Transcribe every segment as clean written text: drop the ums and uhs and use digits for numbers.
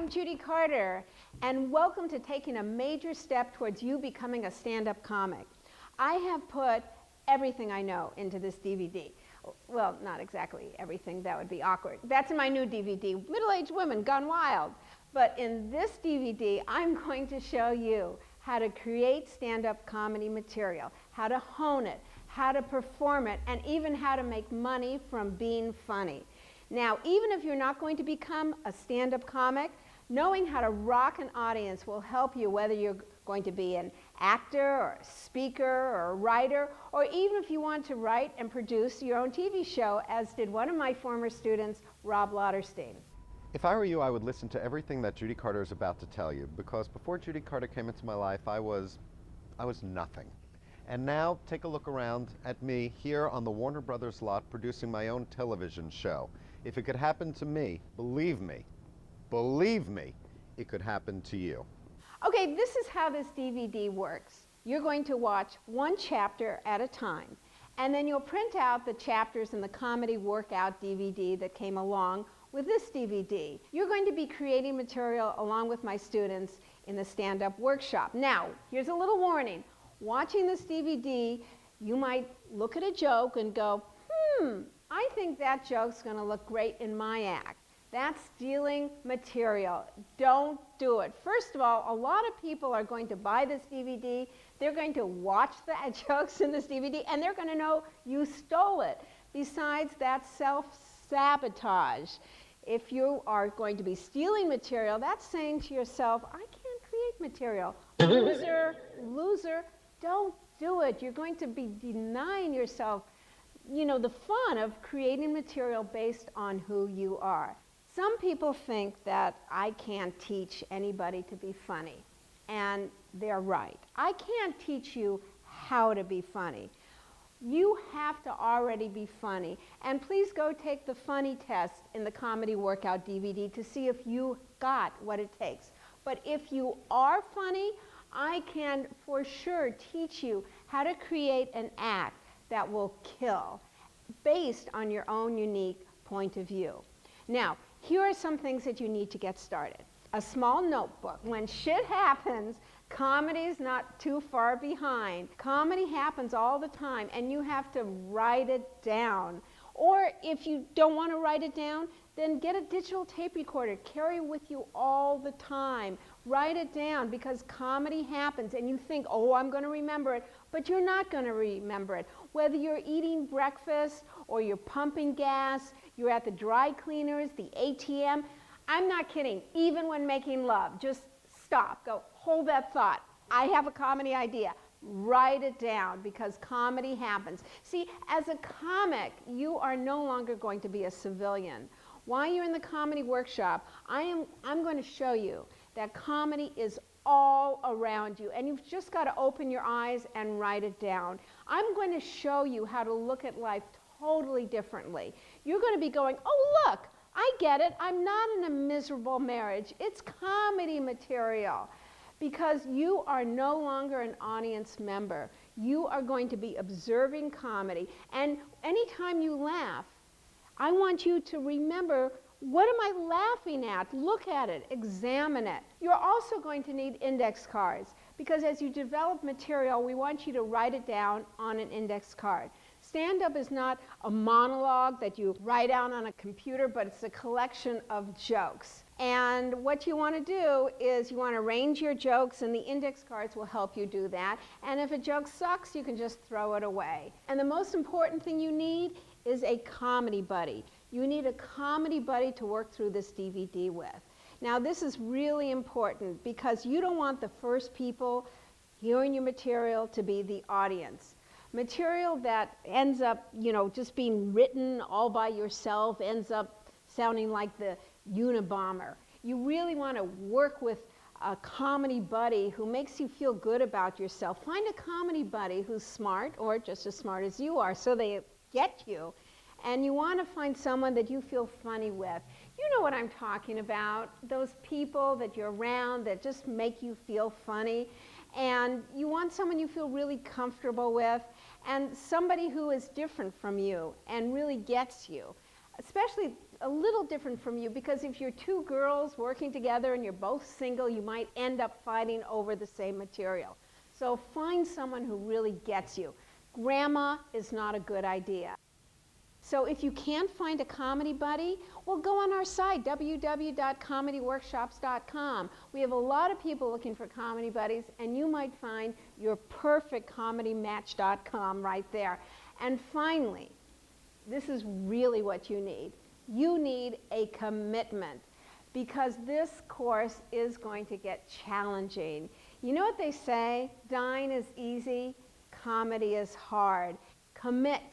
I'm Judy Carter, and welcome to taking a major step towards you becoming a stand-up comic. I have put everything I know into this DVD. Well, not exactly everything, that would be awkward. That's in my new DVD, Middle-Aged Women Gone Wild. But in this DVD, I'm going to show you how to create stand-up comedy material, how to hone it, how to perform it, and even how to make money from being funny. Now, even if you're not going to become a stand-up comic, knowing how to rock an audience will help you whether you're going to be an actor or a speaker or a writer, or even if you want to write and produce your own TV show, as did one of my former students, Rob Lauderstein. If I were you, I would listen to everything that Judy Carter is about to tell you, because before Judy Carter came into my life, I was nothing. And now, take a look around at me here on the Warner Brothers lot producing my own television show. If it could happen to me, believe me, it could happen to you. Okay, this is how this DVD works. You're going to watch one chapter at a time, and then you'll print out the chapters in the comedy workout DVD that came along with this DVD. You're going to be creating material along with my students in the stand-up workshop. Now, here's a little warning. Watching this DVD, you might look at a joke and go, I think that joke's going to look great in my act. That's stealing material. Don't do it. First of all, a lot of people are going to buy this DVD. They're going to watch the jokes in this DVD, and they're going to know you stole it. Besides, that's self-sabotage. If you are going to be stealing material, that's saying to yourself, I can't create material. Loser, loser, don't do it. You're going to be denying yourself the fun of creating material based on who you are. Some people think that I can't teach anybody to be funny, and they're right. I can't teach you how to be funny. You have to already be funny, and please go take the funny test in the comedy workout DVD to see if you got what it takes. But if you are funny, I can for sure teach you how to create an act that will kill based on your own unique point of view. Now, here are some things that you need to get started. A small notebook. When shit happens, comedy's not too far behind. Comedy happens all the time, and you have to write it down. Or if you don't want to write it down, then get a digital tape recorder. Carry it with you all the time. Write it down, because comedy happens, and you think, oh, I'm going to remember it, but you're not going to remember it. Whether you're eating breakfast or you're pumping gas, you're at the dry cleaners, the ATM. I'm not kidding. Even when making love, just stop. Go, hold that thought. I have a comedy idea. Write it down, because comedy happens. See, as a comic, you are no longer going to be a civilian. While you're in the comedy workshop, I'm going to show you that comedy is all around you, and you've just got to open your eyes and write it down. I'm going to show you how to look at life totally differently. You're going to be going, oh, look, I get it. I'm not in a miserable marriage. It's comedy material. Because you are no longer an audience member. You are going to be observing comedy. And anytime you laugh, I want you to remember, what am I laughing at? Look at it, examine it. You're also going to need index cards, because as you develop material, we want you to write it down on an index card. Stand-up is not a monologue that you write down on a computer, but it's a collection of jokes. And what you want to do is you want to arrange your jokes, and the index cards will help you do that. And if a joke sucks, you can just throw it away. And the most important thing you need is a comedy buddy. You need a comedy buddy to work through this DVD with. Now, this is really important, because you don't want the first people hearing your material to be the audience. Material that ends up, just being written all by yourself ends up sounding like the Unabomber. You really want to work with a comedy buddy who makes you feel good about yourself. Find a comedy buddy who's smart, or just as smart as you are, so they get you. And you want to find someone that you feel funny with. You know what I'm talking about, those people that you're around that just make you feel funny. And you want someone you feel really comfortable with, and somebody who is different from you and really gets you. especially a little different from you, because if you're two girls working together and you're both single, you might end up fighting over the same material. So find someone who really gets you. Grandma is not a good idea. So if you can't find a comedy buddy, well, go on our site, www.comedyworkshops.com. We have a lot of people looking for comedy buddies, and you might find your perfect comedymatch.com right there. And finally, this is really what you need. You need a commitment, because this course is going to get challenging. You know what they say? Dying is easy, comedy is hard. Commit.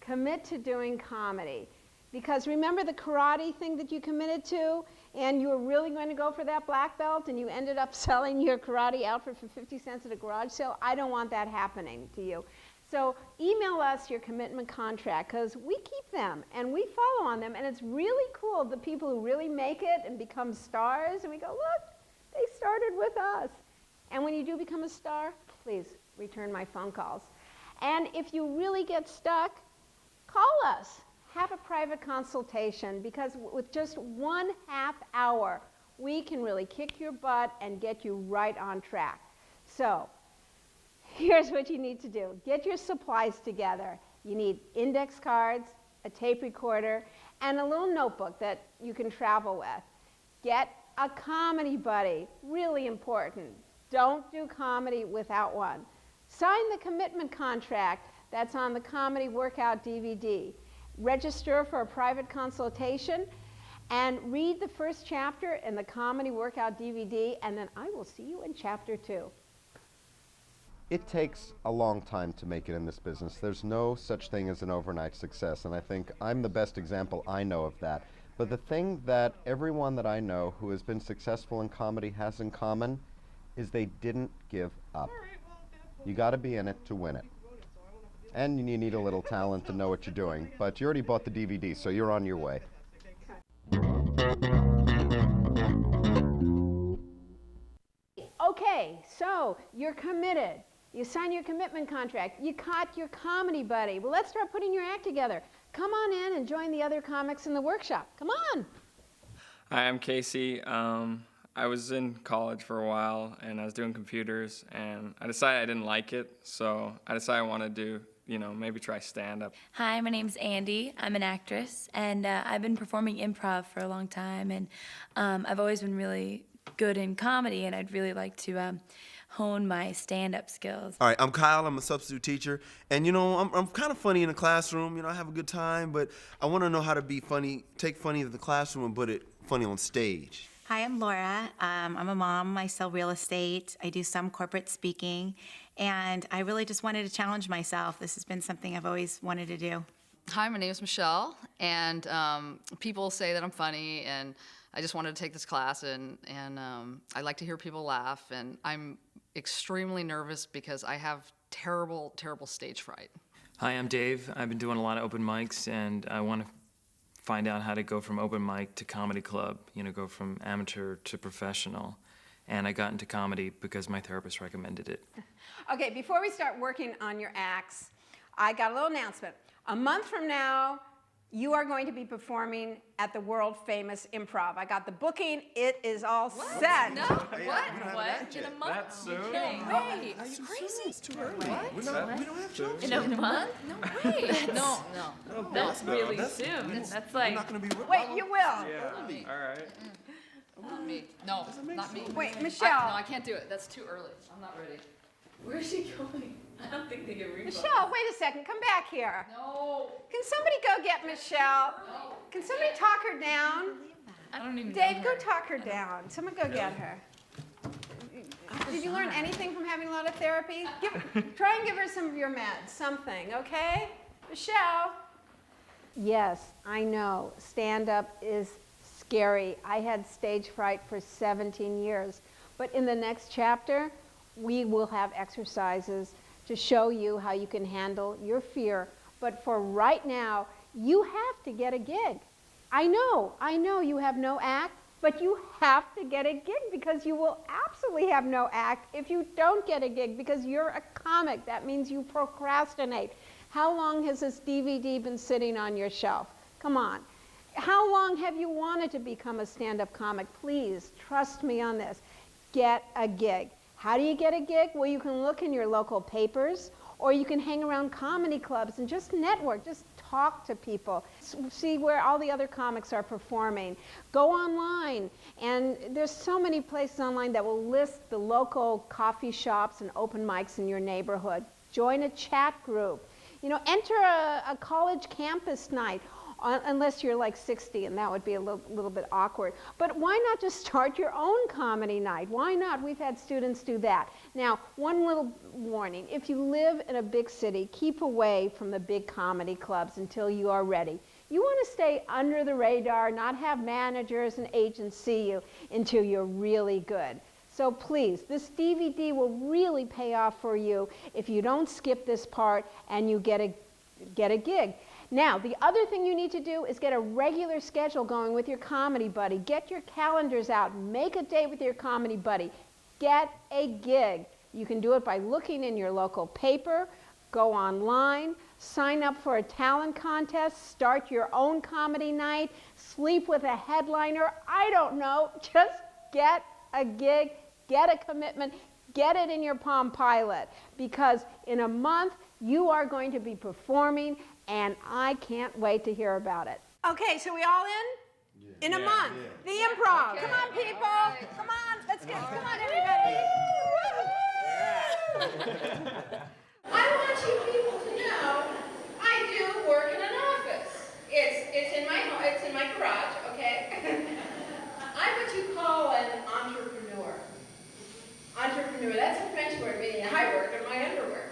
Commit to doing comedy. Because remember the karate thing that you committed to, and you were really going to go for that black belt, and you ended up selling your karate outfit for 50 cents at a garage sale? I don't want that happening to you. So email us your commitment contract, because we keep them, and we follow on them, and it's really cool, the people who really make it and become stars, and we go, look, they started with us. And when you do become a star, please return my phone calls. And if you really get stuck, call us. Have a private consultation, because with just 1/2 hour, we can really kick your butt and get you right on track. So here's what you need to do. Get your supplies together. You need index cards, a tape recorder, and a little notebook that you can travel with. Get a comedy buddy. Really important. Don't do comedy without one. Sign the commitment contract that's on the Comedy Workout DVD. Register for a private consultation and read the first chapter in the Comedy Workout DVD, and then I will see you in chapter 2. It takes a long time to make it in this business. There's no such thing as an overnight success, and I think I'm the best example I know of that. But the thing that everyone that I know who has been successful in comedy has in common is they didn't give up. You got to be in it to win it. And you need a little talent to know what you're doing, but you already bought the DVD, so you're on your way. Okay, so you're committed. You sign your commitment contract. You caught your comedy buddy. Well, let's start putting your act together. Come on in and join the other comics in the workshop. Come on. Hi, I'm Casey. I was in college for a while, and I was doing computers, and I decided I didn't like it, so I decided I wanted to maybe try stand-up. Hi, my name's Andy. I'm an actress, and I've been performing improv for a long time, and I've always been really good in comedy, and I'd really like to hone my stand-up skills. All right, I'm Kyle. I'm a substitute teacher, and I'm kind of funny in the classroom. I have a good time, but I want to know how to be funny, take funny to the classroom and put it funny on stage. Hi, I'm Laura. I'm a mom. I sell real estate. I do some corporate speaking, and I really just wanted to challenge myself. This has been something I've always wanted to do. Hi, my name is Michelle, and people say that I'm funny, and I just wanted to take this class, and I like to hear people laugh, and I'm extremely nervous because I have terrible, terrible stage fright. Hi, I'm Dave. I've been doing a lot of open mics, and I want to find out how to go from open mic to comedy club, go from amateur to professional. And I got into comedy because my therapist recommended it. Okay, before we start working on your acts, I got a little announcement. A month from now, you are going to be performing at the world-famous Improv. I got the booking. It is all set. No, what? In a month? That soon? Wait, it's crazy. It's too early. What? We don't have shows. In a month? No way. No. That's really soon. That's We're like... not going to be. Wait, you will. Yeah, all right. Not me. No, not me. Wait, Michelle. No, I can't do it. That's too early. I'm not ready. Where's she going? I don't think they can read. Michelle, wait a second. Come back here. No. Can somebody go get Michelle? Can somebody talk her down? I don't even Dave, know go her. talk her down. Someone go get her. Did you learn anything from having a lot of therapy? Try and give her some of your meds, something, okay? Michelle. Yes, I know. Stand-up is scary. I had stage fright for 17 years. But in the next chapter, we will have exercises to show you how you can handle your fear. But for right now, you have to get a gig. I know you have no act, but you have to get a gig, because you will absolutely have no act if you don't get a gig, because you're a comic. That means you procrastinate. How long has this DVD been sitting on your shelf? Come on. How long have you wanted to become a stand-up comic? Please, trust me on this. Get a gig. How do you get a gig? Well, you can look in your local papers, or you can hang around comedy clubs and just network, just talk to people. See where all the other comics are performing. Go online, and there's so many places online that will list the local coffee shops and open mics in your neighborhood. Join a chat group. You know, enter a college campus night, unless you're like 60, and that would be a little bit awkward. But why not just start your own comedy night? Why not? We've had students do that. Now, one little warning. If you live in a big city, keep away from the big comedy clubs until you are ready. You want to stay under the radar, not have managers and agents see you until you're really good. So please, this DVD will really pay off for you if you don't skip this part and you get a gig. Now, the other thing you need to do is get a regular schedule going with your comedy buddy. Get your calendars out. Make a date with your comedy buddy. Get a gig. You can do it by looking in your local paper, go online, sign up for a talent contest, start your own comedy night, sleep with a headliner. I don't know. Just get a gig, get a commitment, get it in your Palm Pilot, because in a month you are going to be performing, and I can't wait to hear about it. Okay, so we all in? Yeah. In a month. Yeah. The improv. Okay. Come on, people. Right. Come on. Let's get, come on, everybody. I want you people to know I do work in an office. It's in my garage, okay? I'm what you call an entrepreneur. Entrepreneur, that's a French word meaning I work in my underwear.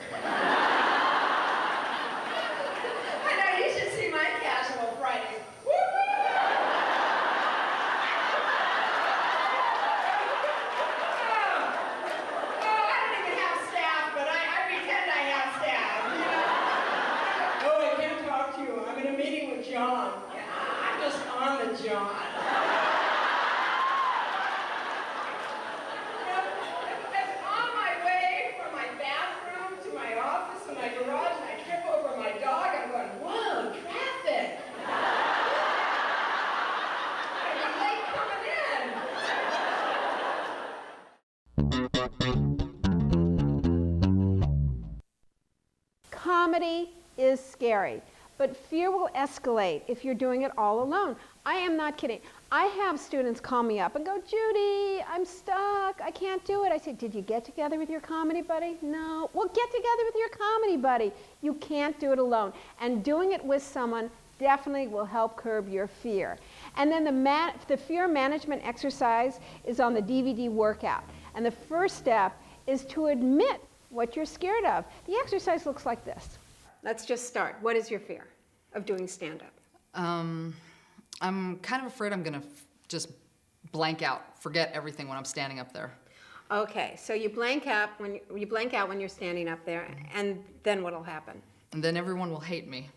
Comedy is scary, but fear will escalate if you're doing it all alone. I am not kidding. I have students call me up and go, Judy, I'm stuck. I can't do it. I say, did you get together with your comedy buddy? No. Well, get together with your comedy buddy. You can't do it alone. And doing it with someone definitely will help curb your fear. And then the fear management exercise is on the DVD workout. And the first step is to admit what you're scared of. The exercise looks like this. Let's just start. What is your fear of doing stand-up? I'm kind of afraid I'm going to just blank out, forget everything when I'm standing up there. Okay, so you blank out when you're standing up there, and then what'll happen? And then everyone will hate me.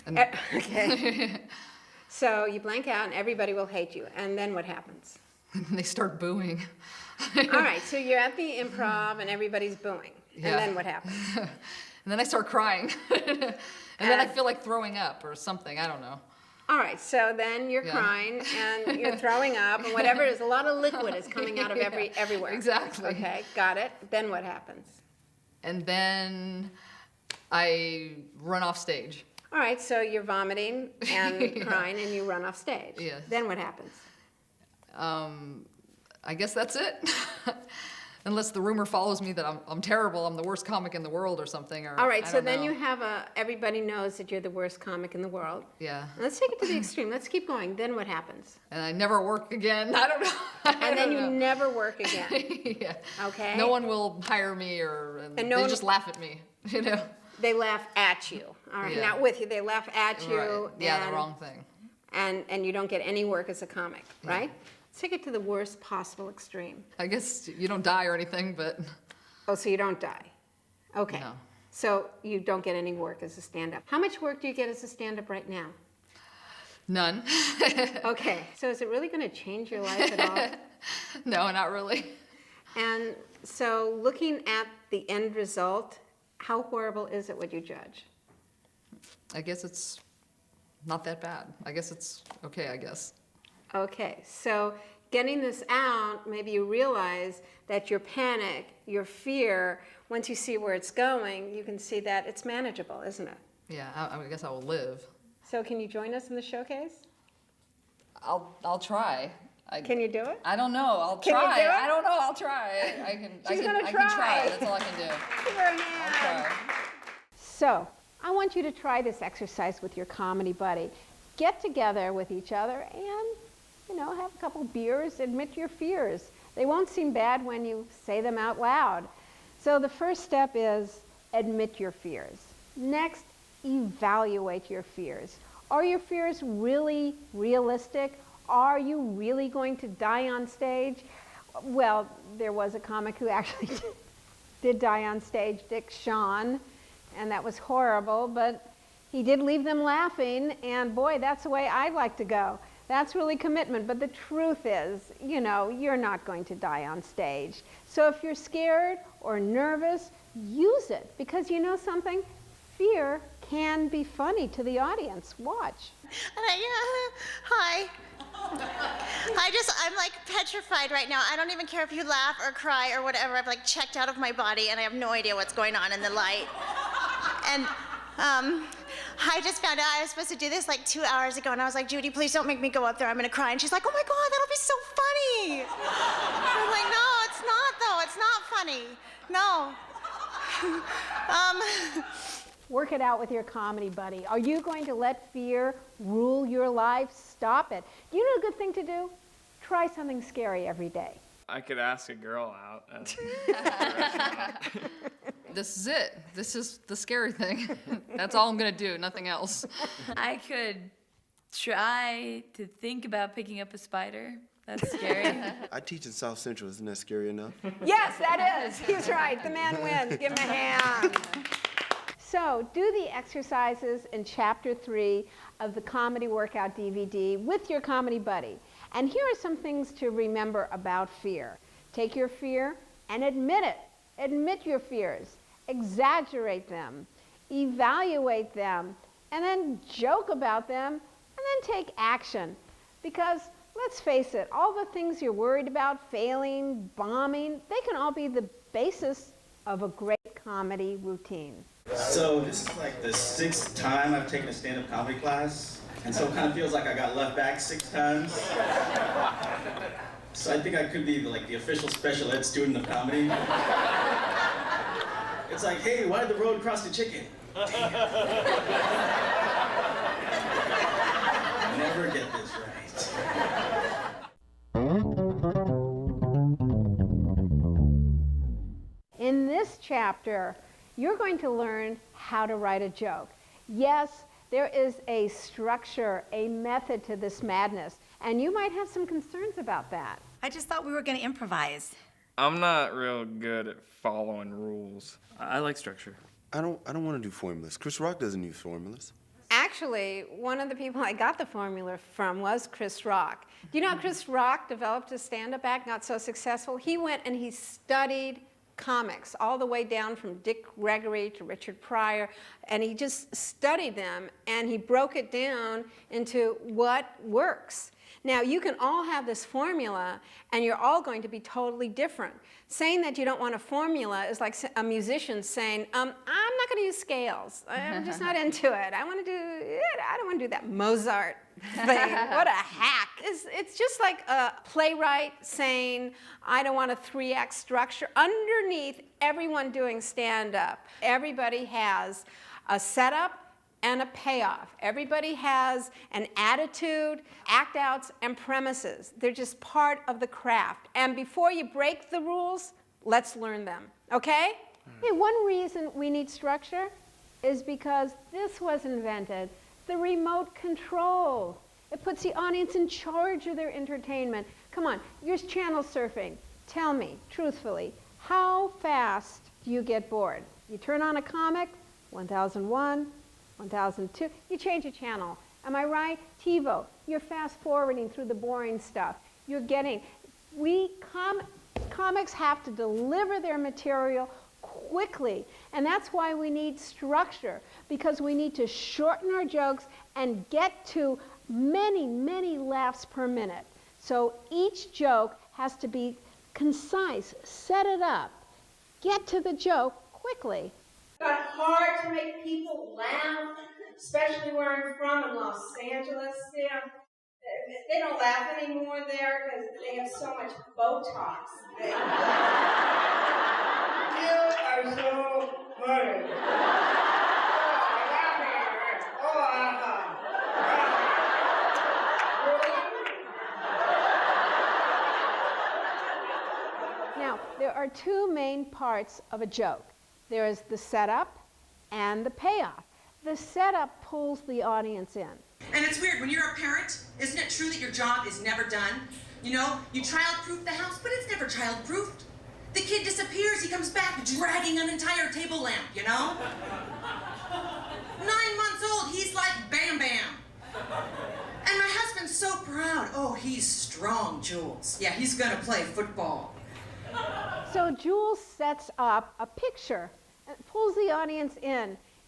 And okay. So you blank out and everybody will hate you, and then what happens? They start booing. All right, so you're at the improv and everybody's booing, and then what happens? And then I start crying. and then I feel like throwing up or something, I don't know. All right, so then you're crying and you're throwing up and whatever it is, a lot of liquid is coming out of everywhere. Exactly. Okay, got it. Then what happens? And then I run off stage. All right, so you're vomiting and crying and you run off stage. Yes. Then what happens? I guess that's it. Unless the rumor follows me that I'm terrible, I'm the worst comic in the world or something. Or, all right, so then know. you have everybody knows that you're the worst comic in the world. Yeah. Let's take it to the extreme. Let's keep going. Then what happens? And I never work again. I don't know. And then you never work again. Yeah. Okay. No one will hire me and they just laugh at me, you know. They laugh at you. All right, not with you. They laugh at you. Right. Yeah, the wrong thing. And you don't get any work as a comic, right? Let's take it to the worst possible extreme. I guess you don't die or anything, but... Oh, so you don't die. Okay. No. So you don't get any work as a stand-up. How much work do you get as a stand-up right now? None. Okay. So is it really going to change your life at all? No, not really. And so looking at the end result, how horrible is it, would you judge? I guess it's not that bad. I guess it's okay, I guess. Okay, so getting this out, maybe you realize that your panic, your fear, once you see where it's going, you can see that it's manageable, isn't it? Yeah, I guess I will live. So can you join us in the showcase? I'll try. Can you do it? I don't know. I'll Can you try. do it? I don't know. I'll try. I can. She's gonna I try. can try. That's all I can do. Give her a I'll hand. try. So I want you to try this exercise with your comedy buddy. Get together with each other and, have a couple beers, admit your fears. They won't seem bad when you say them out loud. So the first step is admit your fears. Next, evaluate your fears. Are your fears really realistic? Are you really going to die on stage? Well, there was a comic who actually did die on stage, Dick Shawn, and that was horrible, but he did leave them laughing, and boy, that's the way I'd like to go. That's really commitment, but the truth is, you're not going to die on stage. So if you're scared or nervous, use it, because you know something? Fear can be funny to the audience. Watch. Hi. I'm like petrified right now. I don't even care if you laugh or cry or whatever. I've like checked out of my body and I have no idea what's going on in the light. And I just found out I was supposed to do this like 2 hours ago, and I was like, Judy, please don't make me go up there. I'm gonna cry. And she's like, oh my God, that'll be so funny. I'm like, no, it's not though. It's not funny. No. Work it out with your comedy buddy. Are you going to let fear rule your life? Stop it. You know a good thing to do? Try something scary every day. I could ask a girl out. This is it. This is the scary thing. That's all I'm gonna do. Nothing else. I could try to think about picking up a spider. That's scary. I teach in South Central. Isn't that scary enough? Yes, that is. He's right. The man wins. Give him a hand. So do the exercises in Chapter 3 of the Comedy Workout DVD with your comedy buddy. And here are some things to remember about fear. Take your fear and admit it. Admit your fears. Exaggerate them. Evaluate them. And then joke about them. And then take action. Because let's face it, all the things you're worried about, failing, bombing, they can all be the basis of a great comedy routine. So this is like the 6th time I've taken a stand-up comedy class, and so it kind of feels like I got left back 6 times. So I think I could be like the official special ed student of comedy. It's like, hey, why did the road cross the chicken? Never get this right. In this chapter, you're going to learn how to write a joke. Yes, there is a structure, a method to this madness, and you might have some concerns about that. I just thought we were going to improvise. I'm not real good at following rules. I like structure. I don't want to do formulas. Chris Rock doesn't use formulas. Actually, one of the people I got the formula from was Chris Rock. Do you know how Chris Rock developed his stand-up act, not so successful? He went and he studied comics all the way down from Dick Gregory to Richard Pryor, and he just studied them and he broke it down into what works. Now, you can all have this formula, and you're all going to be totally different. Saying that you don't want a formula is like a musician saying, I'm not going to use scales. I'm just not into it. I want to do it. I don't want to do that Mozart thing. What a hack. It's just like a playwright saying, I don't want a 3-act structure. Underneath everyone doing stand-up, everybody has a setup and a payoff. Everybody has an attitude, act-outs, and premises. They're just part of the craft. And before you break the rules, let's learn them, okay? Hey, one reason we need structure is because this was invented, the remote control. It puts the audience in charge of their entertainment. Come on, you're channel surfing. Tell me, truthfully, how fast do you get bored? You turn on a comic, 1001, 1002, you change a channel. Am I right? TiVo, you're fast forwarding through the boring stuff. You're getting, comics have to deliver their material quickly, and that's why we need structure, because we need to shorten our jokes and get to many, many laughs per minute. So each joke has to be concise, set it up, get to the joke quickly. It's got hard to make people laugh, especially where I'm from in Los Angeles. You know, they don't laugh anymore there because they have so much Botox. You are so funny. Now, there are two main parts of a joke. There is the setup and the payoff. The setup pulls the audience in. And it's weird, when you're a parent, isn't it true that your job is never done? You know, you child-proof the house, but it's never child-proofed. The kid disappears, he comes back dragging an entire table lamp, you know? 9 months old, he's like bam bam. And my husband's so proud. Oh, he's strong, Jules. Yeah, he's gonna play football. So Jules sets up a picture and pulls the audience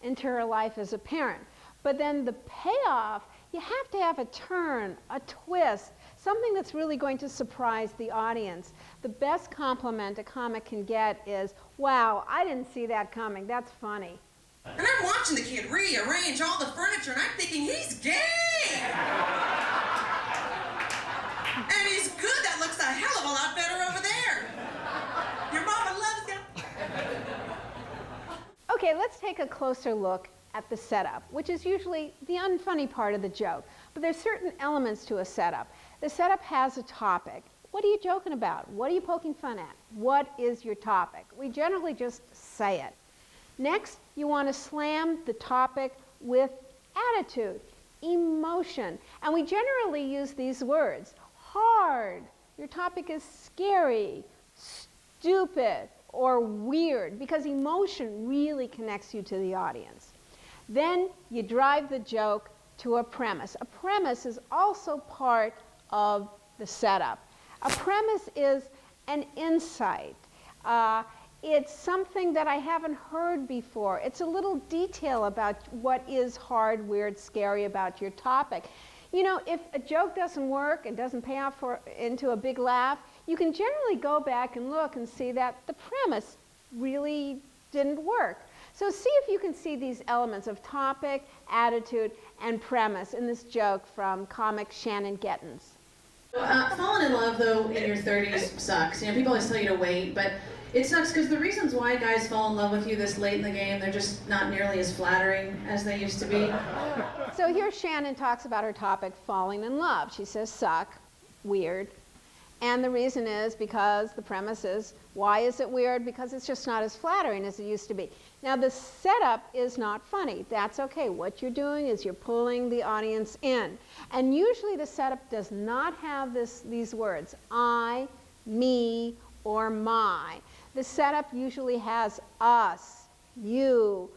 into her life as a parent. But then the payoff, you have to have a turn, a twist, something that's really going to surprise the audience. The best compliment a comic can get is, wow, I didn't see that coming, that's funny. And I'm watching the kid rearrange all the furniture, and I'm thinking, he's gay! And he's good, that looks a hell of a lot better over there. Your mama loves you. Okay, let's take a closer look at the setup, which is usually the unfunny part of the joke. But there's certain elements to a setup. The setup has a topic. What are you joking about? What are you poking fun at? What is your topic? We generally just say it. Next, you want to slam the topic with attitude, emotion. And we generally use these words. Hard. Your topic is scary, stupid, or weird, because emotion really connects you to the audience. Then you drive the joke to a premise. A premise is also part of the setup. A premise is an insight. It's something that I haven't heard before. It's a little detail about what is hard, weird, scary about your topic. You know, if a joke doesn't work and doesn't pay off into a big laugh, you can generally go back and look and see that the premise really didn't work. So see if you can see these elements of topic, attitude, and premise in this joke from comic Shannon Gettins. Falling in love, though, in your 30s sucks. You know, people always tell you to wait, but it sucks because the reasons why guys fall in love with you this late in the game, they're just not nearly as flattering as they used to be. So here Shannon talks about her topic, falling in love. She says suck, weird. And the reason is because the premise is, why is it weird? Because it's just not as flattering as it used to be. Now the setup is not funny. That's okay. What you're doing is you're pulling the audience in. And usually the setup does not have these words, I, me, or my. The setup usually has us, you,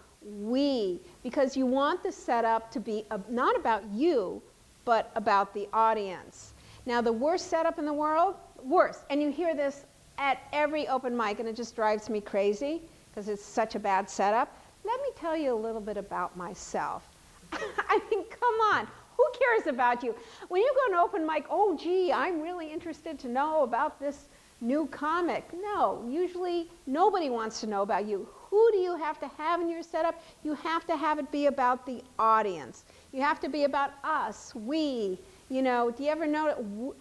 we, because you want the setup to be not about you, but about the audience. Now, the worst setup in the world, worst, and you hear this at every open mic, and it just drives me crazy because it's such a bad setup. Let me tell you a little bit about myself. I mean, come on, who cares about you? When you go to an open mic, oh, gee, I'm really interested to know about this new comic. No, usually nobody wants to know about you. Who do you have to have in your setup? You have to have it be about the audience. You have to be about us, we. You know, do you ever know?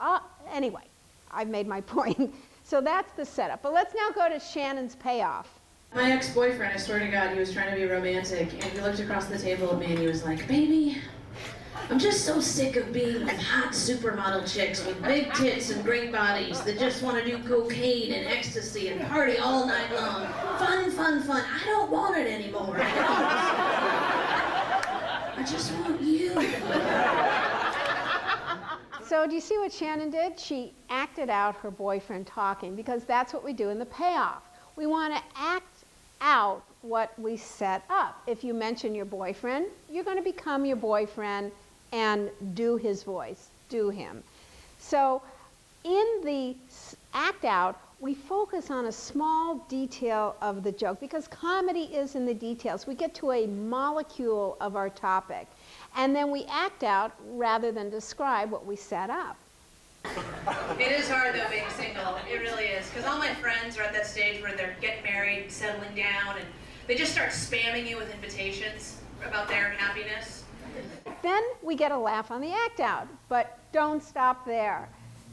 Anyway, I've made my point. So that's the setup. But let's now go to Shannon's payoff. My ex-boyfriend, I swear to God, he was trying to be romantic, and he looked across the table at me and he was like, baby, I'm just so sick of being with hot supermodel chicks with big tits and great bodies that just want to do cocaine and ecstasy and party all night long. Fun, fun, fun. I don't want it anymore. I just want you. So do you see what Shannon did? She acted out her boyfriend talking, because that's what we do in the payoff. We want to act out what we set up. If you mention your boyfriend, you're going to become your boyfriend and do his voice, do him. So in the act out, we focus on a small detail of the joke because comedy is in the details. We get to a molecule of our topic, and then we act out rather than describe what we set up. It is hard though being single, it really is, because all my friends are at that stage where they're getting married, settling down, and they just start spamming you with invitations about their happiness. Then we get a laugh on the act out, but don't stop there.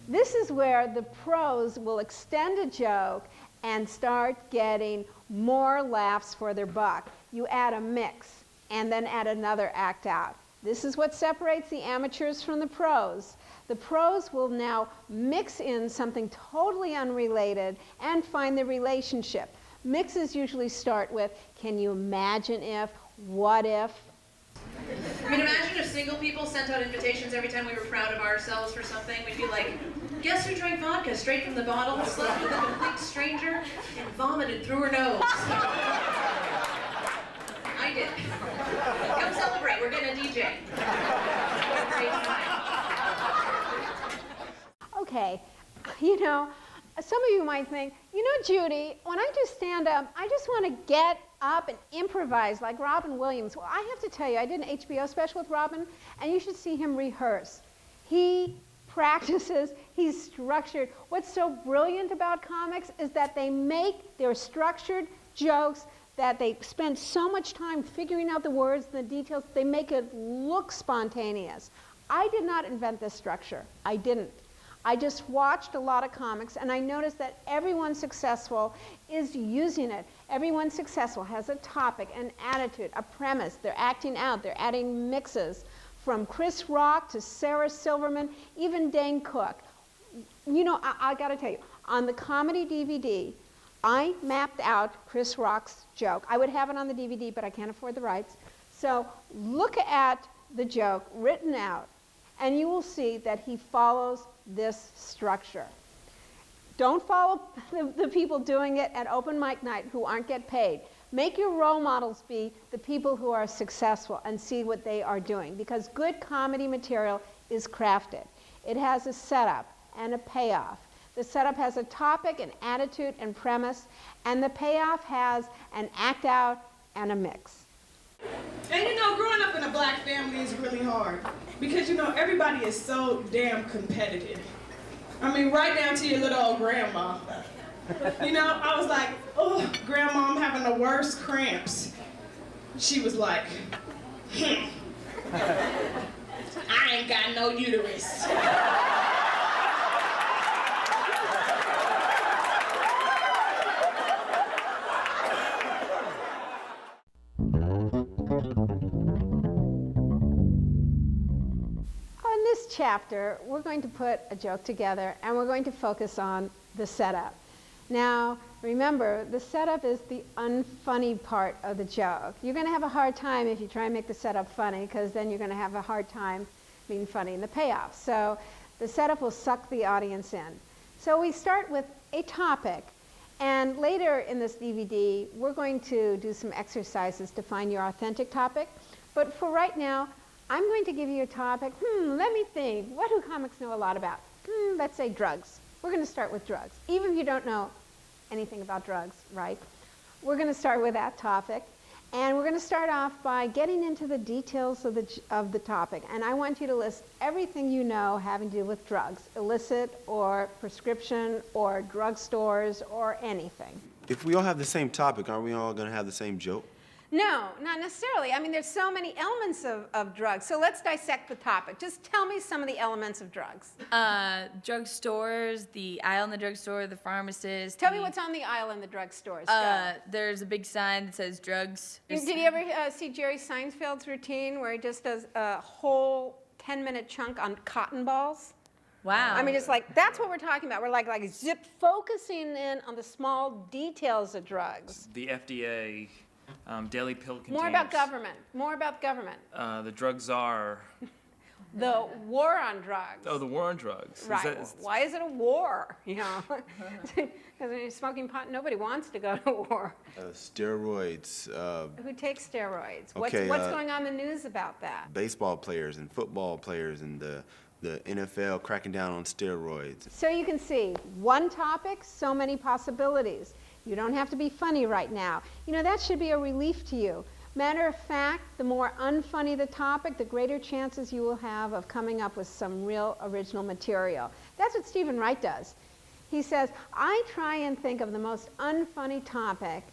This is where the pros will extend a joke and start getting more laughs for their buck. You add a mix and then add another act out. This is what separates the amateurs from the pros. The pros will now mix in something totally unrelated and find the relationship. Mixes usually start with, can you imagine if, what if? I mean, imagine if single people sent out invitations every time we were proud of ourselves for something. We'd be like, guess who drank vodka straight from the bottle, slept with a complete stranger, and vomited through her nose? I did. Come celebrate, we're getting a DJ. What a great time. Okay, you know, some of you might think, you know, Judy, when I do stand-up, I just want to get up and improvise like Robin Williams. Well, I have to tell you, I did an HBO special with Robin, and you should see him rehearse. He practices, he's structured. What's so brilliant about comics is that they make their structured jokes that they spend so much time figuring out the words and the details, they make it look spontaneous. I did not invent this structure. I didn't. I just watched a lot of comics, and I noticed that everyone successful is using it. Everyone successful has a topic, an attitude, a premise. They're acting out. They're adding mixes. From Chris Rock to Sarah Silverman, even Dane Cook. You know, I got to tell you, on the comedy DVD, I mapped out Chris Rock's joke. I would have it on the DVD, but I can't afford the rights. So look at the joke written out, and you will see that he follows this structure. Don't follow the people doing it at open mic night who aren't get paid. Make your role models be the people who are successful and see what they are doing, because good comedy material is crafted. It has a setup and a payoff. The setup has a topic, an attitude, and premise, and the payoff has an act out and a mix. And you know, growing up in a black family is really hard because, you know, everybody is so damn competitive. I mean, right down to your little old grandma. You know, I was like, oh, Grandma, I'm having the worst cramps. She was like, I ain't got no uterus. In this chapter, we're going to put a joke together, and we're going to focus on the setup. Now, remember, the setup is the unfunny part of the joke. You're going to have a hard time if you try and make the setup funny, because then you're going to have a hard time being funny in the payoff. So the setup will suck the audience in. So we start with a topic, and later in this DVD, we're going to do some exercises to find your authentic topic. But for right now, I'm going to give you a topic. Let me think. What do comics know a lot about? Let's say drugs. We're going to start with drugs. Even if you don't know anything about drugs, right? We're going to start with that topic. And we're going to start off by getting into the details of the topic. And I want you to list everything you know having to do with drugs, illicit or prescription or drugstores or anything. If we all have the same topic, aren't we all going to have the same joke? No, not necessarily. I mean, there's so many elements of drugs. So let's dissect the topic. Just tell me some of the elements of drugs. Drugstores, the aisle in the drugstore, the pharmacist. Tell me what's on the aisle in the drugstores. There's a big sign that says drugs. Did you ever see Jerry Seinfeld's routine where he just does a whole 10-minute chunk on cotton balls? Wow. I mean, it's like, that's what we're talking about. We're like zip focusing in on the small details of drugs. The FDA, daily pill containers. More about government. More about government. The drug czar. The war on drugs. Oh, the war on drugs. Right. Why is it a war? You know, because when you're smoking pot, nobody wants to go to war. Steroids. Who takes steroids? Okay, What's going on in the news about that? Baseball players and football players and the the NFL cracking down on steroids. So you can see, one topic, so many possibilities. You don't have to be funny right now. You know, that should be a relief to you. Matter of fact, the more unfunny the topic, the greater chances you will have of coming up with some real original material. That's what Stephen Wright does. He says, I try and think of the most unfunny topic,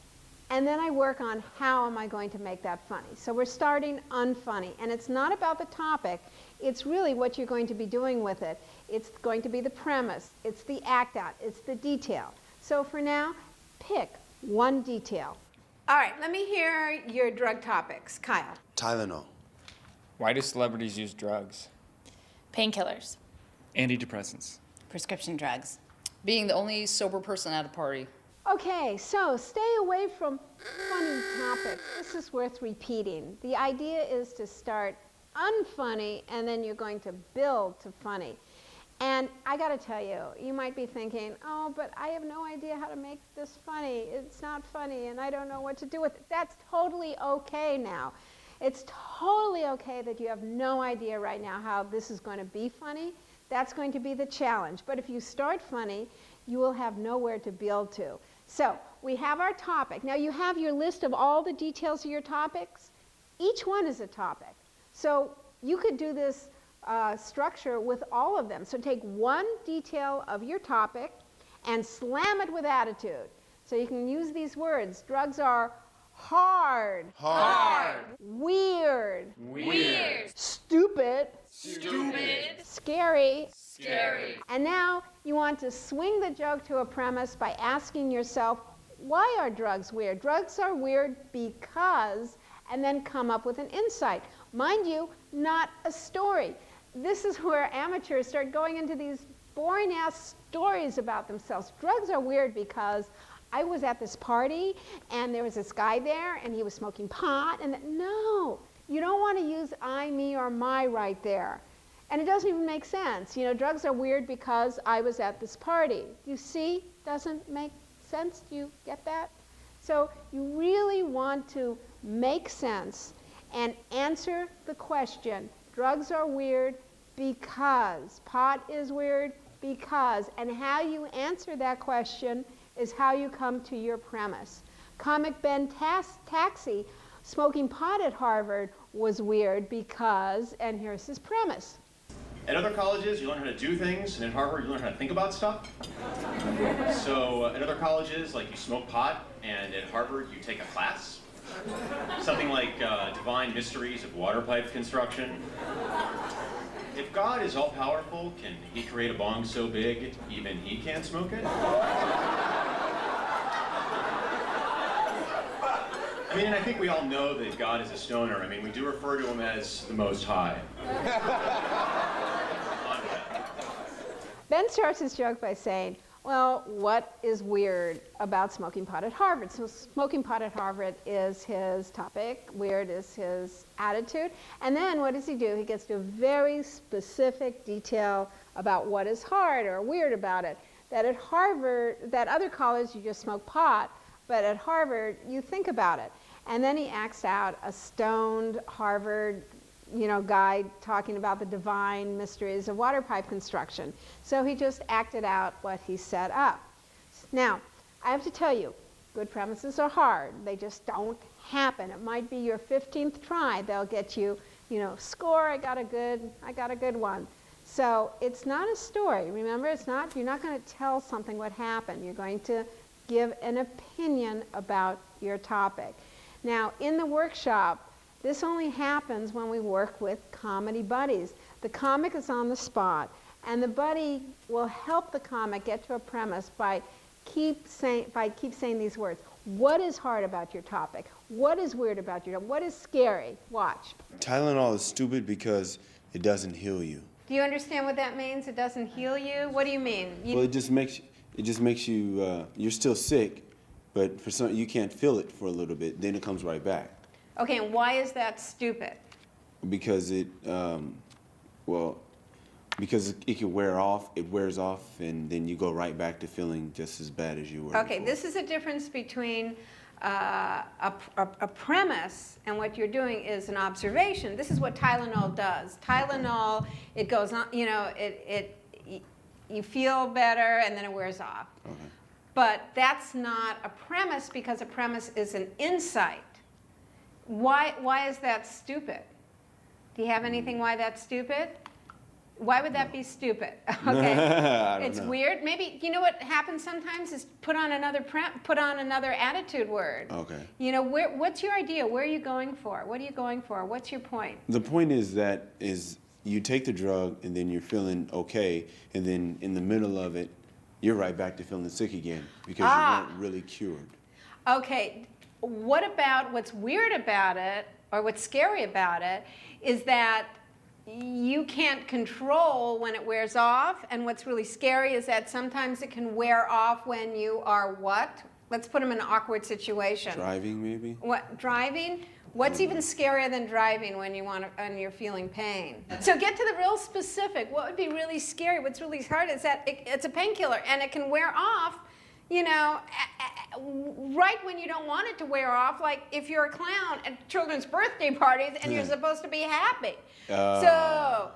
and then I work on how am I going to make that funny. So we're starting unfunny, and it's not about the topic, it's really what you're going to be doing with it. It's going to be the premise, it's the act out, it's the detail. So for now, pick one detail. All right, let me hear your drug topics. Kyle. Tylenol. Why do celebrities use drugs? Painkillers. Antidepressants. Prescription drugs. Being the only sober person at a party. Okay, so stay away from funny topics. This is worth repeating. The idea is to start unfunny, and then you're going to build to funny. And I got to tell you, you might be thinking, oh, but I have no idea how to make this funny. It's not funny, and I don't know what to do with it. That's totally okay now. It's totally okay that you have no idea right now how this is going to be funny. That's going to be the challenge. But if you start funny, you will have nowhere to build to. So we have our topic. Now you have your list of all the details of your topics. Each one is a topic. So you could do this structure with all of them. So take one detail of your topic and slam it with attitude. So you can use these words. Drugs are hard. Hard. Weird. Weird. Stupid. Stupid. Scary. Scary. And now you want to swing the joke to a premise by asking yourself, why are drugs weird? Drugs are weird because, and then come up with an insight. Mind you, not a story. This is where amateurs start going into these boring-ass stories about themselves. Drugs are weird because I was at this party, and there was this guy there, and he was smoking pot, and no, you don't want to use I, me, or my right there. And it doesn't even make sense. You know, drugs are weird because I was at this party. You see? Doesn't make sense. Do you get that? So you really want to make sense and answer the question. Drugs are weird because. Pot is weird because. And how you answer that question is how you come to your premise. Comic Ben Taxi, smoking pot at Harvard was weird because, and here's his premise. At other colleges, you learn how to do things, and at Harvard, you learn how to think about stuff. So at other colleges, like you smoke pot, and at Harvard, you take a class. Something like Divine Mysteries of Water Pipe Construction. If God is all-powerful, can he create a bong so big, even he can't smoke it? I mean, and I think we all know that God is a stoner. I mean, we do refer to him as the Most High. Ben starts his joke by saying, well, what is weird about smoking pot at Harvard? So smoking pot at Harvard is his topic, weird is his attitude, and then what does he do? He gets to a very specific detail about what is hard or weird about it. That at Harvard, that other college you just smoke pot, but at Harvard you think about it. And then he acts out a stoned Harvard guy talking about the divine mysteries of water pipe construction. So he just acted out what he set up. Now, I have to tell you, good premises are hard. They just don't happen. It might be your 15th try. They'll get you, score, I got a good one. So it's not a story. Remember, you're not going to tell something what happened. You're going to give an opinion about your topic. Now, in the workshop, this only happens when we work with comedy buddies. The comic is on the spot, and the buddy will help the comic get to a premise by keep saying these words. What is hard about your topic? What is weird about your topic? What is scary? Watch. Tylenol is stupid because it doesn't heal you. Do you understand what that means? It doesn't heal you? What do you mean? Well, it just makes you. You're still sick, but for some you can't feel it for a little bit. Then it comes right back. Okay, and why is that stupid? Because it can wear off. It wears off, and then you go right back to feeling just as bad as you were. Okay, before. this is a difference between a premise, and what you're doing is an observation. This is what Tylenol does. Tylenol, it goes on, you know, you feel better and then it wears off. Okay. But that's not a premise, because a premise is an insight. Why is that stupid? Do you have anything why that's stupid? Why would that be stupid? Okay, it's weird. Maybe, you know what happens sometimes is put on another attitude word. Okay. You know, what's your idea? Where are you going for? What are you going for? What's your point? The point is you take the drug and then you're feeling okay, and then in the middle of it, you're right back to feeling sick again because you weren't really cured. Okay, what about what's weird about it, or what's scary about it, is that you can't control when it wears off, and what's really scary is that sometimes it can wear off when you are what? Let's put them in an awkward situation. Driving, maybe? What, driving? What's even scarier than driving when you're feeling pain? So get to the real specific. What would be really scary? What's really hard is that it's a painkiller, and it can wear off, you know, right when you don't want it to wear off, like if you're a clown at children's birthday parties and you're supposed to be happy. So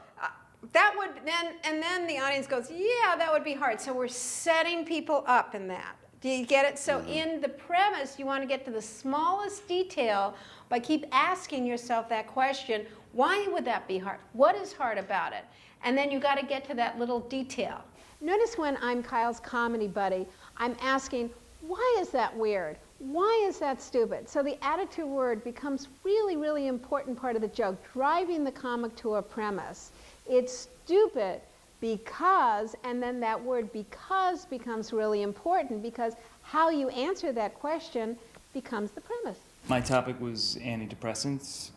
that would then the audience goes, yeah, that would be hard. So we're setting people up in that. Do you get it? So in the premise, you want to get to the smallest detail by keep asking yourself that question, why would that be hard? What is hard about it? And then you got to get to that little detail. Notice when I'm Kyle's comedy buddy, I'm asking, why is that weird? Why is that stupid? So the attitude word becomes really, really important part of the joke, driving the comic to a premise. It's stupid because, and then that word because becomes really important, because how you answer that question becomes the premise. My topic was antidepressants,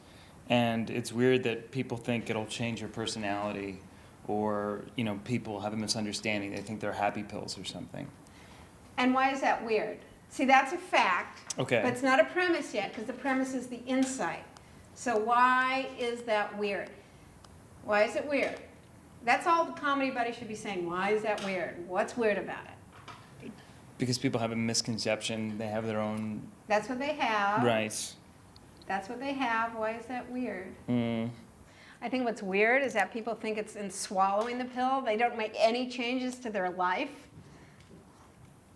and it's weird that people think it'll change your personality, or, you know, people have a misunderstanding. They think they're happy pills or something. And why is that weird? See, that's a fact, Okay. but it's not a premise yet, because the premise is the insight. So why is that weird? Why is it weird? That's all the comedy buddy should be saying. Why is that weird? What's weird about it? Because people have a misconception. They have their own... That's what they have. Right. That's what they have. Why is that weird? Mm. I think what's weird is that people think it's in swallowing the pill. They don't make any changes to their life,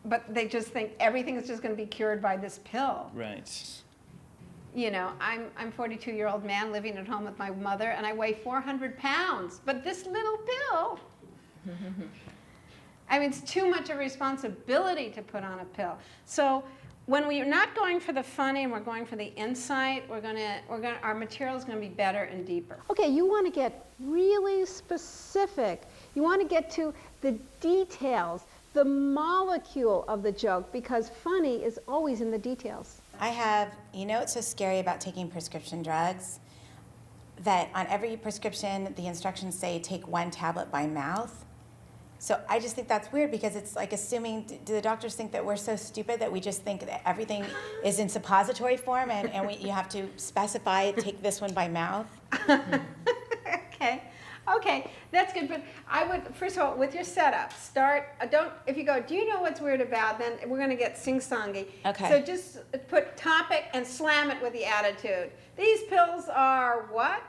but they just think everything is just going to be cured by this pill. Right. You know, I'm a 42-year-old man living at home with my mother, and I weigh 400 pounds. But this little pill, I mean, it's too much a responsibility to put on a pill. So when we're not going for the funny and we're going for the insight, our material is going to be better and deeper. Okay, you want to get really specific. You want to get to the details, the molecule of the joke, because funny is always in the details. I have, you know what's so scary about taking prescription drugs? That on every prescription, the instructions say take 1 tablet by mouth. So I just think that's weird, because it's like assuming, do the doctors think that we're so stupid that we just think that everything is in suppository form and you have to specify, take this one by mouth? Okay, that's good, but I would, first of all, with your setup, if you go, do you know what's weird about, then we're going to get sing-songy. Okay. So just put topic and slam it with the attitude. These pills are what?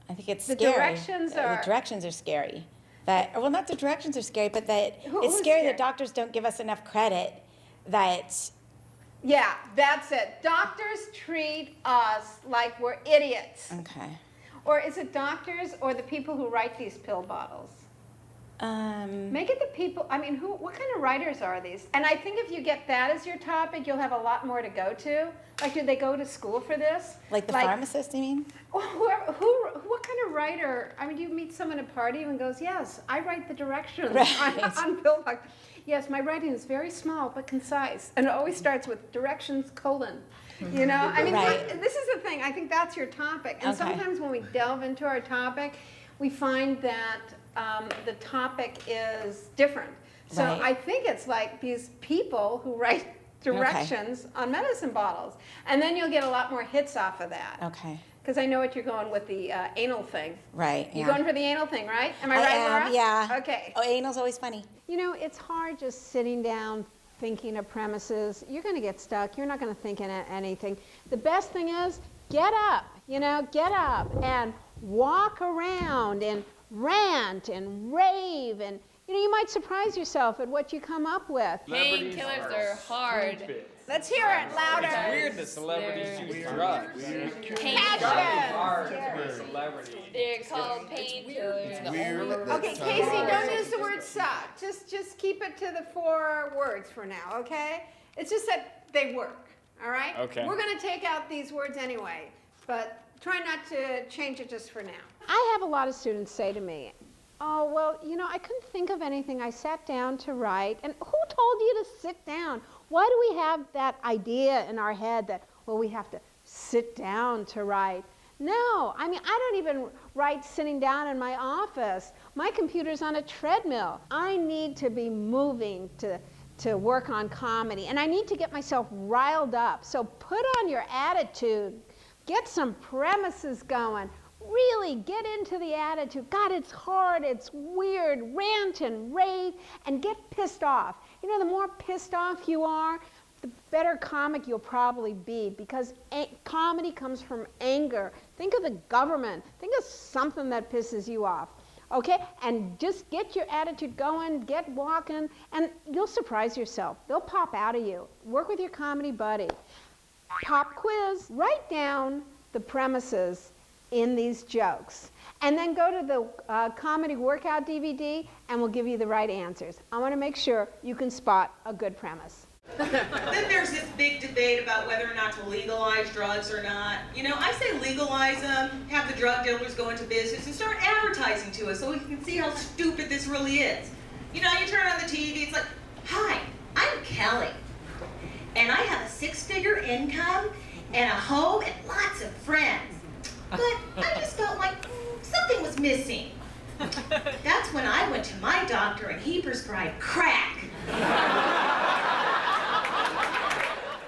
I think it's the scary. Directions are... The directions are scary. Well, not the directions are scary, but that it's Who's scary scared? that doctors don't give us enough credit that... Yeah, that's it. Doctors treat us like we're idiots. Okay. Or is it doctors or the people who write these pill bottles? Make it the people, I mean, what kind of writers are these? And I think if you get that as your topic, you'll have a lot more to go to. Like, do they go to school for this? Like the pharmacist, you mean? What kind of writer? I mean, you meet someone at a party and goes, yes, I write the directions on pill bottles. Yes, my writing is very small but concise. And it always starts with directions, colon. You know, I mean, this is the thing. I think that's your topic. And sometimes when we delve into our topic, we find that the topic is different. So I think it's like these people who write directions on medicine bottles. And then you'll get a lot more hits off of that. Okay. Because I know what you're going with the anal thing. Right, You're going for the anal thing, right? Am I right, Laura? Yeah. Okay. Oh, anal's always funny. You know, it's hard just sitting down thinking of premises, you're going to get stuck. You're not going to think in anything. The best thing is get up, get up and walk around and rant and rave, and you might surprise yourself at what you come up with. Painkillers are hard. Let's hear it louder. It's weird that celebrities use drugs. They're called painkillers. Okay, Casey, don't use the word suck. Just keep it to the 4 words for now, okay? It's just that they work, all right? Okay. We're going to take out these words anyway, but try not to change it just for now. I have a lot of students say to me, oh, well, I couldn't think of anything. I sat down to write. And who told you to sit down? Why do we have that idea in our head that, well, we have to sit down to write? No, I don't even write sitting down in my office. My computer's on a treadmill. I need to be moving to work on comedy, and I need to get myself riled up. So put on your attitude. Get some premises going. Really get into the attitude. God, it's hard, it's weird. Rant and rave and get pissed off. The more pissed off you are, the better comic you'll probably be, because comedy comes from anger. Think of the government. Think of something that pisses you off. Okay? And just get your attitude going, get walking, and you'll surprise yourself. They'll pop out of you. Work with your comedy buddy. Pop quiz. Write down the premises in these jokes. And then go to the comedy workout DVD and we'll give you the right answers. I want to make sure you can spot a good premise. Then there's this big debate about whether or not to legalize drugs or not. I say legalize them, have the drug dealers go into business and start advertising to us so we can see how stupid this really is. You turn on the TV, it's like, hi, I'm Kelly, and I have a 6-figure income and a home and lots of friends. But I just felt like something was missing. That's when I went to my doctor and he prescribed crack.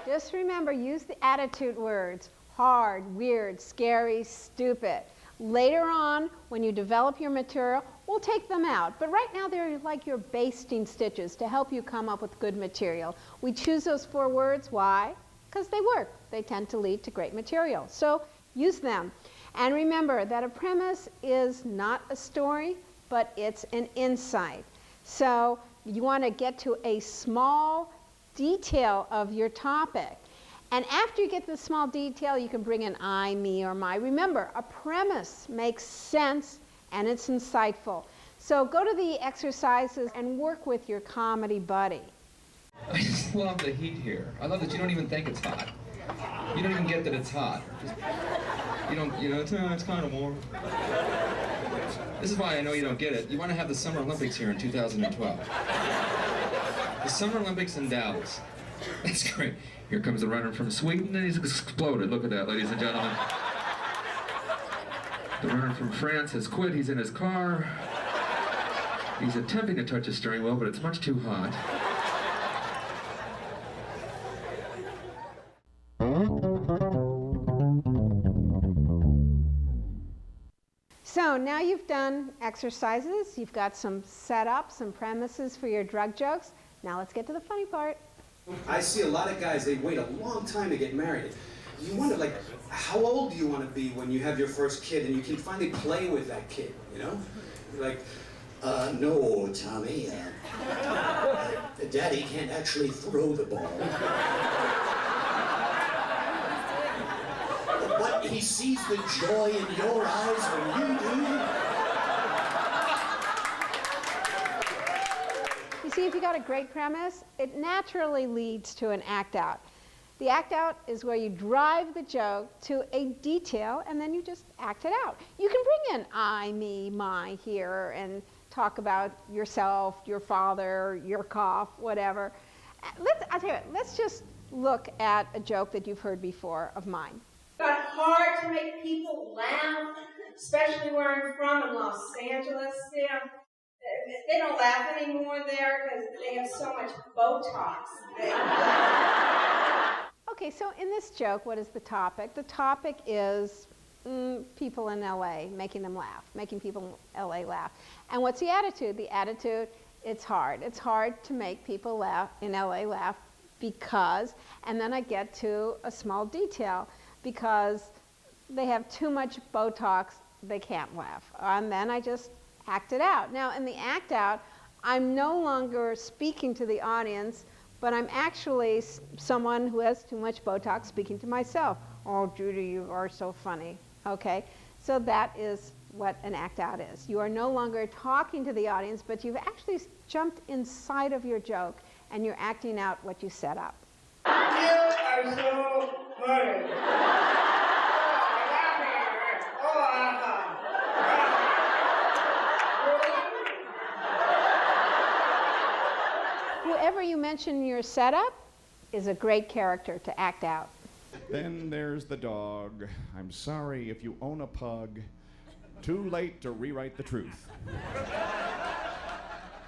Just remember, use the attitude words. Hard, weird, scary, stupid. Later on, when you develop your material, we'll take them out. But right now, they're like your basting stitches to help you come up with good material. We choose those 4 words. Why? Because they work. They tend to lead to great material. So use them. And remember that a premise is not a story, but it's an insight. So you want to get to a small detail of your topic. And after you get the small detail, you can bring in I, me, or my. Remember, a premise makes sense and it's insightful. So go to the exercises and work with your comedy buddy. I just love the heat here. I love that you don't even think it's hot. You don't even get that it's hot. It's kind of warm. This is why I know you don't get it. You want to have the Summer Olympics here in 2012. The Summer Olympics in Dallas. That's great. Here comes the runner from Sweden, and he's exploded. Look at that, ladies and gentlemen. The runner from France has quit. He's in his car. He's attempting to touch his steering wheel, but it's much too hot. So now you've done exercises, you've got some setup, some premises for your drug jokes. Now let's get to the funny part. I see a lot of guys, they wait a long time to get married. You wonder, like, how old do you want to be when you have your first kid and you can finally play with that kid, You're like, no, Tommy, Daddy can't actually throw the ball. But he sees the joy in your eyes when you do. You see, if you got a great premise, it naturally leads to an act out. The act out is where you drive the joke to a detail and then you just act it out. You can bring in I, me, my here and talk about yourself, your father, your cough, whatever. I'll tell you what, let's just look at a joke that you've heard before of mine. It's hard to make people laugh, especially where I'm from in Los Angeles. They don't laugh anymore there because they have so much Botox. Okay, so in this joke, what is the topic? The topic is people in LA, making them laugh, making people in LA laugh. And what's the attitude? The attitude It's hard. It's hard to make people laugh in LA laugh because, and then I get to a small detail, because they have too much Botox, they can't laugh. And then I just act it out. Now, in the act out, I'm no longer speaking to the audience, but I'm actually someone who has too much Botox speaking to myself. Oh, Judy, you are so funny. Okay, so that is what an act out is. You are no longer talking to the audience, but you've actually jumped inside of your joke, and you're acting out what you set up. You are so funny. Whoever you mention in your setup is a great character to act out. Then there's the dog. I'm sorry if you own a pug. Too late to rewrite the truth.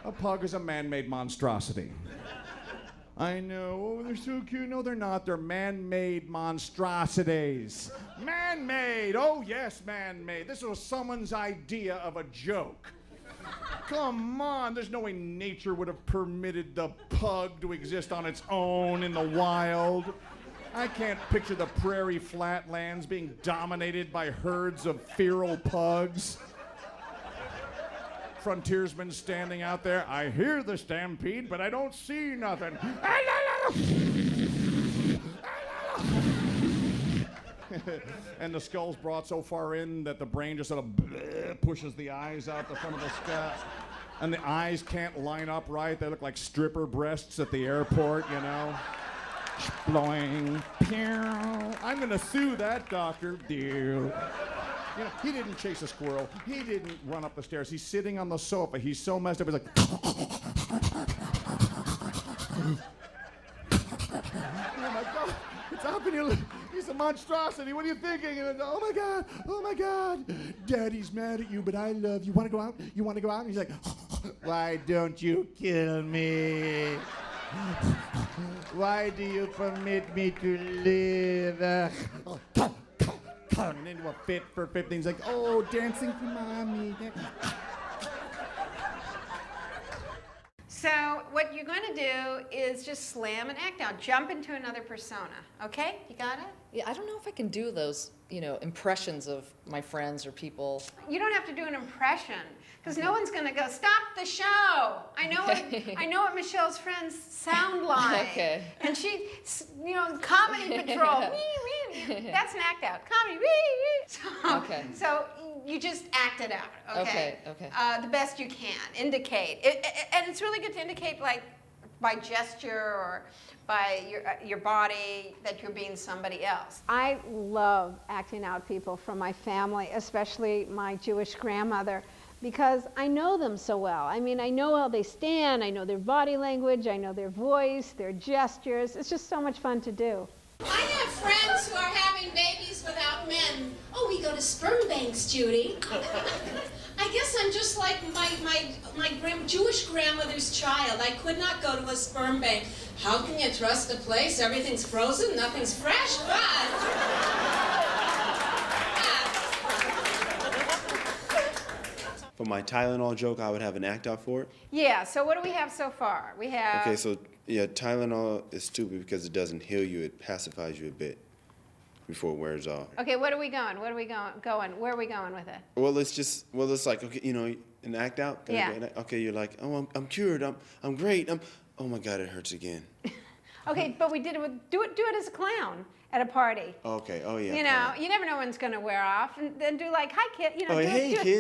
A pug is a man-made monstrosity. I know, oh, they're so cute. No, they're not. They're man-made monstrosities. Man-made, oh yes, man-made. This was someone's idea of a joke. Come on, there's no way nature would have permitted the pug to exist on its own in the wild. I can't picture the prairie flatlands being dominated by herds of feral pugs. Frontiersmen standing out there. I hear the stampede, but I don't see nothing. And the skull's brought so far in that the brain just sort of pushes the eyes out the front of the skull. And the eyes can't line up right. They look like stripper breasts at the airport, you know. Blowing. I'm gonna sue that doctor. Deal. You know, he didn't chase a squirrel. He didn't run up the stairs. He's sitting on the sofa. He's so messed up. He's like, oh my God, it's happening. He's a monstrosity. What are you thinking? And oh my God, Daddy's mad at you, but I love you. Want to go out? You want to go out? And he's like, why don't you kill me? Why do you permit me to live? And into a fit for 15. He's like, oh, dancing for mommy. So what you're going to do is just slam and act out. Jump into another persona. Okay? You got it? Yeah, I don't know if I can do those, impressions of my friends or people. You don't have to do an impression, because no one's going to go, stop the show. I know what Michelle's friends sound like. Okay. And she, comedy patrol. That's an act out. Comedy. So you just act it out. Okay. Okay. The best you can. Indicate. And it's really good to indicate, like, by gesture or by your body, that you're being somebody else. I love acting out people from my family, especially my Jewish grandmother, because I know them so well. I mean, I know how they stand, I know their body language, I know their voice, their gestures. It's just so much fun to do. I have friends who are having babies without men. Oh, we go to sperm banks, Judy. I guess I'm just like my Jewish grandmother's child. I could not go to a sperm bank. How can you trust a place? Everything's frozen, nothing's fresh. For my Tylenol joke, I would have an act out for it. Yeah, so what do we have so far? We have... Okay, so yeah, Tylenol is stupid because it doesn't heal you, it pacifies you a bit before it wears off. Okay, what are we going? Where are we going with it? Well, it's like, okay, an act out. Yeah. Okay, you're like, oh, I'm cured, I'm great, oh my God, it hurts again. Okay, but we did it do it as a clown at a party. Okay, oh yeah. You never know when it's going to wear off, and then do like, hi kid,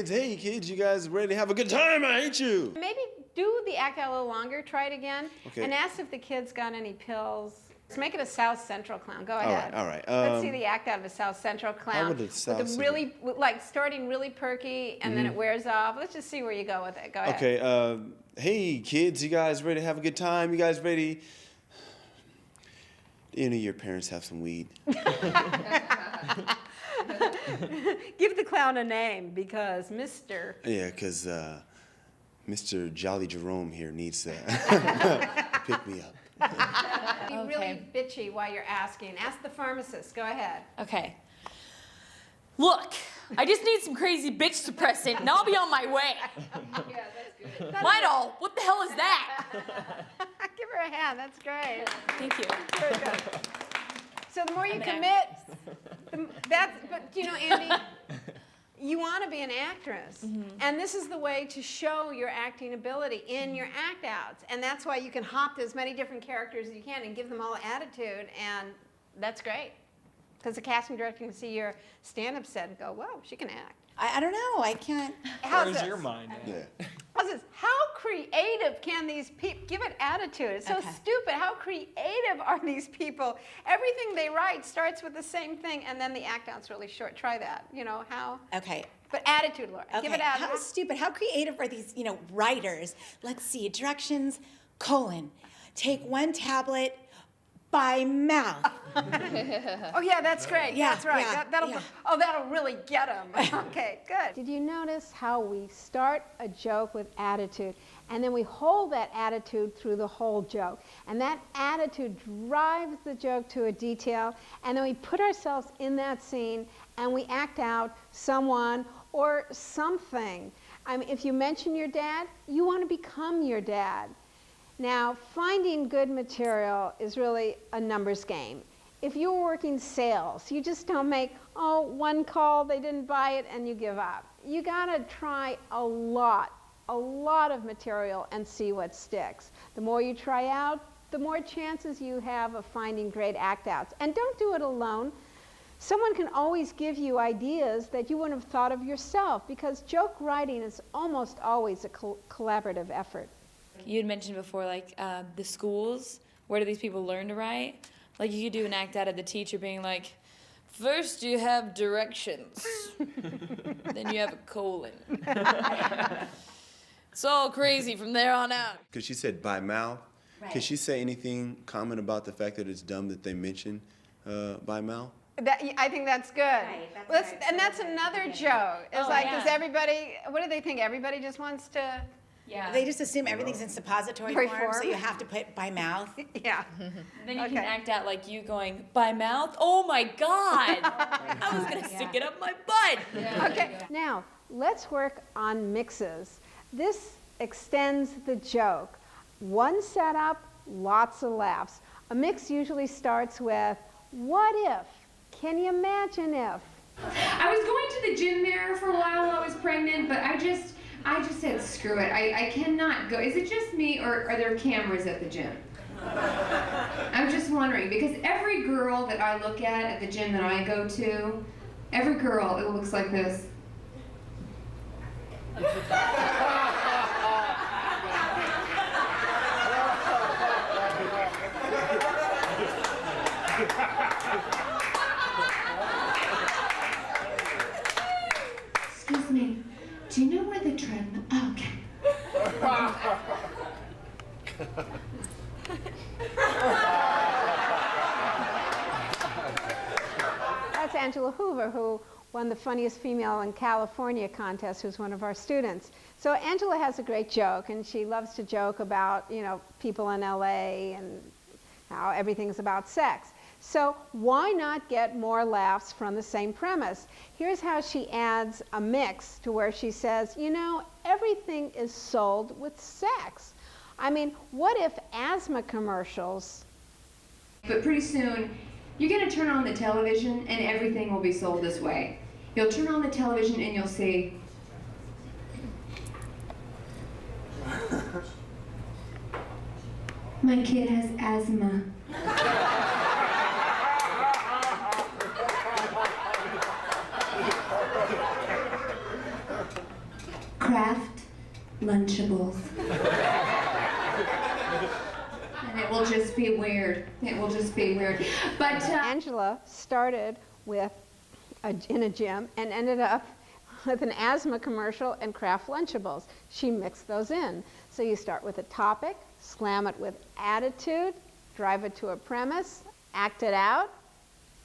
hey kids, you guys ready to have a good time? I hate you. Maybe do the act out a little longer, try it again, okay. And ask if the kids got any pills. Let's make it a South Central clown. Go ahead. All right. Let's see the act out of a South Central clown. How would it South Central? Like starting really perky, and then it wears off. Let's just see where you go with it. Go ahead. Okay, hey kids, you guys ready to have a good time? You guys ready? Your parents have some weed. Give the clown a name, because Mr. Yeah, because Mr. Jolly Jerome here needs to pick me up. Be really bitchy while you're asking. Ask the pharmacist. Go ahead. Okay. Look, I just need some crazy bitch suppressant, and I'll be on my way. Yeah, that's good. Lidl, what the hell is that? Give her a hand, that's great. Thank you. Very good. So the more you commit, but you know, Andy, you want to be an actress. And this is the way to show your acting ability in your act outs. And that's why you can hop to as many different characters as you can and give them all attitude, and that's great. Because the casting director can see your stand-up set and go, whoa, she can act. I don't know. I can't. Where's your mind at? Yeah. How's this? How creative can these people, give it attitude. It's so stupid. How creative are these people? Everything they write starts with the same thing, and then the act out's really short. Try that. You know, how? Okay. But attitude, Laura. Okay. Give it attitude. How stupid, how creative are these, writers? Let's see, directions, : take one tablet by mouth. Oh yeah, that's great. Yeah, that's right. yeah, That'll really get them. Okay, good. Did you notice how we start a joke with attitude, and then we hold that attitude through the whole joke, and that attitude drives the joke to a detail, and then we put ourselves in that scene, and we act out someone or something. I mean, if you mention your dad, you want to become your dad. Now, finding good material is really a numbers game. If you're working sales, you just don't make, one call, they didn't buy it, and you give up. You gotta try a lot of material and see what sticks. The more you try out, the more chances you have of finding great act outs. And don't do it alone. Someone can always give you ideas that you wouldn't have thought of yourself, because joke writing is almost always a collaborative effort. You had mentioned before, like, the schools. Where do these people learn to write? Like, you could do an act out of the teacher being like, first you have directions, then you have a colon. It's all crazy from there on out. Because she said by mouth. Right. Can she say anything common about the fact that it's dumb that they mention by mouth? I think that's good. Right, that's right. And that's another joke. It's does everybody, what do they think? Everybody just wants to... Yeah. They just assume everything's in suppository form, so you have to put by mouth. Yeah. Then you can act out like you going, by mouth? Oh my God! I was going to stick it up my butt! Yeah. Okay, now let's work on mixes. This extends the joke. One setup, lots of laughs. A mix usually starts with, what if? Can you imagine if? I was going to the gym there for a while while I was pregnant, but I just said, screw it. I cannot go. Is it just me, or are there cameras at the gym? I'm just wondering, because every girl that I look at the gym that I go to, every girl, it looks like this. Excuse me. Do you know where the treadmill? Oh, okay. That's Angela Hoover, who won the Funniest Female in California contest, who's one of our students. So Angela has a great joke, and she loves to joke about, people in LA and how everything's about sex. So why not get more laughs from the same premise? Here's how she adds a mix to where she says, everything is sold with sex. I mean, what if asthma commercials? But pretty soon, you're going to turn on the television and everything will be sold this way. You'll turn on the television and you'll see, my kid has asthma. Craft Lunchables. And it will just be weird. It will just be weird. But Angela started with in a gym and ended up with an asthma commercial and Kraft Lunchables. She mixed those in. So you start with a topic, slam it with attitude, drive it to a premise, act it out,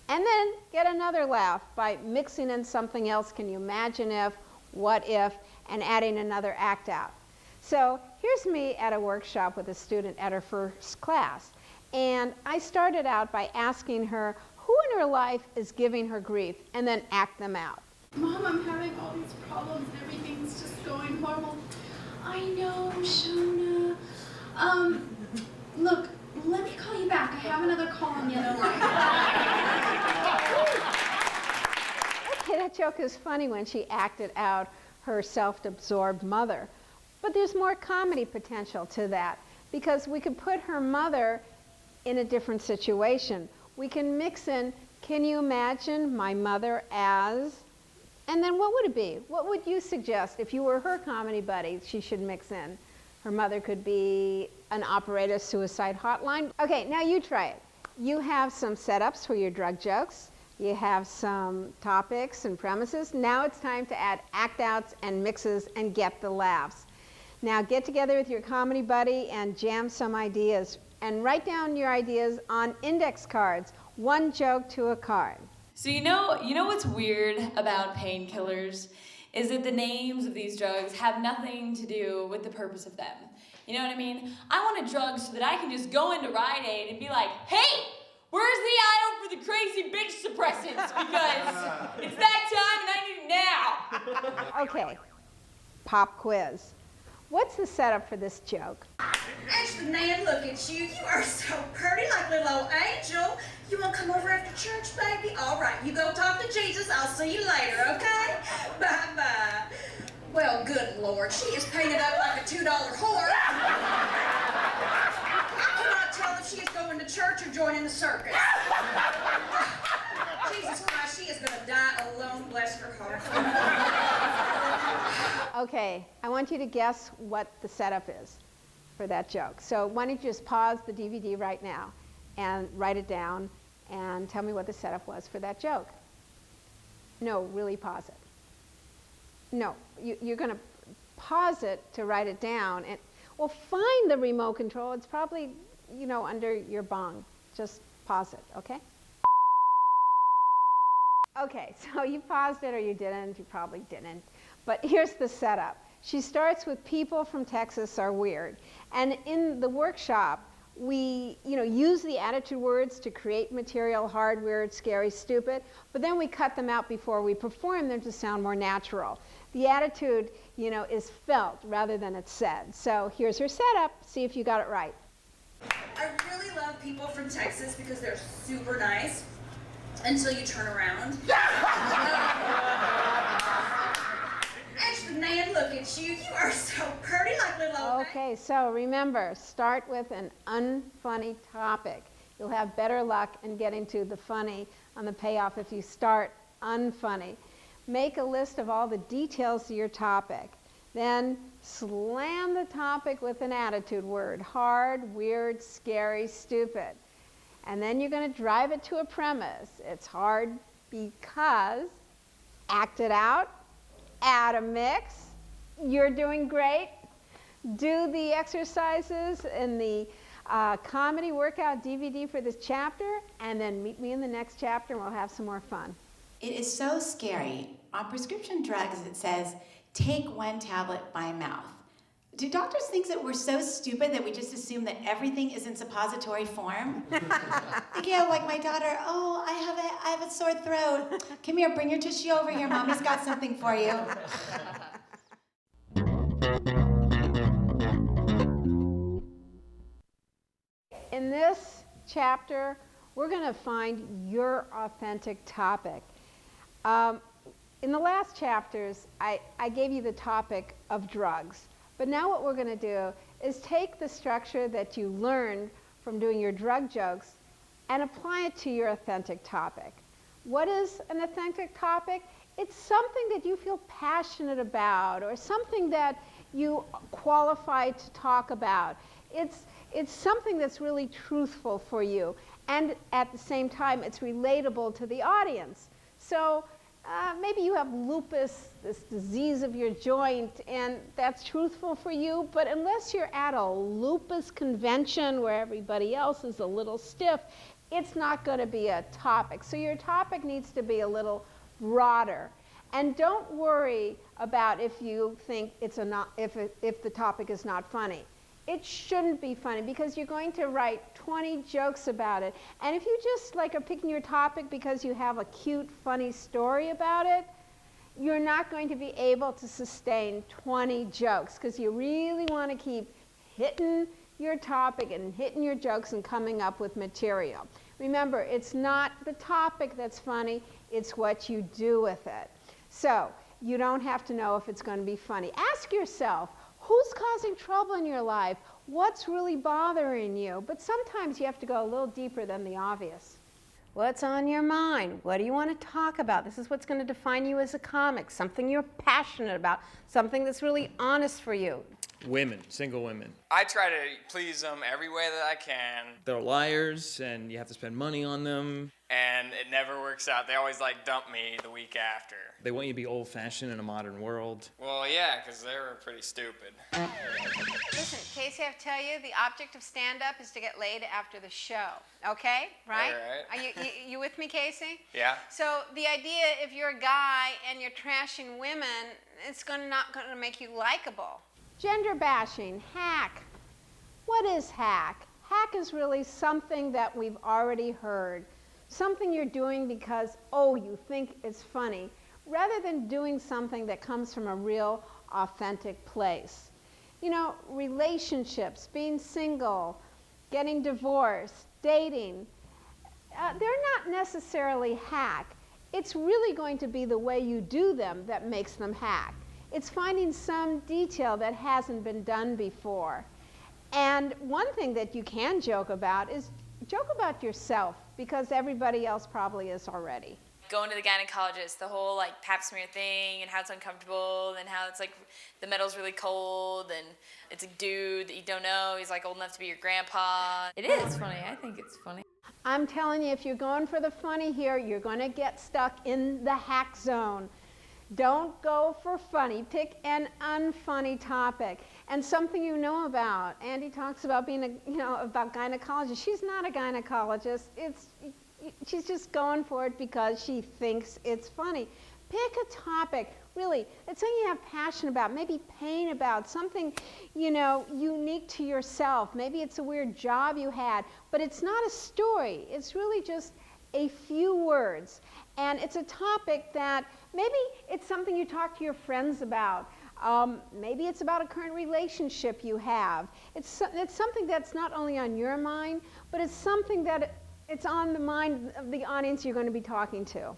and then get another laugh by mixing in something else. Can you imagine if, what if, and adding another act out. So here's me at a workshop with a student at her first class. And I started out by asking her who in her life is giving her grief, and then act them out. Mom, I'm having all these problems and everything's just going horrible. I know, Shona. Look, let me call you back. I have another call on the other line. Okay, that joke is funny when she acted out her self-absorbed mother. But there's more comedy potential to that, because we could put her mother in a different situation. We can mix in, can you imagine my mother as, and then what would it be? What would you suggest if you were her comedy buddy she should mix in? Her mother could be an operator suicide hotline. Okay, now you try it. You have some setups for your drug jokes. You have some topics and premises. Now it's time to add act outs and mixes and get the laughs. Now get together with your comedy buddy and jam some ideas. And write down your ideas on index cards, one joke to a card. So you know what's weird about painkillers is that the names of these drugs have nothing to do with the purpose of them. You know what I mean? I want a drug so that I can just go into Rite Aid and be like, hey, where's the aisle for the crazy bitch suppressants? Because it's that time and I need it now. Okay, pop quiz. What's the setup for this joke? Ashley, man, look at you. You are so pretty, like little old angel. You want to come over after church, baby? All right, you go talk to Jesus. I'll see you later, okay? Bye-bye. Well, good Lord, she is painted up like a $2 whore. I cannot tell if she is going to church or joining the circus. Jesus Christ, she is going to die alone, bless her heart. Okay, I want you to guess what the setup is for that joke. So why don't you just pause the DVD right now and write it down and tell me what the setup was for that joke. No, really pause it. No, you're going to pause it to write it down. And well, find the remote control. It's probably, under your bong. Just pause it, okay? Okay, so you paused it or you didn't. You probably didn't. But here's the setup. She starts with people from Texas are weird. And in the workshop, we use the attitude words to create material, hard, weird, scary, stupid, but then we cut them out before we perform them to sound more natural. The attitude, is felt rather than it's said. So here's her setup. See if you got it right. I really love people from Texas because they're super nice until you turn around. Actually, man, look at you. You are so pretty, like little old... Okay, so remember, start with an unfunny topic. You'll have better luck in getting to the funny on the payoff if you start unfunny. Make a list of all the details of your topic. Then slam the topic with an attitude word. Hard, weird, scary, stupid. And then you're going to drive it to a premise. It's hard because, act it out, add a mix. You're doing great. Do the exercises in the comedy workout DVD for this chapter, and then meet me in the next chapter and we'll have some more fun. It is so scary. On prescription drugs, it says, take one tablet by mouth. Do doctors think that we're so stupid that we just assume that everything is in suppository form? Like my daughter, oh, I have a sore throat. Come here, bring your tissue over here. Mommy's got something for you. In this chapter, we're going to find your authentic topic. In the last chapters, I gave you the topic of drugs. But now what we're going to do is take the structure that you learned from doing your drug jokes and apply it to your authentic topic. What is an authentic topic? It's something that you feel passionate about or something that you qualify to talk about. It's something that's really truthful for you, and at the same time, it's relatable to the audience. So maybe you have lupus, this disease of your joint, and that's truthful for you, but unless you're at a lupus convention where everybody else is a little stiff, it's not going to be a topic. So your topic needs to be a little broader. And don't worry about if you think if the topic is not funny. It shouldn't be funny because you're going to write 20 jokes about it. And if you just are picking your topic because you have a cute, funny story about it, you're not going to be able to sustain 20 jokes because you really want to keep hitting your topic and hitting your jokes and coming up with material. Remember, it's not the topic that's funny, it's what you do with it. So, you don't have to know if it's going to be funny. Ask yourself, who's causing trouble in your life? What's really bothering you? But sometimes you have to go a little deeper than the obvious. What's on your mind? What do you want to talk about? This is what's going to define you as a comic, something you're passionate about, something that's really honest for you. Women, single women. I try to please them every way that I can. They're liars, and you have to spend money on them. And it never works out. They always like dump me the week after. They want you to be old-fashioned in a modern world. Well, yeah, because they were pretty stupid. Listen, Casey, I have to tell you, the object of stand-up is to get laid after the show. Okay? Right? All right. Are you with me, Casey? Yeah. So the idea, if you're a guy and you're trashing women, it's not going to make you likable. Gender bashing, hack. What is hack? Hack is really something that we've already heard. Something you're doing because, oh, you think it's funny, rather than doing something that comes from a real, authentic place. You know, relationships, being single, getting divorced, dating, they're not necessarily hack. It's really going to be the way you do them that makes them hack. It's finding some detail that hasn't been done before. And one thing that you can joke about is joke about yourself, because everybody else probably is already. Going to the gynecologist, the whole like pap smear thing, and how it's uncomfortable, and how it's like the metal's really cold, and it's a dude that you don't know, he's like old enough to be your grandpa. It is funny, I think it's funny. I'm telling you, if you're going for the funny here, you're going to get stuck in the hack zone. Don't go for funny. Pick an unfunny topic and something you know about. Andy talks about being about gynecologist. She's not a gynecologist. She's just going for it because she thinks it's funny. Pick a topic, really. It's something you have passion about, maybe pain about, something, unique to yourself. Maybe it's a weird job you had, but it's not a story. It's really just a few words. And it's a topic that maybe it's something you talk to your friends about. Maybe it's about a current relationship you have. It's something that's not only on your mind, but it's something that it's on the mind of the audience you're going to be talking to.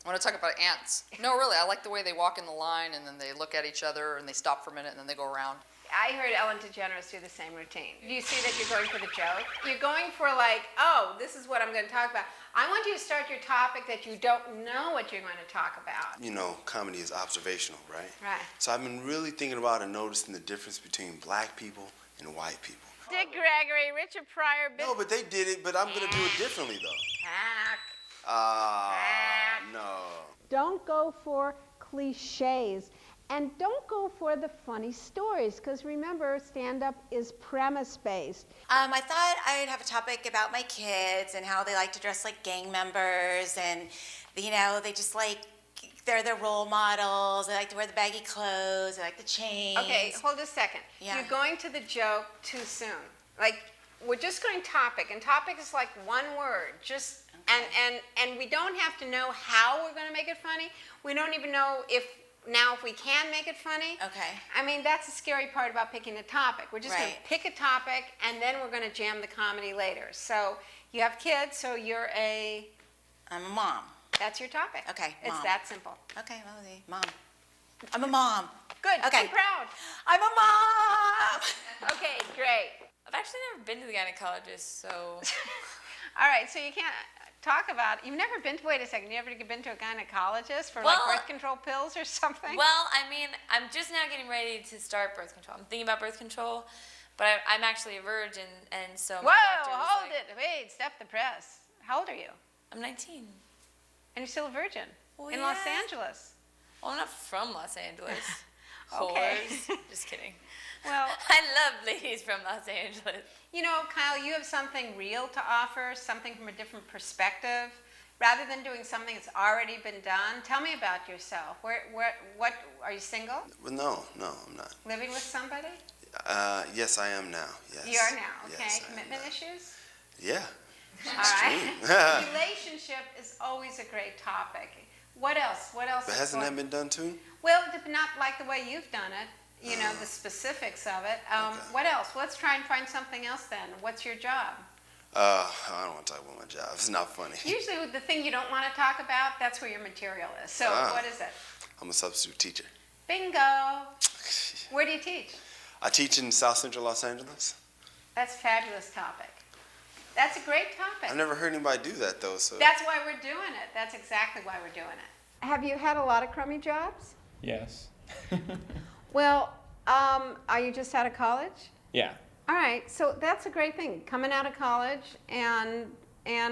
I want to talk about ants. No, really, I like the way they walk in the line and then they look at each other and they stop for a minute and then they go around. I heard Ellen DeGeneres do the same routine. Do you see that you're going for the joke? You're going for like, oh, this is what I'm going to talk about. I want you to start your topic that you don't know what you're going to talk about. You know, comedy is observational, right? Right. So I've been really thinking about and noticing the difference between black people and white people. Dick Gregory, Richard Pryor. No, but they did it, but I'm going to do it differently, though. Hack. No. Don't go for cliches. And don't go for the funny stories, because remember, stand-up is premise-based. I thought I'd have a topic about my kids and how they like to dress like gang members, and they just they're their role models. They like to wear the baggy clothes. They like the chains. Okay, hold a second. Yeah. You're going to the joke too soon. We're just going topic, and topic is like one word. And we don't have to know how we're going to make it funny. We don't even know if we can make it funny. Okay. I mean, that's the scary part about picking a topic. We're just going to pick a topic, and then we're going to jam the comedy later. So you have kids, so you're I'm a mom. That's your topic. Okay, It's mom. that simple. Okay, mom. I'm a mom. Good. Okay. I'm proud. I'm a mom. Okay, great. I've actually never been to the gynecologist, so... All right, so you can't talk about, you've never been to, wait a second, you ever been to a gynecologist for birth control pills or something? Well, I mean, I'm just now getting ready to start birth control. I'm thinking about birth control, but I'm actually a virgin, and so my doctor was hold it, wait, step the press. How old are you? I'm 19. And you're still a virgin? Well, in Los Angeles? Well, I'm not from Los Angeles. Okay. Whores. Just kidding. Well, I love ladies from Los Angeles. Kyle, you have something real to offer, something from a different perspective. Rather than doing something that's already been done, tell me about yourself. What are you single? Well, no, I'm not. Living with somebody? Yes, I am now. Yes. You are now, okay. Yes, Commitment issues? Yeah. All right. Relationship is always a great topic. What else? What else? But hasn't that been done too? Well, not like the way you've done it. You know, the specifics of it. What else? Let's try and find something else then. What's your job? I don't want to talk about my job. It's not funny. Usually the thing you don't want to talk about, that's where your material is. So what is it? I'm a substitute teacher. Bingo. Where do you teach? I teach in South Central Los Angeles. That's a fabulous topic. That's a great topic. I've never heard anybody do that though. So that's why we're doing it. That's exactly why we're doing it. Have you had a lot of crummy jobs? Yes. Well, are you just out of college? Yeah. All right, so that's a great thing. Coming out of college and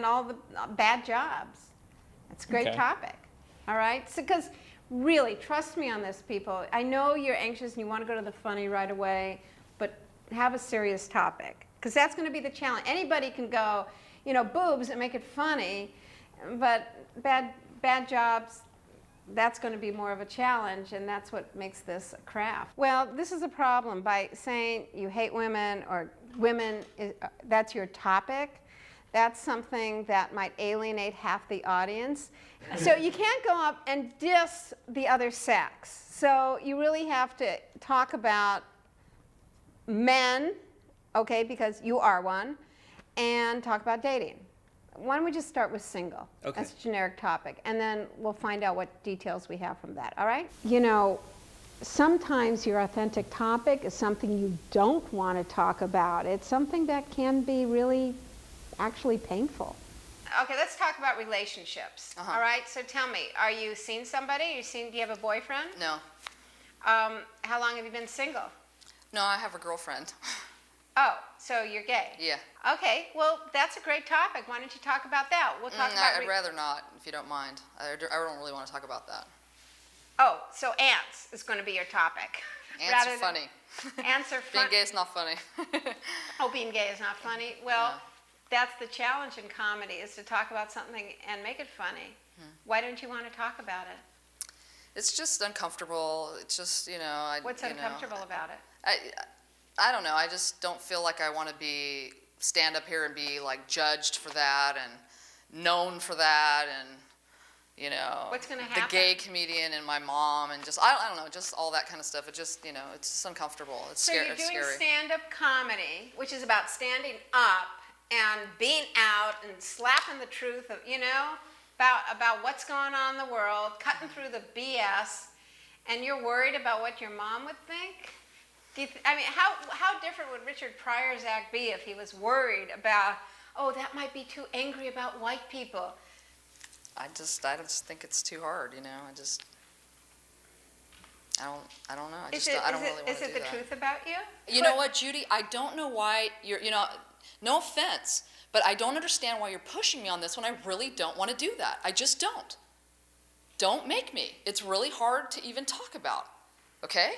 all the bad jobs. That's a great topic. All right, so because really, trust me on this, people. I know you're anxious and you want to go to the funny right away, but have a serious topic because that's going to be the challenge. Anybody can go, you know, boobs and make it funny, but bad jobs. That's going to be more of a challenge, and that's what makes this a craft. Well, this is a problem. By saying you hate women or women, that's your topic, that's something that might alienate half the audience. So you can't go up and diss the other sex. So you really have to talk about men, okay, because you are one, and talk about dating. Why don't we just start with single? Okay. That's a generic topic, and then we'll find out what details we have from that, all right? You know, sometimes your authentic topic is something you don't want to talk about. It's something that can be really actually painful. Okay, let's talk about relationships, all right? So tell me, are you seeing somebody? Do you have a boyfriend? No. How long have you been single? No, I have a girlfriend. Oh, so you're gay? Yeah. Okay, well, that's a great topic. Why don't you talk about that? We'll talk about... I'd rather not, if you don't mind. I don't really want to talk about that. Oh, so ants is going to be your topic. Ants are funny. Ants are fun. Being gay is not funny. Oh, being gay is not funny? Well, that's the challenge in comedy, is to talk about something and make it funny. Why don't you want to talk about it? It's just uncomfortable. It's just, you know... What's uncomfortable about it? I don't know. I just don't feel like I want to stand up here and be like judged for that and known for that and, you know, what's going to happen? The gay comedian and my mom and just, I don't know, just all that kind of stuff. It just, you know, it's just uncomfortable. It's so scary. you're doing stand-up comedy, which is about standing up and being out and slapping the truth of, you know, about what's going on in the world, cutting through the BS, and you're worried about what your mom would think? I mean, how different would Richard Pryor's act be if he was worried about, oh, that might be too angry about white people? I just think it's too hard, you know. I don't know. I don't really want to do that. Is it the truth about you? You know what, Judy? I don't know why you're, you know, no offense, but I don't understand why you're pushing me on this when I really don't want to do that. I just don't. Don't make me. It's really hard to even talk about, okay?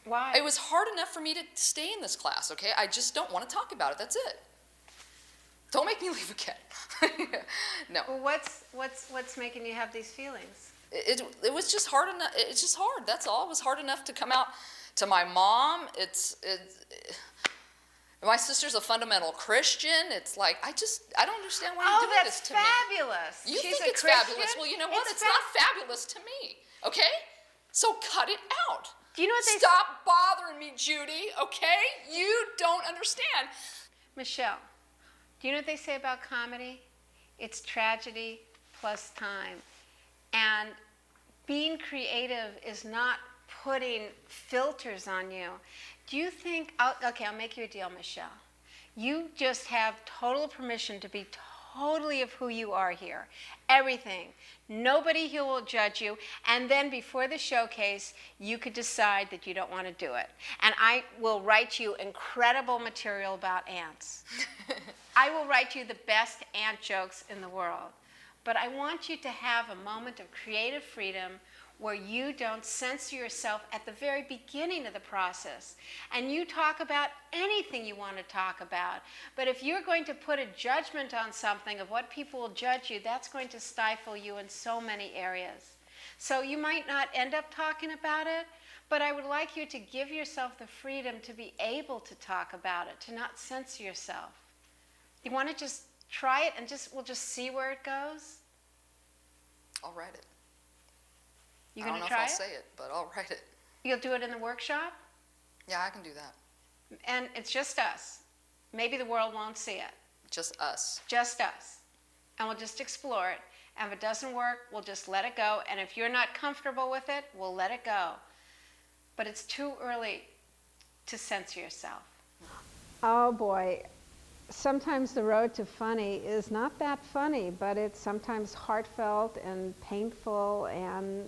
Why? It was hard enough for me to stay in this class, okay? I just don't want to talk about it. That's it. Don't make me leave again. No. Well, what's making you have these feelings? It was just hard enough. It's just hard. That's all. It was hard enough to come out to my mom. My sister's a fundamental Christian. It's like I don't understand why you're doing this to me. Oh, that's fabulous. You She's think it's Christian? fabulous? Well, you know what? It's not fabulous to me. Okay? So cut it out. Do you know what they Stop bothering me, Judy, okay? You don't understand. Michelle, do you know what they say about comedy? It's tragedy plus time. And being creative is not putting filters on you. Do you think, okay, I'll make you a deal, Michelle. You just have total permission to be totally of who you are here. Everything. Nobody here will judge you. And then before the showcase, you could decide that you don't want to do it. And I will write you incredible material about ants. I will write you the best ant jokes in the world. But I want you to have a moment of creative freedom where you don't censor yourself at the very beginning of the process. And you talk about anything you want to talk about. But if you're going to put a judgment on something of what people will judge you, that's going to stifle you in so many areas. So you might not end up talking about it, but I would like you to give yourself the freedom to be able to talk about it, to not censor yourself. You want to just try it and we'll just see where it goes? I'll write it. You I don't gonna know try if I'll it? say it, but I'll write it. You'll do it in the workshop? Yeah, I can do that. And it's just us. Maybe the world won't see it. Just us. Just us. And we'll just explore it. And if it doesn't work, we'll just let it go. And if you're not comfortable with it, we'll let it go. But it's too early to censor yourself. Oh boy, sometimes the road to funny is not that funny, but it's sometimes heartfelt and painful and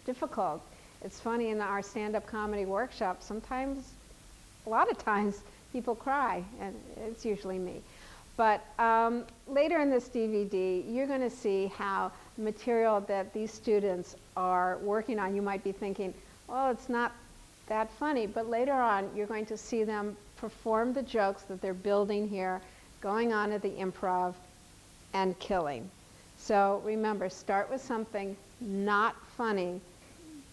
difficult. It's funny in our stand-up comedy workshop, sometimes, a lot of times, people cry, and it's usually me. But later in this DVD, you're going to see how the material that these students are working on, you might be thinking, well, it's not that funny, but later on, you're going to see them perform the jokes that they're building here, going on at the improv, and killing. So remember, start with something not funny,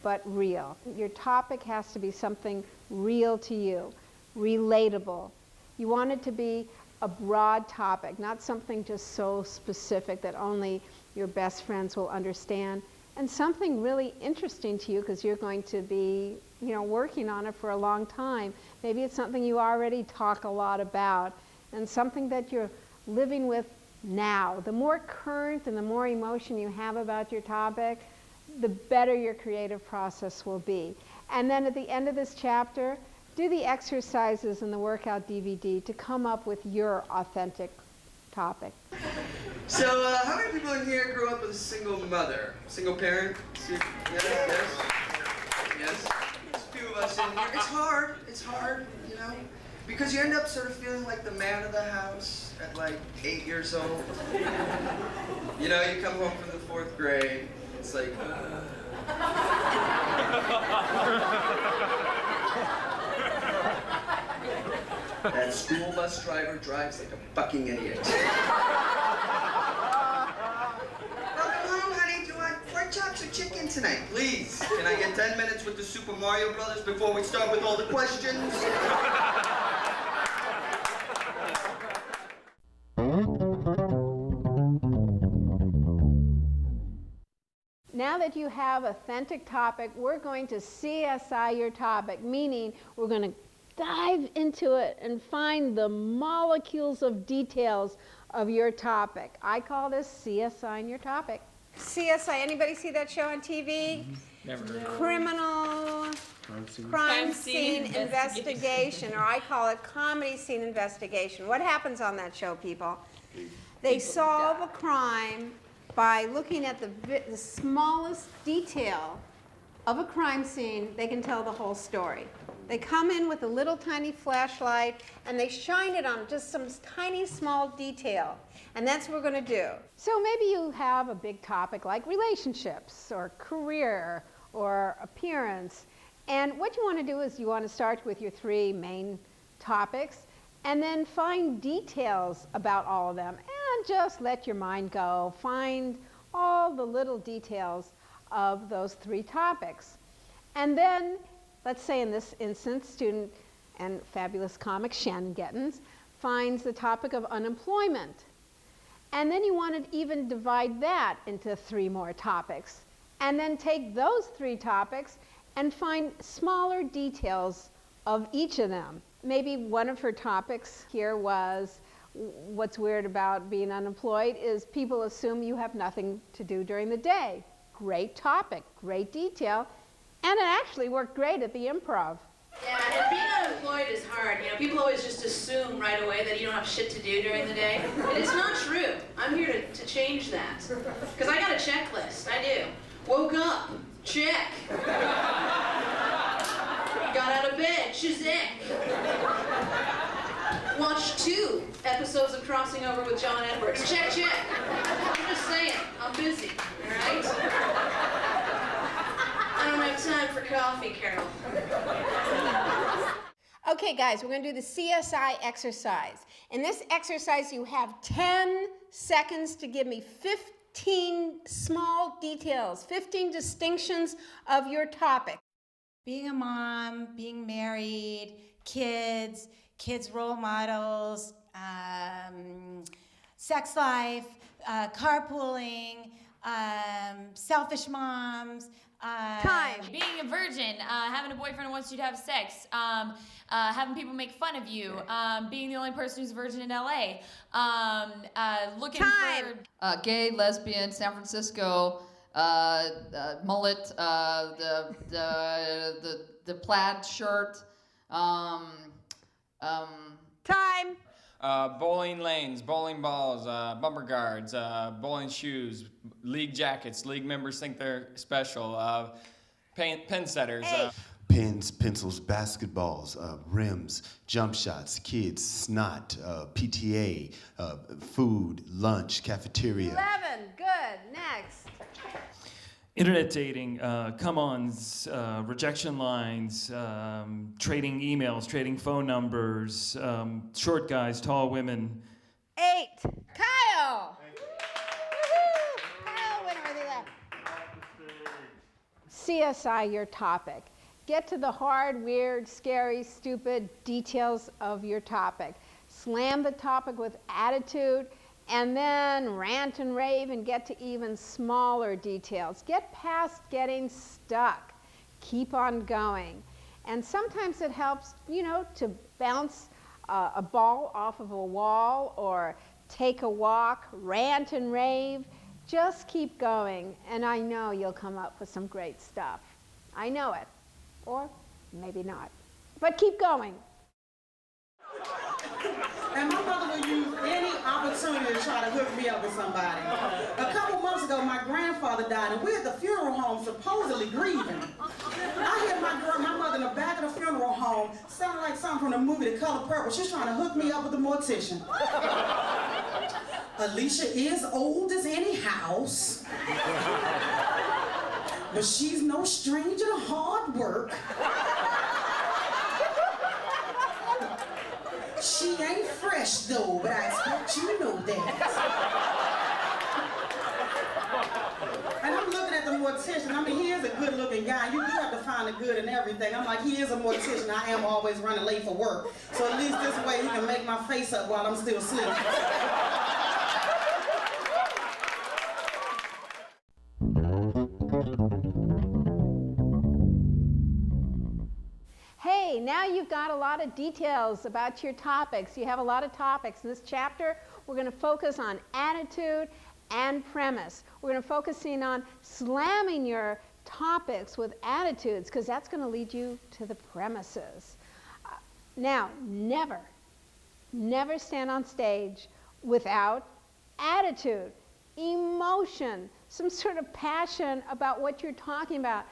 but real. Your topic has to be something real to you, relatable. You want it to be a broad topic, not something just so specific that only your best friends will understand, and something really interesting to you because you're going to be, working on it for a long time. Maybe it's something you already talk a lot about, and something that you're living with now. The more current and the more emotion you have about your topic, the better your creative process will be. And then at the end of this chapter, do the exercises in the workout DVD to come up with your authentic topic. So, how many people in here grew up with a single mother? Single parent? Yes? Yes? There's a few of us in here. It's hard, because you end up sort of feeling like the man of the house at like 8 years old. You come home from the 4th grade, it's like, that school bus driver drives like a fucking idiot. Welcome home, honey. Do you want pork chops or chicken tonight? Please. Can I get 10 minutes with the Super Mario Brothers before we start with all the questions? Now that you have authentic topic, we're going to CSI your topic, meaning we're going to dive into it and find the molecules of details of your topic. I call this CSI your topic. CSI, anybody see that show on TV? Never heard of it. Criminal crime scene investigation, or I call it comedy scene investigation. What happens on that show, people? They solve a crime by looking at the smallest detail of a crime scene. They can tell the whole story. They come in with a little tiny flashlight and they shine it on just some tiny small detail. And that's what we're going to do. So maybe you have a big topic like relationships or career or appearance. And what you want to do is you want to start with your 3 main topics and then find details about all of them and just let your mind go. Find all the little details of those 3 topics. And then, let's say in this instance, student and fabulous comic Shannon Gettins finds the topic of unemployment. And then you want to even divide that into 3 more topics. And then take those 3 topics and find smaller details of each of them. Maybe one of her topics here was, what's weird about being unemployed is people assume you have nothing to do during the day. Great topic, great detail, and it actually worked great at the improv. Yeah, and being unemployed is hard. People always just assume right away that you don't have shit to do during the day. And it's not true. I'm here to change that. Because I got a checklist. I do. Woke up. Check. Got out of bed. Shazam. Watched 2 episodes of Crossing Over with John Edwards. Check, check. I'm just saying. I'm busy. All right? I don't have time for coffee, Carol. Okay, guys, we're going to do the CSI exercise. In this exercise, you have 10 seconds to give me 15 small details, 15 distinctions of your topic. Being a mom, being married, kids role models, sex life, carpooling, selfish moms, Time. Being a virgin, having a boyfriend who wants you to have sex, having people make fun of you, being the only person who's a virgin in LA, looking for... Gay, lesbian, San Francisco, mullet, the plaid shirt, Time. Bowling lanes, bowling balls, bumper guards, bowling shoes, league jackets. League members think they're special. Pen setters. Pens, pencils, basketballs, rims, jump shots, kids, snot, PTA, food, lunch, cafeteria. 11. Good. Next. Internet dating, come-ons, rejection lines, trading emails, trading phone numbers, short guys, tall women. 8. Kyle. Woo-hoo. Kyle went over there. CSI your topic. Get to the hard, weird, scary, stupid details of your topic. Slam the topic with attitude, and then rant and rave and get to even smaller details. Get past getting stuck. Keep on going. And sometimes it helps, you know, to bounce a ball off of a wall or take a walk, rant and rave. Just keep going, and I know you'll come up with some great stuff. I know it. Or maybe not. But keep going. And my mother will use any opportunity to try to hook me up with somebody. A couple months ago, my grandfather died, and we're at the funeral home supposedly grieving. I hear my mother in the back of the funeral home, sounding like something from the movie The Color Purple. She's trying to hook me up with a mortician. Alicia is old as any house, but she's no stranger to hard work. She ain't fresh though, but I expect you to know that. And I'm looking at the mortician. I mean, he is a good looking guy. You do have to find the good in everything. I'm like, he is a mortician. I am always running late for work. So at least this way he can make my face up while I'm still asleep. Hey, now you've got a lot of details about your topics. You have a lot of topics. In this chapter, we're going to focus on attitude and premise. We're going to focus in on slamming your topics with attitudes, because that's going to lead you to the premises. Now, never stand on stage without attitude, emotion, some sort of passion about what you're talking about.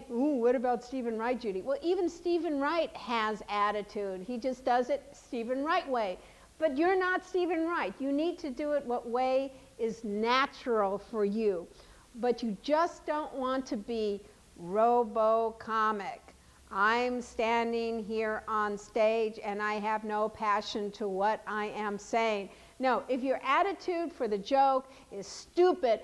What about Stephen Wright, Judy? Well, even Stephen Wright has attitude. He just does it Stephen Wright way. But you're not Stephen Wright. You need to do it what way is natural for you. But you just don't want to be robo-comic. I'm standing here on stage and I have no passion to what I am saying. No, if your attitude for the joke is stupid,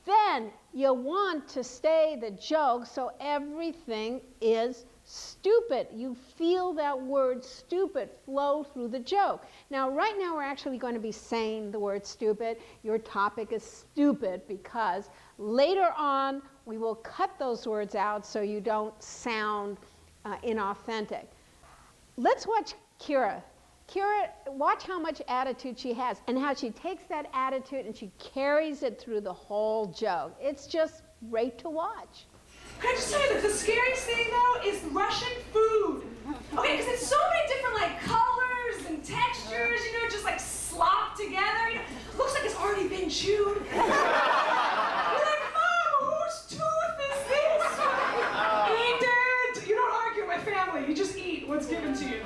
then you want to stay the joke so everything is stupid. You feel that word stupid flow through the joke. Now, right now we're actually going to be saying the word stupid. Your topic is stupid because later on we will cut those words out so you don't sound inauthentic. Let's watch Kira. Kira, watch how much attitude she has and how she takes that attitude and she carries it through the whole joke. It's just great to watch. Can I just tell you that the scariest thing, though, is Russian food. Okay, because it's so many different, like, colors and textures, you know, just, like, slopped together. You know, looks like it's already been chewed. You're like, Mom, whose tooth is this? Eat it. You don't argue with my family. You just eat what's given to you.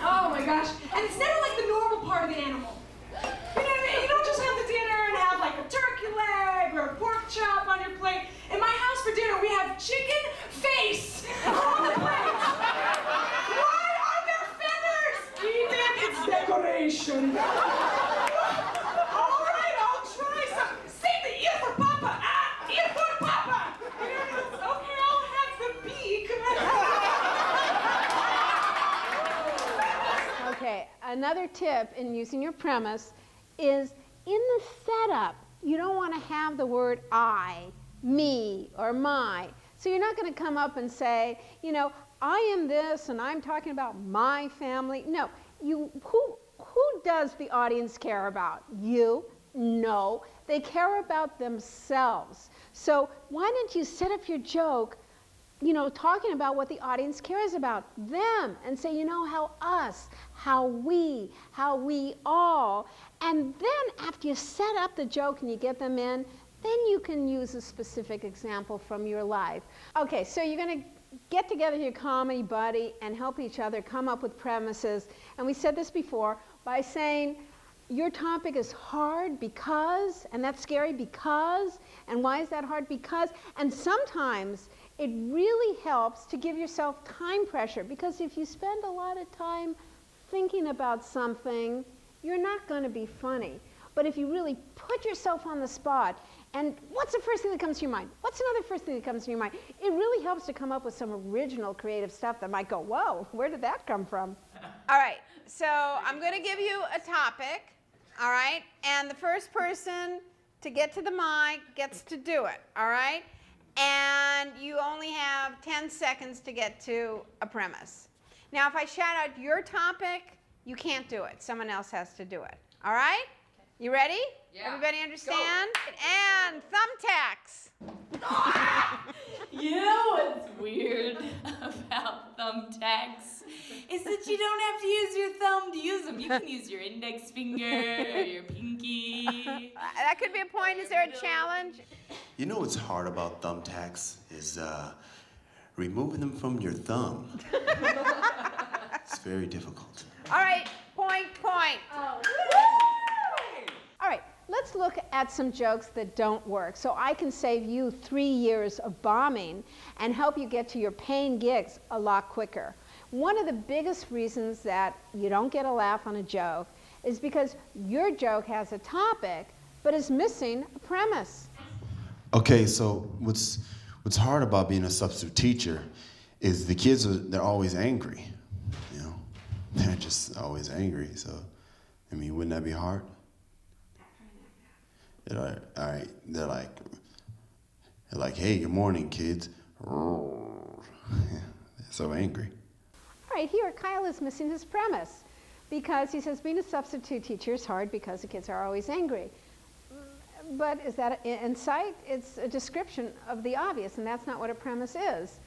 Oh, my gosh. And it's never, like, the normal part of the animal. You know what I mean? You don't just have the dinner and have, like, a turkey leg or a pork chop on your plate. In my house for dinner, we have chicken face on the plate. Why are there feathers? Ethan, it's decoration. All right, I'll try some. Save the ear for Papa. Ear for Papa. Okay, I'll have the beak. Okay, another tip in using your premise is in the setup, you don't want to have the word I, me, or my. So you're not going to come up and say, you know, I am this and I'm talking about my family. No, who does the audience care about? You? No, they care about themselves. So why don't you set up your joke, you know, talking about what the audience cares about, them, and say, you know, how us, how we all, and then after you set up the joke and you get them in, then you can use a specific example from your life. Okay, so you're going to get together your comedy buddy and help each other come up with premises. And we said this before by saying, your topic is hard because, and that's scary because, and why is that hard? Because, and sometimes it really helps to give yourself time pressure, because if you spend a lot of time thinking about something, you're not going to be funny. But if you really put yourself on the spot, and what's the first thing that comes to your mind? What's another first thing that comes to your mind? It really helps to come up with some original creative stuff that might go, whoa, where did that come from? All right, so I'm going to give you a topic, all right? And the first person to get to the mic gets to do it, all right? And you only have 10 seconds to get to a premise. Now, if I shout out your topic, you can't do it. Someone else has to do it, all right? You ready? Yeah. Everybody understand? Go. And thumbtacks. You know what's weird about thumbtacks is that you don't have to use your thumb to use them. You can use your index finger or your pinky. That could be a point. Is there a challenge? You know what's hard about thumbtacks is removing them from your thumb. It's very difficult. All right, point. Oh. All right, let's look at some jokes that don't work, so I can save you 3 years of bombing and help you get to your paying gigs a lot quicker. One of the biggest reasons that you don't get a laugh on a joke is because your joke has a topic but is missing a premise. Okay, so what's hard about being a substitute teacher is the kids they're always angry. You know, they're just always angry. So, I mean, wouldn't that be hard? They're like, hey, good morning, kids. They're so angry. All right, here Kyle is missing his premise because he says being a substitute teacher is hard because the kids are always angry. But is that an insight? It's a description of the obvious, and that's not what a premise is.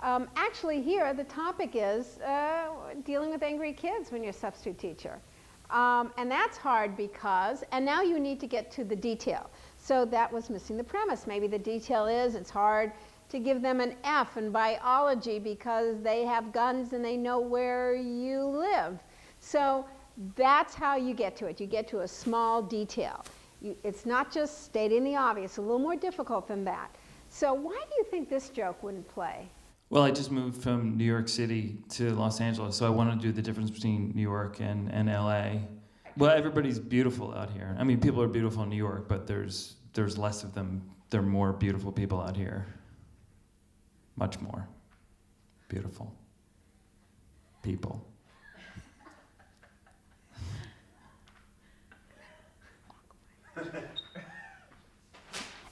Actually, here the topic is dealing with angry kids when you're a substitute teacher. And that's hard because, and now you need to get to the detail. So that was missing the premise. Maybe the detail is it's hard to give them an F in biology because they have guns and they know where you live. So that's how you get to it. You get to a small detail. It's not just stating the obvious, it's a little more difficult than that. So why do you think this joke wouldn't play? Well, I just moved from New York City to Los Angeles, so I want to do the difference between New York and LA. Well, everybody's beautiful out here. I mean, people are beautiful in New York, but there's less of them. There are more beautiful people out here. Much more beautiful people.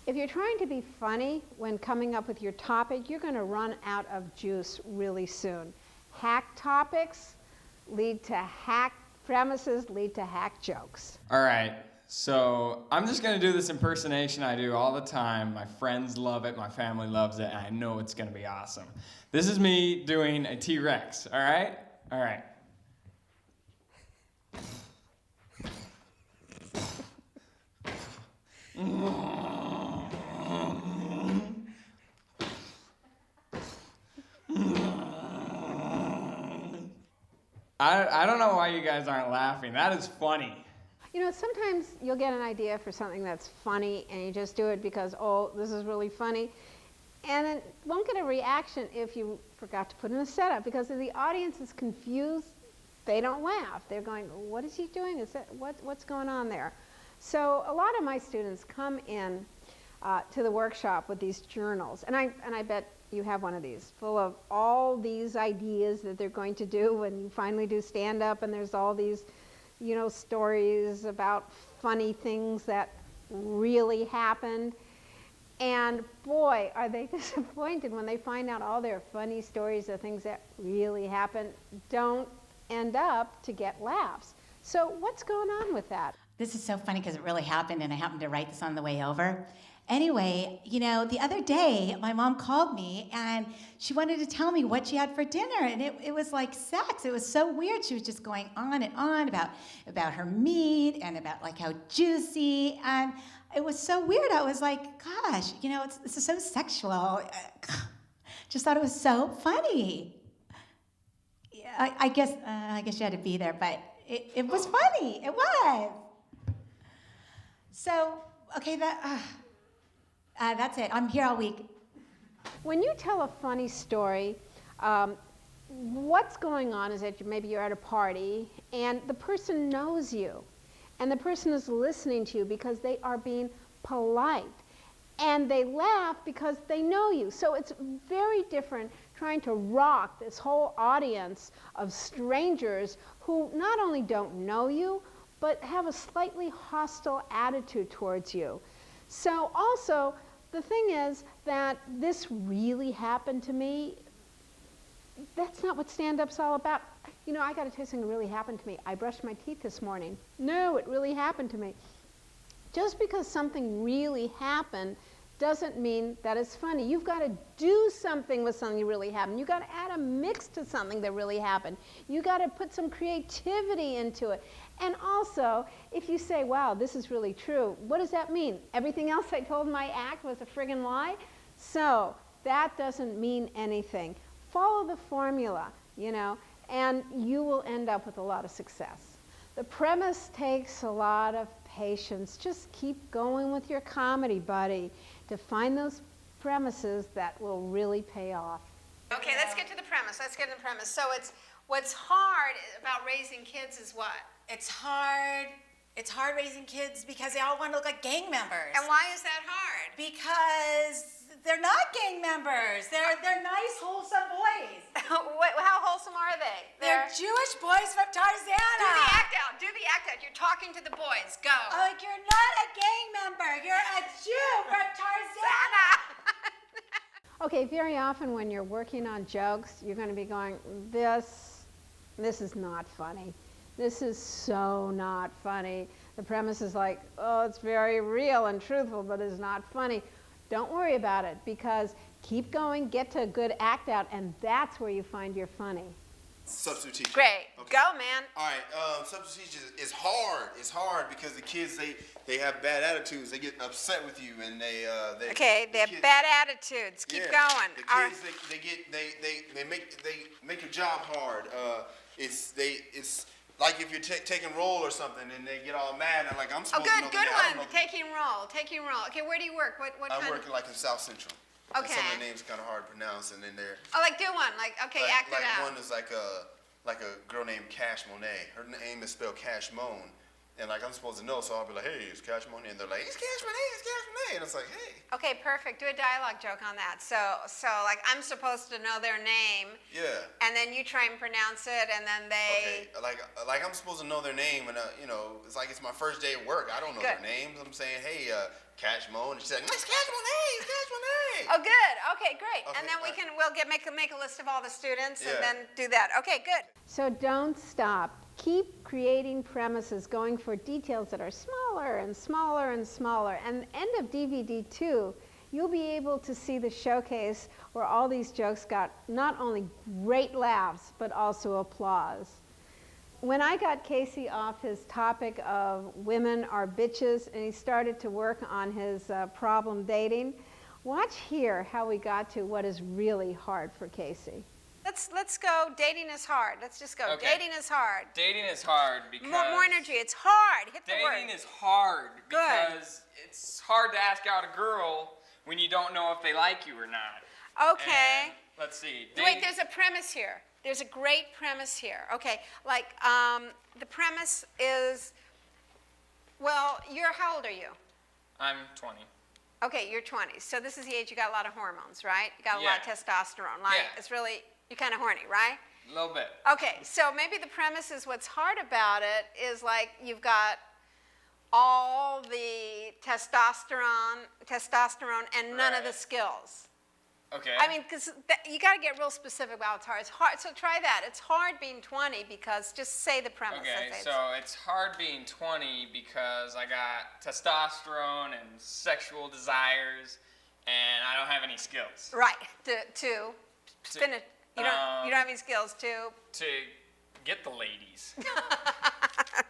If you're trying to be funny when coming up with your topic, you're going to run out of juice really soon. Hack topics lead to hack premises, lead to hack jokes. All right, so I'm just gonna do this impersonation I do all the time. My friends love it, my family loves it, and I know it's gonna be awesome. This is me doing a T-Rex, all right? All right. I don't know why you guys aren't laughing. That is funny. You know, sometimes you'll get an idea for something that's funny and you just do it because, oh, this is really funny. And it won't get a reaction if you forgot to put in a setup, because if the audience is confused, they don't laugh. They're going, what is he doing? Is that, what's going on there? So a lot of my students come in to the workshop with these journals, and I bet you have one of these, full of all these ideas that they're going to do when you finally do stand-up, and there's all these, you know, stories about funny things that really happened. And boy, are they disappointed when they find out all their funny stories of things that really happen don't end up to get laughs. So what's going on with that? This is so funny because it really happened, and I happened to write this on the way over. Anyway, you know, the other day, my mom called me, and she wanted to tell me what she had for dinner, and it was like sex. It was so weird. She was just going on and on about her meat and about, like, how juicy, and it was so weird. I was like, gosh, you know, this is so sexual. Just thought it was so funny. I guess you had to be there, but it was funny. It was. So, okay, that's it. I'm here all week. When you tell a funny story, what's going on is that maybe you're at a party and the person knows you and the person is listening to you because they are being polite and they laugh because they know you. So it's very different trying to rock this whole audience of strangers who not only don't know you, but have a slightly hostile attitude towards you. So also, the thing is that this really happened to me. That's not what stand-up's all about. You know, I got to tell you something that really happened to me. I brushed my teeth this morning. No, it really happened to me. Just because something really happened doesn't mean that it's funny. You've got to do something with something that really happened. You've got to add a mix to something that really happened. You've got to put some creativity into it. And also, if you say, wow, this is really true, what does that mean? Everything else I told in my act was a friggin' lie? So that doesn't mean anything. Follow the formula, you know, and you will end up with a lot of success. The premise takes a lot of patience. Just keep going with your comedy, buddy, to find those premises that will really pay off. Okay, let's get to the premise. So what's hard about raising kids is what? It's hard raising kids because they all want to look like gang members. And why is that hard? Because they're not gang members. They're nice, wholesome boys. How wholesome are they? They're Jewish boys from Tarzana. Do the act out. You're talking to the boys. Go. Oh, like, you're not a gang member. You're a Jew from Tarzana. Okay, very often when you're working on jokes, you're going to be going, this is not funny. This is so not funny. The premise is like, oh, it's very real and truthful, but it's not funny. Don't worry about it, because keep going, get to a good act out, and that's where you find your funny. Substitute teaching. Great. Okay. Go, man. All right. Substitute teaching is hard. It's hard because the kids, they have bad attitudes. They get upset with you, and they have bad attitudes. Keep going. The kids, they make your job hard. It's like if you're taking roll or something, and they get all mad and like, I'm supposed to know. Good one. Taking roll. Okay, where do you work? What I'm working like in South Central. Okay. And some of the names are kind of hard to pronounce, and then they're. Oh, like do one. Act it out. One is like a girl named Cash Monet. Her name is spelled Cash Moan, and like I'm supposed to know, so I'll be like, hey, it's Cash Monet, and they're like, it's Cash Monet, and it's like, hey. Okay, perfect. Do a dialogue joke on that. So like I'm supposed to know their name. Yeah. And then you try and pronounce it, and then they. Okay, like I'm supposed to know their name, and you know, it's like it's my first day at work. I don't know their names. I'm saying, hey, Cash Moan, and she's like, it's Cash Monet, it's Cash Monet. Oh, good. Okay, great. Okay, and then we'll make a list of all the students, and then do that. Okay, good. So don't stop. Keep creating premises, going for details that are smaller and smaller and smaller. And at the end of DVD 2, you'll be able to see the showcase where all these jokes got not only great laughs, but also applause. When I got Casey off his topic of women are bitches, and he started to work on his problem dating, watch here how we got to what is really hard for Casey. Let's go. Dating is hard. Let's just go. Okay. Dating is hard. Dating is hard because more energy. It's hard. Hit the word. Dating is hard because it's hard to ask out a girl when you don't know if they like you or not. Okay. And let's see. Wait, there's a premise here. There's a great premise here. Okay, like the premise is, well, how old are you? I'm 20. Okay, you're 20. So this is the age you got a lot of hormones, right? You got a lot of testosterone. Like it's really, you're kind of horny, right? A little bit. Okay, so maybe the premise is what's hard about it is like you've got all the testosterone and none of the skills. Okay. I mean, because you got to get real specific about it's hard. It's hard. So try that. It's hard being 20 because just say the premise. Okay, so it's hard being 20 because I got testosterone and sexual desires, and I don't have any skills. Right. To finish. You don't have any skills to get the ladies.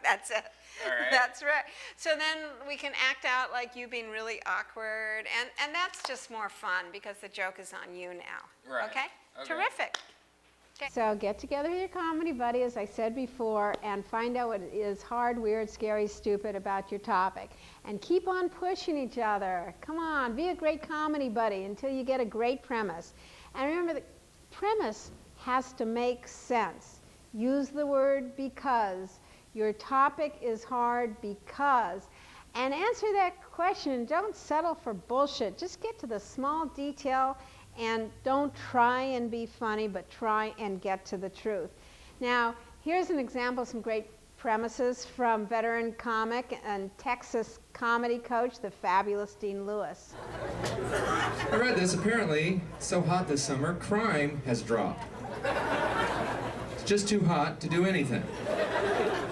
That's it. All right. That's right. So then we can act out like you being really awkward, and that's just more fun because the joke is on you now. Right. Okay? Okay. Terrific. Okay. So get together with your comedy buddy, as I said before, and find out what is hard, weird, scary, stupid about your topic. And keep on pushing each other. Come on, be a great comedy buddy until you get a great premise. And remember, the premise has to make sense. Use the word because. Your topic is hard because. And answer that question. Don't settle for bullshit. Just get to the small detail and don't try and be funny, but try and get to the truth. Now, here's an example of some great premises from veteran comic and Texas comedy coach, the fabulous Dean Lewis. I read this. Apparently, it's so hot this summer, crime has dropped. It's just too hot to do anything.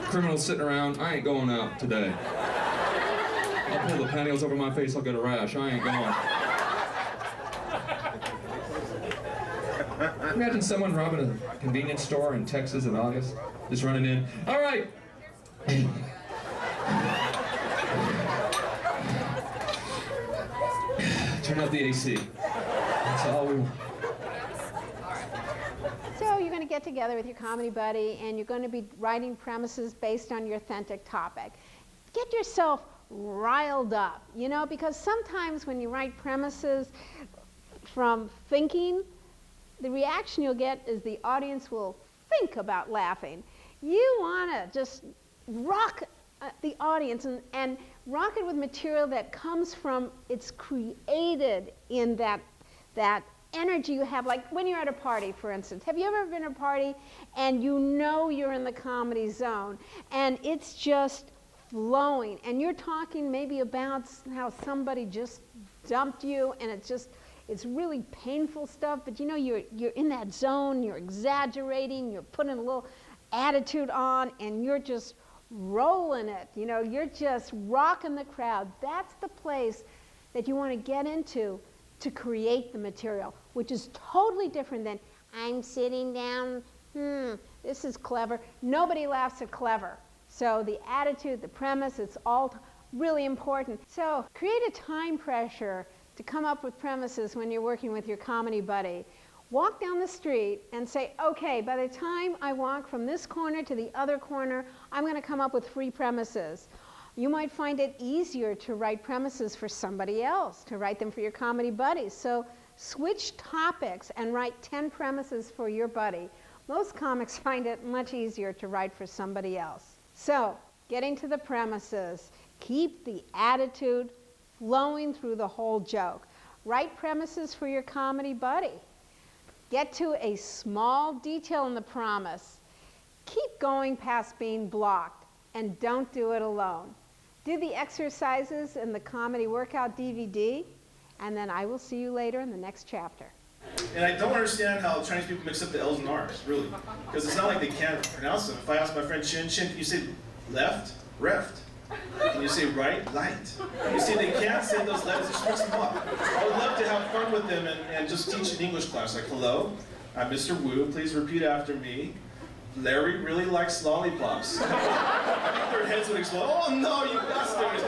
Criminals sitting around, I ain't going out today. I'll pull the pantyhose over my face, I'll get a rash, I ain't going. Imagine someone robbing a convenience store in Texas in August, just running in, all right. Turn up the AC. That's all we want. So you're going to get together with your comedy buddy and you're going to be writing premises based on your authentic topic. Get yourself riled up, you know, because sometimes when you write premises from thinking, the reaction you'll get is the audience will think about laughing. You want to just rock the audience and rock it with material that comes from, it's created in that energy you have, like when you're at a party, for instance. Have you ever been at a party and you know you're in the comedy zone and it's just flowing and you're talking maybe about how somebody just dumped you and it's really painful stuff, but you know you're in that zone, you're exaggerating, you're putting a little attitude on and you're just rolling it, you know, you're just rocking the crowd. That's the place that you want to get into to create the material, which is totally different than I'm sitting down, this is clever. Nobody laughs at clever. So the attitude, the premise, it's all really important. So create a time pressure to come up with premises when you're working with your comedy buddy. Walk down the street and say, okay, by the time I walk from this corner to the other corner, I'm going to come up with 3 premises. You might find it easier to write premises for somebody else, to write them for your comedy buddies. So switch topics and write 10 premises for your buddy. Most comics find it much easier to write for somebody else. So getting to the premises, keep the attitude flowing through the whole joke. Write premises for your comedy buddy. Get to a small detail in the promise. Keep going past being blocked and don't do it alone. Do the exercises in the comedy workout DVD, and then I will see you later in the next chapter. And I don't understand how Chinese people mix up the L's and R's, really. Because it's not like they can't pronounce them. If I ask my friend Chin, can you say left, reft? Can you say right, light? You see, they can't say those letters, just mix them up. I would love to have fun with them and just teach an English class, like, hello, I'm Mr. Wu, please repeat after me. Larry really likes lollipops. I think their heads would explode. Oh no, you bastards!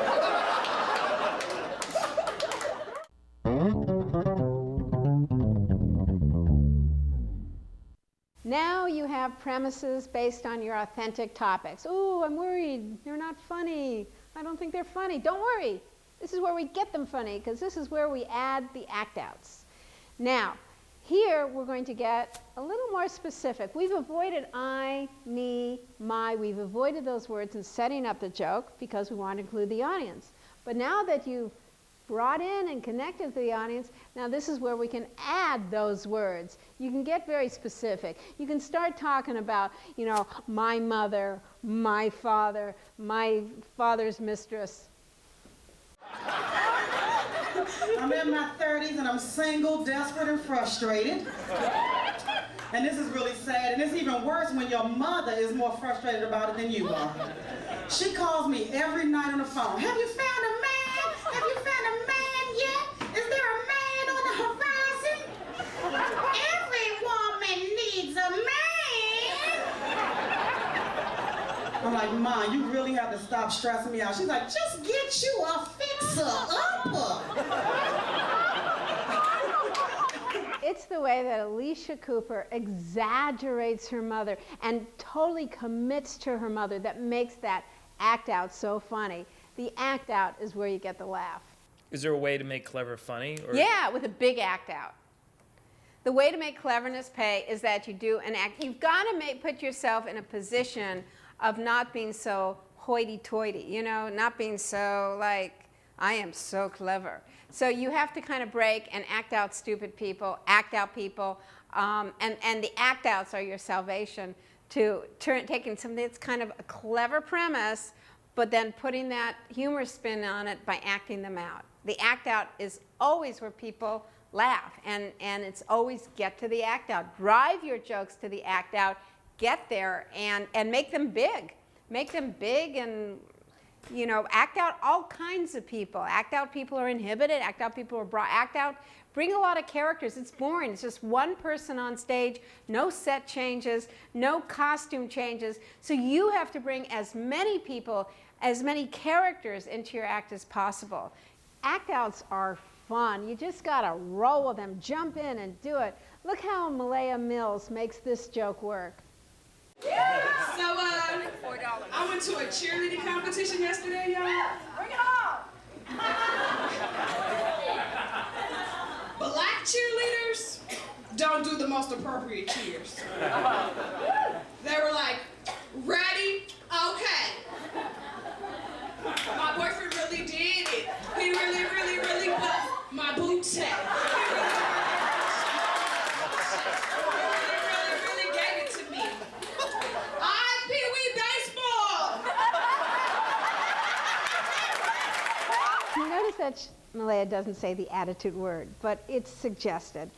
Now you have premises based on your authentic topics. Ooh, I'm worried. They're not funny. I don't think they're funny. Don't worry. This is where we get them funny, because this is where we add the act-outs. Now, here we're going to get a little more specific. We've avoided I, me, my. We've avoided those words in setting up the joke because we want to include the audience. But now that you've brought in and connected to the audience. Now this is where we can add those words. You can get very specific. You can start talking about, you know, my mother, my father's mistress. I'm in my 30s and I'm single, desperate, and frustrated. And this is really sad, and it's even worse when your mother is more frustrated about it than you are. She calls me every night on the phone. Have you found a man? Have you found a man yet? Is there a man on the horizon? Every woman needs a man. I'm like, Mom, you really have to stop stressing me out. She's like, just get you a fixer-upper. It's the way that Alicia Cooper exaggerates her mother and totally commits to her mother that makes that act out so funny. The act out is where you get the laugh. Is there a way to make clever funny? Or? Yeah, with a big act out. The way to make cleverness pay is that you do an act. You've got to put yourself in a position of not being so hoity-toity, you know, not being so like, I am so clever. So you have to kind of break and act out stupid people, act out people, and the act outs are your salvation to taking something that's kind of a clever premise, but then putting that humor spin on it by acting them out. The act out is always where people laugh, and it's always get to the act out. Drive your jokes to the act out, get there, and make them big. Make them big and, you know, act out all kinds of people. Act out people who are inhibited, act out people who are brought, act out, bring a lot of characters. It's boring. It's just one person on stage, no set changes, no costume changes. So you have to bring as many people, as many characters into your act as possible. Act outs are fun. You just got to roll with them, jump in and do it. Look how Malaya Mills makes this joke work. So, I went to a cheerleading competition yesterday, y'all. Bring it on! Black cheerleaders don't do the most appropriate cheers. They were like, ready? Okay. My boyfriend really did it. He really buffed my booty. Really gave it to me. You notice that Malaya doesn't say the attitude word, but it's suggested.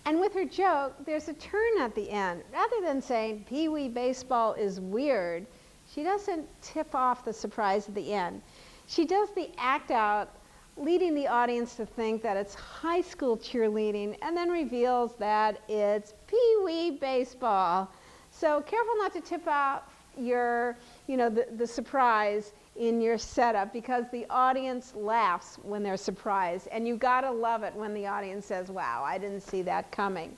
And with her joke, there's a turn at the end. Rather than saying, Pee Wee baseball is weird, she doesn't tip off the surprise at the end. She does the act out, leading the audience to think that it's high school cheerleading, and then reveals that it's Pee Wee baseball. So careful not to tip off your, the surprise in your setup, because the audience laughs when they're surprised, and you gotta love it when the audience says, wow, I didn't see that coming.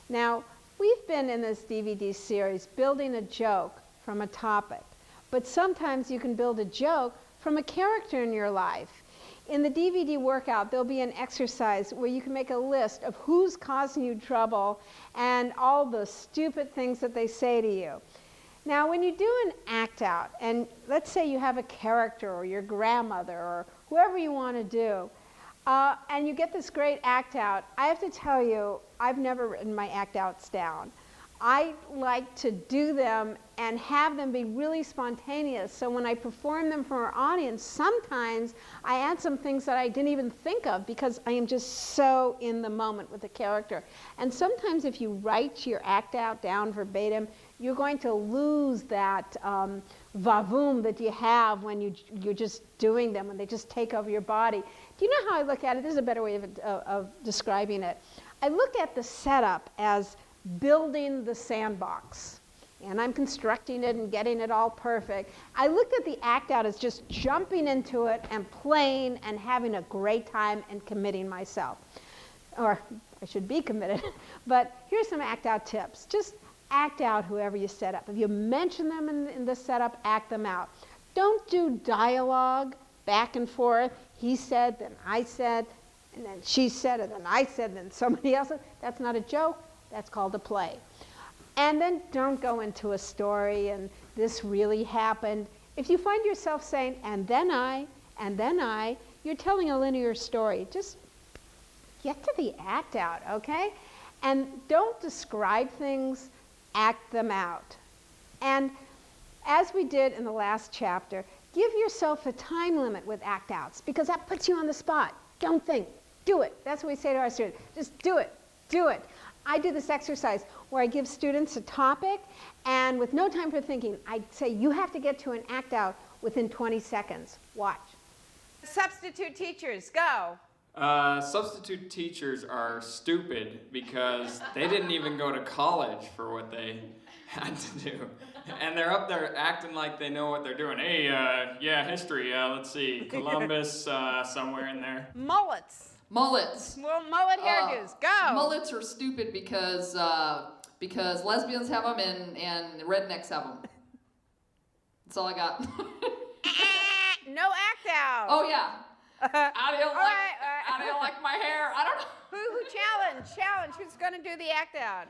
Now, we've been in this DVD series building a joke from a topic, but sometimes you can build a joke from a character in your life. In the DVD workout, there'll be an exercise where you can make a list of who's causing you trouble and all the stupid things that they say to you. Now, when you do an act out, and let's say you have a character or your grandmother or whoever you want to do, and you get this great act out, I have to tell you, I've never written my act outs down. I like to do them and have them be really spontaneous. So when I perform them for our audience, sometimes I add some things that I didn't even think of because I am just so in the moment with the character. And sometimes if you write your act out down verbatim, you're going to lose that vavoom that you have when you're just doing them, when they just take over your body. Do you know how I look at it? This is a better way of describing it. I look at the setup as building the sandbox, and I'm constructing it and getting it all perfect. I looked at the act out as just jumping into it and playing and having a great time and committing myself. Or I should be committed. But here's some act out tips. Just act out whoever you set up. If you mention them in the setup, act them out. Don't do dialogue back and forth. He said, then I said, and then she said, and then I said, and then somebody else said. That's not a joke. That's called a play. And then don't go into a story and this really happened. If you find yourself saying, and then I, you're telling a linear story. Just get to the act out, okay? And don't describe things, act them out. And as we did in the last chapter, give yourself a time limit with act outs, because that puts you on the spot. Don't think, do it. That's what we say to our students. Just do it, do it. I do this exercise where I give students a topic, and with no time for thinking, I say you have to get to an act out within 20 seconds. Watch. Substitute teachers, go. Substitute teachers are stupid because they didn't even go to college for what they had to do. And they're up there acting like they know what they're doing. Hey, yeah, history, let's see, Columbus, somewhere in there. Mullets. Mullets. Well, mullet hairdos, go. Mullets are stupid because lesbians have them and rednecks have them. That's all I got. No act out. Oh yeah. I don't like my hair. I don't know. Who challenge? Who's going to do the act out?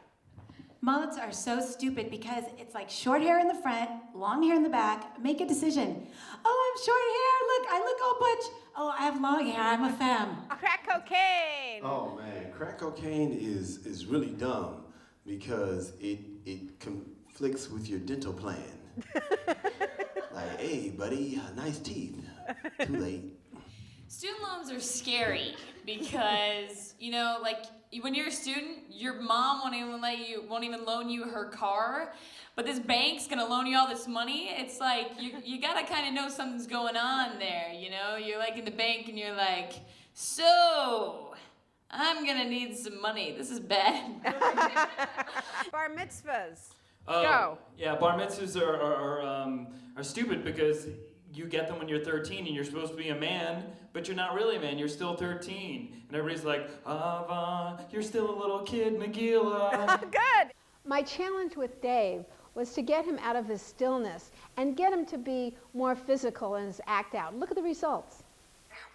Mullets are so stupid because it's like short hair in the front, long hair in the back. Make a decision. Oh, I'm short hair. Look, I look all butch. Oh, I have long hair. I'm a femme. Crack cocaine. Oh man, crack cocaine is really dumb because it conflicts with your dental plan. Like, hey, buddy, nice teeth. Too late. Student loans are scary because, you know, like when you're a student, your mom won't even loan you her car, but this bank's gonna loan you all this money. It's like you gotta kind of know something's going on there, you know? You're like in the bank and you're like, so I'm gonna need some money. This is bad. Bar mitzvahs. Go. Yeah, bar mitzvahs are stupid because you get them when you're 13 and you're supposed to be a man, but you're not really a man, you're still 13. And everybody's like, Ava, you're still a little kid, Nagila. Good. My challenge with Dave was to get him out of his stillness and get him to be more physical in his act out. Look at the results.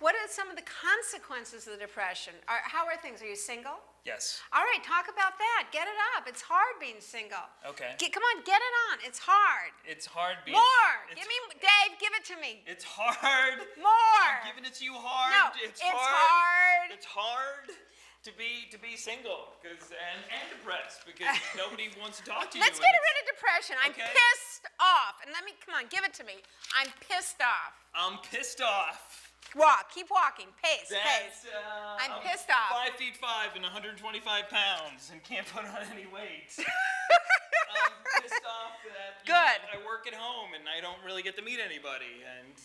What are some of the consequences of the depression? How are things? Are you single? Yes. All right, talk about that. Get it up. It's hard being single. Okay. Come on, get it on. It's hard. It's hard being... More. Dave, give it to me. It's hard. More. I'm giving it to you hard. No, it's hard. It's hard to be single and depressed because nobody wants to talk to you. Let's get rid of depression. I'm Okay. pissed off. And come on, give it to me. I'm pissed off. I'm pissed off. Walk. Keep walking. Pace. I'm pissed off. 5'5" and 125 pounds and can't put on any weight. I'm pissed off that I work at home and I don't really get to meet anybody, and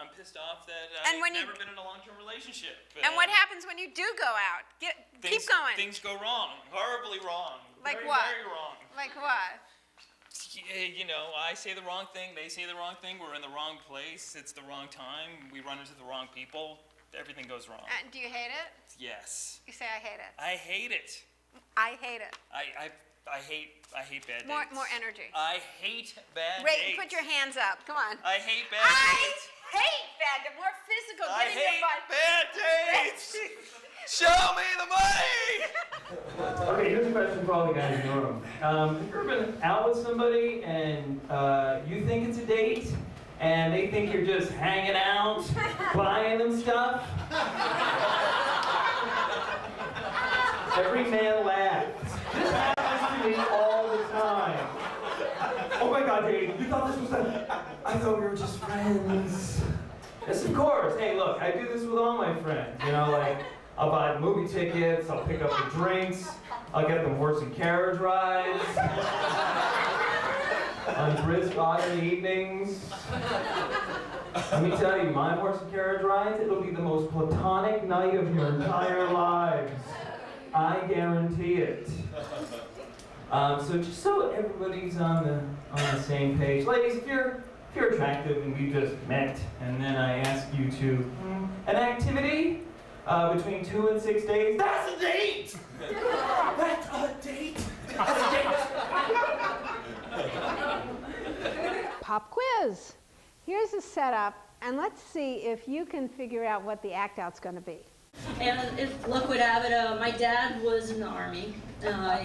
I'm pissed off that I've never been in a long-term relationship. And what happens when you do go out? Keep going. Things go wrong, horribly wrong. Like very, what? Very wrong. Like what? You know, I say the wrong thing, they say the wrong thing, we're in the wrong place, it's the wrong time, we run into the wrong people, everything goes wrong. Do you hate it? Yes. You say I hate it. I hate it. I hate it. I hate bad dates. More energy. I hate bad Ray, dates. put your hands up. Come on. I hate bad dates. I hate bad. More physical. I Getting your hate butt. bad dates. Show me the money. Okay, here's a question for all the guys in the room. Have you ever been out with somebody and you think it's a date, and they think you're just hanging out, buying them stuff? Every man laughs. This happens to me all the time. Oh my God, Dave, you thought this was I thought we were just friends. Yes, of course. Hey, look, I do this with all my friends. You know, like, I'll buy the movie tickets, I'll pick up the drinks, I'll get them horse and carriage rides, on brisk autumn evenings. Let me tell you, my horse and carriage rides, it'll be the most platonic night of your entire lives. I guarantee it. So just so everybody's on the same page, ladies, if you're attractive and we just met, and then I ask you to an activity between 2 and 6 days, that's a date! That's a date! That's a date! Pop quiz. Here's a setup, and let's see if you can figure out what the act out's going to be. And if luck would have it, my dad was in the Army.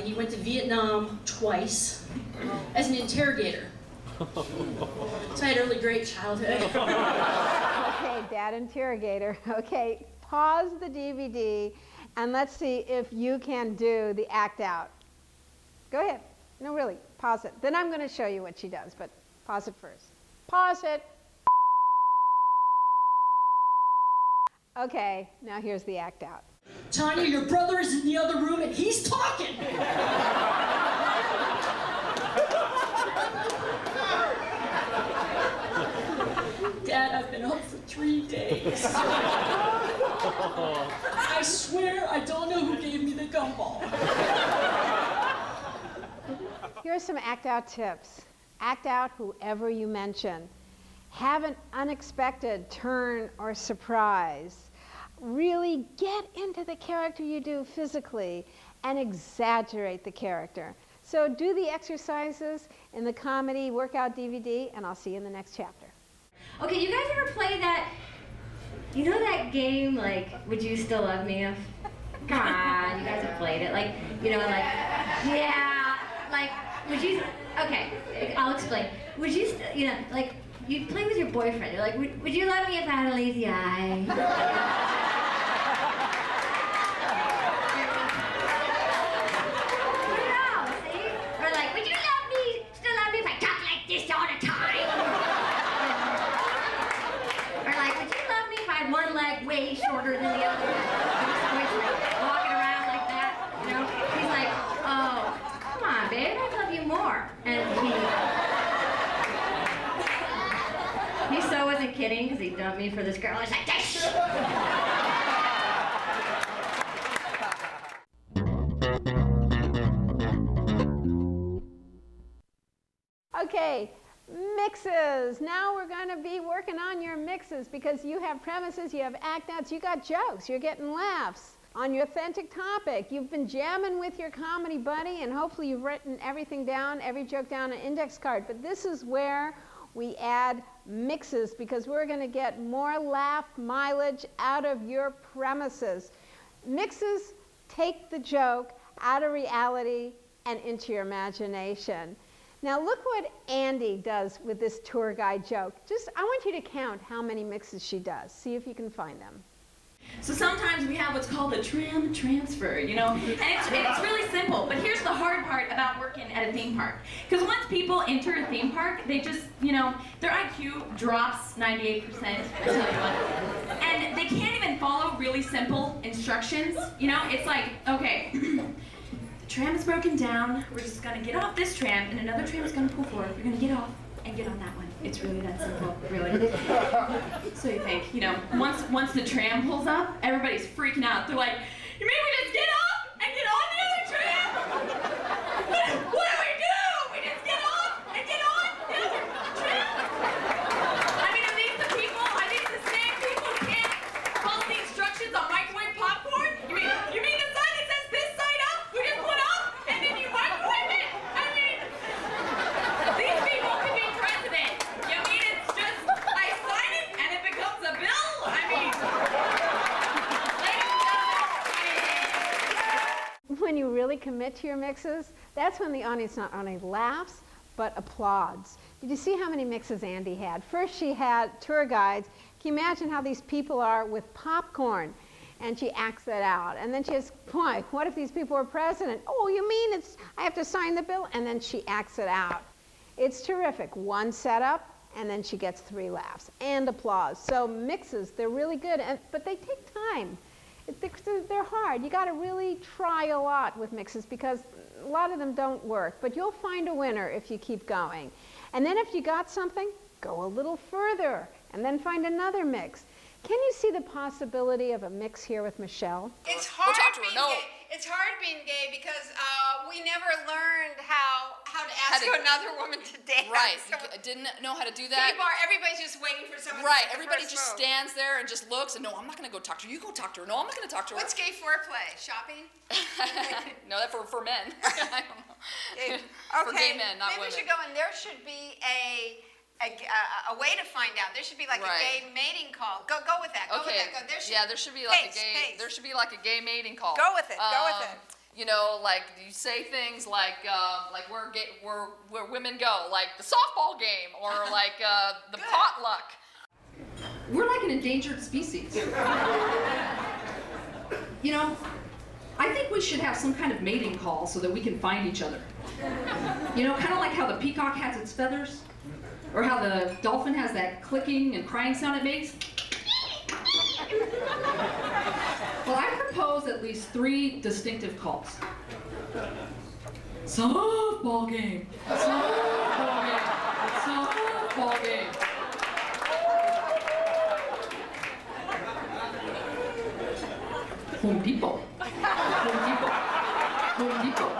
He went to Vietnam twice as an interrogator. So I had a really great childhood. Okay, Dad Interrogator. Okay, pause the DVD and let's see if you can do the act out. Go ahead. No, really, pause it. Then I'm going to show you what she does, but pause it first. Pause it. Okay, now here's the act out. Tanya, your brother is in the other room and he's talking. Dad, I've been up for 3 days. I swear I don't know who gave me the gumball. Here are some act out tips. Act out whoever you mention. Have an unexpected turn or surprise. Really get into the character you do physically and exaggerate the character. So do the exercises in the comedy workout DVD, and I'll see you in the next chapter. Okay, you guys ever play that, you know that game, like, Would You Still Love Me If? Come on, you guys have played it. Like, you know, like, yeah, like, would you, okay, I'll explain. Would you, you know, like, you play with your boyfriend. You're like, would you love me if I had a lazy eye? Or like, would you still love me if I talk like this all the time? Or like, would you love me if I had one leg way shorter than the other? Walking around like that, you know? He's like, oh, come on, babe, I love you more. And he so wasn't kidding because he dumped me for this girl. He's like, this. Okay, mixes. Now we're going to be working on your mixes because you have premises, you have act outs, you got jokes, you're getting laughs on your authentic topic. You've been jamming with your comedy buddy and hopefully you've written everything down, every joke down on an index card. But this is where we add mixes because we're going to get more laugh mileage out of your premises. Mixes take the joke out of reality and into your imagination. Now look what Andy does with this tour guide joke. I want you to count how many mixes she does. See if you can find them. So sometimes we have what's called a tram transfer, you know, and it's really simple, but here's the hard part about working at a theme park. Because once people enter a theme park, they just, you know, their IQ drops 98%, I tell you what. And they can't even follow really simple instructions, you know, it's like, okay, the tram is broken down, we're just gonna get off this tram, and another tram is gonna pull forward, you're gonna get off and get on that one. It's really that simple, really. So you think, you know, once the tram pulls up, everybody's freaking out. They're like, you mean we just get off and get on the other tram? What do? We just get off and get on the other tram? I mean, are these the people? Are these the same people who can't follow the instructions on microwave popcorn? You mean the sign that says this side up? We just put up and then you microwave it? I mean, these people could be president. You mean it's just I sign it and it becomes a bill? I mean, When you really commit to your mixes, that's when the audience not only laughs, but applauds. Did you see how many mixes Andy had? First she had tour guides. Can you imagine how these people are with popcorn? And she acts that out. And then she says, boy, what if these people were president? Oh, you mean I have to sign the bill? And then she acts it out. It's terrific. One setup, and then she gets 3 laughs and applause. So mixes, they're really good, but they take time. They're hard. You got to really try a lot with mixes because a lot of them don't work. But you'll find a winner if you keep going. And then if you got something, go a little further and then find another mix. Can you see the possibility of a mix here with Michelle? It's hard being gay. It's hard being gay because we never learned how to ask another woman to dance. Right, you didn't know how to do that. Gay bar, everybody's just waiting for someone to Right, make the everybody first just move. stands there and just looks and no, I'm not gonna go talk to her. You go talk to her. No, I'm not gonna talk to her. What's gay foreplay? Shopping? No, that's for men. I don't know. Okay, For gay men, not maybe women. we should go and there should be a way to find out. There should be like a gay mating call. Go with that. Go with that. There should be like There should be like a gay mating call. Go with it. Go with it. You know, like you say things like where women go, like the softball game or like the potluck. We're like an endangered species. You know, I think we should have some kind of mating call so that we can find each other. You know, kind of like how the peacock has its feathers, or how the dolphin has that clicking and crying sound it makes. Well, I propose at least 3 distinctive calls. Softball game. Softball game. Softball game. Home Depot. Home Depot. Home Depot.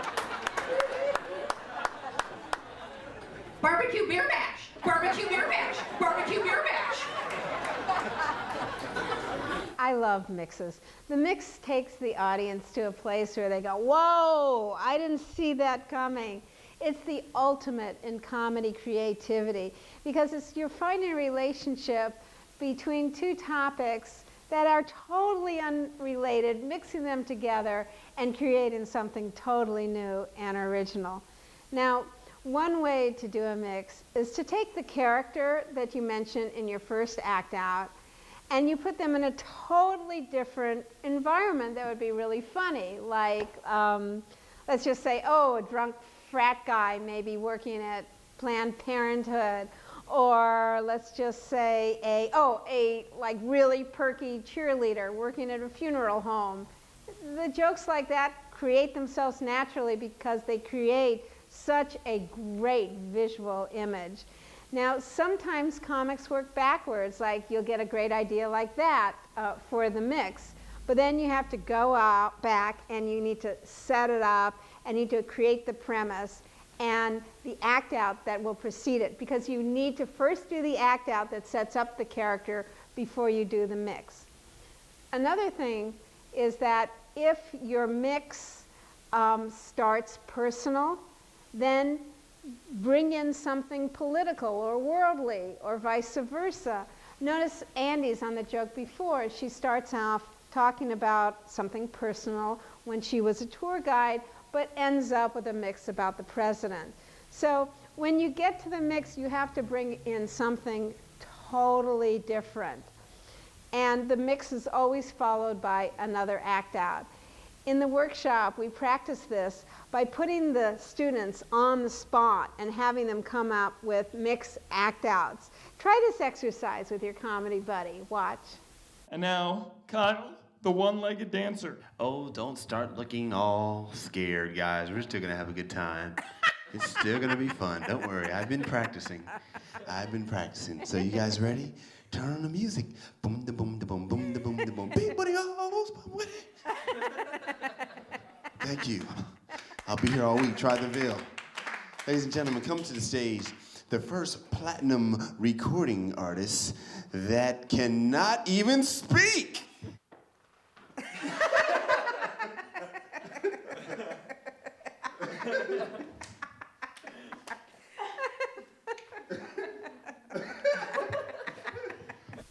Barbecue beer bash. Barbecue beer bash. Barbecue beer bash. I love mixes. The mix takes the audience to a place where they go, whoa, I didn't see that coming. It's the ultimate in comedy creativity because you're finding a relationship between 2 topics that are totally unrelated, mixing them together and creating something totally new and original. Now, one way to do a mix is to take the character that you mentioned in your first act out and you put them in a totally different environment that would be really funny. Like, let's just say, oh, a drunk frat guy maybe working at Planned Parenthood. Or let's just say a like really perky cheerleader working at a funeral home. The jokes like that create themselves naturally because they create such a great visual image. Now, sometimes comics work backwards, like you'll get a great idea like that for the mix, but then you have to go out back and you need to set it up and you need to create the premise and the act out that will precede it, because you need to first do the act out that sets up the character before you do the mix. Another thing is that if your mix starts personal, then bring in something political or worldly or vice versa. Notice Andy's on the joke before. She starts off talking about something personal when she was a tour guide, but ends up with a mix about the president. So when you get to the mix, you have to bring in something totally different. And the mix is always followed by another act out. In the workshop, we practice this by putting the students on the spot and having them come up with mix act outs. Try this exercise with your comedy buddy. Watch. And now, Kyle, the one-legged dancer. Oh, don't start looking all scared, guys. We're still gonna have a good time. It's still gonna be fun. Don't worry. I've been practicing. So you guys ready? Turn on the music. Boom, da boom, da boom, boom, da boom, da boom. Big buddy, Thank you. I'll be here all week. Try the veil. Ladies and gentlemen, come to the stage. The first platinum recording artist that cannot even speak.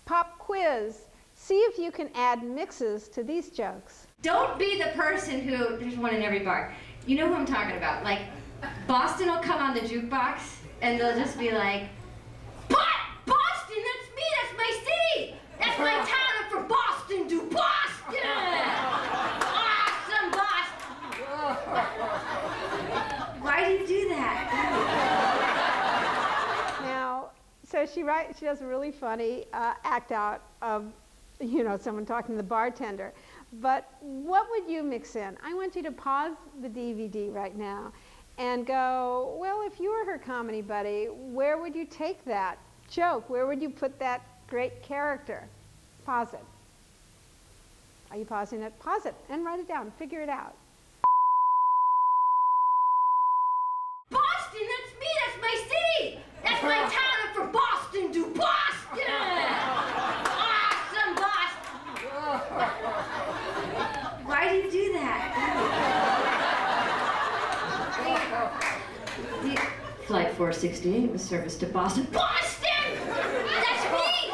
Pop quiz. See if you can add mixes to these jokes. Don't be the person who, there's one in every bar. You know who I'm talking about. Like, Boston will come on the jukebox and they'll just be like, Boston, that's me, that's my city. That's my town, I'm from Boston, do Boston. Awesome, Boston. Why do you do that? Now, so she does a really funny act out of, someone talking to the bartender. But what would you mix in? I want you to pause the DVD right now and go, well, if you were her comedy buddy, where would you take that joke? Where would you put that great character? Pause it. Are you pausing it? Pause it and write it down. Figure it out. Boston, that's me, that's my city. That's my town, I'm from Boston, do Boston. Awesome, Boston. Why do you do that? Flight 468 was serviced to Boston. Boston! That's me!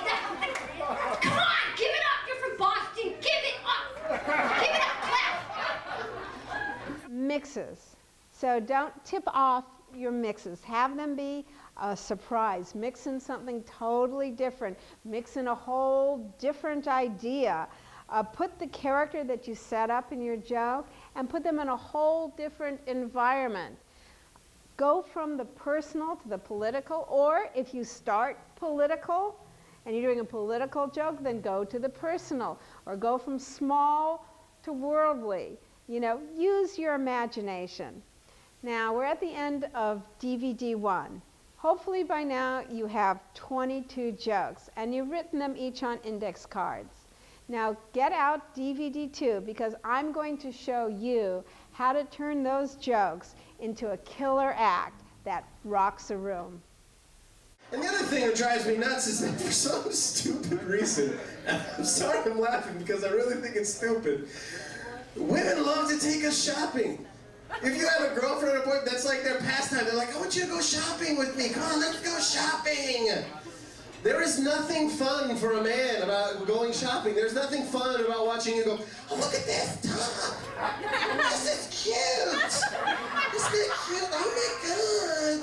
Come on, give it up! You're from Boston! Give it up! Give it up, clap! Mixes. So don't tip off your mixes. Have them be a surprise. Mix in something totally different. Mix in a whole different idea. Put the character that you set up in your joke and put them in a whole different environment. Go from the personal to the political, or if you start political and you're doing a political joke, then go to the personal, or go from small to worldly. You know, use your imagination. Now, we're at the end of DVD 1. Hopefully by now you have 22 jokes, and you've written them each on index cards. Now get out DVD 2, because I'm going to show you how to turn those jokes into a killer act that rocks a room. And the other thing that drives me nuts is that for some stupid reason, and I'm sorry I'm laughing because I really think it's stupid, women love to take us shopping. If you have a girlfriend or boyfriend, that's like their pastime. They're like, I want you to go shopping with me. Come on, let's go shopping. There is nothing fun for a man about going shopping. There's nothing fun about watching you go, oh, look at this top. This is cute. Isn't it cute? Oh my God.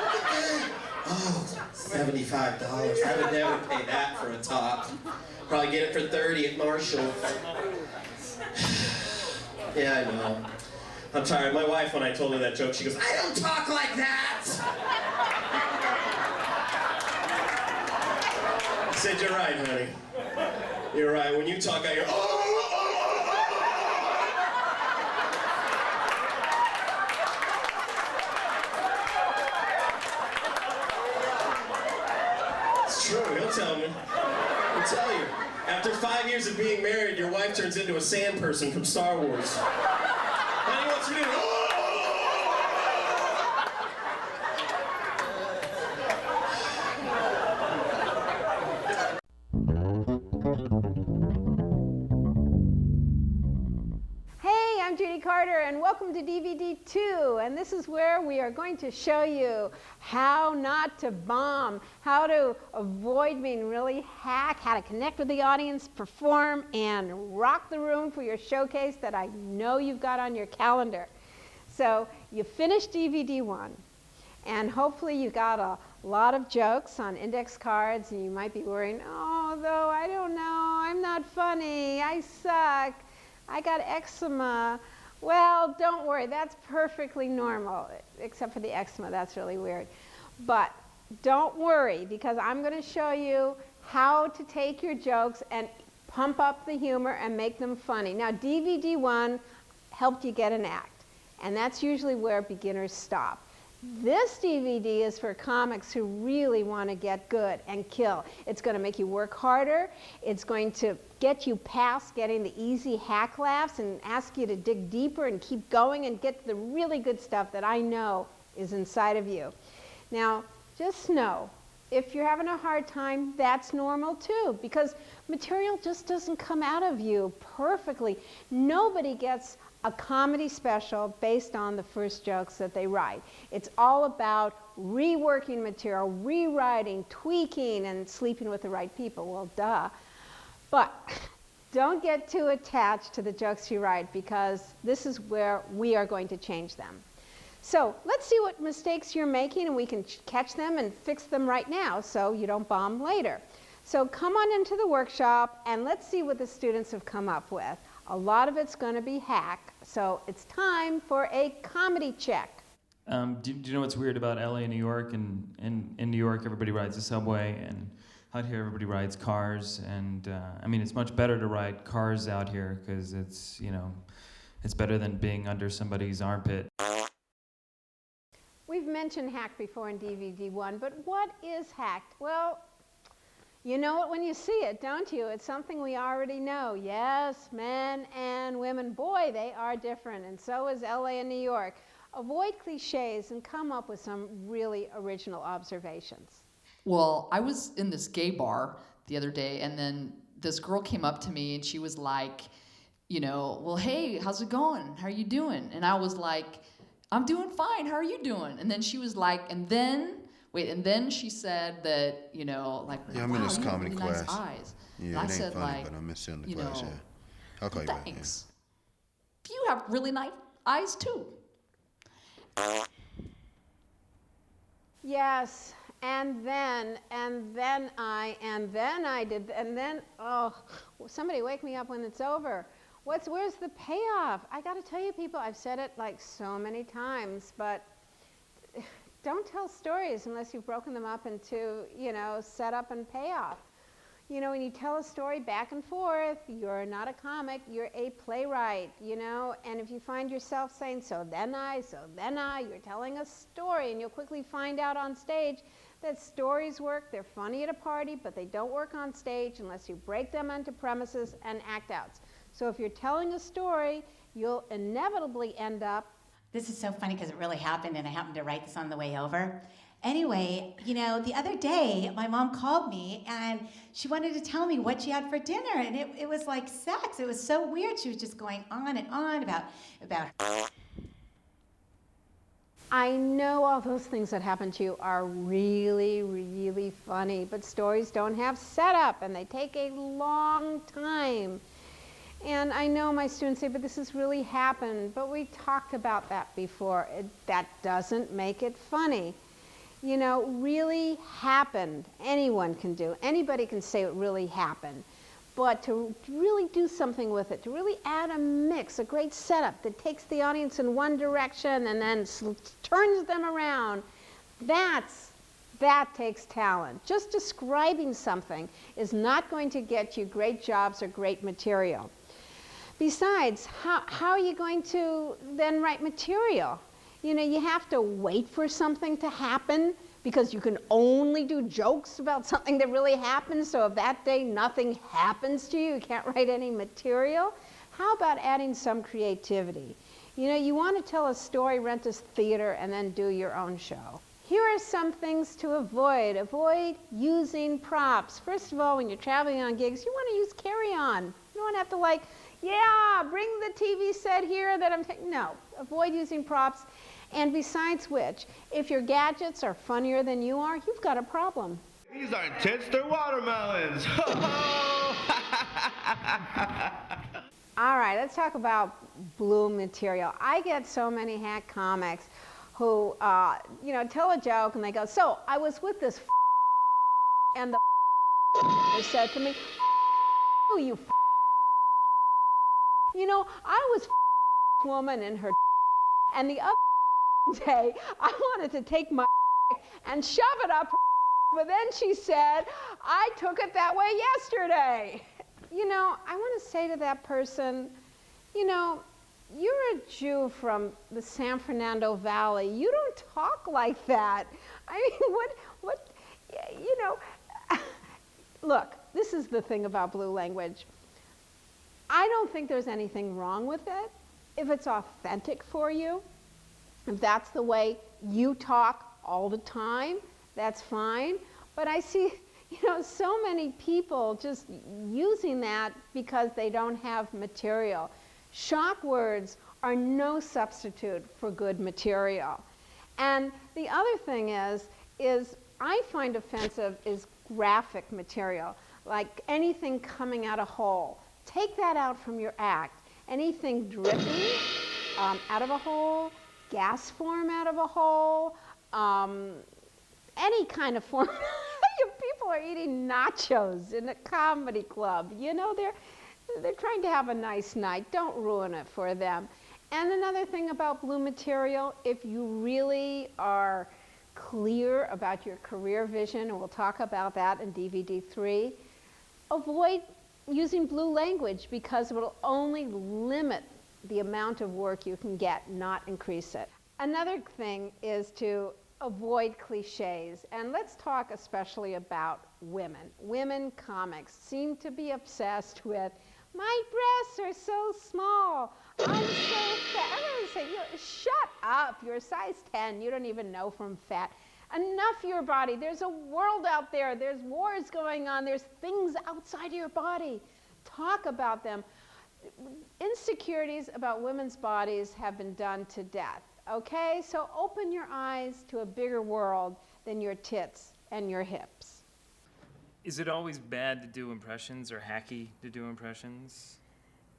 Look at that. Oh, $75. I would never pay that for a top. Probably get it for $30 at Marshall. Yeah, I know. I'm tired. My wife, when I told her that joke, she goes, I don't talk like that. I said, you're right, honey. You're right. When you talk, I hear, It's true. He'll tell me. He'll tell you. After 5 years of being married, your wife turns into a sand person from Star Wars. Honey, what's for dinner? Hey, I'm Judy Carter, and welcome to DVD 2. And this is where we are going to show you how not to bomb, how to avoid being really hack, how to connect with the audience, perform, and rock the room for your showcase that I know you've got on your calendar. So you finished DVD 1, and hopefully you got a lot of jokes on index cards, and you might be worrying, oh, though, I don't know, I'm not funny, I suck, I got eczema. Well, don't worry, that's perfectly normal, except for the eczema, that's really weird. But don't worry, because I'm going to show you how to take your jokes and pump up the humor and make them funny. Now, DVD 1 helped you get an act, and that's usually where beginners stop. This DVD is for comics who really want to get good and kill. It's going to make you work harder. It's going to get you past getting the easy hack laughs and ask you to dig deeper and keep going and get the really good stuff that I know is inside of you. Now, just know, if you're having a hard time, that's normal too, because material just doesn't come out of you perfectly. Nobody gets a comedy special based on the first jokes that they write. It's all about reworking material, rewriting, tweaking, and sleeping with the right people. Well, duh. But don't get too attached to the jokes you write, because this is where we are going to change them. So let's see what mistakes you're making, and we can catch them and fix them right now so you don't bomb later. So come on into the workshop, and let's see what the students have come up with. A lot of it's going to be hack, so it's time for a comedy check. Do you know what's weird about LA and New York? And in New York, everybody rides the subway, and out here, everybody rides cars. And I mean, it's much better to ride cars out here because it's, you know, it's better than being under somebody's armpit. We've mentioned hack before in DVD 1, but what is hacked? Well, you know it when you see it, don't you? It's something we already know. Yes, men and women, boy, they are different, and so is LA and New York. Avoid cliches and come up with some really original observations. Well, I was in this gay bar the other day, and then this girl came up to me, and she was like, you know, well, hey, how's it going? How are you doing? And I was like, I'm doing fine. How are you doing? And then she was like, and then she said that, you know, like, yeah, I'm in this comedy really class. Nice eyes. Yeah, and it I ain't said, funny, like, but I'm missing the you class, know, yeah. I'll call you back. thanks. You have really nice eyes, too. Yes, and then I did, and then, oh, somebody wake me up when it's over. Where's the payoff? I gotta tell you people, I've said it like so many times, but don't tell stories unless you've broken them up into, setup and payoff. When you tell a story back and forth, you're not a comic, you're a playwright, and if you find yourself saying, so then I, you're telling a story, and you'll quickly find out on stage that stories work, they're funny at a party, but they don't work on stage unless you break them into premises and act outs. So if you're telling a story, you'll inevitably end up. This is so funny because it really happened, and I happened to write this on the way over. Anyway, the other day, my mom called me, and she wanted to tell me what she had for dinner, and it was like sex. It was so weird. She was just going on and on about. I know all those things that happen to you are really, really funny, but stories don't have setup, and they take a long time. And I know my students say, but this has really happened, but we talked about that before. That doesn't make it funny. Really happened. Anyone can do. Anybody can say it really happened. But to really do something with it, to really add a mix, a great setup that takes the audience in one direction and then turns them around, that takes talent. Just describing something is not going to get you great jobs or great material. Besides, how are you going to then write material? You have to wait for something to happen because you can only do jokes about something that really happened, so if that day nothing happens to you, you can't write any material. How about adding some creativity? You want to tell a story, rent a theater, and then do your own show. Here are some things to avoid. Avoid using props. First of all, when you're traveling on gigs, you want to use carry-on. You don't have to bring the TV set here that I'm taking. No, avoid using props. And besides which, if your gadgets are funnier than you are, you've got a problem. These aren't tits, they're watermelons. All right, let's talk about blue material. I get so many hack comics who, tell a joke and they go, so I was with this and the they said to me, you I was woman in her and the other day I wanted to take my and shove it up her, but then she said, I took it that way yesterday. I want to say to that person, you're a Jew from the San Fernando Valley. You don't talk like that. Look, this is the thing about blue language. I don't think there's anything wrong with it. If it's authentic for you, if that's the way you talk all the time, that's fine. But I see, so many people just using that because they don't have material. Shock words are no substitute for good material. And the other thing is I find offensive is graphic material, like anything coming out a hole. Take that out from your act. Anything dripping out of a hole, gas form out of a hole, any kind of form. People are eating nachos in a comedy club. They're trying to have a nice night. Don't ruin it for them. And another thing about blue material, if you really are clear about your career vision, and we'll talk about that in DVD 3, avoid using blue language because it will only limit the amount of work you can get, not increase it. Another thing is to avoid cliches, and let's talk especially about women. Women comics seem to be obsessed with, my breasts are so small, I'm so fat. Everyone say, shut up, you're a size 10, you don't even know from fat. Enough your body, there's a world out there, there's wars going on, there's things outside of your body. Talk about them. Insecurities about women's bodies have been done to death. Okay, so open your eyes to a bigger world than your tits and your hips. Is it always bad to do impressions or hacky to do impressions?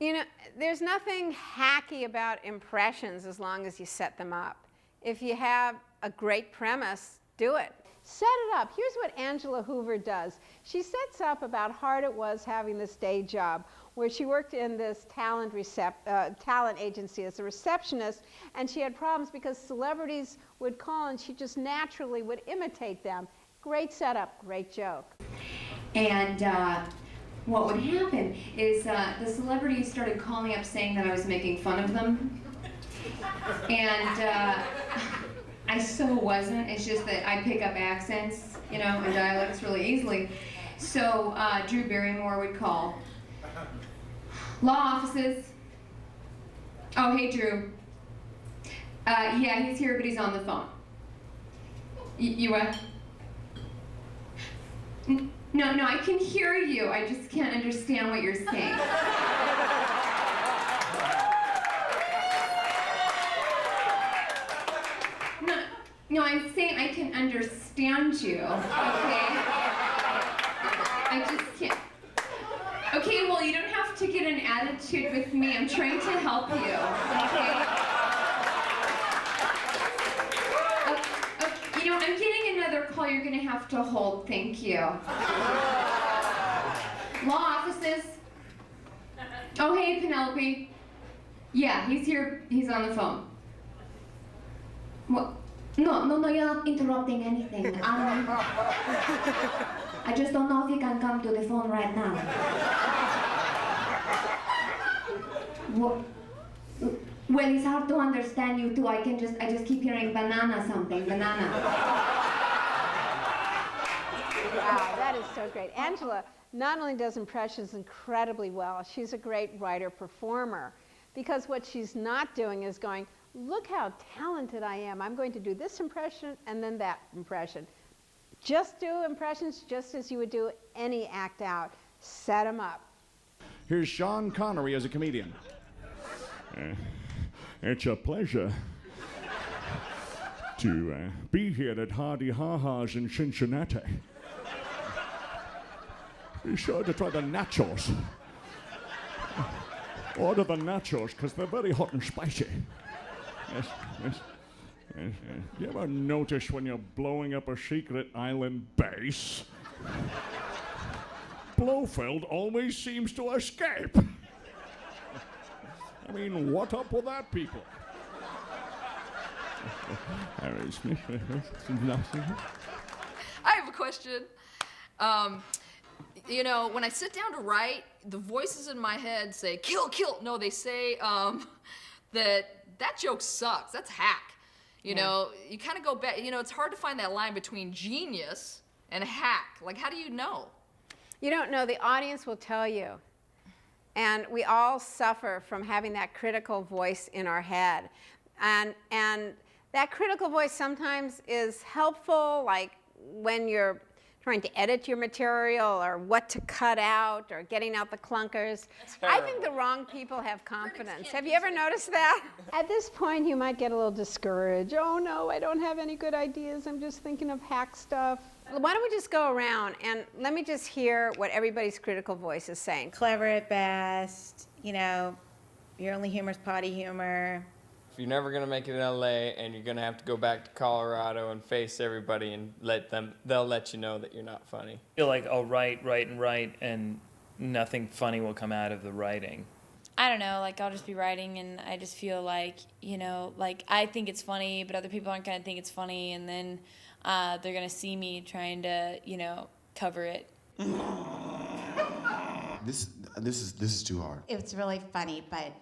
There's nothing hacky about impressions as long as you set them up. If you have a great premise, Do it. Set it up. Here's what Angela Hoover does. She sets up about how hard it was having this day job where she worked in this talent agency as a receptionist, and she had problems because celebrities would call and she just naturally would imitate them. Great setup, great joke. And what would happen is the celebrities started calling up saying that I was making fun of them. And I so wasn't. It's just that I pick up accents, you know, and dialects really easily. So Drew Barrymore would call. Law offices. Oh, hey, Drew. Yeah, he's here, but he's on the phone. You what? No, I can hear you. I just can't understand what you're saying. No, I'm saying I can understand you, okay? I just can't. Okay, well, you don't have to get an attitude with me. I'm trying to help you, okay? You know, I'm getting another call. You're going to have to hold. Thank you. Law offices. Oh, hey, Penelope. Yeah, he's here. He's on the phone. What? No, you're not interrupting anything. I just don't know if you can come to the phone right now. Well, it's hard to understand you too. I just keep hearing banana something, banana. Wow, that is so great. Angela not only does impressions incredibly well, she's a great writer-performer. Because what she's not doing is going, look how talented I am. I'm going to do this impression and then that impression. Just do impressions just as you would do any act out. Set them up. Here's Sean Connery as a comedian. It's a pleasure to be here at Hardy Ha-Ha's in Cincinnati. Be sure to try the nachos. Order the nachos because they're very hot and spicy. Yes. You ever notice when you're blowing up a secret island base, Blofeld always seems to escape? I mean, what up with that, people? I have a question. You know, when I sit down to write, the voices in my head say, kill. No, they say that joke sucks. That's hack. You know, you kind of go back. You know, it's hard to find that line between genius and hack. Like, how do you know? You don't know. The audience will tell you. And we all suffer from having that critical voice in our head. And that critical voice sometimes is helpful, like when you're trying to edit your material or what to cut out or getting out the clunkers. I think the wrong people have confidence. Have you ever noticed that? At this point, you might get a little discouraged. Oh no, I don't have any good ideas. I'm just thinking of hack stuff. Why don't we just go around and let me just hear what everybody's critical voice is saying. Clever at best, you know, your only humor's potty humor. If you're never going to make it in LA and you're going to have to go back to Colorado and face everybody and they'll let you know that you're not funny. I feel like I'll write, and nothing funny will come out of the writing. I don't know, like I'll just be writing and I just feel like, you know, like I think it's funny, but other people aren't going to think it's funny, and then they're going to see me trying to, you know, cover it. This is too hard. It's really funny, but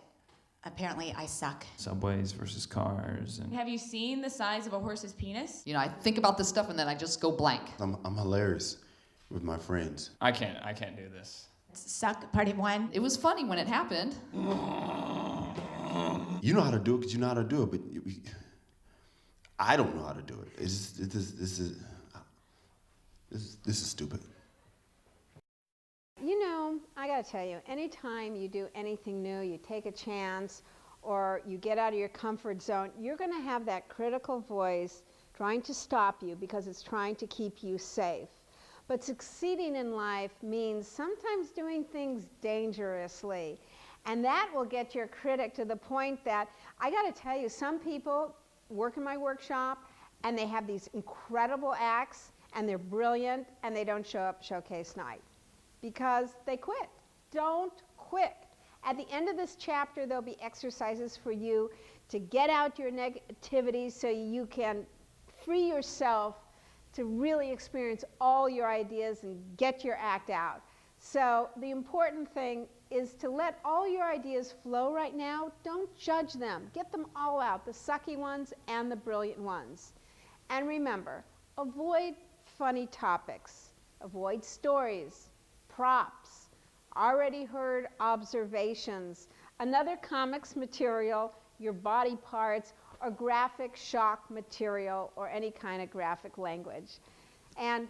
apparently I suck. Subways versus cars. And Have you seen the size of a horse's penis? You know, I think about this stuff and then I just go blank. I'm hilarious with my friends. I can't do this. Suck, part 1. It was funny when it happened. You know how to do it because you know how to do it, but I don't know how to do it. This is stupid. You know, I got to tell you, anytime you do anything new, you take a chance or you get out of your comfort zone, you're going to have that critical voice trying to stop you because it's trying to keep you safe. But succeeding in life means sometimes doing things dangerously. And that will get your critic to the point that, I got to tell you, some people work in my workshop and they have these incredible acts, and they're brilliant, and they don't show up showcase night because they quit. Don't quit. At the end of this chapter, there'll be exercises for you to get out your negativity so you can free yourself to really experience all your ideas and get your act out. So the important thing is to let all your ideas flow right now. Don't judge them. Get them all out, the sucky ones and the brilliant ones. And remember, avoid funny topics. Avoid stories, props, already heard observations, another comics material, your body parts, or graphic shock material, or any kind of graphic language. And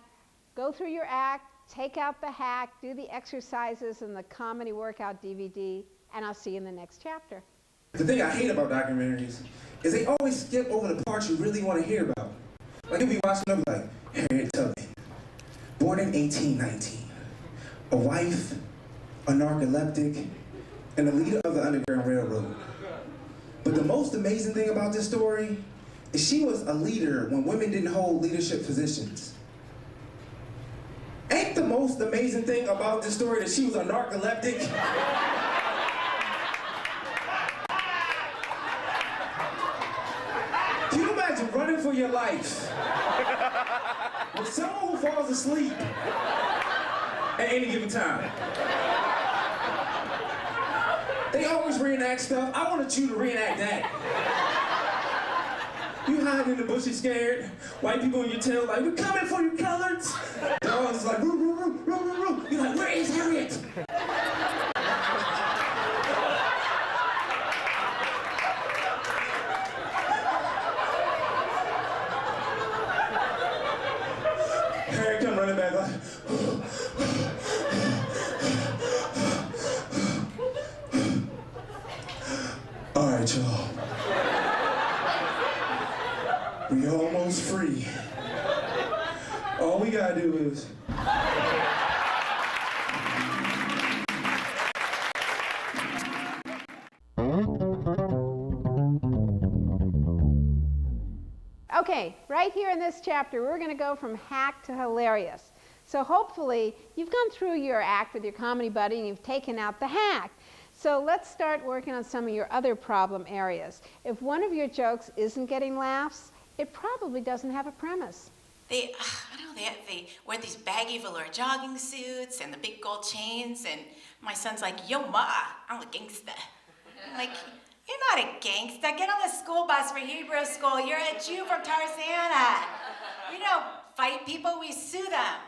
go through your act, take out the hack, do the exercises in the comedy workout DVD, and I'll see you in the next chapter. The thing I hate about documentaries is they always skip over the parts you really want to hear about. Like you'll be watching them like, Harriet Tubman, born in 1819, a wife, a narcoleptic, and a leader of the Underground Railroad. But the most amazing thing about this story is she was a leader when women didn't hold leadership positions. Ain't the most amazing thing about this story that she was a narcoleptic? Can you imagine running for your life with someone who falls asleep at any given time? They always reenact stuff. I wanted you to reenact that. You hiding in the bushes scared, white people on your tail like, we're coming for you, coloreds. The others like, roo, roo, roo, roo, roo, roo. You're like, where is Harriet? Harriet come running back like, all right, y'all. We almost free. All we gotta do is... Okay, right here in this chapter, we're going to go from hack to hilarious. So hopefully, you've gone through your act with your comedy buddy and you've taken out the hack. So let's start working on some of your other problem areas. If one of your jokes isn't getting laughs, it probably doesn't have a premise. They wear these baggy velour jogging suits and the big gold chains, and my son's like, yo, ma, I'm a gangsta. I'm like, you're not a gangsta. Get on the school bus for Hebrew school. You're a Jew from Tarzana. We don't fight people, we sue them.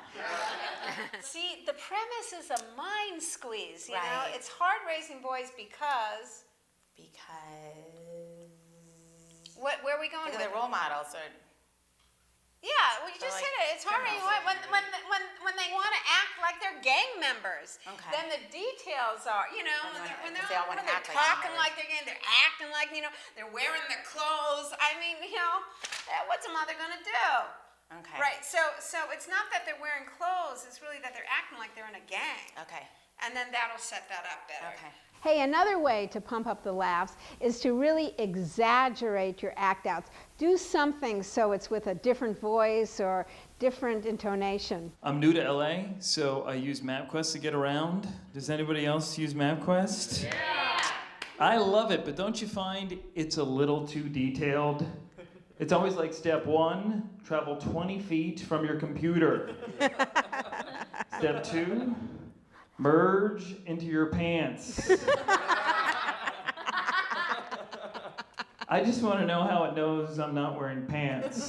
See, the premise is a mind squeeze, you know? Right. It's hard raising boys because... Where are we going with Because they're role models or... Yeah, well, you just like said it. It's hard when they want to act like they're gang members. Okay. Then the details are, you know, when they're they all wanna act like talking members. like they're gang, they're acting like, you know, they're wearing their clothes. I mean, you know, what's a mother gonna do? Okay. Right. So it's not that they're wearing clothes. It's really that they're acting like they're in a gang. Okay. And then that'll set that up better. Okay. Hey, another way to pump up the laughs is to really exaggerate your act outs. Do something so it's with a different voice or different intonation. I'm new to LA, so I use MapQuest to get around. Does anybody else use MapQuest? Yeah! I love it, but don't you find it's a little too detailed? It's always like step 1, travel 20 feet from your computer. Step 2, merge into your pants. I just want to know how it knows I'm not wearing pants.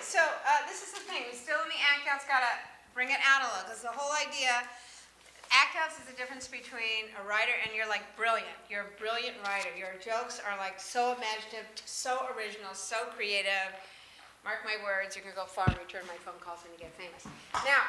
So this is the thing. We still in the act outs gotta bring it out a little, because the whole idea, act outs is the difference between a writer and you're like brilliant. You're a brilliant writer. Your jokes are like so imaginative, so original, so creative. Mark my words, you're gonna go far and return my phone calls when you get famous. Now,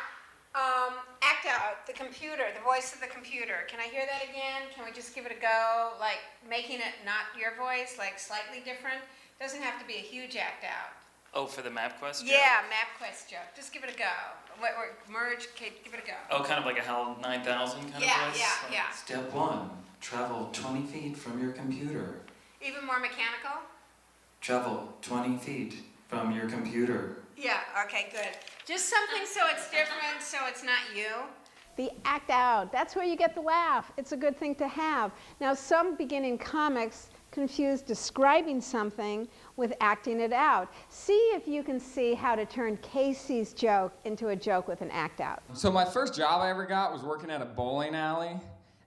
act out, the computer, the voice of the computer. Can I hear that again? Can we just give it a go? Like making it not your voice, like slightly different. Doesn't have to be a huge act out. Oh, for the MapQuest joke? Yeah, MapQuest joke. Just give it a go. Or merge, okay, give it a go. Oh, kind of like a HAL 9000 kind of voice? Yeah. Step 1, travel 20 feet from your computer. Even more mechanical? travel 20 feet from your computer. Yeah, okay, good. Just something so it's different, so it's not you. The act out, that's where you get the laugh. It's a good thing to have. Now, some beginning comics confuse describing something with acting it out. See if you can see how to turn Casey's joke into a joke with an act out. So my first job I ever got was working at a bowling alley.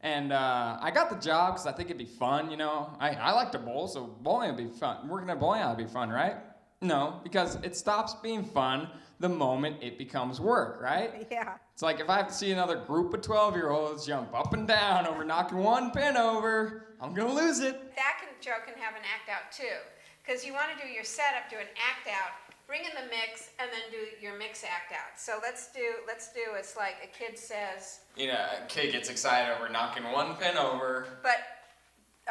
And I got the job because I think it'd be fun, you know. I like to bowl, so bowling would be fun. Working at a bowling alley would be fun, right? No, because it stops being fun the moment it becomes work, right? Yeah. It's like if I have to see another group of 12-year-olds jump up and down over knocking one pin over, I'm gonna lose it. That joke can have an act out too, because you want to do your setup, do an act out, bring in the mix, and then do your mix act out. So let's do. It's like a kid says. You know, a kid gets excited over knocking one pin over. But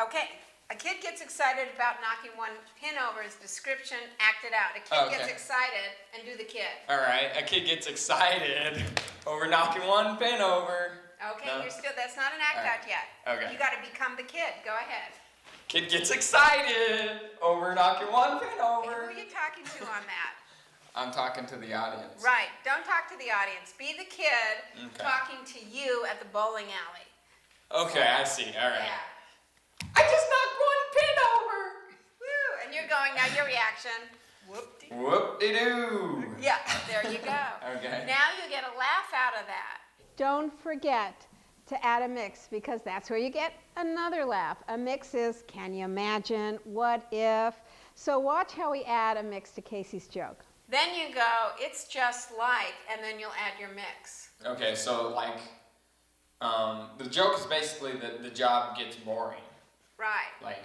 okay, a kid gets excited about knocking one pin over. Is description, act it out. A kid gets excited, and do the kid. All right, a kid gets excited over knocking one pin over. Okay, no? That's not an act out yet. Okay. You got to become the kid. Go ahead. Kid gets excited over knocking one pin over. Hey, who are you talking to on that? I'm talking to the audience. Right. Don't talk to the audience. Be the kid talking to you at the bowling alley. Okay, I see. All right. Yeah. I just knocked one pin over. Woo! And you're going, now your reaction. Whoop-de-doo. Whoop-de-doo. Yeah, there you go. Okay. Now you get a laugh out of that. Don't forget to add a mix, because that's where you get another laugh. A mix is, can you imagine, what if? So watch how we add a mix to Casey's joke. Then you go, it's just like, and then you'll add your mix. Okay, so like, the joke is basically that the job gets boring. Right. Like,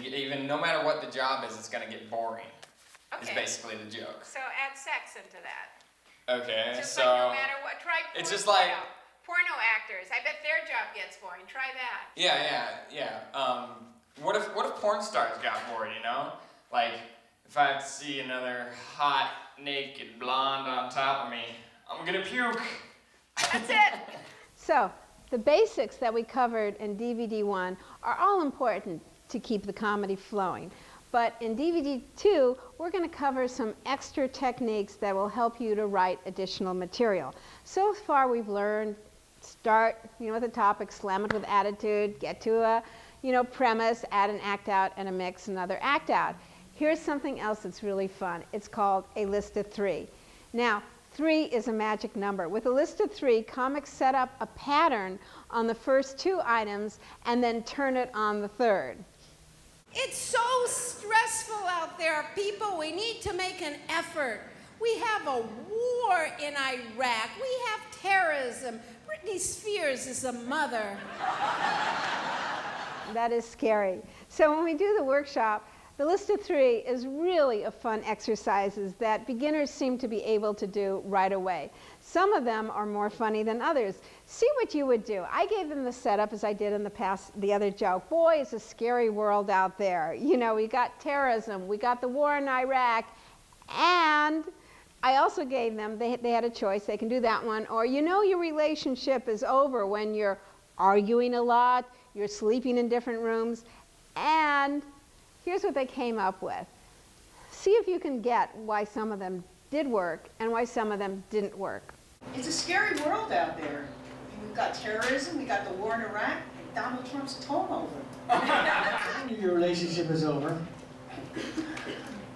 even no matter what the job is, it's gonna get boring. Okay. Is basically the joke. So add sex into that. Okay, Just so like no matter what, try porno. it's just like porno actors. I bet their job gets boring. Try that. yeah. What if porn stars got bored? You know, like if I have to see another hot naked blonde on top of me, I'm gonna puke. That's it. So the basics that we covered in DVD 1 are all important to keep the comedy flowing. But in DVD 2, we're going to cover some extra techniques that will help you to write additional material. So far we've learned, start with a topic, slam it with attitude, get to a premise, add an act out and a mix, another act out. Here's something else that's really fun. It's called a list of 3. Now, 3 is a magic number. With a list of 3, comics set up a pattern on the first 2 items and then turn it on the third. It's so stressful out there, people. We need to make an effort. We have a war in Iraq. We have terrorism. Britney Spears is a mother. That is scary. So when we do the workshop, the list of 3 is really a fun exercises that beginners seem to be able to do right away. Some of them are more funny than others. See what you would do. I gave them the setup as I did in the other joke. Boy, it's a scary world out there. We got terrorism, we got the war in Iraq, and I also gave them, they had a choice. They can do that one, or your relationship is over when you're arguing a lot, you're sleeping in different rooms, and here's what they came up with. See if you can get why some of them did work and why some of them didn't work. It's a scary world out there. We've got terrorism, we got the war in Iraq, and Donald Trump's tone over. Your relationship is over.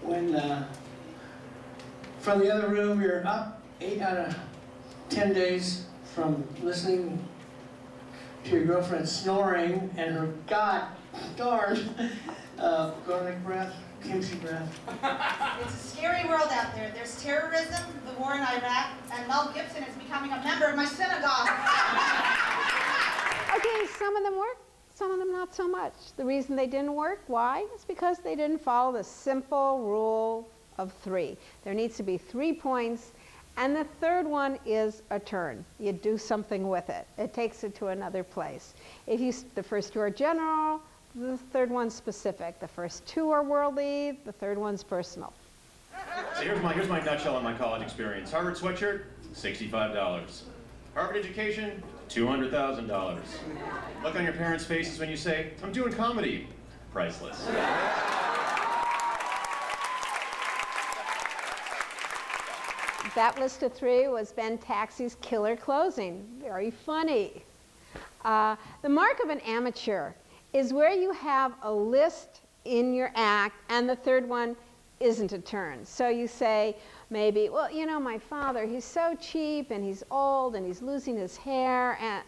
When from the other room you're up 8 out of 10 days from listening to your girlfriend snoring and her darn garlic breath, kimchi breath. It's a scary world out there. There's terrorism, the war in Iraq, and Mel Gibson is becoming a member of my synagogue. Okay, some of them work, some of them not so much. The reason they didn't work, why? It's because they didn't follow the simple rule of 3. There needs to be 3 points, and the third one is a turn. You do something with it. It takes it to another place. The first 2 are general, the third one's specific. The first 2 are worldly, the third one's personal. So here's my nutshell on my college experience. Harvard sweatshirt, $65. Harvard education, $200,000. Look on your parents' faces when you say, I'm doing comedy. Priceless. That list of 3 was Ben Taxi's killer closing. Very funny. The mark of an amateur is where you have a list in your act and the third one isn't a turn. So you say maybe, well, you know, my father, he's so cheap and he's old and he's losing his hair and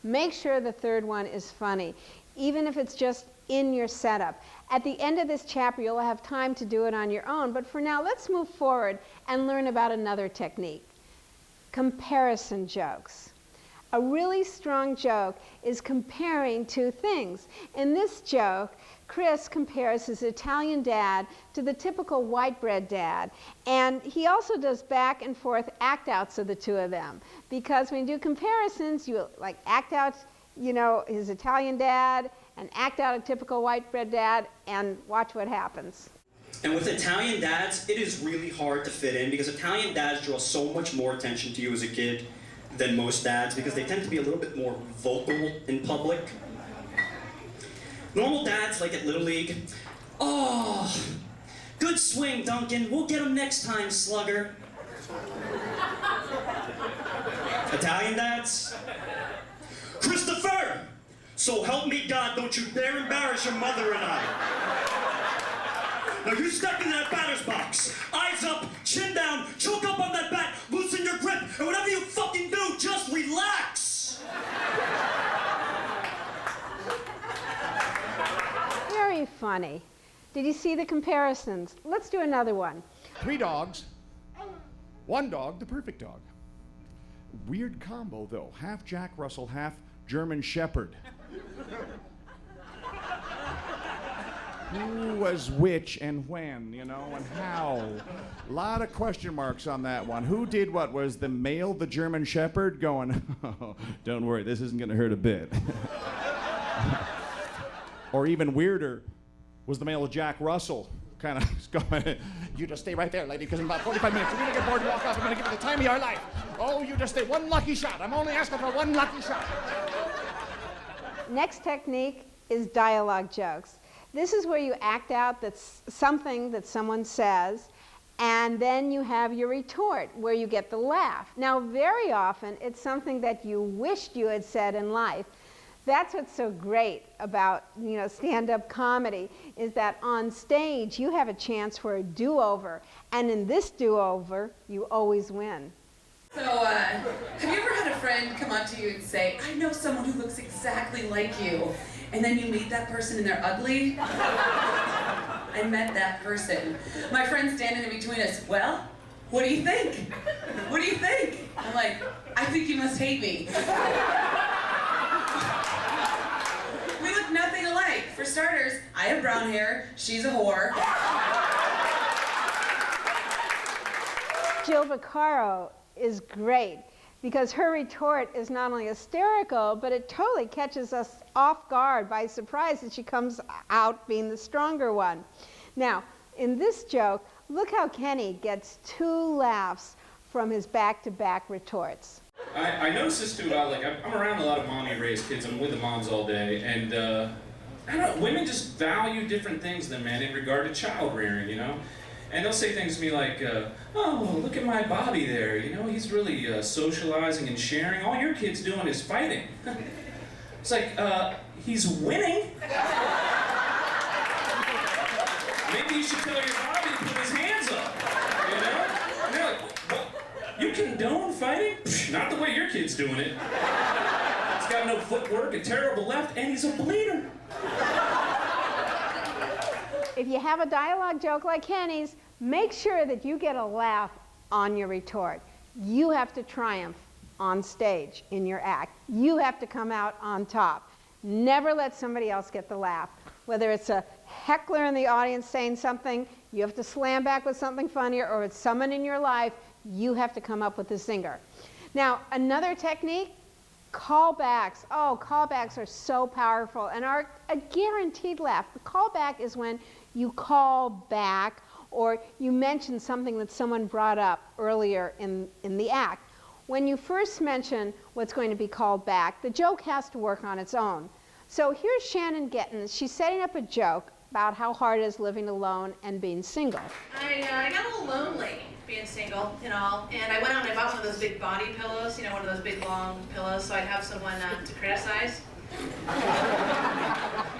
Make sure the third one is funny, even if it's just in your setup. At the end of this chapter, you'll have time to do it on your own, but for now, let's move forward and learn about another technique, comparison jokes. A really strong joke is comparing 2 things. In this joke, Chris compares his Italian dad to the typical white bread dad. And he also does back and forth act outs of the 2 of them. Because when you do comparisons, you like act out, you know, his Italian dad and act out a typical white bread dad and watch what happens. And with Italian dads, it is really hard to fit in because Italian dads draw so much more attention to you as a kid than most dads because they tend to be a little bit more vocal in public. Normal dads, like at Little League, oh, good swing, Duncan. We'll get him next time, slugger. Italian dads, Christopher, so help me God, don't you dare embarrass your mother and I. Now you step into that batter's box, eyes up, chin down, choke up on that bat, loosen your grip, and whatever you fucking do, just relax. Very funny. Did you see the comparisons? Let's do another one. 3 dogs, 1 dog, the perfect dog. Weird combo, though. Half Jack Russell, half German Shepherd. Who was which and when, you know, and how? A lot of question marks on that one. Who did what? Was the male the German Shepherd going, oh, don't worry, this isn't going to hurt a bit? Or even weirder, was the male Jack Russell kind of going, you just stay right there, lady, because in about 45 minutes you're going to get bored and walk off. I'm going to give you the time of your life. Oh, you just stay 1 lucky shot. I'm only asking for 1 lucky shot. Next technique is dialogue jokes. This is where you act out that's something that someone says, and then you have your retort, where you get the laugh. Now, very often, it's something that you wished you had said in life. That's what's so great about, you know, stand-up comedy, is that on stage, you have a chance for a do-over, and in this do-over, you always win. So, have you ever had a friend come up to you and say, I know someone who looks exactly like you, and then you meet that person and they're ugly? I met that person. My friend's standing in between us. Well, what do you think? What do you think? I'm like, I think you must hate me. We look nothing alike. For starters, I have brown hair, she's a whore. Jill Vaccaro is great because her retort is not only hysterical, but it totally catches us off guard by surprise that she comes out being the stronger one. Now, in this joke, look how Kenny gets 2 laughs from his back-to-back retorts. I noticed this too about, like, I'm around a lot of mommy-raised kids. I'm with the moms all day, and I don't know, women just value different things than men in regard to child rearing, you know? And they'll say things to me like, oh, look at my Bobby there, you know, he's really socializing and sharing. All your kid's doing is fighting. It's like, he's winning. Maybe you should tell your Bobby to put his hands up, you know? And they're like, what? You condone fighting? Psh, not the way your kid's doing it. He's got no footwork, a terrible left, and he's a bleeder. If you have a dialogue joke like Kenny's, make sure that you get a laugh on your retort. You have to triumph on stage in your act. You have to come out on top. Never let somebody else get the laugh. Whether it's a heckler in the audience saying something, you have to slam back with something funnier, or it's someone in your life, you have to come up with a zinger. Now, another technique, callbacks. Oh, callbacks are so powerful and are a guaranteed laugh. The callback is when you call back or you mention something that someone brought up earlier in the act. When you first mention what's going to be called back, the joke has to work on its own. So here's Shannon Gittins. She's setting up a joke about how hard it is living alone and being single. I got a little lonely. being single and all, and I went out and I bought one of those big body pillows, you know, one of those big long pillows, so I'd have someone to criticize.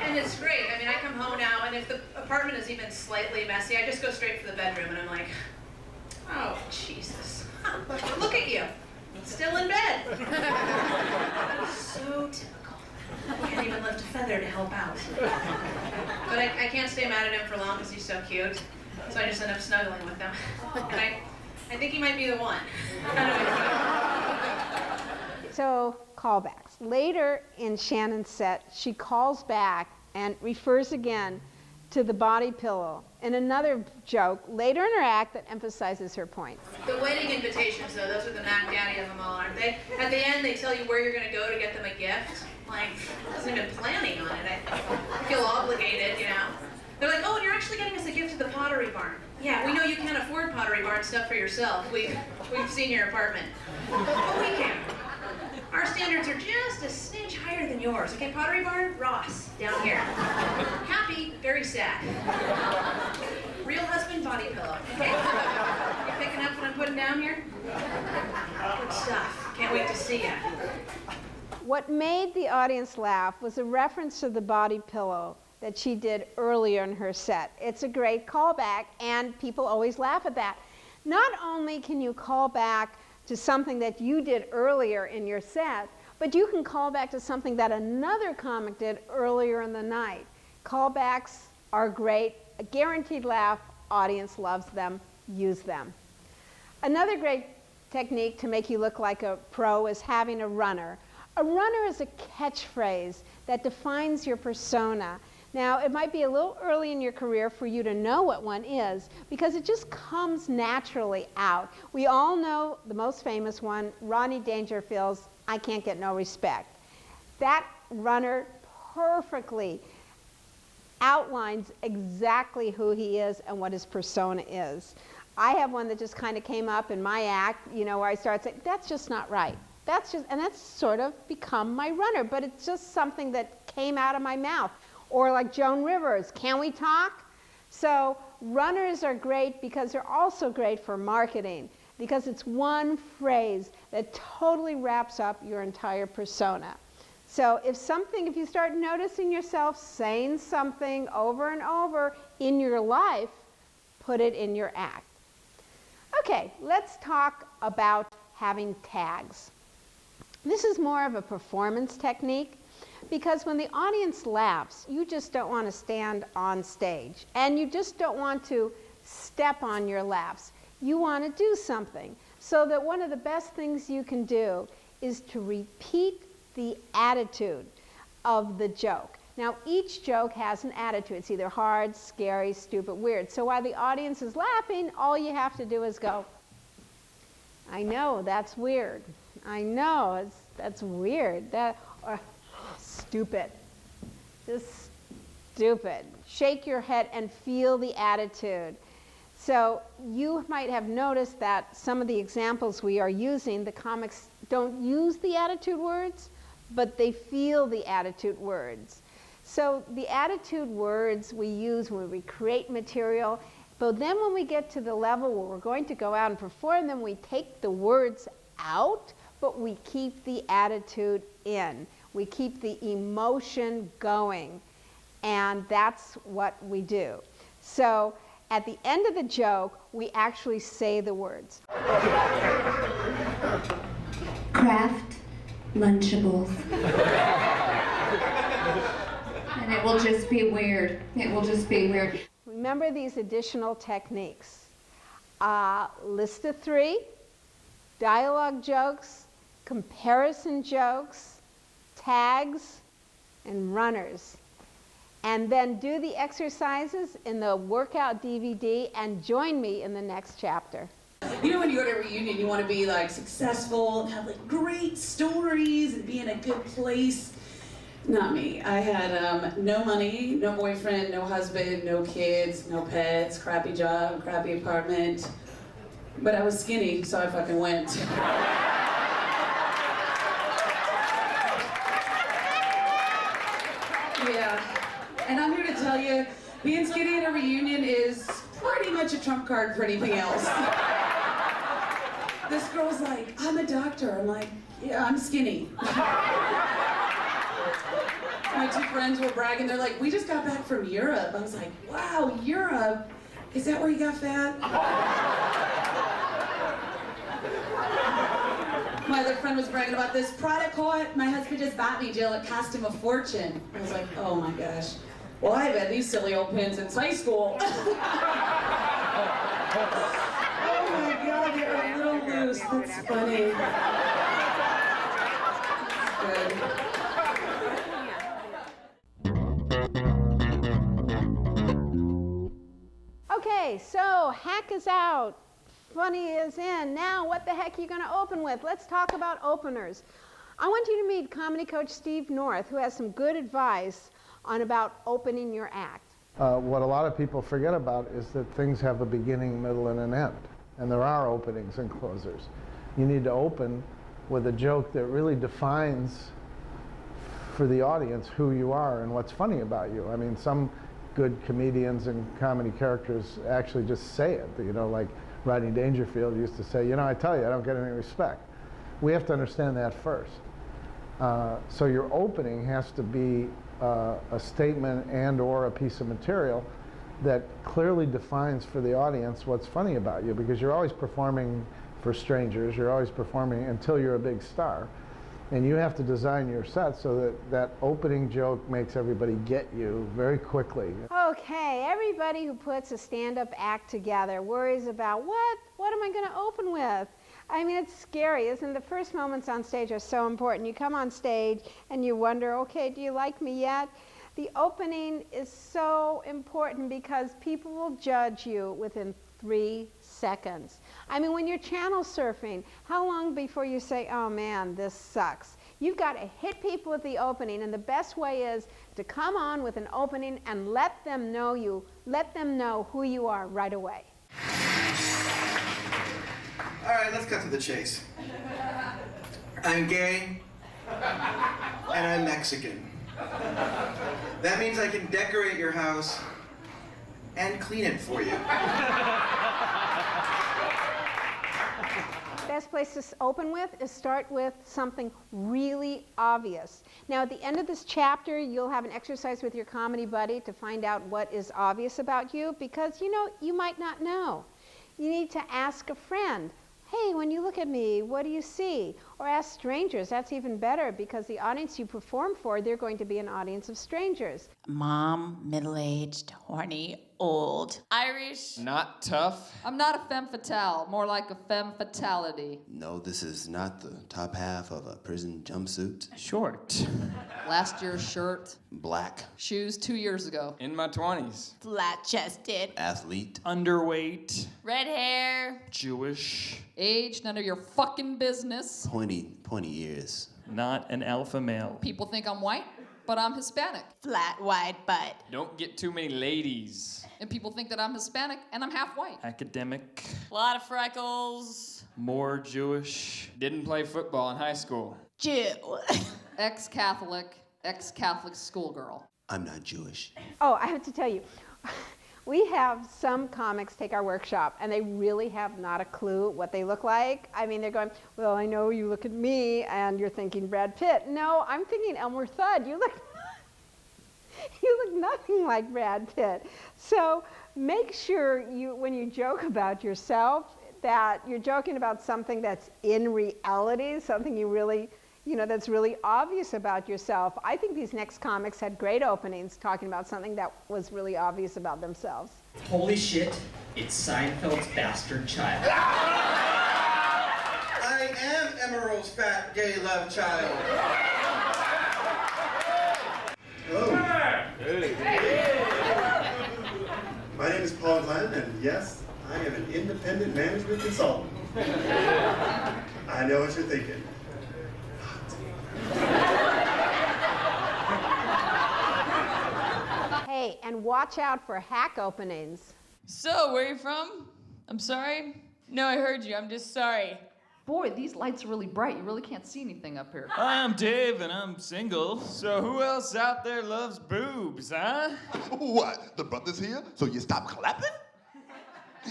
And it's great. I mean, I come home now, and if the apartment is even slightly messy, I just go straight for the bedroom, and I'm like, oh, Jesus. Look at you. Still in bed. So typical. I can't even lift a feather to help out. But I can't stay mad at him for long because he's so cute. So I just end up snuggling with him. And I think he might be the one. So, callbacks. Later in Shannon's set, she calls back and refers again to the body pillow in another joke later in her act that emphasizes her point. The wedding invitations, though, those are the Mac Daddy of them all, aren't they? At the end, they tell you where you're going to go to get them a gift. Like, I wasn't even planning on it. I feel obligated, you know. They're like, oh, and you're actually getting us a gift to the Pottery Barn. Yeah, we know you can't afford Pottery Barn stuff for yourself. We've seen your apartment. But we can. Our standards are just a smidge higher than yours. Okay, Pottery Barn, Ross, down here. Happy, very sad. Real husband, body pillow. Okay? You picking up what I'm putting down here? Good stuff. Can't wait to see ya. What made the audience laugh was a reference to the body pillow that she did earlier in her set. It's a great callback, and people always laugh at that. Not only can you call back to something that you did earlier in your set, but you can call back to something that another comic did earlier in the night. Callbacks are great, a guaranteed laugh, audience loves them, use them. Another great technique to make you look like a pro is having a runner. A runner is a catchphrase that defines your persona. Now, it might be a little early in your career for you to know what one is because it just comes naturally out. We all know the most famous one, Rodney Dangerfield's I Can't Get No Respect. That runner perfectly outlines exactly who he is and what his persona is. I have one that just kind of came up in my act, you know, where I start saying, that's just not right. And that's sort of become my runner, but it's just something that came out of my mouth. Or like Joan Rivers, can we talk? So runners are great because they're also great for marketing, because it's one phrase that totally wraps up your entire persona. So if you start noticing yourself saying something over and over in your life, put it in your act. Okay, let's talk about having tags. This is more of a performance technique, because when the audience laughs, you just don't want to stand on stage, and you just don't want to step on your laughs. You want to do something. So that one of the best things you can do is to repeat the attitude of the joke. Now, each joke has an attitude. It's either hard, scary, stupid, weird. So while the audience is laughing, all you have to do is go, I know, that's weird. I know, that's weird. Or, stupid. Just stupid. Shake your head and feel the attitude. So you might have noticed that some of the examples we are using, the comics don't use the attitude words, but they feel the attitude words. So the attitude words we use when we create material, but then when we get to the level where we're going to go out and perform them, we take the words out, but we keep the attitude in. We keep the emotion going, and that's what we do. So at the end of the joke, we actually say the words. Craft Lunchables. And it will just be weird. It will just be weird. Remember these additional techniques. List of 3, dialogue jokes, comparison jokes, tags, and runners. And then do the exercises in the workout DVD and join me in the next chapter. You know when you go to a reunion, you want to be like successful and have like great stories and be in a good place. Not me. I had no money, no boyfriend, no husband, no kids, no pets, crappy job, crappy apartment. But I was skinny, so I fucking went. Yeah. And I'm here to tell you, being skinny at a reunion is pretty much a trump card for anything else. This girl's like, I'm a doctor. I'm like, yeah, I'm skinny. My two friends were bragging. They're like, we just got back from Europe. I was like, wow, Europe? Is that where you got fat? My other friend was bragging about this product coat my husband just bought me, Jill. It cost him a fortune. I was like, oh my gosh. Well, I've had these silly old pins since high school. Oh my God, they're a little loose. That's funny. Good. Okay, so hack is out, funny is in. Now, what the heck are you going to open with? Let's talk about openers. I want you to meet comedy coach Steve North, who has some good advice on about opening your act. What a lot of people forget about is that things have a beginning, middle, and an end. And there are openings and closers. You need to open with a joke that really defines for the audience who you are and what's funny about you. I mean, some good comedians and comedy characters actually just say it. You know, like Rodney Dangerfield used to say, you know, I tell you, I don't get any respect. We have to understand that first. So your opening has to be a statement and or a piece of material that clearly defines for the audience what's funny about you, because you're always performing for strangers, you're always performing until you're a big star. And you have to design your set so that that opening joke makes everybody get you very quickly. Okay, everybody who puts a stand-up act together worries about what am I going to open with? I mean, it's scary, isn't it? The first moments on stage are so important. You come on stage and you wonder, okay, do you like me yet? The opening is so important because people will judge you within 3 seconds. I mean, when you're channel surfing, how long before you say, oh man, this sucks? You've got to hit people with the opening, and the best way is to come on with an opening and let them know who you are right away. All right, let's cut to the chase. I'm gay, and I'm Mexican. That means I can decorate your house and clean it for you. Best place to open with is start with something really obvious. Now, at the end of this chapter, you'll have an exercise with your comedy buddy to find out what is obvious about you, because, you know, you might not know. You need to ask a friend, hey, when you look at me, what do you see? Or ask strangers. That's even better, because the audience you perform for, they're going to be an audience of strangers. Mom, middle-aged, horny, old. Irish. Not tough. I'm not a femme fatale, more like a femme fatality. No, this is not the top half of a prison jumpsuit. Short. Last year's shirt. Black. Shoes 2 years ago. In my 20s. Flat-chested. Athlete. Underweight. Red hair. Jewish. Age, none of your fucking business. Pointy ears. Not an alpha male. People think I'm white, but I'm Hispanic. Flat, wide butt. Don't get too many ladies. And people think that I'm Hispanic, and I'm half white. Academic. A lot of freckles. More Jewish. Didn't play football in high school. Jew. Ex-Catholic schoolgirl. I'm not Jewish. Oh, I have to tell you, we have some comics take our workshop, and they really have not a clue what they look like. I mean, they're going, well, I know you look at me, and you're thinking Brad Pitt. No, I'm thinking Elmer Fudd. You look nothing like Brad Pitt. So make sure when you joke about yourself, that you're joking about something that's in reality, something you really, that's really obvious about yourself. I think these next comics had great openings talking about something that was really obvious about themselves. Holy shit, it's Seinfeld's bastard child. I am Emerald's fat gay love child. Hello. My name is Paul Glenn, and yes, I am an independent management consultant. I know what you're thinking. Hey, and watch out for hack openings. So, where are you from? I'm sorry? No, I heard you. I'm just sorry. Boy, these lights are really bright. You really can't see anything up here. Hi, I'm Dave, and I'm single. So who else out there loves boobs, huh? What? The brothers here? So you stop clapping?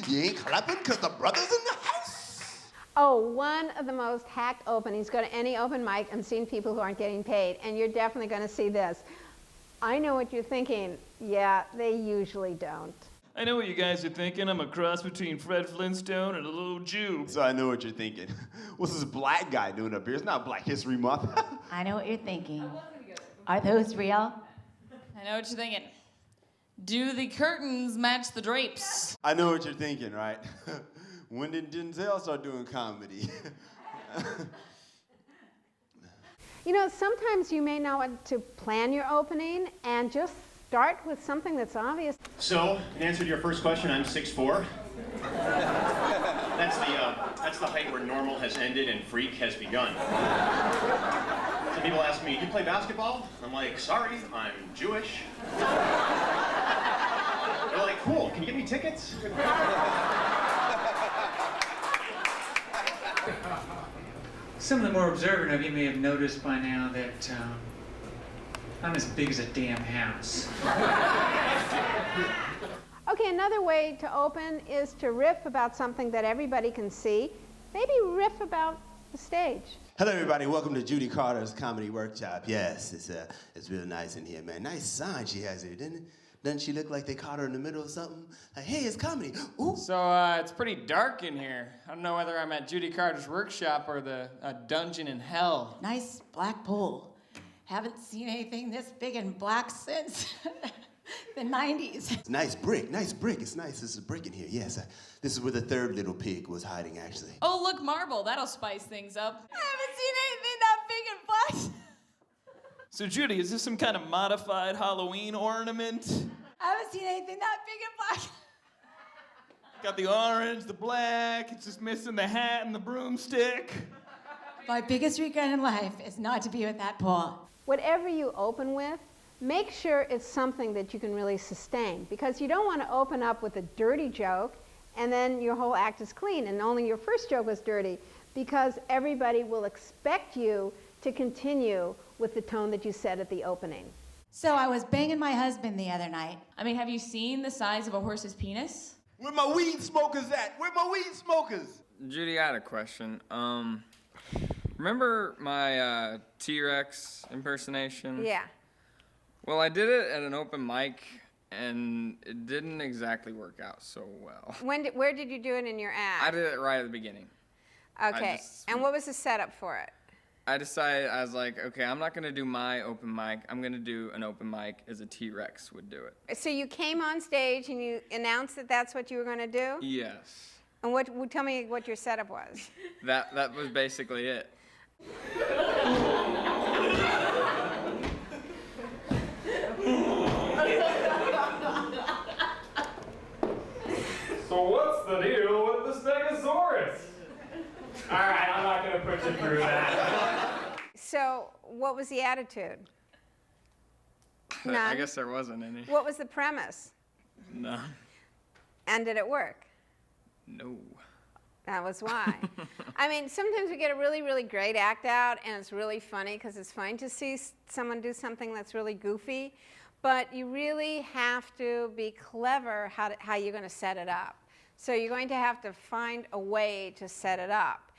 You ain't clapping because the brothers in the house? Oh, one of the most hacked openings. Go to any open mic and seen people who aren't getting paid, and you're definitely going to see this. I know what you're thinking. Yeah, they usually don't. I know what you guys are thinking. I'm a cross between Fred Flintstone and a little Jew. So I know what you're thinking. What's this black guy doing up here? It's not Black History Month. I know what you're thinking. Are those real? I know what you're thinking. Do the curtains match the drapes? I know what you're thinking, right? When did Denzel start doing comedy? You know, sometimes you may not want to plan your opening and just start with something that's obvious. So, in answer to your first question, I'm 6'4". That's the height where normal has ended and freak has begun. Some people ask me, "You play basketball?" I'm like, "Sorry, I'm Jewish." They're like, "Cool, can you get me tickets?" Some of the more observant of you may have noticed by now that I'm as big as a damn house. Okay, another way to open is to riff about something that everybody can see. Maybe riff about the stage. Hello, everybody. Welcome to Judy Carter's comedy workshop. Yes, it's real nice in here, man. Nice sign she has here, didn't it? Doesn't she look like they caught her in the middle of something? Like, hey, it's comedy. Ooh. So it's pretty dark in here. I don't know whether I'm at Judy Carter's workshop or the dungeon in hell. Nice black pool. Haven't seen anything this big and black since the 90s. Nice brick, nice brick. It's nice. There's a brick in here. Yes, this is where the third little pig was hiding, actually. Oh, look, marble. That'll spice things up. I haven't seen anything that big and black. So, Judy, is this some kind of modified Halloween ornament? I haven't seen anything that big and black. Got the orange, the black, it's just missing the hat and the broomstick. My biggest regret in life is not to be with that pool. Whatever you open with, make sure it's something that you can really sustain, because you don't want to open up with a dirty joke and then your whole act is clean and only your first joke was dirty, because everybody will expect you to continue with the tone that you set at the opening. So I was banging my husband the other night. I mean, have you seen the size of a horse's penis? Where my weed smokers at? Where my weed smokers? Judy, I had a question. Remember my T-Rex impersonation? Yeah. Well, I did it at an open mic, and it didn't exactly work out so well. Where did you do it in your act? I did it right at the beginning. Okay, and what was the setup for it? I decided, I was like, okay, I'm not going to do my open mic. I'm going to do an open mic as a T-Rex would do it. So you came on stage and you announced that that's what you were going to do? Yes. And tell me what your setup was. That was basically it. So what's the deal with the Stegosaurus? All right, I'm not going to put you through that. So what was the attitude? None. I guess there wasn't any. What was the premise? None. And did it work? No. That was why. I mean, sometimes we get a really, really great act out, and it's really funny because it's fun to see someone do something that's really goofy, but you really have to be clever how you're going to set it up. So you're going to have to find a way to set it up.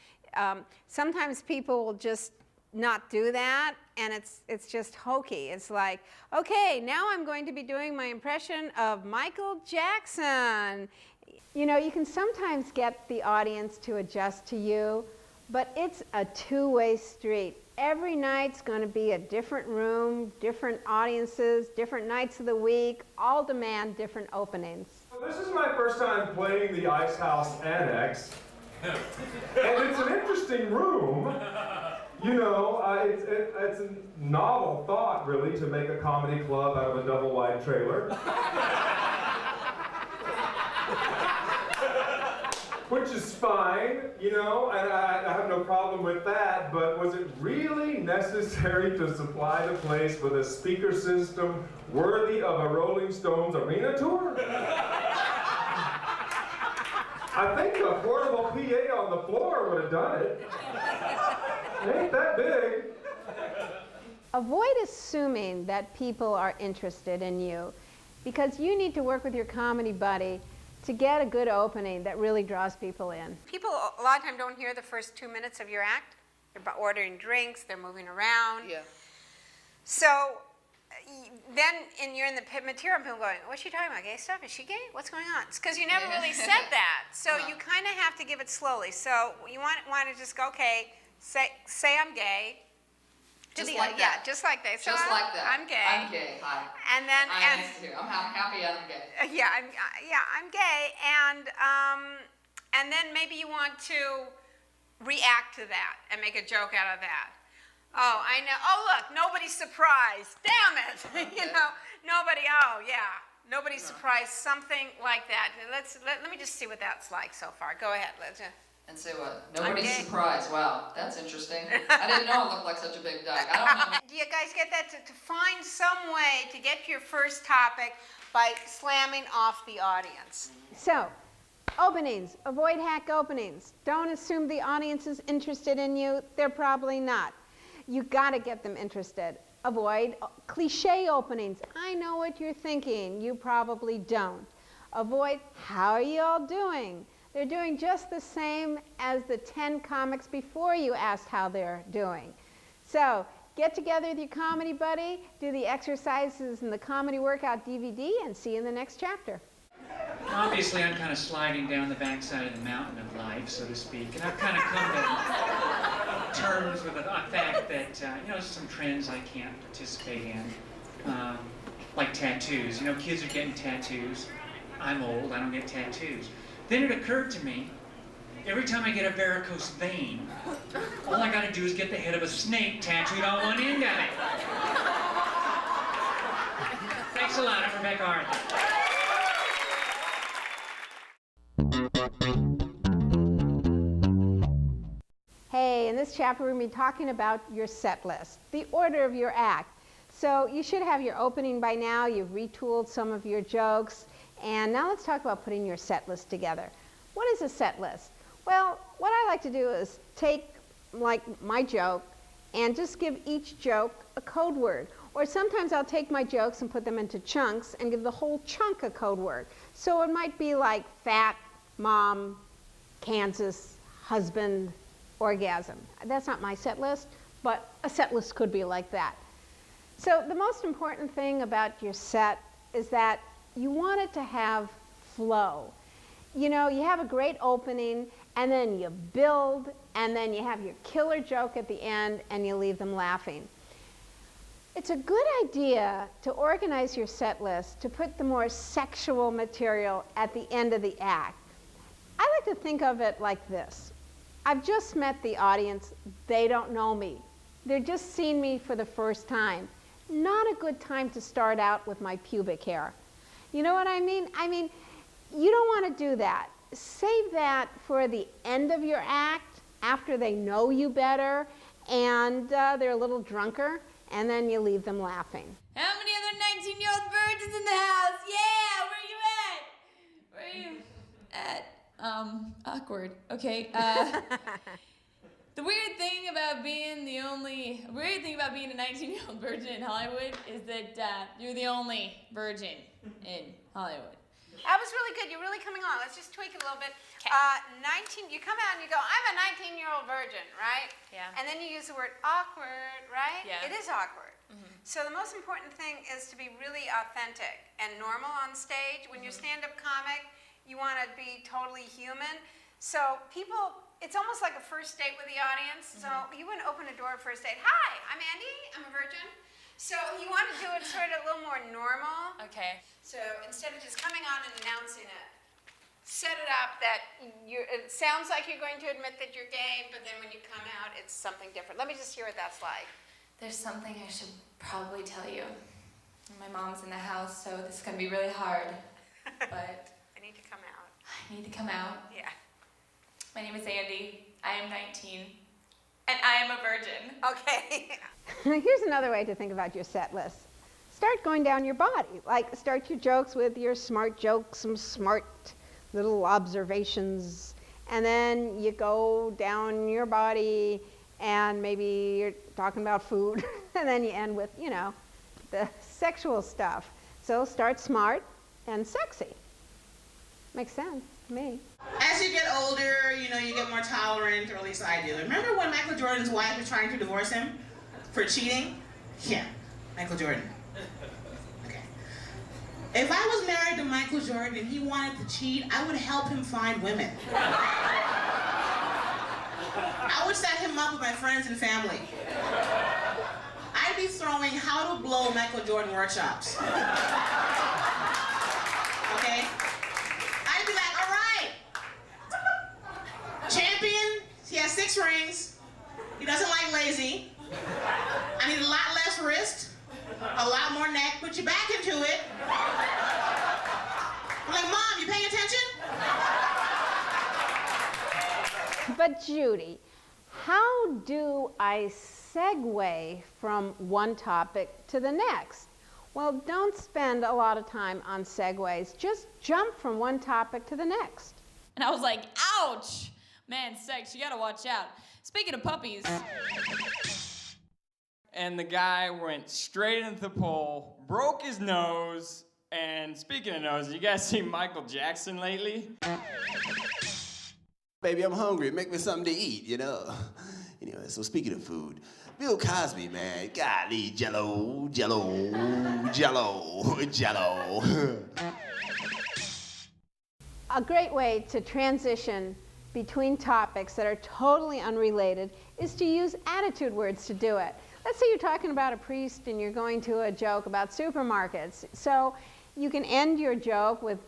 Sometimes people will just not do that, and it's just hokey. It's like, okay, now I'm going to be doing my impression of Michael Jackson. You know, you can sometimes get the audience to adjust to you, but it's a two-way street. Every night's going to be a different room, different audiences, different nights of the week, all demand different openings. This is my first time playing the Ice House Annex, and it's an interesting room. You know, it's a novel thought, really, to make a comedy club out of a double-wide trailer. Which is fine, you know, and I have no problem with that, but was it really necessary to supply the place with a speaker system worthy of a Rolling Stones arena tour? I think a portable PA on the floor would have done it. It ain't that big. Avoid assuming that people are interested in you, because you need to work with your comedy buddy to get a good opening that really draws people in. People a lot of times don't hear the first 2 minutes of your act. They're ordering drinks, they're moving around. Yeah. So then you're in the material, people going, what's she talking about, gay stuff? Is she gay? What's going on? It's because you never really said that. So you kind of have to give it slowly. So you want to just go, okay, say I'm gay. Just like that. Just like that. So Just like that. I'm gay. I'm gay. Hi. And then I'm nice to hear. I'm happy I'm gay. Yeah, I'm gay, and then maybe you want to react to that and make a joke out of that. Oh, I know. Oh, look, nobody's surprised. Damn it! Nobody's surprised. Something like that. Let me just see what that's like so far. Go ahead. And say what? Nobody's surprised. Wow, that's interesting. I didn't know it looked like such a big dog. I don't know. Do you guys get that? To find some way to get your first topic by slamming off the audience. So, openings. Avoid hack openings. Don't assume the audience is interested in you. They're probably not. You got to get them interested. Avoid cliche openings. I know what you're thinking. You probably don't. Avoid, how are you all doing? They're doing just the same as the 10 comics before you asked how they're doing. So get together with your comedy buddy, do the exercises in the comedy workout DVD, and see you in the next chapter. Obviously, I'm kind of sliding down the backside of the mountain of life, so to speak, and I've kind of come to terms with the fact that, some trends I can't participate in, like tattoos. Kids are getting tattoos. I'm old, I don't get tattoos. Then it occurred to me, every time I get a varicose vein, all I gotta do is get the head of a snake tattooed on one end of it. Thanks a lot, I'm Rebecca Arthur. Hey, in this chapter we're going to be talking about your set list, the order of your act. So you should have your opening by now, you've retooled some of your jokes, and now let's talk about putting your set list together. What is a set list? Well, what I like to do is take my joke and just give each joke a code word. Or sometimes I'll take my jokes and put them into chunks and give the whole chunk a code word. So it might be like fat, mom, Kansas, husband, orgasm. That's not my set list, but a set list could be like that. So the most important thing about your set is that you want it to have flow. You have a great opening, and then you build, and then you have your killer joke at the end, and you leave them laughing. It's a good idea to organize your set list to put the more sexual material at the end of the act. I like to think of it like this. I've just met the audience. They don't know me. They're just seeing me for the first time. Not a good time to start out with my pubic hair. You know what I mean? You don't want to do that. Save that for the end of your act, after they know you better, and they're a little drunker, and then you leave them laughing. How many other 19-year-old virgins in the house? Yeah, where you at? Awkward. Okay. The weird thing about being a 19-year-old virgin in Hollywood is that you're the only virgin in Hollywood. That was really good. You're really coming on. Let's just tweak it a little bit. 19. You come out and you go, I'm a 19-year-old virgin, right? Yeah. And then you use the word awkward, right? Yeah. It is awkward. Mm-hmm. So the most important thing is to be really authentic and normal on stage. When you're stand-up comic, you want to be totally human. So people, it's almost like a first date with the audience. So you wouldn't open a door first date. Hi, I'm Andy. I'm a virgin. So you want to do it sort of a little more normal. Okay. So instead of just coming on and announcing it, set it up that it sounds like you're going to admit that you're gay, but then when you come out, it's something different. Let me just hear what that's like. There's something I should probably tell you. My mom's in the house, so this is going to be really hard. But I need to come out. I need to come out. Yeah. My name is Andy. I am 19. And I am a virgin. Okay. Here's another way to think about your set list. Start going down your body. Like, start your jokes with your smart jokes, some smart little observations, and then you go down your body and maybe you're talking about food, and then you end with, the sexual stuff. So start smart and sexy. Makes sense to me. As you get older, you know, you get more tolerant, or at least I do. Remember when Michael Jordan's wife was trying to divorce him for cheating? Yeah, Michael Jordan. Okay. If I was married to Michael Jordan and he wanted to cheat, I would help him find women. I would set him up with my friends and family. I'd be throwing how to blow Michael Jordan workshops. Okay? I'd be like, all right, champion, he has 6 rings, he doesn't like lazy, I need a lot less wrist, a lot more neck, put your back into it. I'm like, Mom, you paying attention? But Judy, how do I segue from one topic to the next? Well, don't spend a lot of time on segues. Just jump from one topic to the next. And I was like, ouch! Man, sex, you gotta watch out. Speaking of puppies. And the guy went straight into the pole, broke his nose, and speaking of noses, you guys seen Michael Jackson lately? Baby, I'm hungry. Make me something to eat, you know. Anyway, so speaking of food, Bill Cosby, man, golly, jello, jello, jello, jello. A great way to transition between topics that are totally unrelated is to use attitude words to do it. Let's say you're talking about a priest and you're going to a joke about supermarkets. So you can end your joke with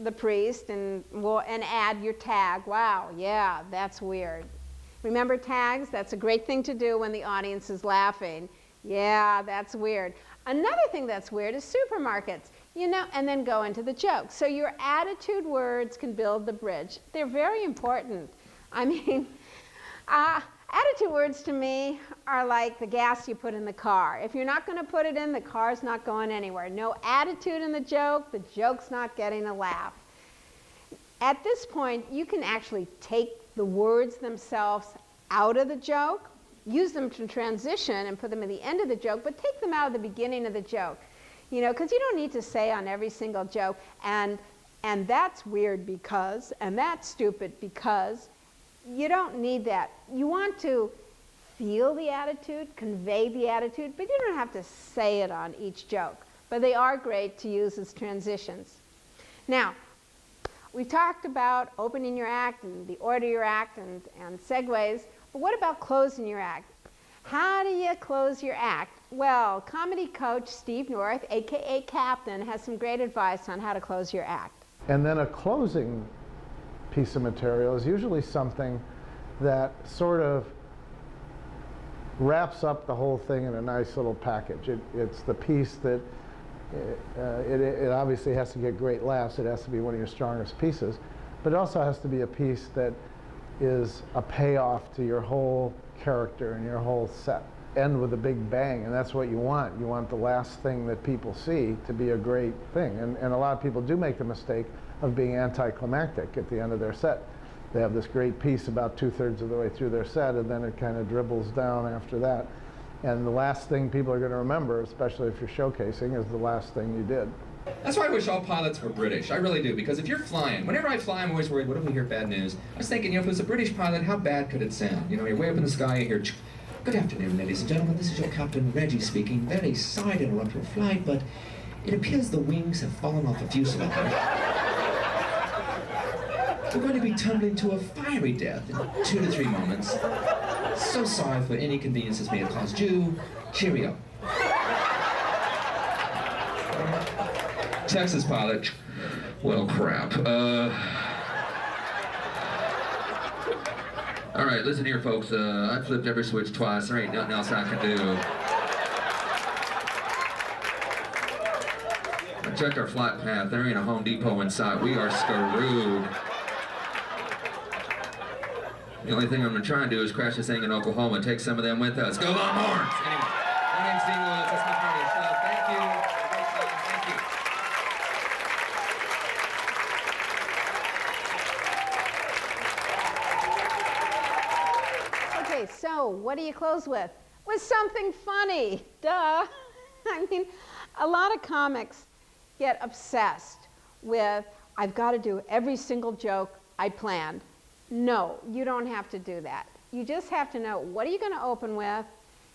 the priest and add your tag. Wow, yeah, that's weird. Remember tags? That's a great thing to do when the audience is laughing. Yeah, that's weird. Another thing that's weird is supermarkets, you know, and then go into the joke. So your attitude words can build the bridge. They're very important. I mean, attitude words to me are like the gas you put in the car. If you're not going to put it in, the car's not going anywhere. No attitude in the joke's not getting a laugh. At this point, you can actually take the words themselves out of the joke, use them to transition and put them at the end of the joke, but take them out of the beginning of the joke. You know, because you don't need to say on every single joke, and that's weird because, and that's stupid because. You don't need that. You want to feel the attitude, convey the attitude, but you don't have to say it on each joke. But they are great to use as transitions. Now, we talked about opening your act and the order of your act and segues, but what about closing your act? How do you close your act? Well, comedy coach Steve North, aka Captain, has some great advice on how to close your act. And then a closing piece of material is usually something that sort of wraps up the whole thing in a nice little package. It's the piece that it obviously has to get great laughs. It has to be one of your strongest pieces, but it also has to be a piece that is a payoff to your whole character and your whole set. End with a big bang, and that's what you want. You want the last thing that people see to be a great thing. And a lot of people do make the mistake of being anticlimactic at the end of their set. They have this great piece about 2/3 of the way through their set, and then it kind of dribbles down after that. And the last thing people are going to remember, especially if you're showcasing, is the last thing you did. That's why I wish all pilots were British. I really do, because if you're flying, whenever I fly, I'm always worried, what if we hear bad news? I was thinking, you know, if it was a British pilot, how bad could it sound? You know, you're way up in the sky, you hear, good afternoon, ladies and gentlemen, this is your Captain Reggie speaking. Very sorry to interrupt your flight, but it appears the wings have fallen off the fuselage. We're going to be tumbling to a fiery death in 2 to 3 moments. So sorry for any inconvenience this may have caused you. Cheerio. Texas pilot. Well, crap. All right, listen here, folks. I flipped every switch twice. There ain't nothing else I can do. I checked our flight path. There ain't a Home Depot in sight. We are screwed. The only thing I'm gonna try and do is crash this thing in Oklahoma and take some of them with us. Go Longhorns! Anyway, my name's Dean Lewis. That's my part of the show. Thank you. Thank you. Okay, so what do you close with? With something funny, duh. I mean, a lot of comics get obsessed with I've got to do every single joke I planned. No, you don't have to do that. You just have to know, what are you going to open with?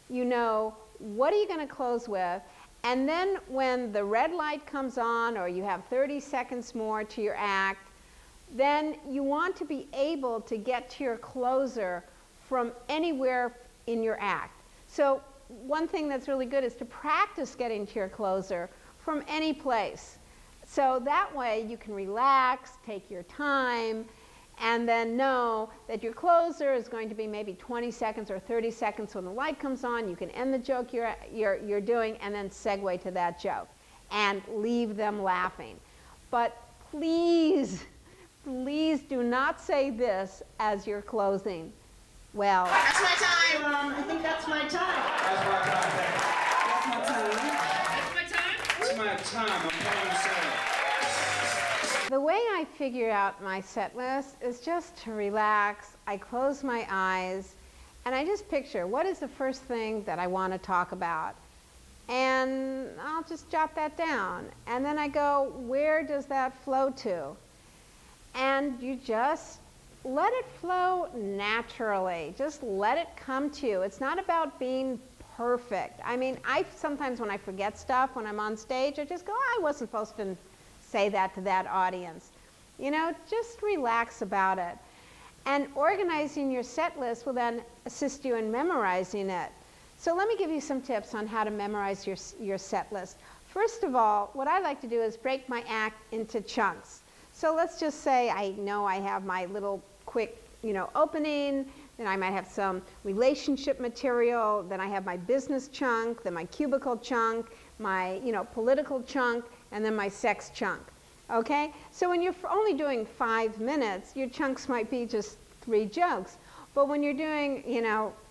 You know, what are you going to close with? And then when the red light comes on, or you have 30 seconds more to your act, then you want to be able to get to your closer from anywhere in your act. So one thing that's really good is to practice getting to your closer from any place. So that way you can relax, take your time, and then know that your closer is going to be maybe 20 seconds or 30 seconds when the light comes on. You can end the joke you're doing and then segue to that joke and leave them laughing. But please, please do not say this as you're closing. Well, that's my time. I think that's my time. That's my time. That's my time. It's my time. I'm playing set. The way I figure out my set list is just to relax. I close my eyes and I just picture, what is the first thing that I want to talk about? And I'll just jot that down. And then I go, where does that flow to? And you just let it flow naturally. Just let it come to you. It's not about being perfect. I mean, sometimes when I forget stuff when I'm on stage, I just go, I wasn't supposed to say that to that audience. You know, just relax about it. And organizing your set list will then assist you in memorizing it. So let me give you some tips on how to memorize your set list. First of all, what I like to do is break my act into chunks. So let's just say I know I have my little quick, opening, then I might have some relationship material, then I have my business chunk, then my cubicle chunk, my, political chunk, and then my sex chunk, okay? So when you're only doing 5 minutes, your chunks might be just 3 jokes. But when you're doing,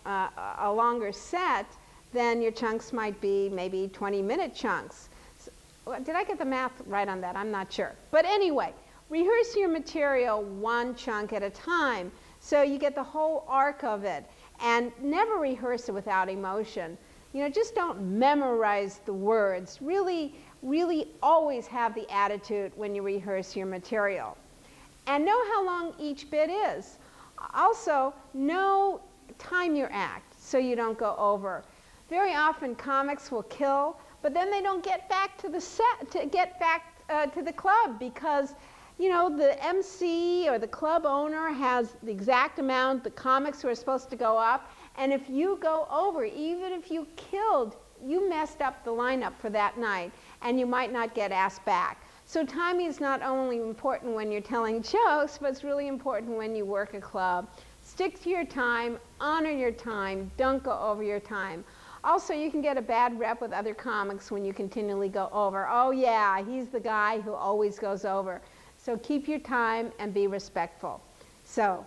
a longer set, then your chunks might be maybe 20-minute chunks. So, did I get the math right on that? I'm not sure. But anyway, rehearse your material 1 chunk at a time so you get the whole arc of it. And never rehearse it without emotion. Just don't memorize the words. Really always have the attitude when you rehearse your material. And know how long each bit is. Also, time your act so you don't go over. Very often comics will kill, but then they don't get back to the set, to the club because the MC or the club owner has the exact amount the comics who are supposed to go up, and if you go over, even if you killed, you messed up the lineup for that night, and you might not get asked back. So timing is not only important when you're telling jokes, but it's really important when you work a club. Stick to your time, honor your time, don't go over your time. Also, you can get a bad rep with other comics when you continually go over. Oh yeah, he's the guy who always goes over. So keep your time and be respectful. So,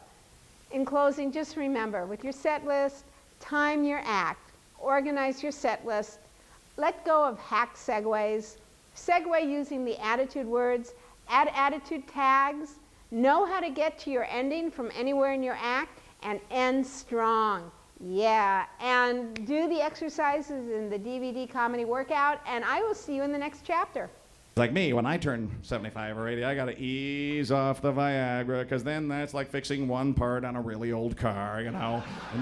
in closing, just remember, with your set list, time your act, organize your set list, let go of hack segues, segue using the attitude words, add attitude tags, know how to get to your ending from anywhere in your act, and end strong. Yeah, and do the exercises in the DVD comedy workout, and I will see you in the next chapter. Like me, when I turn 75 or 80, I gotta ease off the Viagra, because then that's like fixing one part on a really old car, And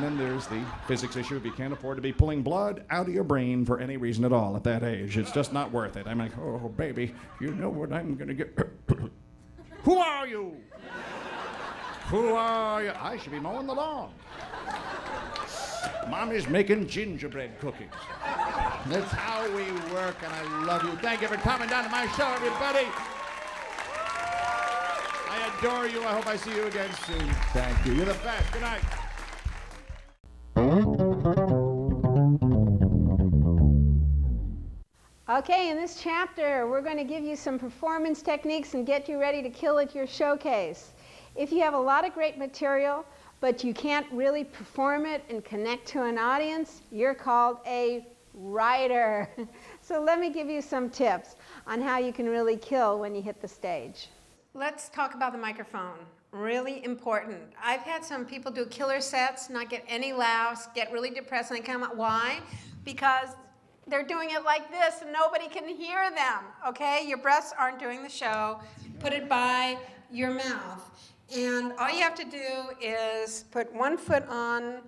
then there's the physics issue if you can't afford to be pulling blood out of your brain for any reason at all at that age. It's just not worth it. I'm like, oh, baby, you know what I'm gonna get. Who are you? Who are you? I should be mowing the lawn. Mommy's making gingerbread cookies. That's how we work, and I love you. Thank you for coming down to my show, everybody. I adore you. I hope I see you again soon. Thank you. You're the best. Good night. Okay, in this chapter, we're going to give you some performance techniques and get you ready to kill at your showcase. If you have a lot of great material, but you can't really perform it and connect to an audience, you're called a writer. So let me give you some tips on how you can really kill when you hit the stage. Let's talk about the microphone. Really important. I've had some people do killer sets, not get any laughs, get really depressed, and they come out. Why? Because they're doing it like this and nobody can hear them, okay? Your breaths aren't doing the show. put it by your mouth. And all you have to do is put one foot on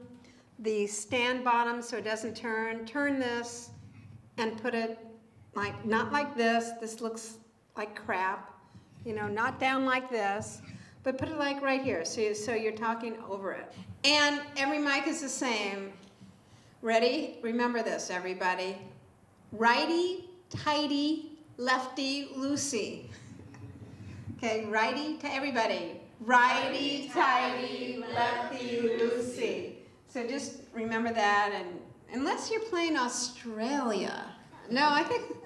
the stand bottom so it doesn't turn this, and put it like, not like this looks like crap, you know, not down like this, but put it like right here, so you're talking over it. And every mic is the same. Ready? Remember this, everybody. Righty, tighty, lefty, loosey. Okay, righty to everybody. Righty, tighty, lefty, loosey. So just remember that, and unless you're playing Australia. No, I think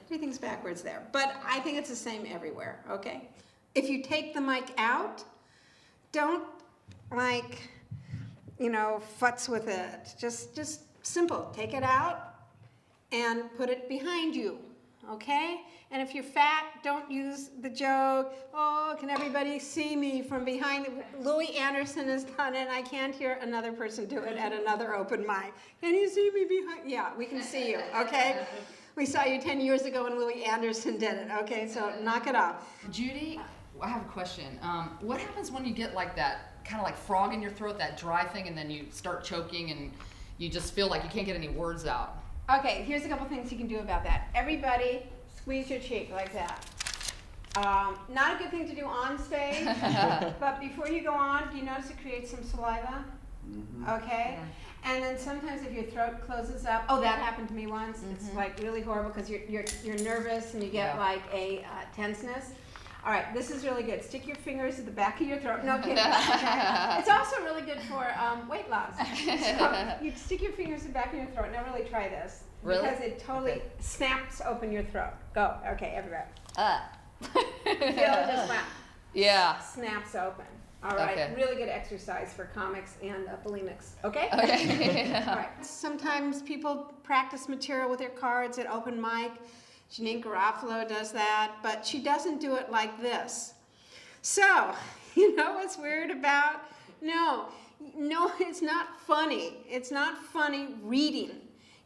everything's backwards there, but I think it's the same everywhere, okay? If you take the mic out, don't like, you know, futz with it. Just simple, take it out and put it behind you, okay? And if you're fat, don't use the joke, oh, can everybody see me from behind? Louis Anderson has done it. I can't hear another person do it at another open mic. Can you see me behind? Yeah, we can see you, okay? We saw you 10 years ago when Louis Anderson did it, okay? So knock it off. Judy, I have a question. What happens when you get like that kind of like frog in your throat, that dry thing, and then you start choking and you just feel like you can't get any words out? Okay, here's a couple things you can do about that. Everybody, squeeze your cheek like that. Not a good thing to do on stage, but before you go on, do you notice it creates some saliva? Mm-hmm. Okay? And then sometimes if your throat closes up, oh, that happened to me once. Mm-hmm. It's like really horrible because you're nervous and you get like a tenseness. All right, this is really good. Stick your fingers at the back of your throat. No kidding. It's also really good for weight loss. So you stick your fingers at the back of your throat. Now really try this. Really? Because it totally snaps open your throat. Go. Okay, everybody. Feel it just wow. Yeah. Snaps open. All right, Okay. Really good exercise for comics and bulimics. Okay? Okay. All right. Sometimes people practice material with their cards at open mic. Janine Garofalo does that, but she doesn't do it like this. So, you know what's weird about? No, it's not funny. It's not funny reading.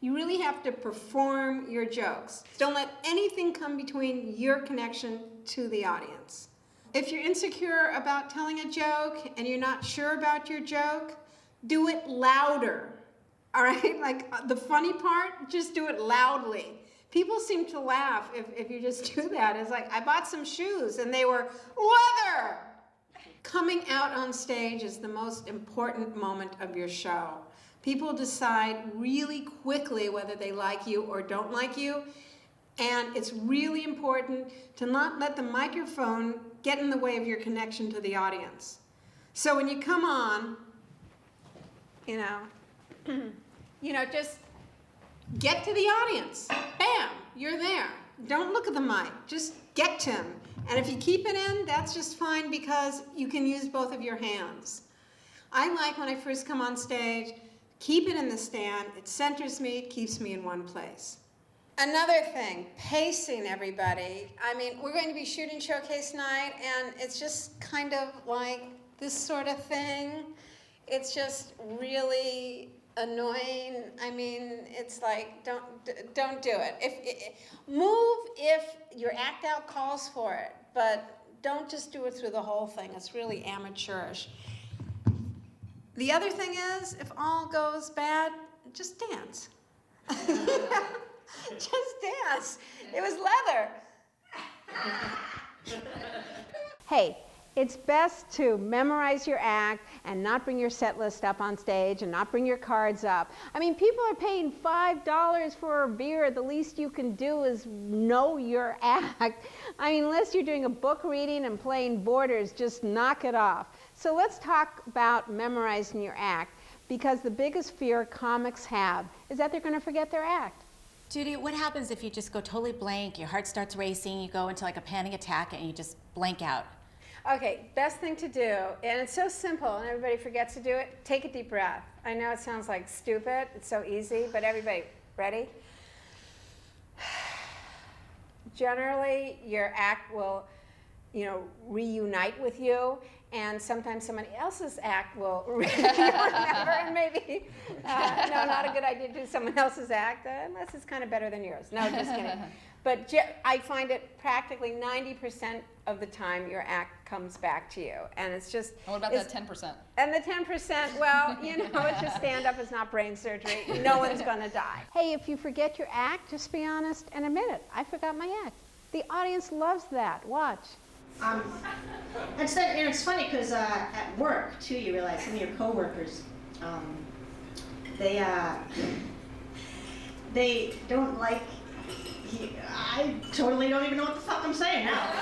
You really have to perform your jokes. Don't let anything come between your connection to the audience. If you're insecure about telling a joke and you're not sure about your joke, do it louder. All right? Like the funny part, just do it loudly. People seem to laugh if you just do that. It's like, I bought some shoes and they were leather. Coming out on stage is the most important moment of your show. People decide really quickly whether they like you or don't like you. And it's really important to not let the microphone get in the way of your connection to the audience. So when you come on, just get to the audience. Bam, you're there. Don't look at the mic, just get to him. And if you keep it in, that's just fine because you can use both of your hands. I like when I first come on stage, keep it in the stand. It centers me, it keeps me in one place. Another thing, pacing, everybody. I mean, we're going to be shooting showcase night, and it's just kind of like this sort of thing. It's just really annoying. I mean, it's like, don't do it. Move if your act out calls for it, but don't just do it through the whole thing. It's really amateurish. The other thing is, if all goes bad, just dance. Just dance. It was leather. Hey, it's best to memorize your act and not bring your set list up on stage and not bring your cards up. I mean, people are paying $5 for a beer. The least you can do is know your act. I mean, unless you're doing a book reading and playing borders, just knock it off. So let's talk about memorizing your act, because the biggest fear comics have is that they're going to forget their act. Judy, what happens if you just go totally blank, your heart starts racing, you go into like a panic attack and you just blank out? Okay, best thing to do, and it's so simple and everybody forgets to do it, take a deep breath. I know it sounds like stupid, it's so easy, but everybody, ready? Generally, your act will reunite with you, and sometimes somebody else's act will remember, and maybe, no, not a good idea to do someone else's act, unless it's kind of better than yours. No, just kidding. But I find it practically 90% of the time your act comes back to you. And it's just... And what about that 10%? And the 10%, well, it's just stand-up, it's not brain surgery. No one's going to die. Hey, if you forget your act, just be honest and admit it. I forgot my act. The audience loves that. Watch. It's funny because at work, too, you realize some of your coworkers, they don't like... I totally don't even know what the fuck I'm saying now.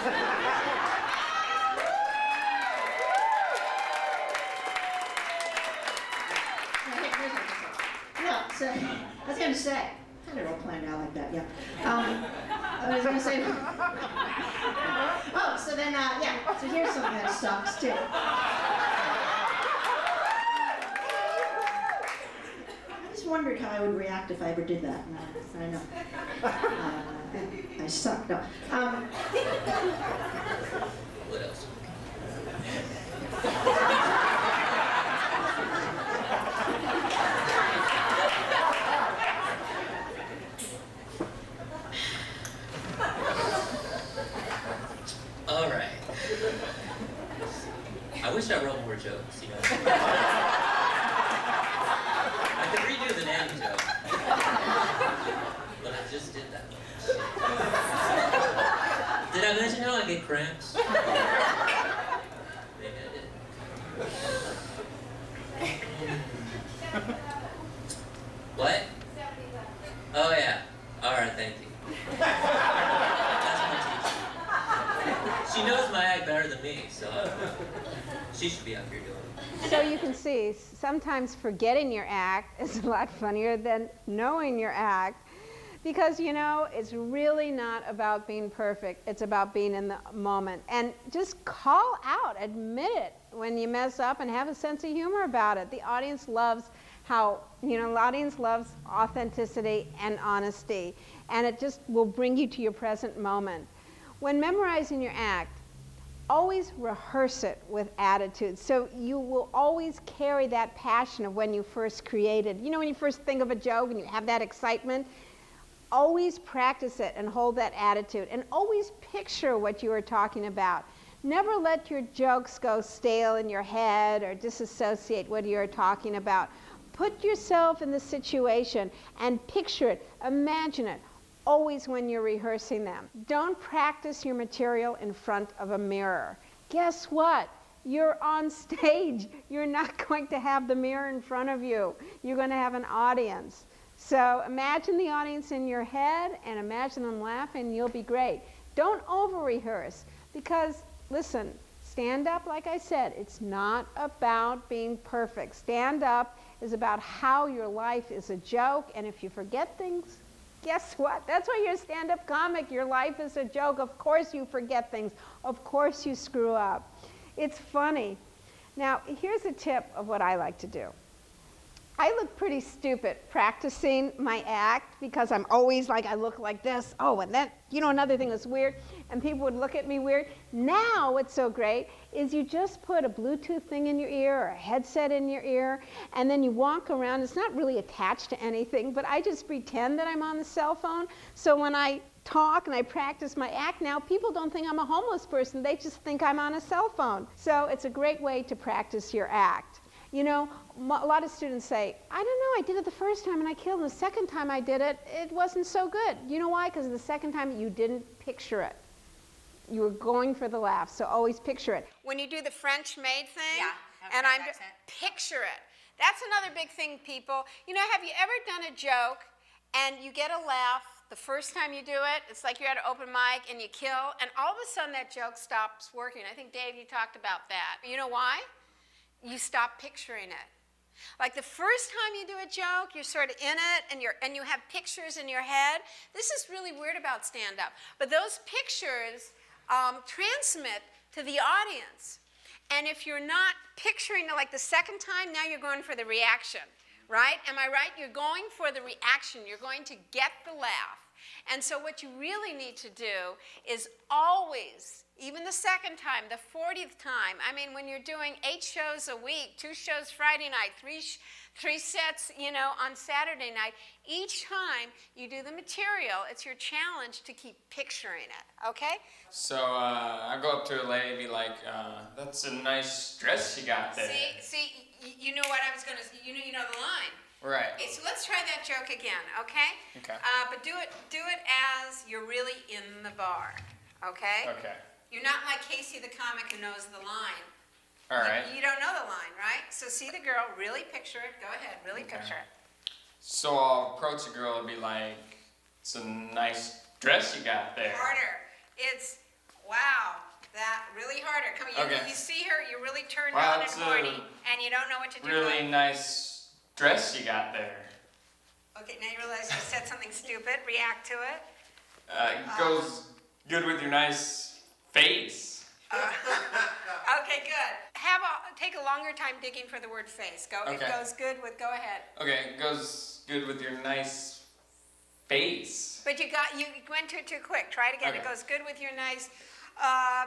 No, so I was going to say, I had it all planned out like that, yeah. I was going to say, oh, so then, so here's something that sucks too. I just wondered how I would react if I ever did that. I know. I suck. No. What else? All right. I wish I wrote more jokes, I could redo the nanny joke. But I just did that one. Did I mention how I get cramps? Maybe I did. What? Oh yeah. Alright, thank you. That's my teacher. She knows my act better than me, so she should be up here doing it. So you can see, sometimes forgetting your act is a lot funnier than knowing your act, because it's really not about being perfect. It's about being in the moment. And just call out, admit it when you mess up, and have a sense of humor about it. The audience loves the audience loves authenticity and honesty, and it just will bring you to your present moment. When memorizing your act, always rehearse it with attitude, so you will always carry that passion of when you first created. When you first think of a joke and you have that excitement, always practice it and hold that attitude, and always picture what you are talking about. Never let your jokes go stale in your head or disassociate what you're talking about. Put yourself in the situation and picture it, imagine it, always when you're rehearsing them. Don't practice your material in front of a mirror. Guess what? You're on stage. You're not going to have the mirror in front of you. You're going to have an audience. So imagine the audience in your head and imagine them laughing, and you'll be great. Don't over-rehearse, because, listen, stand-up, like I said, it's not about being perfect. Stand-up is about how your life is a joke, and if you forget things, guess what? That's why you're a stand-up comic. Your life is a joke. Of course you forget things. Of course you screw up. It's funny. Now, here's a tip of what I like to do. I look pretty stupid practicing my act, because I'm always like, I look like this. Oh, and then, another thing that's weird, and people would look at me weird. Now what's so great is you just put a Bluetooth thing in your ear or a headset in your ear, and then you walk around. It's not really attached to anything, but I just pretend that I'm on the cell phone. So when I talk and I practice my act now, people don't think I'm a homeless person. They just think I'm on a cell phone. So it's a great way to practice your act. A lot of students say, I don't know, I did it the first time and I killed, and the second time I did it, it wasn't so good. You know why? Because the second time you didn't picture it. You were going for the laugh, so always picture it. When you do the French maid thing, and I'm picture it. That's another big thing, people. Have you ever done a joke and you get a laugh the first time you do it? It's like you're at an open mic and you kill, and all of a sudden that joke stops working. I think, Dave, you talked about that. You know why? You stop picturing it. Like the first time you do a joke, you're sort of in it, and you have pictures in your head. This is really weird about stand-up. But those pictures transmit to the audience. And if you're not picturing it like the second time, now you're going for the reaction. right? Am I right? You're going for the reaction. You're going to get the laugh. And so what you really need to do is always, even the second time, the 40th time, I mean, when you're doing 8 shows a week, 2 shows Friday night, 3 sets, on Saturday night, each time you do the material, it's your challenge to keep picturing it, okay? So I go up to a lady and be like, that's a nice dress you got there. See, you knew what I was going to, you know the line. Right. Okay, so let's try that joke again, okay? Okay. But do it as you're really in the bar, okay? Okay. You're not like Casey the comic who knows the line. All right. You don't know the line, right? So see the girl, really picture it. Go ahead, really picture it. So I'll approach a girl and be like, it's a nice dress you got there. Harder. It's, wow, that really harder. Come on, Okay. you see her, you're really turned Wow, on and it's horny, and you don't know what to do. Really nice dress you got there. Okay, now you realize you said something stupid. React to it. It goes good with your nice face. Okay, good. Take a longer time digging for the word face. Go. Okay. It goes good with. Go ahead. Okay, it goes good with your nice face. But you went too quick. Try it again. Okay. It goes good with your nice. I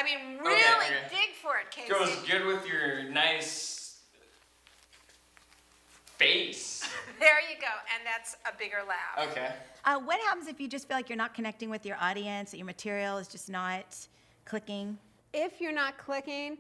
mean, really dig for it, Casey. It goes good with your nice face. There you go, and that's a bigger laugh. Okay. What happens if you just feel like you're not connecting with your audience, that your material is just not clicking? If you're not clicking,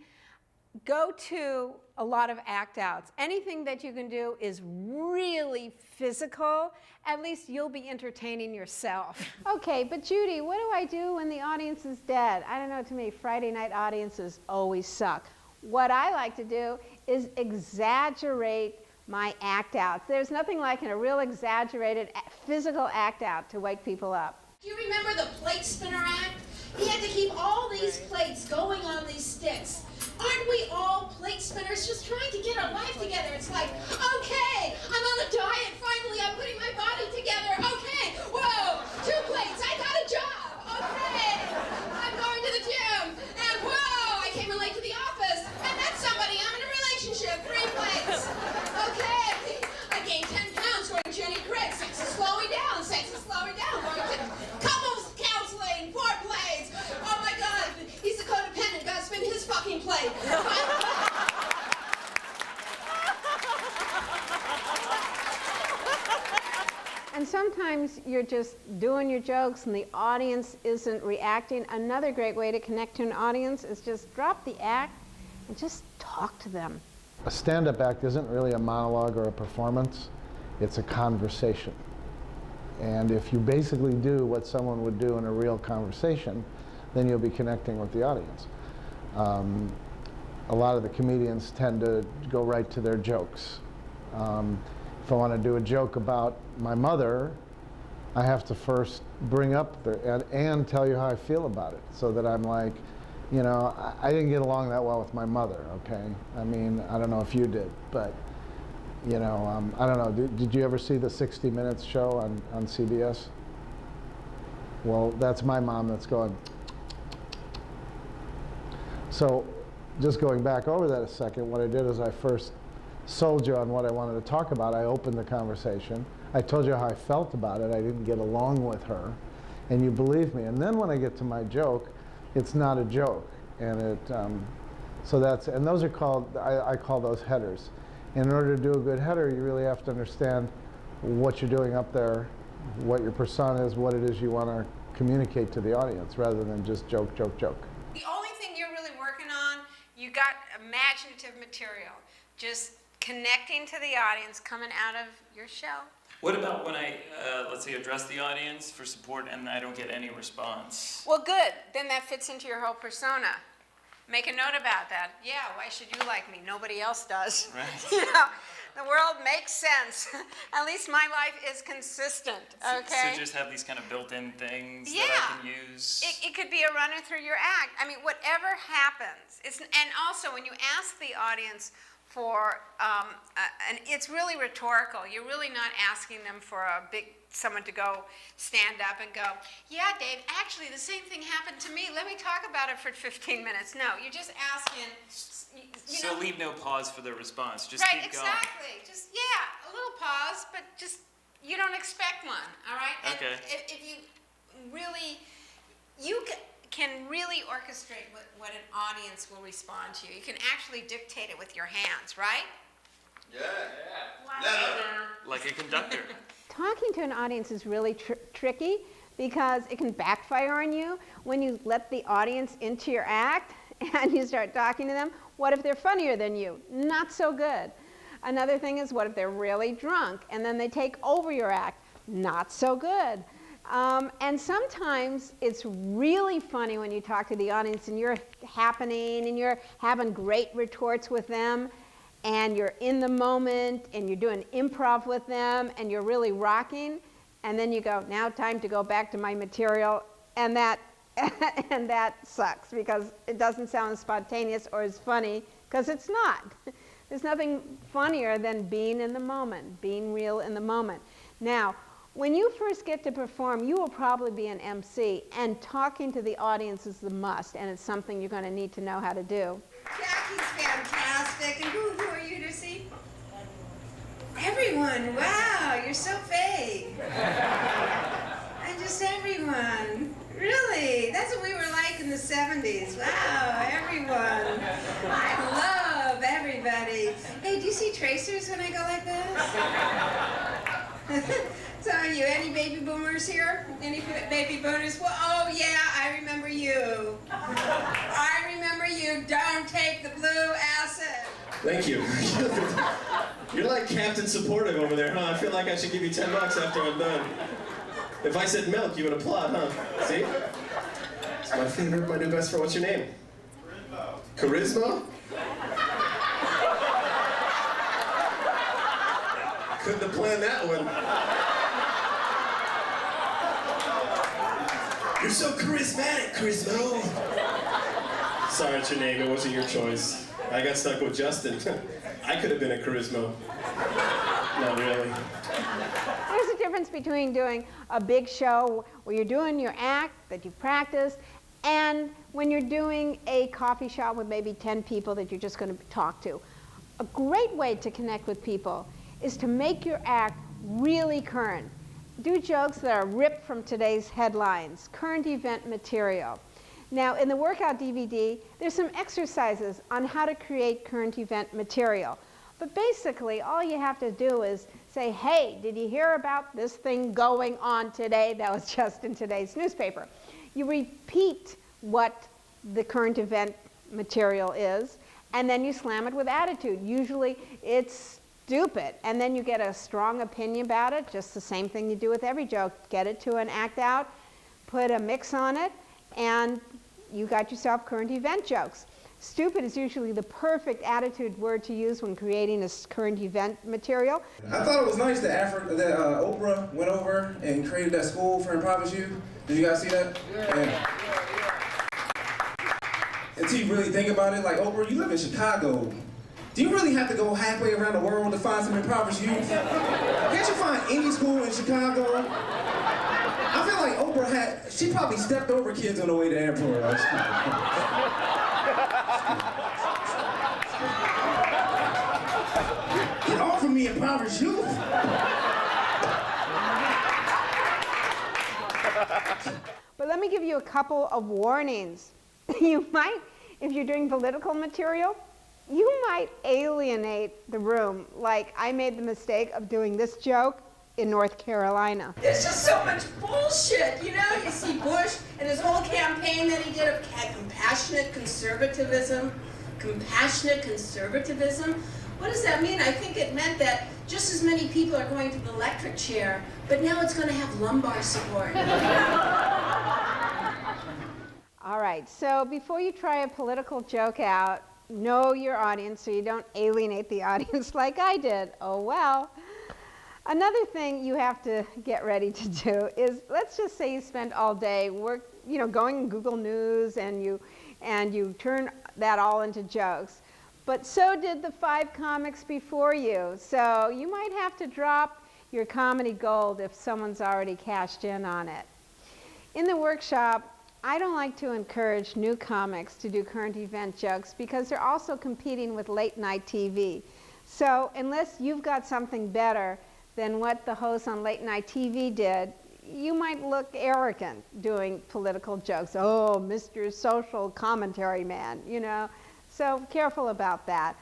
go to a lot of act outs. Anything that you can do is really physical. At least you'll be entertaining yourself. Okay, but Judy, what do I do when the audience is dead? I don't know, to me, Friday night audiences always suck. What I like to do is exaggerate my act outs. There's nothing like a real exaggerated physical act out to wake people up. Do you remember the plate spinner act? He had to keep all these plates going on these sticks. Aren't we all plate spinners just trying to get our life together? It's like, okay, I'm on a diet. Finally, I'm putting my body together. Okay, whoa, 2 plates. I got a job. Okay, I'm going to the gym. And whoa, I came in late to the office. I met somebody. I'm in a relationship. 3 plates. Okay, I gained 10 pounds going to Jenny Craig. Sex is slowing down. Sex is slowing down. Going to couples counseling. 4 plates. Oh my God, he's a codependent. Gotta spin his fucking plate. And sometimes you're just doing your jokes and the audience isn't reacting. Another great way to connect to an audience is just drop the act and just talk to them. A stand-up act isn't really a monologue or a performance, it's a conversation. And if you basically do what someone would do in a real conversation, then you'll be connecting with the audience. A lot of the comedians tend to go right to their jokes. If I want to do a joke about my mother, I have to first bring up and tell you how I feel about it, so that I'm like, you know, I didn't get along that well with my mother, okay? I mean, I don't know if you did, but, you know, I don't know, did you ever see the 60 Minutes show on CBS? Well, that's my mom that's going. So, just going back over that a second, what I did is I first sold you on what I wanted to talk about. I opened the conversation. I told you how I felt about it. I didn't get along with her, and you believe me. And then when I get to my joke, it's not a joke, and and those are called, I call those headers. In order to do a good header, you really have to understand what you're doing up there, what your persona is, what it is you want to communicate to the audience, rather than just joke, joke, joke. The only thing you're really working on, you got imaginative material, just connecting to the audience coming out of your shell. What about when I, let's say, address the audience for support and I don't get any response? Well, good. Then that fits into your whole persona. Make a note about that. Yeah, why should you like me? Nobody else does. Right. You know, the world makes sense. At least my life is consistent, okay? So just have these kind of built-in things that I can use? It could be a runner through your act. I mean, whatever happens. And also, when you ask the audience for, and it's really rhetorical. You're really not asking them for someone to go stand up and go, yeah, Dave, actually the same thing happened to me. Let me talk about it for 15 minutes. No, you're just asking, So leave no pause for the response. Just right, keep going. exactly. Just, yeah, a little pause, but just, you don't expect one, all right? And Okay. if you really, you can really orchestrate what an audience will respond to. You can actually dictate it with your hands, right? Like a conductor. Talking to an audience is really tricky because it can backfire on you when you let the audience into your act and you start talking to them. What if they're funnier than you? Not so good. Another thing is, what if they're really drunk and then they take over your act? Not so good. And sometimes it's really funny when you talk to the audience and you're happening and you're having great retorts with them and you're in the moment and you're doing improv with them and you're really rocking, and then you go, now time to go back to my material, and that and that sucks because it doesn't sound as spontaneous or as funny, because it's not. There's nothing funnier than being in the moment, being real in the moment. Now, when you first get to perform, you will probably be an MC, and talking to the audience is the must, and it's something you're going to need to know how to do. Jackie's fantastic. And who are you to see? Everyone. Wow, you're so fake. And just everyone. Really? That's what we were like in the 70s. Wow, everyone. I love everybody. Hey, do you see tracers when I go like this? So are you any baby boomers here? Any baby boomers? Well, oh yeah, I remember you. I remember you. Don't take the blue acid. Thank you. You're like Captain Supportive over there, huh? I feel like I should give you $10 after I'm done. If I said milk, you would applaud, huh? See? It's my favorite, my new best friend. What's your name? Charisma. Couldn't have planned that one. You're so charismatic, Charisma. Sorry, it's your name. It wasn't your choice. I got stuck with Justin. I could have been a Charisma. Not really. There's a difference between doing a big show where you're doing your act that you practiced, and when you're doing a coffee shop with maybe 10 people that you're just going to talk to. A great way to connect with people is to make your act really current. Do jokes that are ripped from today's headlines, current event material. Now, in the workout DVD, there's some exercises on how to create current event material. But basically, all you have to do is say, hey, did you hear about this thing going on today that was just in today's newspaper? You repeat what the current event material is, and then you slam it with attitude. Usually, it's stupid, and then you get a strong opinion about it, just the same thing you do with every joke. Get it to an act out, put a mix on it, and you got yourself current event jokes. Stupid is usually the perfect attitude word to use when creating a current event material. I thought it was nice that Oprah went over and created that school for improvised youth. Did you guys see that? Yeah. Until you really think about it, like, Oprah, you live in Chicago. Do you really have to go halfway around the world to find some improvised youth? Can't you find any school in Chicago? I feel like Oprah she probably stepped over kids on the way to the airport. Get off of me, impoverished youth! But let me give you a couple of warnings. You might, if you're doing political material, you might alienate the room. Like, I made the mistake of doing this joke in North Carolina. There's just so much bullshit, you know? You see Bush and his whole campaign that he did of compassionate conservatism. Compassionate conservatism? What does that mean? I think it meant that just as many people are going to the electric chair, but now it's going to have lumbar support. All right, so before you try a political joke out, know your audience so you don't alienate the audience like I did. Oh well. Another thing you have to get ready to do is, let's just say you spend all day going to Google News and you turn that all into jokes. But so did the 5 comics before you. So you might have to drop your comedy gold if someone's already cashed in on it. In the workshop, I don't like to encourage new comics to do current event jokes because they're also competing with late night TV. So unless you've got something better than what the hosts on late night TV did, you might look arrogant doing political jokes. Oh, Mr. Social Commentary Man, you know. So careful about that.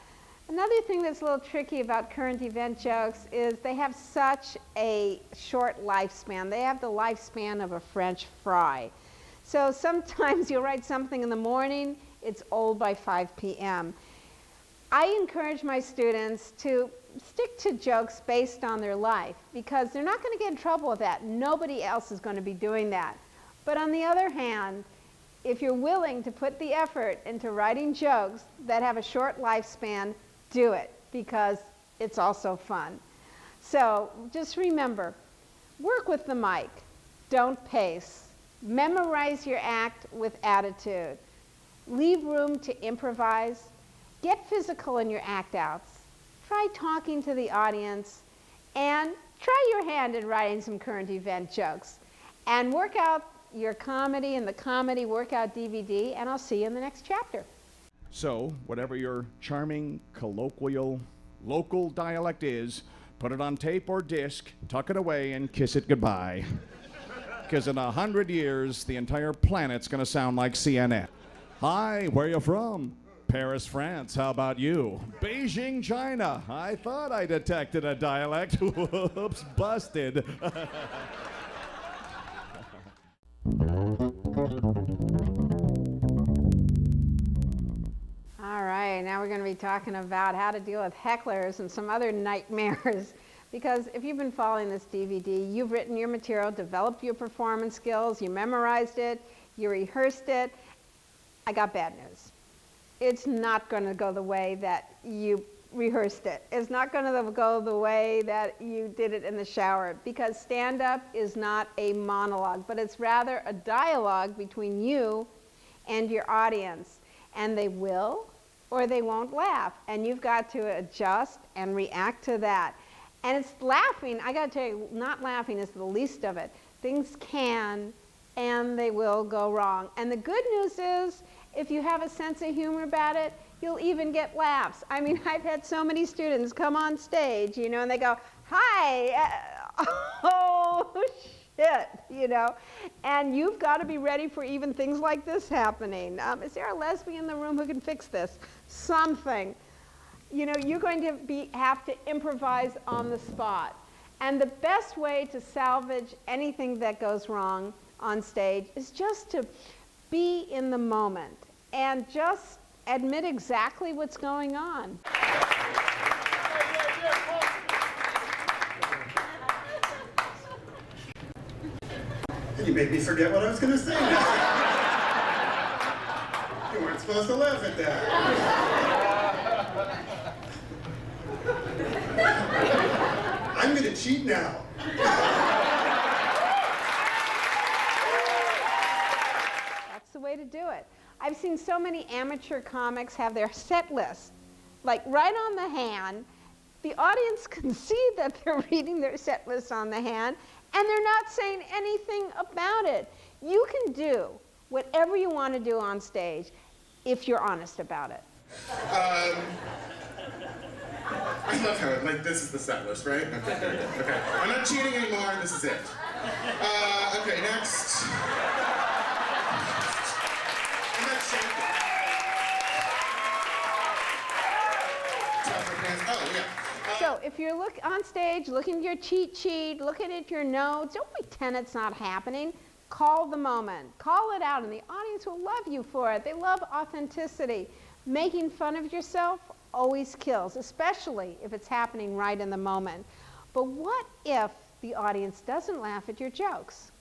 Another thing that's a little tricky about current event jokes is they have such a short lifespan. They have the lifespan of a French fry. So sometimes you'll write something in the morning, it's old by 5 p.m. I encourage my students to stick to jokes based on their life because they're not going to get in trouble with that. Nobody else is going to be doing that. But on the other hand, if you're willing to put the effort into writing jokes that have a short lifespan, do it because it's also fun. So just remember, work with the mic, don't pace. Memorize your act with attitude. Leave room to improvise. Get physical in your act outs. Try talking to the audience and try your hand at writing some current event jokes. And work out your comedy in the Comedy Workout DVD, and I'll see you in the next chapter. So, whatever your charming, colloquial, local dialect is, put it on tape or disc, tuck it away, and kiss it goodbye. Because in 100 years, the entire planet's going to sound like CNN. Hi, where you from? Paris, France. How about you? Beijing, China. I thought I detected a dialect. Whoops, busted. All right, now we're going to be talking about how to deal with hecklers and some other nightmares. Because if you've been following this DVD, you've written your material, developed your performance skills, you memorized it, you rehearsed it. I got bad news. It's not going to go the way that you rehearsed it. It's not going to go the way that you did it in the shower, because stand-up is not a monologue, but it's rather a dialogue between you and your audience. And they will or they won't laugh, and you've got to adjust and react to that. And it's laughing, I gotta tell you, not laughing is the least of it. Things can and they will go wrong. And the good news is, if you have a sense of humor about it, you'll even get laughs. I mean, I've had so many students come on stage, you know, and they go, hi, oh shit, you know. And you've got to be ready for even things like this happening. Is there a lesbian in the room who can fix this? Something. You know, you're going to have to improvise on the spot. And the best way to salvage anything that goes wrong on stage is just to be in the moment and just admit exactly what's going on. You made me forget what I was going to say. You weren't supposed to laugh at that. I'm going to cheat now. That's the way to do it. I've seen so many amateur comics have their set list, like right on the hand. The audience can see that they're reading their set list on the hand, and they're not saying anything about it. You can do whatever you want to do on stage if you're honest about it. I love how this is the set list, right? Okay, very good. Okay, I'm not cheating anymore. This is it. Okay, next. I'm not shaking. Oh yeah. So if you're on stage, looking at your cheat sheet, looking at your notes, don't pretend it's not happening. Call the moment. Call it out, and the audience will love you for it. They love authenticity. Making fun of yourself always kills, especially if it's happening right in the moment. But what if the audience doesn't laugh at your jokes?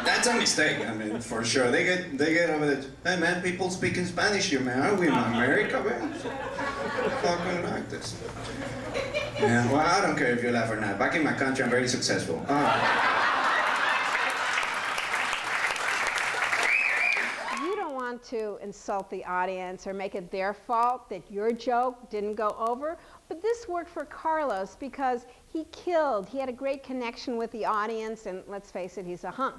That's a mistake, I mean, for sure. They get over it. Hey man, people speak in Spanish here, man. Are we in America, man? Fucking like this. Yeah, well, I don't care if you laugh or not. Back in my country, I'm very successful. You don't want to insult the audience or make it their fault that your joke didn't go over, but this worked for Carlos because he killed. He had a great connection with the audience, and let's face it, he's a hunk.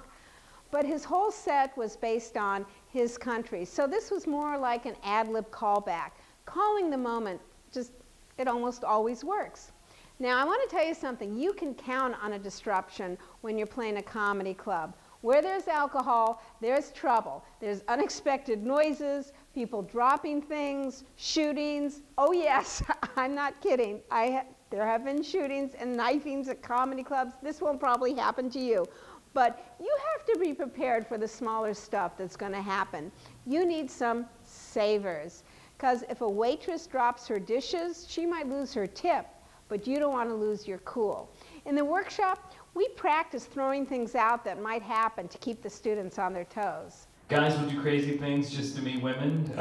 But his whole set was based on his country. So this was more like an ad-lib callback. Calling the moment, just, it almost always works. Now, I want to tell you something. You can count on a disruption when you're playing a comedy club. Where there's alcohol, there's trouble. There's unexpected noises, people dropping things, shootings. Oh yes, I'm not kidding. There have been shootings and knifings at comedy clubs. This won't probably happen to you. But you have to be prepared for the smaller stuff that's going to happen. You need some savers. Because if a waitress drops her dishes, she might lose her tip, but you don't want to lose your cool. In the workshop, we practice throwing things out that might happen to keep the students on their toes. Guys will do crazy things just to meet women.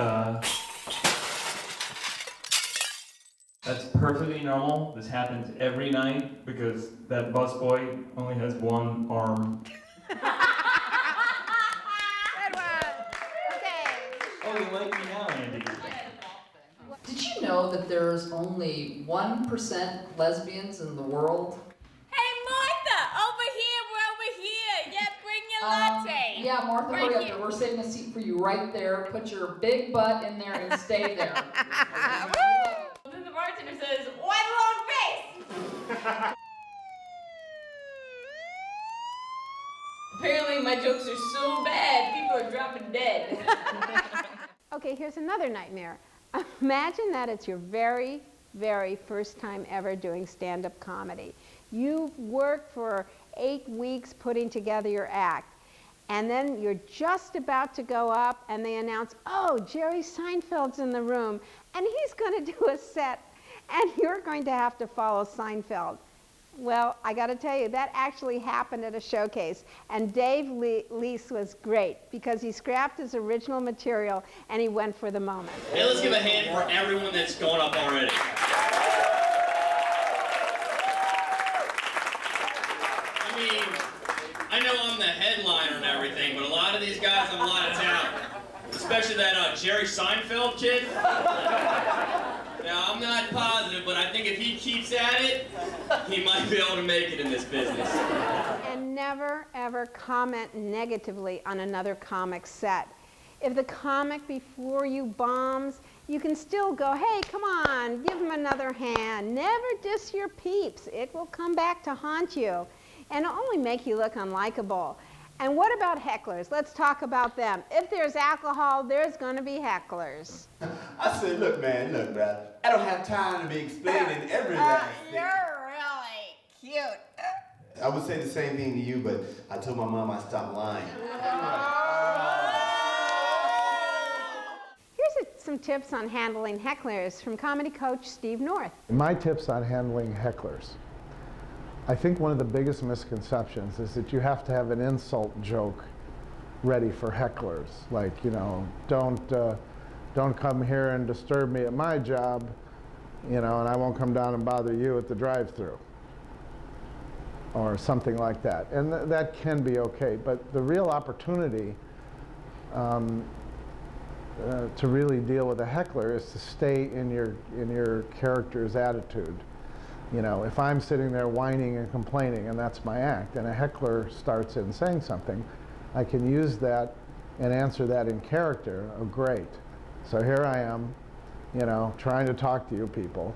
That's perfectly normal. This happens every night because that busboy only has one arm. Good one. Okay. Oh, you like me now, Andy? Did you know that there's only 1% lesbians in the world? Hey, Martha, we're over here. Yeah, bring your latte. Yeah, Martha, Right hurry up here. there. We're saving a seat for you right there. Put your big butt in there and stay there. Then the bartender says, "Why the long face?" Apparently my jokes are so bad, people are dropping dead. Okay, here's another nightmare. Imagine that it's your very, very first time ever doing stand-up comedy. You've worked for 8 weeks putting together your act, and then you're just about to go up and they announce, oh, Jerry Seinfeld's in the room, and he's going to do a set, and you're going to have to follow Seinfeld. Well, I got to tell you, that actually happened at a showcase, and Dave Leese was great because he scrapped his original material and he went for the moment. Hey, let's give a hand for everyone that's going up already. I mean, I know I'm the headliner and everything, but a lot of these guys have a lot of talent. Especially that Jerry Seinfeld kid. Now, I'm not positive, but I think if he keeps at it, he might be able to make it in this business. And never, ever comment negatively on another comic's set. If the comic before you bombs, you can still go, hey, come on, give him another hand. Never diss your peeps. It will come back to haunt you. And it'll only make you look unlikable. And what about hecklers? Let's talk about them. If there's alcohol, there's going to be hecklers. I said, look, bro, I don't have time to be explaining every last thing. You're really cute. I would say the same thing to you, but I told my mom I stopped lying. Here's some tips on handling hecklers from comedy coach Steve North. My tips on handling hecklers. I think one of the biggest misconceptions is that you have to have an insult joke ready for hecklers. Like, you know, don't come here and disturb me at my job, you know, and I won't come down and bother you at the drive-thru, or something like that. And that can be okay, but the real opportunity to really deal with a heckler is to stay in your character's attitude. You know, if I'm sitting there whining and complaining and that's my act, and a heckler starts in saying something, I can use that and answer that in character. Oh, great. So here I am, you know, trying to talk to you people.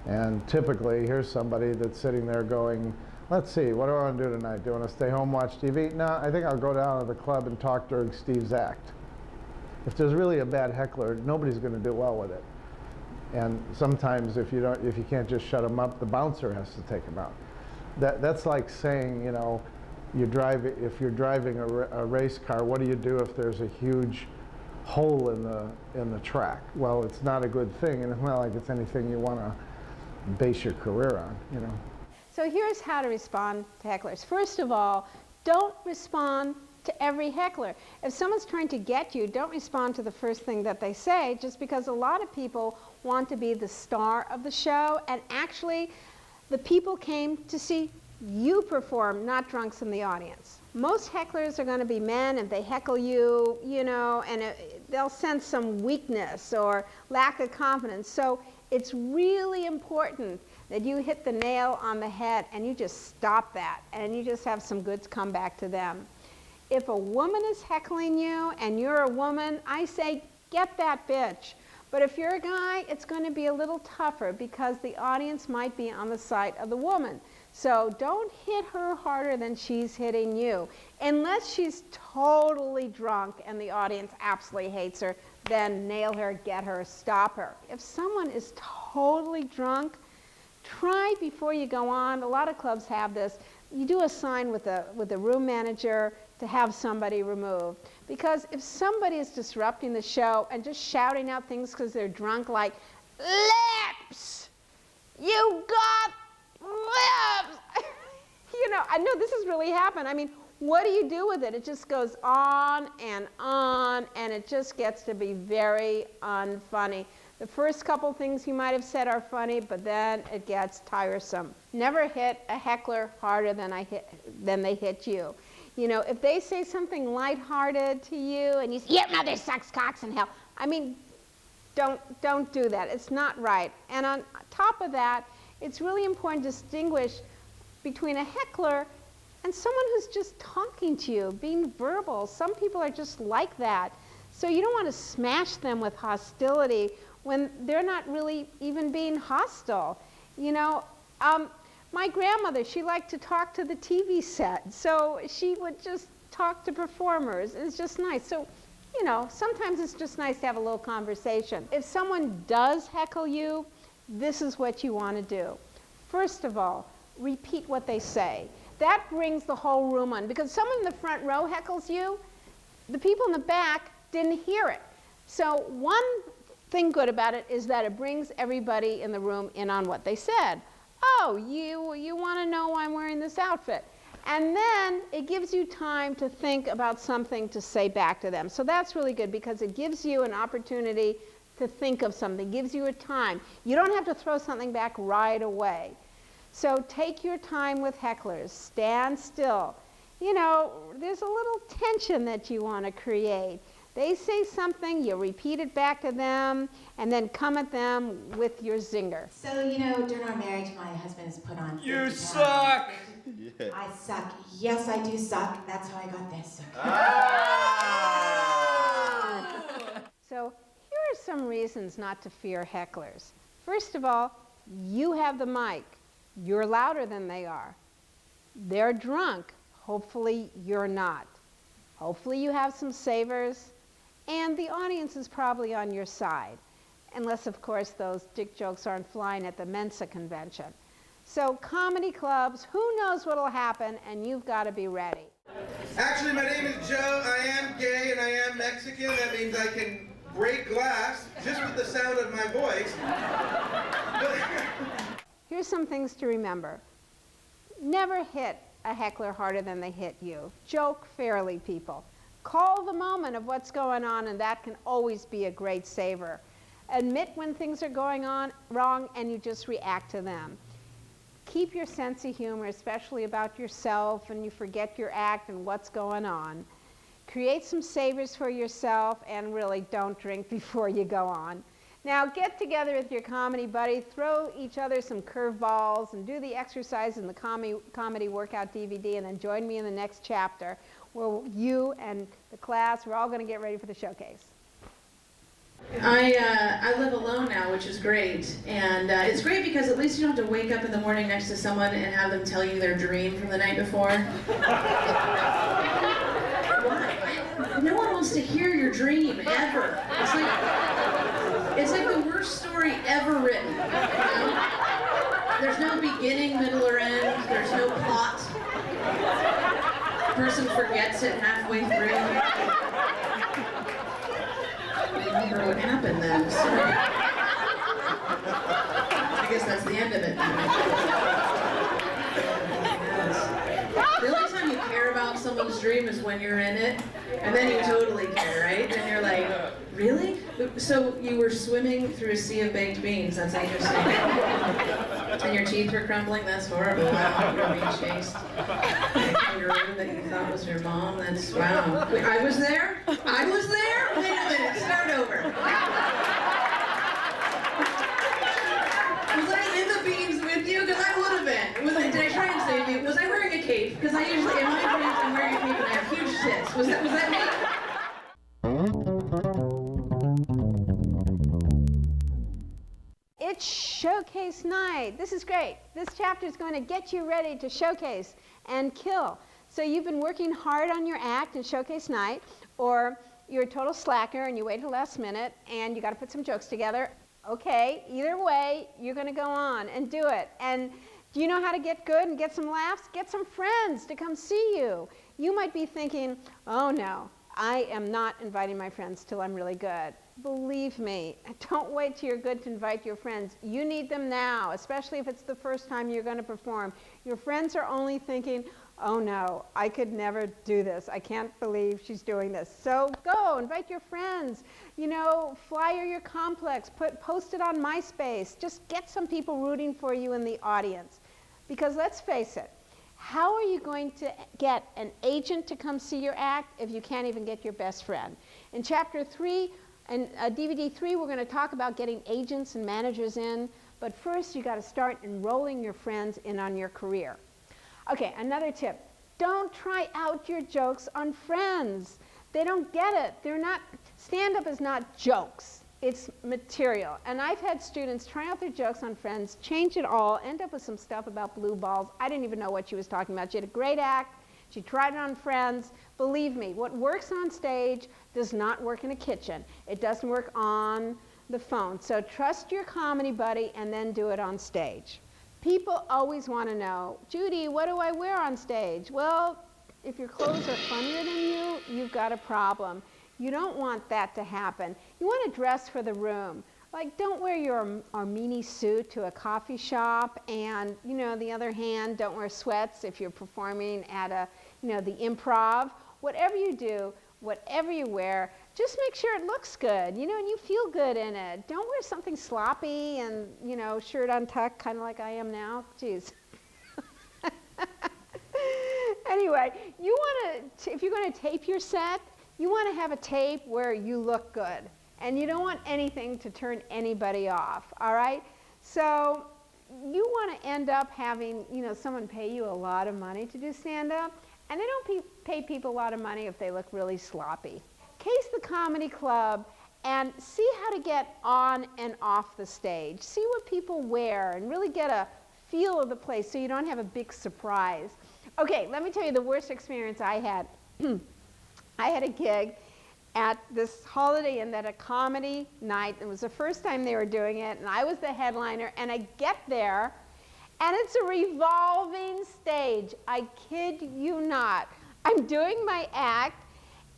And typically, here's somebody that's sitting there going, let's see, what do I want to do tonight? Do you want to stay home, watch TV? No, I think I'll go down to the club and talk during Steve's act. If there's really a bad heckler, nobody's going to do well with it. And sometimes if you can't just shut them up, the bouncer has to take them out. That's like saying, you know, if you're driving a race car, what do you do if there's a huge hole in the track? Well, it's not a good thing, and it's not like it's anything you want to base your career on, you know. So here's how to respond to hecklers. First of all, don't respond to every heckler. If someone's trying to get you, don't respond to the first thing that they say, just because a lot of people want to be the star of the show, and actually the people came to see you perform, not drunks in the audience. Most hecklers are going to be men, and they heckle you, you know, and they'll sense some weakness or lack of confidence. So it's really important that you hit the nail on the head and you just stop that and you just have some good comeback to them. If a woman is heckling you and you're a woman, I say, get that bitch. But if you're a guy, it's going to be a little tougher because the audience might be on the side of the woman. So don't hit her harder than she's hitting you. Unless she's totally drunk and the audience absolutely hates her, then nail her, get her, stop her. If someone is totally drunk, try before you go on. A lot of clubs have this. You do a sign with the room manager to have somebody removed. Because if somebody is disrupting the show and just shouting out things because they're drunk, like, lips! You got lips! You know, I know this has really happened. I mean, what do you do with it? It just goes on, and it just gets to be very unfunny. The first couple things you might have said are funny, but then it gets tiresome. Never hit a heckler harder than they hit you. You know, if they say something lighthearted to you and you say, your mother sucks cocks in hell, I mean, don't do that. It's not right. And on top of that, it's really important to distinguish between a heckler and someone who's just talking to you, being verbal. Some people are just like that. So you don't want to smash them with hostility when they're not really even being hostile. You know, my grandmother, she liked to talk to the TV set. So she would just talk to performers. It's just nice. So, you know, sometimes it's just nice to have a little conversation. If someone does heckle you, this is what you want to do. First of all, repeat what they say. That brings the whole room on. Because someone in the front row heckles you, the people in the back didn't hear it. So one thing good about it is that it brings everybody in the room in on what they said. Oh, you want to know why I'm wearing this outfit. And then it gives you time to think about something to say back to them. So that's really good because it gives you an opportunity to think of something, gives you a time. You don't have to throw something back right away. So take your time with hecklers. Stand still. You know, there's a little tension that you want to create. They say something, you repeat it back to them, and then come at them with your zinger. So, you know, during our marriage, my husband has put on 50 You pounds. suck! Yeah. I suck. Yes, I do suck. That's how I got this. So here are some reasons not to fear hecklers. First of all, you have the mic. You're louder than they are. They're drunk. Hopefully you're not. Hopefully you have some savers. And the audience is probably on your side. Unless, of course, those dick jokes aren't flying at the Mensa convention. So comedy clubs, who knows what'll happen, and you've got to be ready. Actually, my name is Joe. I am gay and I am Mexican. That means I can break glass just with the sound of my voice. Here's some things to remember. Never hit a heckler harder than they hit you. Joke fairly, people. Call the moment of what's going on, and that can always be a great saver. Admit when things are going on wrong, and you just react to them. Keep your sense of humor, especially about yourself, and you forget your act and what's going on. Create some savers for yourself, and really don't drink before you go on. Now get together with your comedy buddy, throw each other some curveballs, and do the exercise in the comedy workout DVD, and then join me in the next chapter where you and the class, we're all going to get ready for the showcase. I live alone now, which is great, and it's great because at least you don't have to wake up in the morning next to someone and have them tell you their dream from the night before. Why? No one wants to hear your dream, ever. It's like the worst story ever written. You know? There's no beginning, middle, or end. There's no plot. The person forgets it halfway through. I remember what happened then. So I guess that's the end of it. The only time you care about someone's dream is when you're in it, and then you totally care, right? And you're like, really? So you were swimming through a sea of baked beans. That's interesting. And your teeth were crumbling? That's horrible. Wow, you're being chased. In your room that you thought was your mom? That's, wow. Wait, I was there? I was there? Wait a minute, start over. Was I in the beams with you? Because I would have been. Did I try and save you? Was I wearing a cape? Because I usually, in my dreams, I'm wearing a cape and I have huge tits. Was that me? It's showcase night. This is great. This chapter is going to get you ready to showcase and kill. So you've been working hard on your act in showcase night, or you're a total slacker and you wait till the last minute and you got to put some jokes together. Okay, either way, you're going to go on and do it. And do you know how to get good and get some laughs? Get some friends to come see you. You might be thinking, oh no, I am not inviting my friends till I'm really good. Believe me, don't wait till you're good to invite your friends. You need them now, especially if it's the first time you're going to perform. Your friends are only thinking, oh no, I could never do this. I can't believe she's doing this. So go, invite your friends. You know, flyer your complex, post it on MySpace. Just get some people rooting for you in the audience. Because let's face it, how are you going to get an agent to come see your act if you can't even get your best friend? In chapter 3, and DVD 3, we're going to talk about getting agents and managers in, but first you got to start enrolling your friends in on your career. Okay, another tip. Don't try out your jokes on friends. They don't get it. They're not, stand-up is not jokes. It's material. And I've had students try out their jokes on friends, change it all, end up with some stuff about blue balls. I didn't even know what she was talking about. She had a great act. She tried it on friends. Believe me, what works on stage does not work in a kitchen. It doesn't work on the phone. So trust your comedy buddy and then do it on stage. People always want to know, Judy, what do I wear on stage? Well, if your clothes are funnier than you, you've got a problem. You don't want that to happen. You want to dress for the room. Like, don't wear your Armani suit to a coffee shop, and, you know, on the other hand, don't wear sweats if you're performing at a, you know, the improv. Whatever you do, whatever you wear, just make sure it looks good, you know, and you feel good in it. Don't wear something sloppy and, you know, shirt untucked, kind of like I am now. Jeez. Anyway, you want to, if you're going to tape your set, you want to have a tape where you look good. And you don't want anything to turn anybody off, all right? So you want to end up having, you know, someone pay you a lot of money to do stand-up, and they don't pay people a lot of money if they look really sloppy. Case the comedy club and see how to get on and off the stage. See what people wear and really get a feel of the place so you don't have a big surprise. Okay, let me tell you the worst experience I had. I had a gig at this Holiday Inn at a comedy night. It was the first time they were doing it, and I was the headliner, and I get there, and it's a revolving stage. I kid you not. I'm doing my act,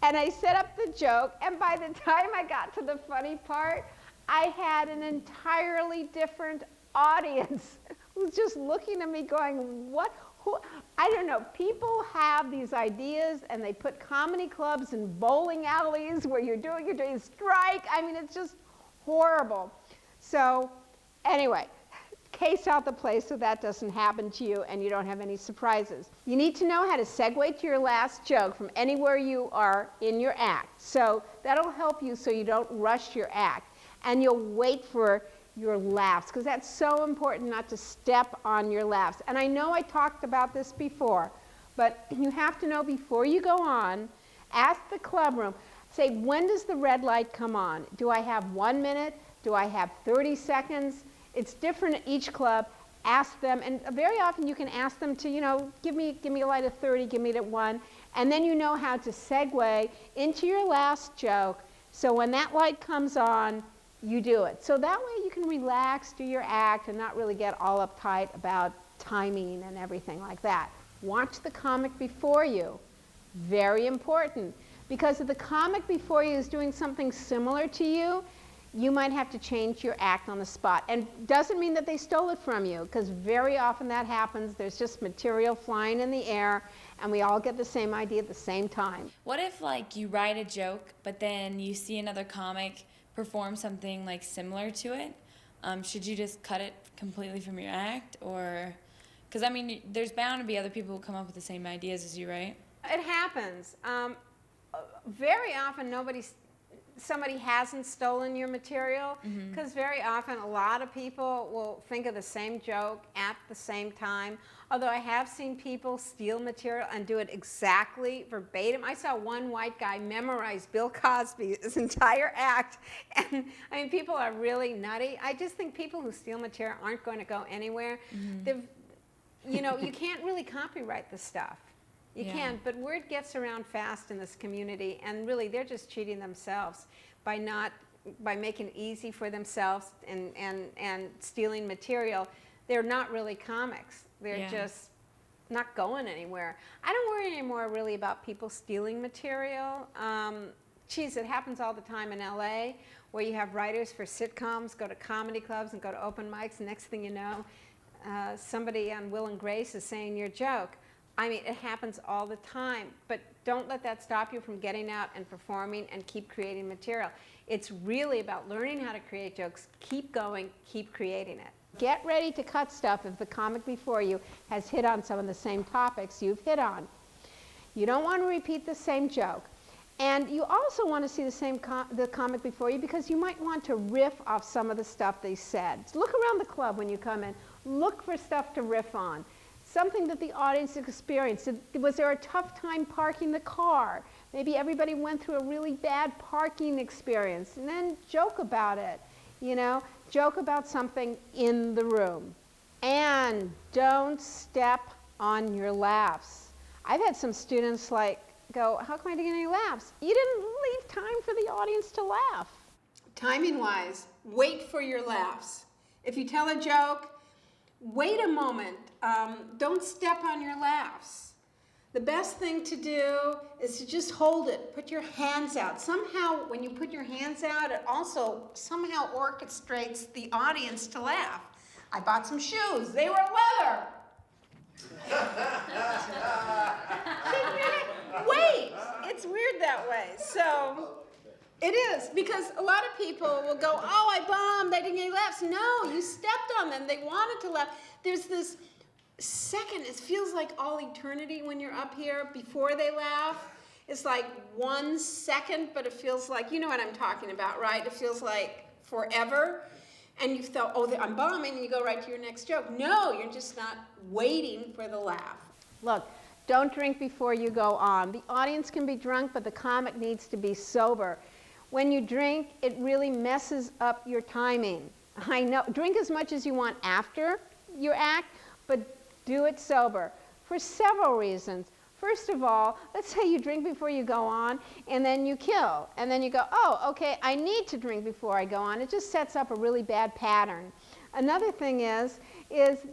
and I set up the joke, and by the time I got to the funny part, I had an entirely different audience who was just looking at me going, what? Who? I don't know. People have these ideas, and they put comedy clubs in bowling alleys where you're doing a strike. I mean, it's just horrible. So anyway, case out the place so that doesn't happen to you and you don't have any surprises. You need to know how to segue to your last joke from anywhere you are in your act. So that'll help you so you don't rush your act. And you'll wait for your laughs, because that's so important not to step on your laughs. And I know I talked about this before, but you have to know before you go on, ask the club room, say, when does the red light come on? Do I have 1 minute? Do I have 30 seconds? It's different at each club. Ask them, and very often you can ask them to, you know, give me a light at 30, give me it at 1, and then you know how to segue into your last joke, so when that light comes on, you do it. So that way you can relax, do your act, and not really get all uptight about timing and everything like that. Watch the comic before you. Very important. Because if the comic before you is doing something similar to you, you might have to change your act on the spot. And doesn't mean that they stole it from you, because very often that happens. There's just material flying in the air, and we all get the same idea at the same time. What if, like, you write a joke, but then you see another comic perform something like similar to it, should you just cut it completely from your act, or, because I mean, there's bound to be other people who come up with the same ideas as you, right? It happens. Very often somebody hasn't stolen your material, because very often a lot of people will think of the same joke at the same time. Although I have seen people steal material and do it exactly verbatim. I saw one white guy memorize Bill Cosby's entire act, and I mean, people are really nutty. I just think people who steal material aren't going to go anywhere. You know, you can't really copyright the stuff. You can't, but word gets around fast in this community, and really they're just cheating themselves by making it easy for themselves and stealing material. They're not really comics. They're just not going anywhere. I don't worry anymore really about people stealing material. Geez, it happens all the time in LA, where you have writers for sitcoms go to comedy clubs and go to open mics, and next thing you know, somebody on Will and Grace is saying your joke. I mean, it happens all the time, but don't let that stop you from getting out and performing and keep creating material. It's really about learning how to create jokes. Keep going, keep creating it. Get ready to cut stuff if the comic before you has hit on some of the same topics you've hit on. You don't want to repeat the same joke. And you also want to see the comic before you, because you might want to riff off some of the stuff they said. So look around the club when you come in. Look for stuff to riff on. Something that the audience experienced. Was there a tough time parking the car? Maybe everybody went through a really bad parking experience, and then joke about it. You know, joke about something in the room. And don't step on your laughs. I've had some students go, how come I didn't get any laughs? You didn't leave time for the audience to laugh. Timing-wise, wait for your laughs. If you tell a joke, wait a moment. Don't step on your laughs. The best thing to do is to just hold it. Put your hands out. Somehow, when you put your hands out, it also somehow orchestrates the audience to laugh. I bought some shoes. They were leather. Wait, it's weird that way. So it is, because a lot of people will go, oh, I bombed, I didn't get any laughs. No, you stepped on them. They wanted to laugh. There's this second, it feels like all eternity when you're up here before they laugh. It's like 1 second, but it feels like, you know what I'm talking about, right? It feels like forever. And you thought, oh, I'm bombing, and you go right to your next joke. No, you're just not waiting for the laugh. Look, don't drink before you go on. The audience can be drunk, but the comic needs to be sober. When you drink, it really messes up your timing. I know, drink as much as you want after your act, but do it sober for several reasons. First of all, let's say you drink before you go on, and then you kill. And then you go, oh, okay, I need to drink before I go on. It just sets up a really bad pattern. Another thing is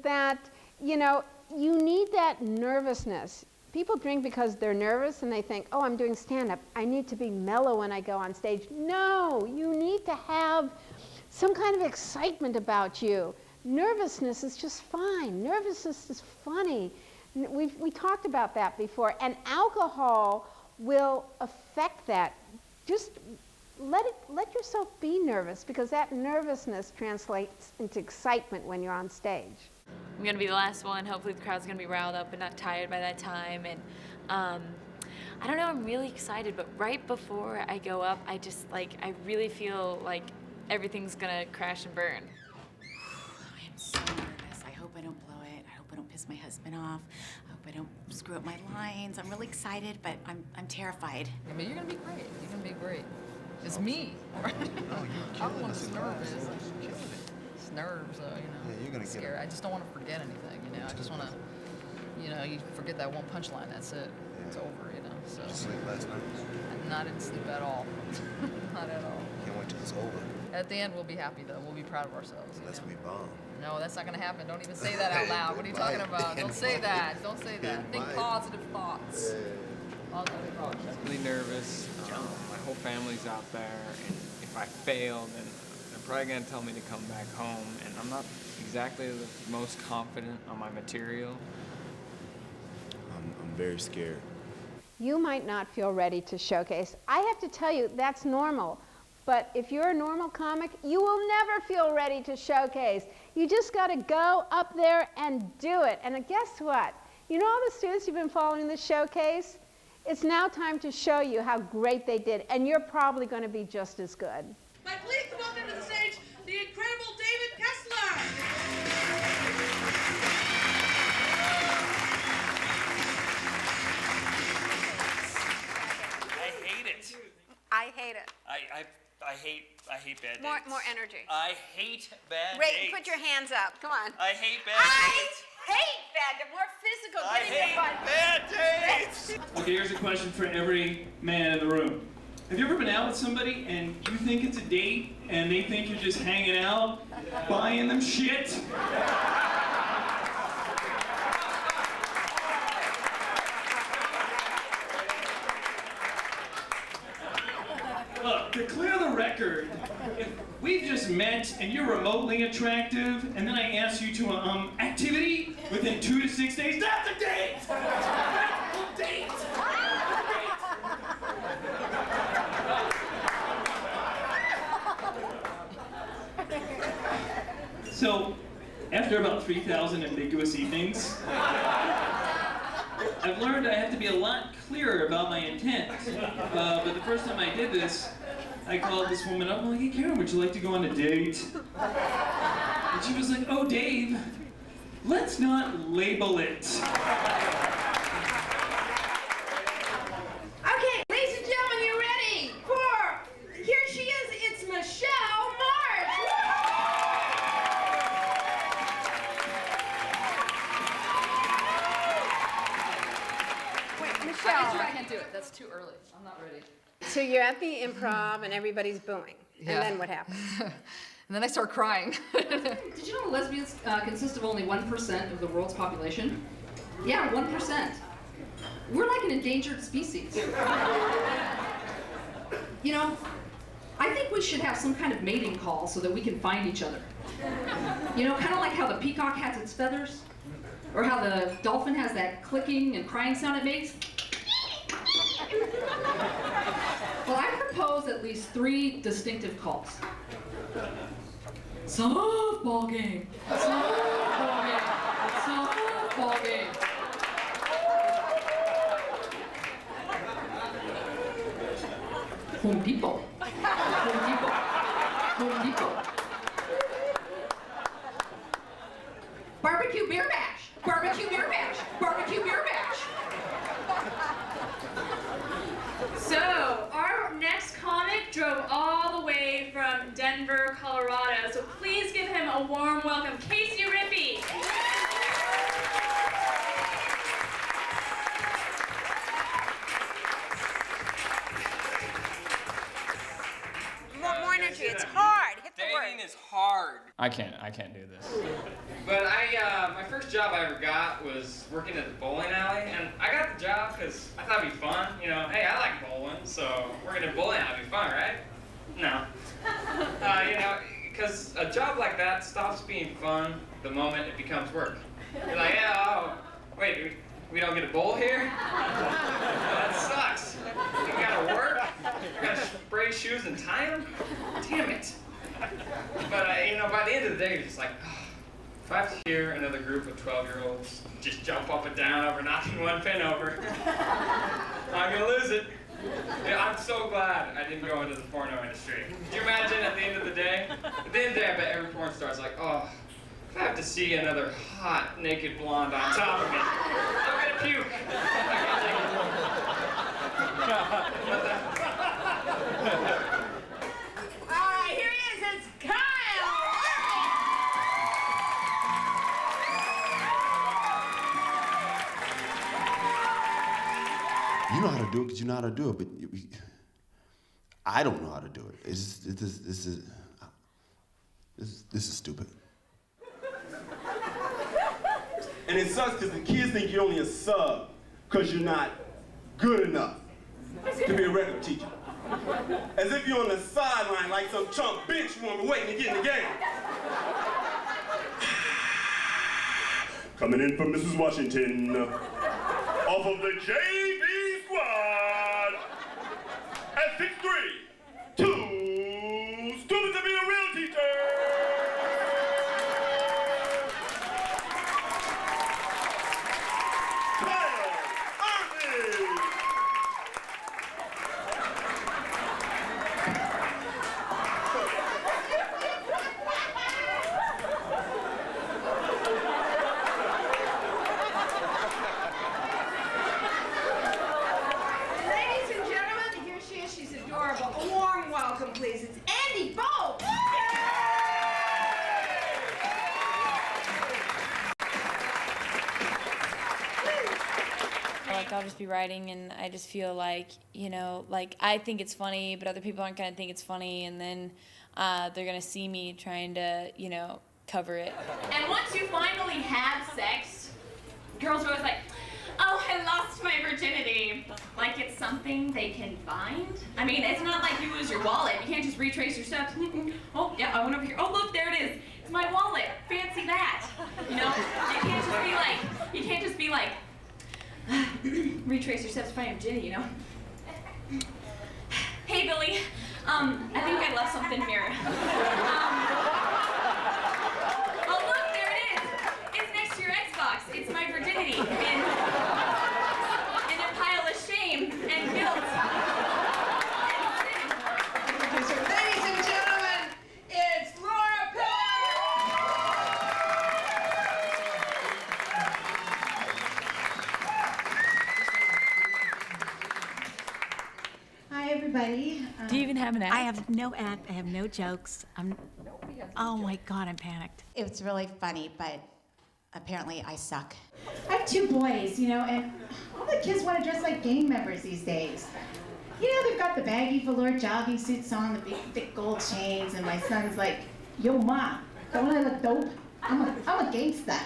that, you know, you need that nervousness. People drink because they're nervous and they think, oh, I'm doing stand-up. I need to be mellow when I go on stage. No, you need to have some kind of excitement about you. Nervousness is just fine. Nervousness is funny. We talked about that before, and alcohol will affect that. Just let yourself be nervous, because that nervousness translates into excitement when you're on stage. I'm gonna be the last one. Hopefully the crowd's gonna be riled up and not tired by that time. And I don't know, I'm really excited, but right before I go up, I really feel like everything's gonna crash and burn. I am so nervous. I hope I don't blow it. I hope I don't piss my husband off. I hope I don't screw up my lines. I'm really excited, but I'm terrified. I mean, you're gonna be great. You're gonna be great. It's me. Oh, you're killing I'm this in nervous. class. You're killing it. It's nerves, you know. Yeah, you're gonna Scared. I just don't want to forget anything, you know. I just want to, you know, you forget that one punchline. That's it. Yeah. It's over, you know. So. Did you sleep last night? I didn't sleep at all. Not at all. Can't wait till it's over. At the end, we'll be happy though. We'll be proud of ourselves. Unless we bomb. No, that's not gonna happen. Don't even say that out loud. What are you talking about? Don't say that. Don't say that. Think positive thoughts. Positive thoughts. I'm really nervous. My whole family's out there, and if I fail, then they're probably gonna tell me to come back home, and I'm not exactly the most confident on my material. I'm very scared. You might not feel ready to showcase. I have to tell you, that's normal. But if you're a normal comic, you will never feel ready to showcase. You just got to go up there and do it. And guess what? You know all the students who've been following the showcase? It's now time to show you how great they did, and you're probably going to be just as good. But please welcome to the stage the incredible David Kessler. I hate it. I hate it. I hate bad dates. More energy. I hate bad Ray, dates. put your hands up. Come on. I hate bad dates. Hate bad. More physical. I hate bad dates. Okay, here's a question for every man in the room. Have you ever been out with somebody and you think it's a date and they think you're just hanging out, buying them shit? Look, to clear the record, if we've just met and you're remotely attractive and then I ask you to activity within 2 to 6 days, that's a date! That's a date! So, after about 3,000 ambiguous evenings, I've learned I have to be a lot clearer about my intent. But the first time I did this, I called this woman up, I'm like, hey Karen, would you like to go on a date? And she was like, oh Dave, let's not label it. Okay, ladies and gentlemen, you ready for, here she is, it's Michelle March. Wait, I Michelle. can't do it. That's too early. I'm not ready. So you're at the improv and everybody's booing. Yeah. And then what happens? And then I start crying. Did you know lesbians consist of only 1% of the world's population? Yeah, 1%. We're like an endangered species. You know, I think we should have some kind of mating call so that we can find each other. You know, kind of like how the peacock has its feathers, or how the dolphin has that clicking and crying sound it makes. Well, I propose at least 3 distinctive calls. Softball game. Softball game. Softball game. Home Depot. Home Depot. Home Depot. Barbecue beer bash. Barbecue beer bash. Barbecue beer bash. So, our next comic drove all the way from Denver, Colorado. So please give him a warm welcome, Casey Rippey. More energy. It's hard. Hit the word. Dating is hard. I can't do this. But my first job I ever got was working at the bowling alley, and I got the job because I thought it'd be fun. You know, hey, I like bowling, so working at a bowling alley would be fun, right? No. You know, because a job like that stops being fun the moment it becomes work. You're like, yeah, oh, wait, we don't get a bowl here? That sucks. You gotta work? You gotta spray shoes and tie them? Damn it. But, you know, by the end of the day, you're just like, oh, if I have to hear another group of 12-year-olds just jump up and down over knocking one pin over, I'm gonna lose it. Yeah, I'm so glad I didn't go into the porno industry. Could you imagine at the end of the day? At the end of the day, I bet every porn star's like, oh, if I have to see another hot, naked blonde on top of me, I'm gonna puke. I can't take it. All right, here he is, it's Kyle! You know how to do it because you know how to do it, but I don't know how to do it. This is stupid. And it sucks because the kids think you're only a sub because you're not good enough to be a regular teacher. As if you're on the sideline like some chump bench woman waiting to get in the game. Coming in from Mrs. Washington, off of the JV squad, at 6'3", 2 copywriting, and I just feel like, you know, like I think it's funny, but other people aren't gonna think it's funny, and then they're gonna see me trying to, you know, cover it. And once you finally have sex, girls are always like, oh, I lost my virginity. Like it's something they can find. I mean, it's not like you lose your wallet. You can't just retrace your steps. Oh, yeah, I went over here. Oh, look, there it is. It's my wallet. Fancy that. You know, you can't just be like, retrace your steps to find your virginity, you know? Hey, Billy, I think I left something here. Oh, look, there it is. It's next to your Xbox. It's my virginity. And a pile of shame and guilt. Ladies and gentlemen, it's Laura Hi, everybody. Do you even have an act? I have no act. I have no jokes. Oh my God, I'm panicked. It's really funny, but apparently I suck. I have 2 boys, you know, and all the kids want to dress like gang members these days. You know, they've got the baggy velour jogging suits on, the big thick gold chains, and my son's like, yo, Ma, don't I look dope? I'm a gangsta.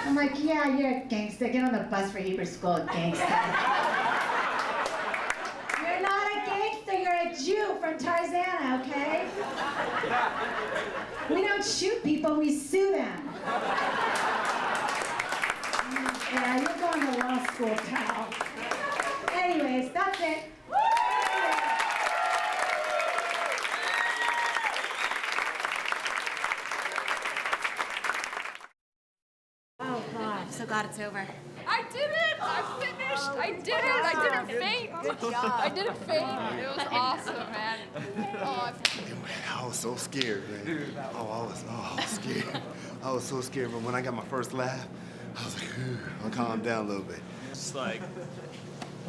I'm like, yeah, you're a gangsta. Get on the bus for Hebrew school, gangsta. You're not a gangster, you're a Jew from Tarzana, okay? We don't shoot people, we sue them. Yeah, you're going to law school, pal. Anyways, that's it. Oh God, I'm so glad it's over. I did it! I finished! I did it! I didn't faint! Good job. I didn't faint! It was awesome, man. Oh, I was so scared, man. I was scared. I was so scared, but when I got my first laugh, I was like, I'll calm down a little bit. Just like,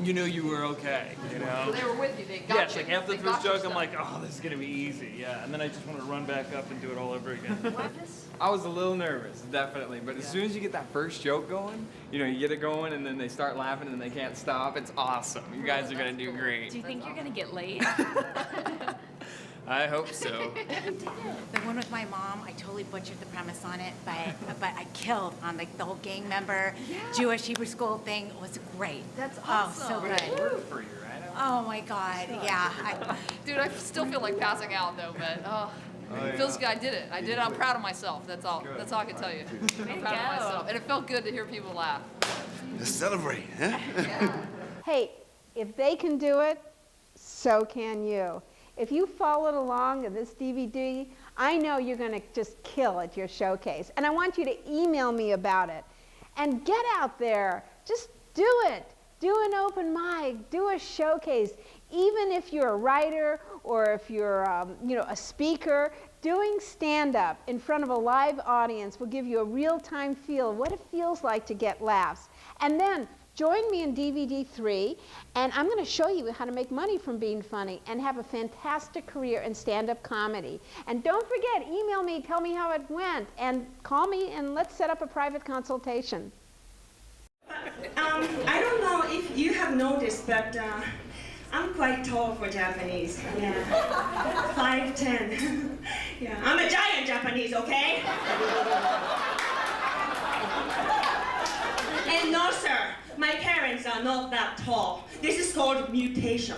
you knew you were okay, you know? They were with you. They got Yeah, you. it's like after the They first got your joke, I'm stuff. like, oh, this is gonna be easy, yeah. And then I just want to run back up and do it all over again. I was a little nervous, definitely, but as soon as you get that first joke going, you know, you get it going and then they start laughing and they can't stop. It's awesome. You guys are gonna do great. Do you think you're gonna get laid? I hope so. The one with my mom, I totally butchered the premise on it, but I killed on the whole gang member, Jewish Hebrew school thing. It was great. That's awesome. Oh, so good. Worked for you, right? Oh my God, yeah. Dude, I still feel like passing out though, but it feels good. I did it. I did it. I'm proud of myself. That's all. That's all I can tell you. I'm proud of myself, and it felt good to hear people laugh. Let's celebrate, huh? Hey, if they can do it, so can you. If you followed along in this DVD, I know you're going to just kill at your showcase. And I want you to email me about it. And get out there. Just do it. Do an open mic. Do a showcase. Even if you're a writer or if you're a speaker, doing stand-up in front of a live audience will give you a real-time feel of what it feels like to get laughs. And then join me in DVD 3, and I'm going to show you how to make money from being funny and have a fantastic career in stand-up comedy. And don't forget, email me, tell me how it went, and call me and let's set up a private consultation. I don't know if you have noticed, but I'm quite tall for Japanese. Yeah, 5'10". Yeah, I'm a giant Japanese, okay? And no, sir, my parents are not that tall. This is called mutation.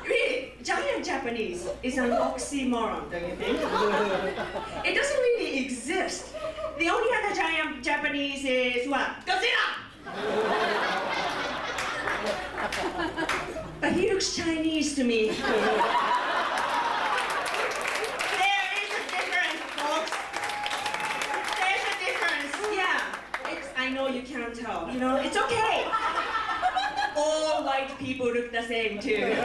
Really, giant Japanese is an oxymoron, don't you think? It doesn't really exist. The only other giant Japanese is what? Godzilla! But he looks Chinese to me. There is a difference, folks. There's a difference, yeah. I know you can't tell, you know, it's okay. All white people look the same too.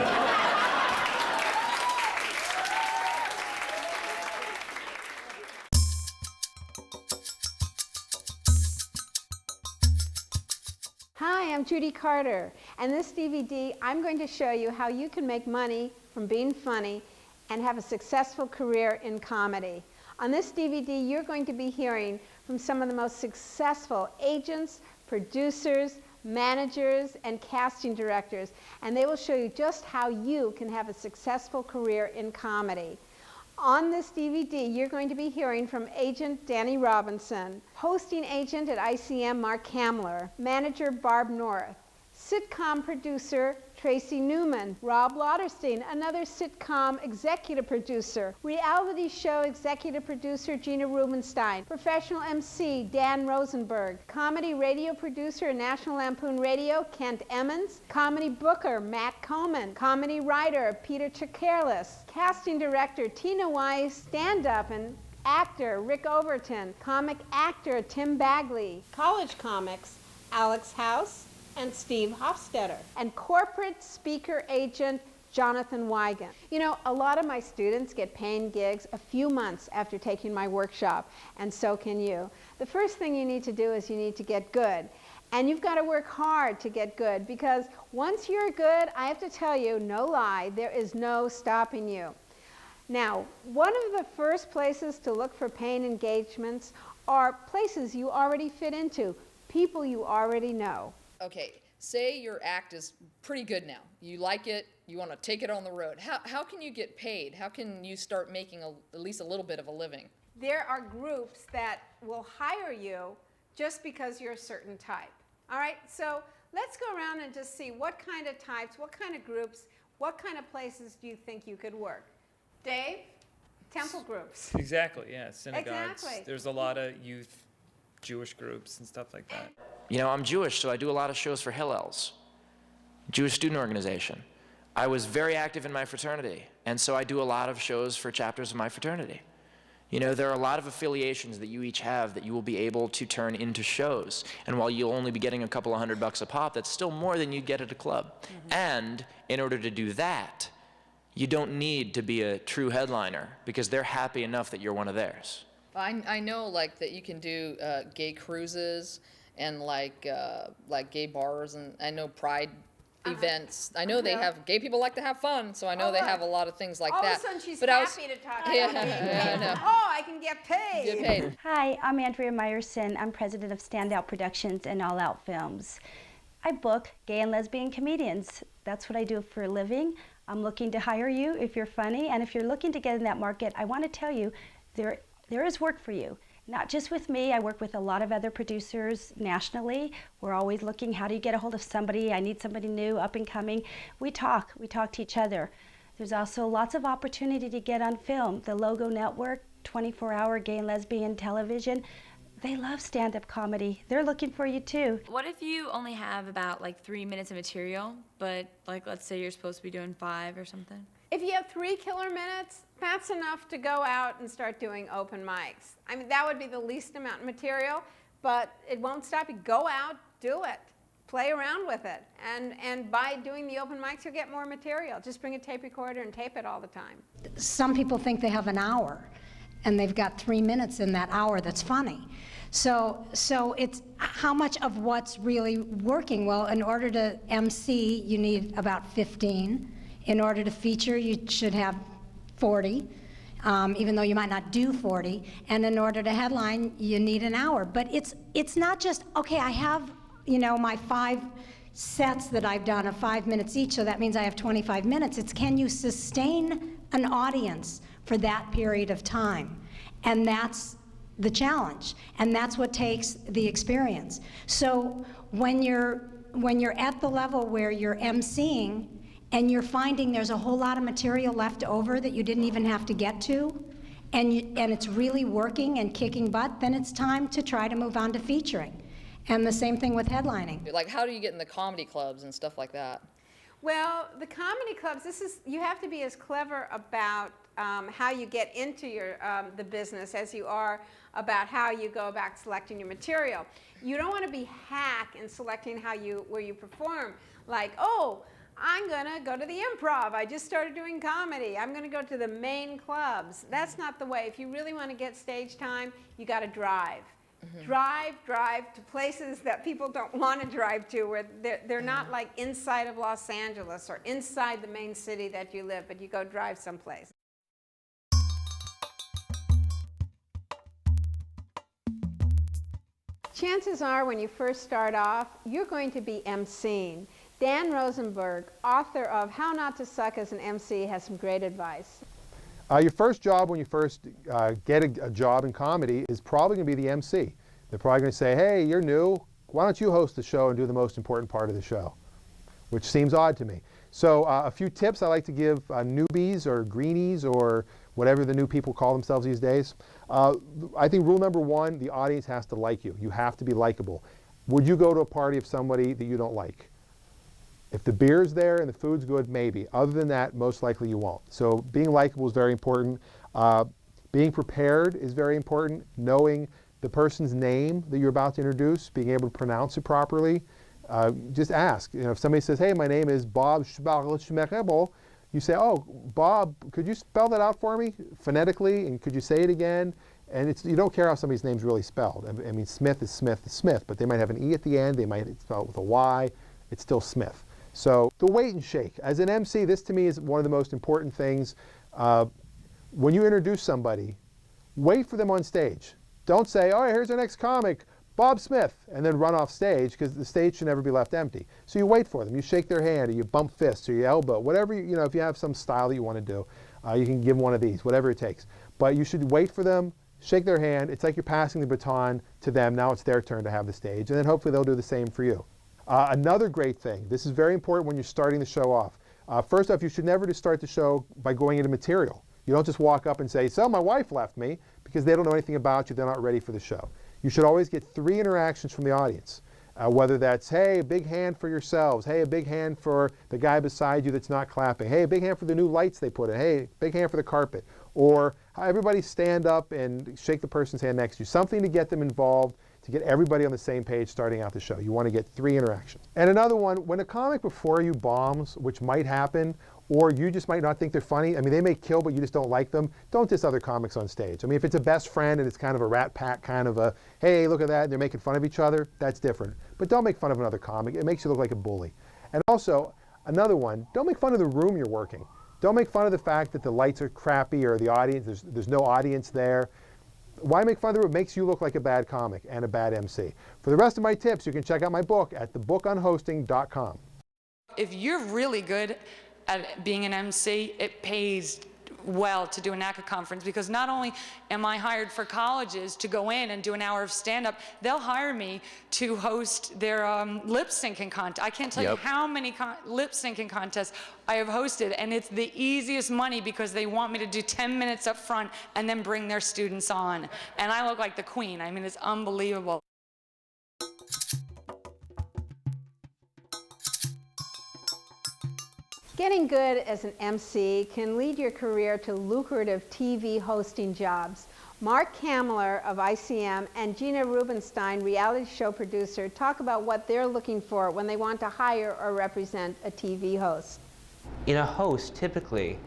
Hi, I'm Judy Carter, and this DVD, I'm going to show you how you can make money from being funny and have a successful career in comedy. On this DVD, you're going to be hearing from some of the most successful agents, producers, managers, and casting directors, and they will show you just how you can have a successful career in comedy. On this DVD, you're going to be hearing from agent Danny Robinson, hosting agent at ICM Mark Hamler, manager Barb North, sitcom producer Tracy Newman, Rob Lauderstein, another sitcom executive producer, reality show executive producer Gina Rubenstein, professional MC Dan Rosenberg, comedy radio producer at National Lampoon Radio Kent Emmons, comedy booker Matt Coleman, comedy writer Peter Chakarlis, casting director Tina Weiss, stand-up and actor Rick Overton, comic actor Tim Bagley, college comics Alex House, and Steve Hofstetter, and corporate speaker agent Jonathan Wigan. You know, a lot of my students get paying gigs a few months after taking my workshop, and so can you. The first thing you need to do is you need to get good. And you've got to work hard to get good, because once you're good, I have to tell you, no lie, there is no stopping you. Now, one of the first places to look for paying engagements are places you already fit into, people you already know. Okay, say your act is pretty good now. You like it, you want to take it on the road. How can you get paid? How can you start making at least a little bit of a living? There are groups that will hire you just because you're a certain type. All right, so let's go around and just see what kind of types, what kind of groups, what kind of places do you think you could work? Dave? Temple groups. Exactly, yeah, synagogues. Exactly. There's a lot of youth Jewish groups and stuff like that. You know, I'm Jewish, so I do a lot of shows for Hillels, Jewish student organization. I was very active in my fraternity, and so I do a lot of shows for chapters of my fraternity. You know, there are a lot of affiliations that you each have that you will be able to turn into shows. And while you'll only be getting a couple of $100 a pop, that's still more than you'd get at a club. And in order to do that, you don't need to be a true headliner, because they're happy enough that you're one of theirs. I know like that you can do gay cruises and like gay bars, and I know pride events. I know they have, gay people like to have fun, so I know they have a lot of things like that. All of a sudden she's But happy to talk about I know. Oh, I can get paid. Get paid. Hi, I'm Andrea Meyerson. I'm president of Standout Productions and All Out Films. I book gay and lesbian comedians. That's what I do for a living. I'm looking to hire you if you're funny, and if you're looking to get in that market, I want to tell you there is work for you. Not just with me, I work with a lot of other producers nationally. We're always looking, how do you get a hold of somebody? I need somebody new, up and coming. We talk to each other. There's also lots of opportunity to get on film. The Logo Network, 24-hour gay and lesbian television, they love stand-up comedy. They're looking for you too. What if you only have about like 3 minutes of material, but like let's say you're supposed to be doing 5 or something? If you have 3 killer minutes, that's enough to go out and start doing open mics. I mean, that would be the least amount of material, but it won't stop you. Go out, do it. Play around with it. And by doing the open mics, you'll get more material. Just bring a tape recorder and tape it all the time. Some people think they have an hour, and they've got 3 minutes in that hour that's funny. So it's how much of what's really working. Well, in order to MC, you need about 15. In order to feature, you should have 40, even though you might not do 40. And in order to headline, you need an hour. But it's not just, okay, I have, you know, my 5 sets that I've done of 5 minutes each, so that means I have 25 minutes. It's can you sustain an audience for that period of time? And that's the challenge, and that's what takes the experience. So when you're at the level where you're emceeing and you're finding there's a whole lot of material left over that you didn't even have to get to, and it's really working and kicking butt, then it's time to try to move on to featuring. And the same thing with headlining. Like, how do you get in the comedy clubs and stuff like that? Well, the comedy clubs, you have to be as clever about how you get into the business as you are about how you go about selecting your material. You don't want to be hack in selecting where you perform. Like, oh, I'm going to go to the Improv. I just started doing comedy. I'm going to go to the main clubs. That's not the way. If you really want to get stage time, you got to drive. Drive to places that people don't want to drive to, where they're not like inside of Los Angeles or inside the main city that you live, but you go drive someplace. chances are when you first start off, you're going to be emceeing. Dan Rosenberg, author of How Not to Suck as an MC, has some great advice. Your first job when you first get a job in comedy is probably going to be the MC. They're probably going to say, hey, you're new, why don't you host the show and do the most important part of the show? Which seems odd to me. So a few tips I like to give newbies or greenies or whatever the new people call themselves these days. I think rule number one, the audience has to like you. You have to be likable. Would you go to a party of somebody that you don't like? If the beer's there and the food's good, maybe. Other than that, most likely you won't. So being likable is very important. Being prepared is very important. Knowing the person's name that you're about to introduce, being able to pronounce it properly. Just ask. You know, if somebody says, hey, my name is Bob Schmeckebel, you say, oh, Bob, could you spell that out for me phonetically, and could you say it again? And you don't care how somebody's name's really spelled. I mean, Smith is Smith, but they might have an E at the end, they might spell it with a Y, it's still Smith. So the wait and shake. As an MC, this to me is one of the most important things. When you introduce somebody, wait for them on stage. Don't say, all right, here's our next comic, Bob Smith, and then run off stage, because the stage should never be left empty. So you wait for them. You shake their hand, or you bump fists, or you elbow, whatever, you know, if you have some style that you want to do, you can give them one of these, whatever it takes. But you should wait for them, shake their hand. It's like you're passing the baton to them. Now it's their turn to have the stage, and then hopefully they'll do the same for you. Another great thing, this is very important when you're starting the show off. First off, you should never just start the show by going into material. You don't just walk up and say, so my wife left me, because they don't know anything about you, they're not ready for the show. You should always get 3 interactions from the audience, whether that's, hey, a big hand for yourselves, hey, a big hand for the guy beside you that's not clapping, hey, a big hand for the new lights they put in, hey, big hand for the carpet, or everybody stand up and shake the person's hand next to you, something to get them involved, to get everybody on the same page starting out the show. You want to get 3 interactions. And another one, when a comic before you bombs, which might happen, or you just might not think they're funny, I mean, they may kill, but you just don't like them, don't diss other comics on stage. I mean, if it's a best friend and it's kind of a rat pack, kind of a, hey, look at that, and they're making fun of each other, that's different. But don't make fun of another comic. It makes you look like a bully. And also, another one, don't make fun of the room you're working. Don't make fun of the fact that the lights are crappy or the audience, there's no audience there. Why make fun of the room? It makes you look like a bad comic and a bad MC. For the rest of my tips, you can check out my book at thebookonhosting.com. If you're really good at being an MC, it pays well to do a NACA conference, because not only am I hired for colleges to go in and do an hour of stand-up, they'll hire me to host their lip-syncing contest. I can't tell you how many lip-syncing contests I have hosted, and it's the easiest money because they want me to do 10 minutes up front and then bring their students on. And I look like the queen. I mean, it's unbelievable. Getting good as an MC can lead your career to lucrative TV hosting jobs. Mark Kamler of ICM and Gina Rubenstein, reality show producer, talk about what they're looking for when they want to hire or represent a TV host. In a host, typically,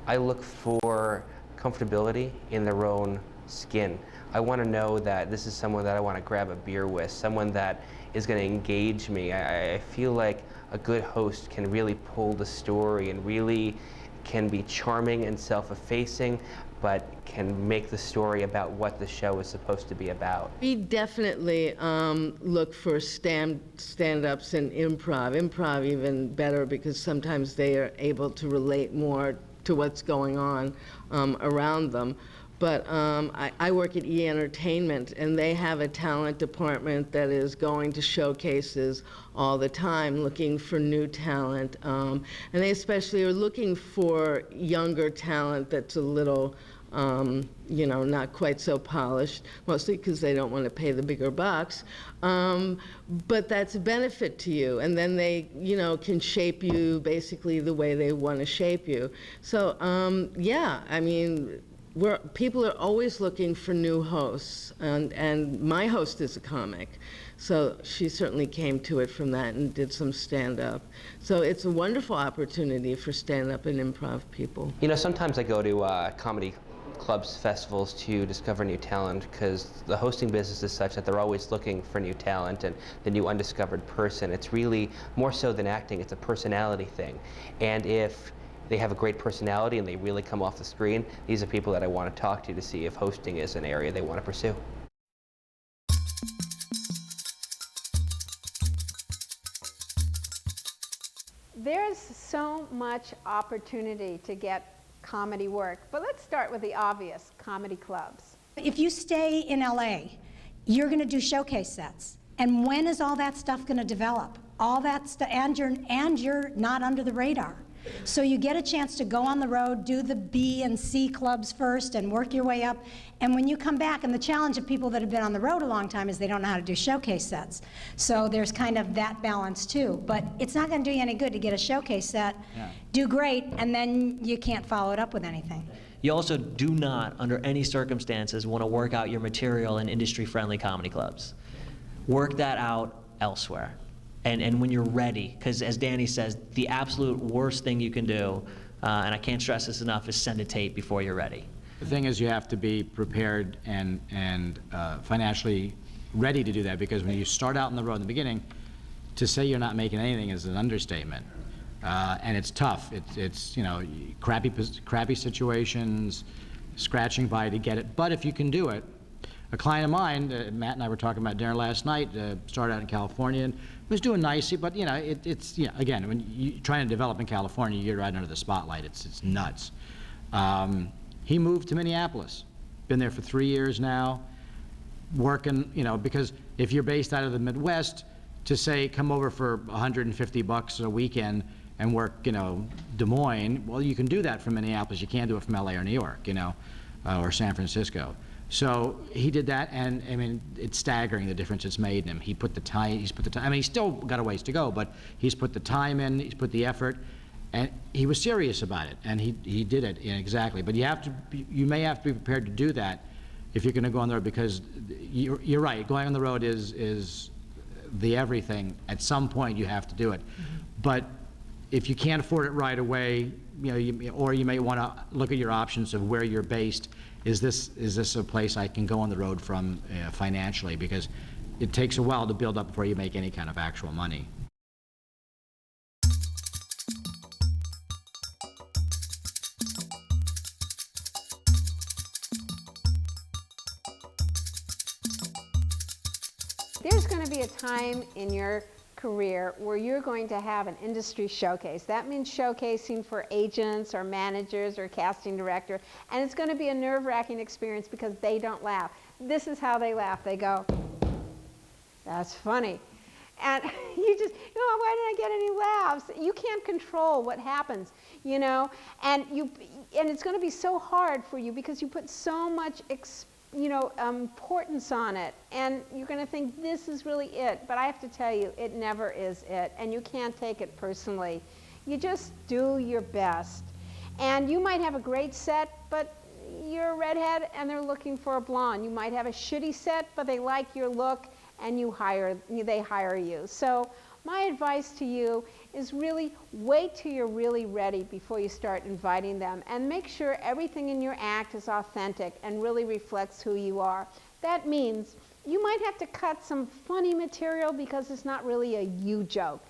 I look for comfortability in their own skin. I want to know that this is someone that I want to grab a beer with, someone that is going to engage me. I feel like a good host can really pull the story and really can be charming and self-effacing, but can make the story about what the show is supposed to be about. We definitely look for stand-ups and improv. Improv even better, because sometimes they are able to relate more to what's going on around them. But I work at E! Entertainment, and they have a talent department that is going to showcases all the time, looking for new talent. And they especially are looking for younger talent that's a little, you know, not quite so polished, mostly because they don't want to pay the bigger bucks. But that's a benefit to you. And then they, you know, can shape you basically the way they want to shape you. So, yeah, I mean, people are always looking for new hosts, and my host is a comic, so she certainly came to it from that and did some stand-up. So it's a wonderful opportunity for stand-up and improv people. You know, sometimes I go to comedy clubs, festivals to discover new talent, because the hosting business is such that they're always looking for new talent and the new undiscovered person. It's really more so than acting, it's a personality thing. And if they have a great personality and they really come off the screen, these are people that I want to talk to see if hosting is an area they want to pursue. There's so much opportunity to get comedy work, but let's start with the obvious, comedy clubs. If you stay in LA, you're going to do showcase sets. And when is all that stuff going to develop? All that stuff, and you're not under the radar. So you get a chance to go on the road, do the B and C clubs first and work your way up. And when you come back, and the challenge of people that have been on the road a long time is they don't know how to do showcase sets. So there's kind of that balance too. But it's not going to do you any good to get a showcase set, do great, and then you can't follow it up with anything. You also do not, under any circumstances, want to work out your material in industry-friendly comedy clubs. Work that out elsewhere. And when you're ready, because as Danny says, the absolute worst thing you can do, and I can't stress this enough, is send a tape before you're ready. The thing is, you have to be prepared and financially ready to do that, because when you start out on the road in the beginning, to say you're not making anything is an understatement. And it's tough. It's you know, crappy situations, scratching by to get it. But if you can do it, a client of mine, Matt and I were talking about dinner last night, started out in California and was doing nicely, but you know, it's you know, again, when you're trying to develop in California, you're right under the spotlight. It's nuts. He moved to Minneapolis, been there for 3 years now, working, you know, because if you're based out of the Midwest, to say come over for $150 a weekend and work, you know, Des Moines, well, you can do that from Minneapolis. You can't do it from LA or New York, you know, or San Francisco. So he did that, and I mean, it's staggering the difference it's made in him. He's put the time, I mean, he's still got a ways to go, but he's put the time in, he's put the effort, and he was serious about it, and he did it exactly. But you may have to be prepared to do that if you're going to go on the road, because you're right, going on the road is the everything. At some point, you have to do it. But if you can't afford it right away, you know, or you may want to look at your options of where you're based. Is this a place I can go on the road from financially? Because it takes a while to build up before you make any kind of actual money. There's going to be a time in your career where you're going to have an industry showcase. That means showcasing for agents or managers or casting director, and it's going to be a nerve-wracking experience because they don't laugh. This is how they laugh. They go, "That's funny." And you just, oh, why didn't I get any laughs? You can't control what happens, you know, and it's going to be so hard for you because you put so much importance on it, and you're going to think this is really it, but I have to tell you, it never is it, and you can't take it personally. You just do your best, and you might have a great set, but you're a redhead and they're looking for a blonde. You might have a shitty set, but they like your look, and they hire you. So my advice to you is really wait till you're really ready before you start inviting them, and make sure everything in your act is authentic and really reflects who you are. That means you might have to cut some funny material because it's not really a you joke.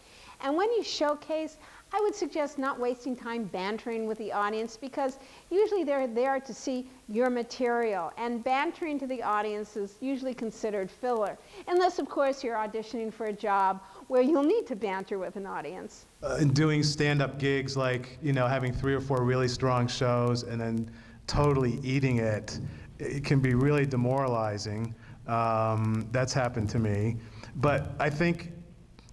And when you showcase, I would suggest not wasting time bantering with the audience, because usually they're there to see your material, and bantering to the audience is usually considered filler, unless of course you're auditioning for a job where you'll need to banter with an audience. In doing stand-up gigs, like, you know, having 3 or 4 really strong shows and then totally eating it, it can be really demoralizing. That's happened to me. But I think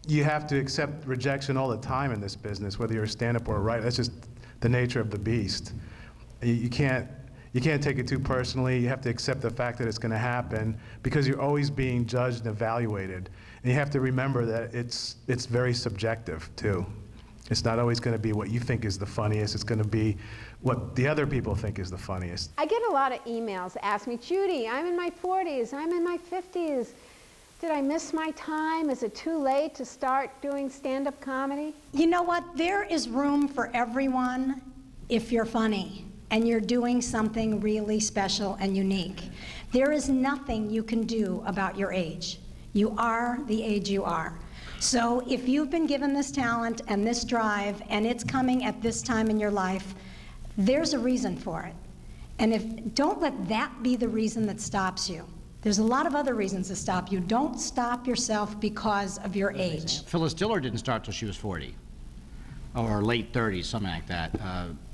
you have to accept rejection all the time in this business, whether you're a stand-up or a writer. That's just the nature of the beast. You can't take it too personally. You have to accept the fact that it's going to happen, because you're always being judged and evaluated. And you have to remember that it's very subjective too. It's not always going to be what you think is the funniest. It's going to be what the other people think is the funniest. I get a lot of emails ask me, Judy, I'm in my 40s, I'm in my 50s. Did I miss my time? Is it too late to start doing stand-up comedy? You know what? There is room for everyone if you're funny and you're doing something really special and unique. There is nothing you can do about your age. You are the age you are. So if you've been given this talent and this drive and it's coming at this time in your life, there's a reason for it. And don't let that be the reason that stops you. There's a lot of other reasons to stop you. Don't stop yourself because of your age. Phyllis Diller didn't start till she was 40. or late 30s, something like that.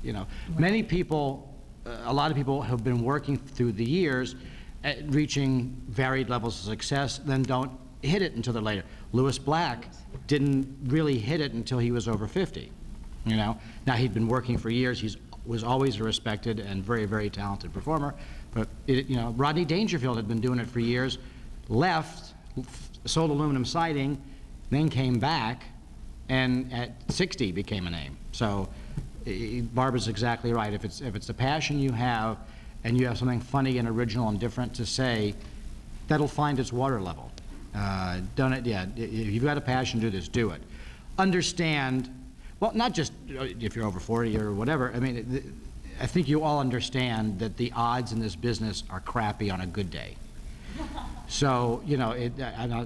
You know, many people, a lot of people have been working through the years at reaching varied levels of success, then don't hit it until they're later. Lewis Black didn't really hit it until he was over 50, you know. Now, he'd been working for years. He was always a respected and very, very talented performer. But, you know, Rodney Dangerfield had been doing it for years, left, sold aluminum siding, then came back, and at 60 became a name. So Barbara's exactly right. If it's the passion you have, and you have something funny and original and different to say, that'll find its water level. Done it, yeah. If you've got a passion to do this, do it. Understand, well, not just if you're over 40 or whatever. I mean, I think you all understand that the odds in this business are crappy on a good day. So, you know,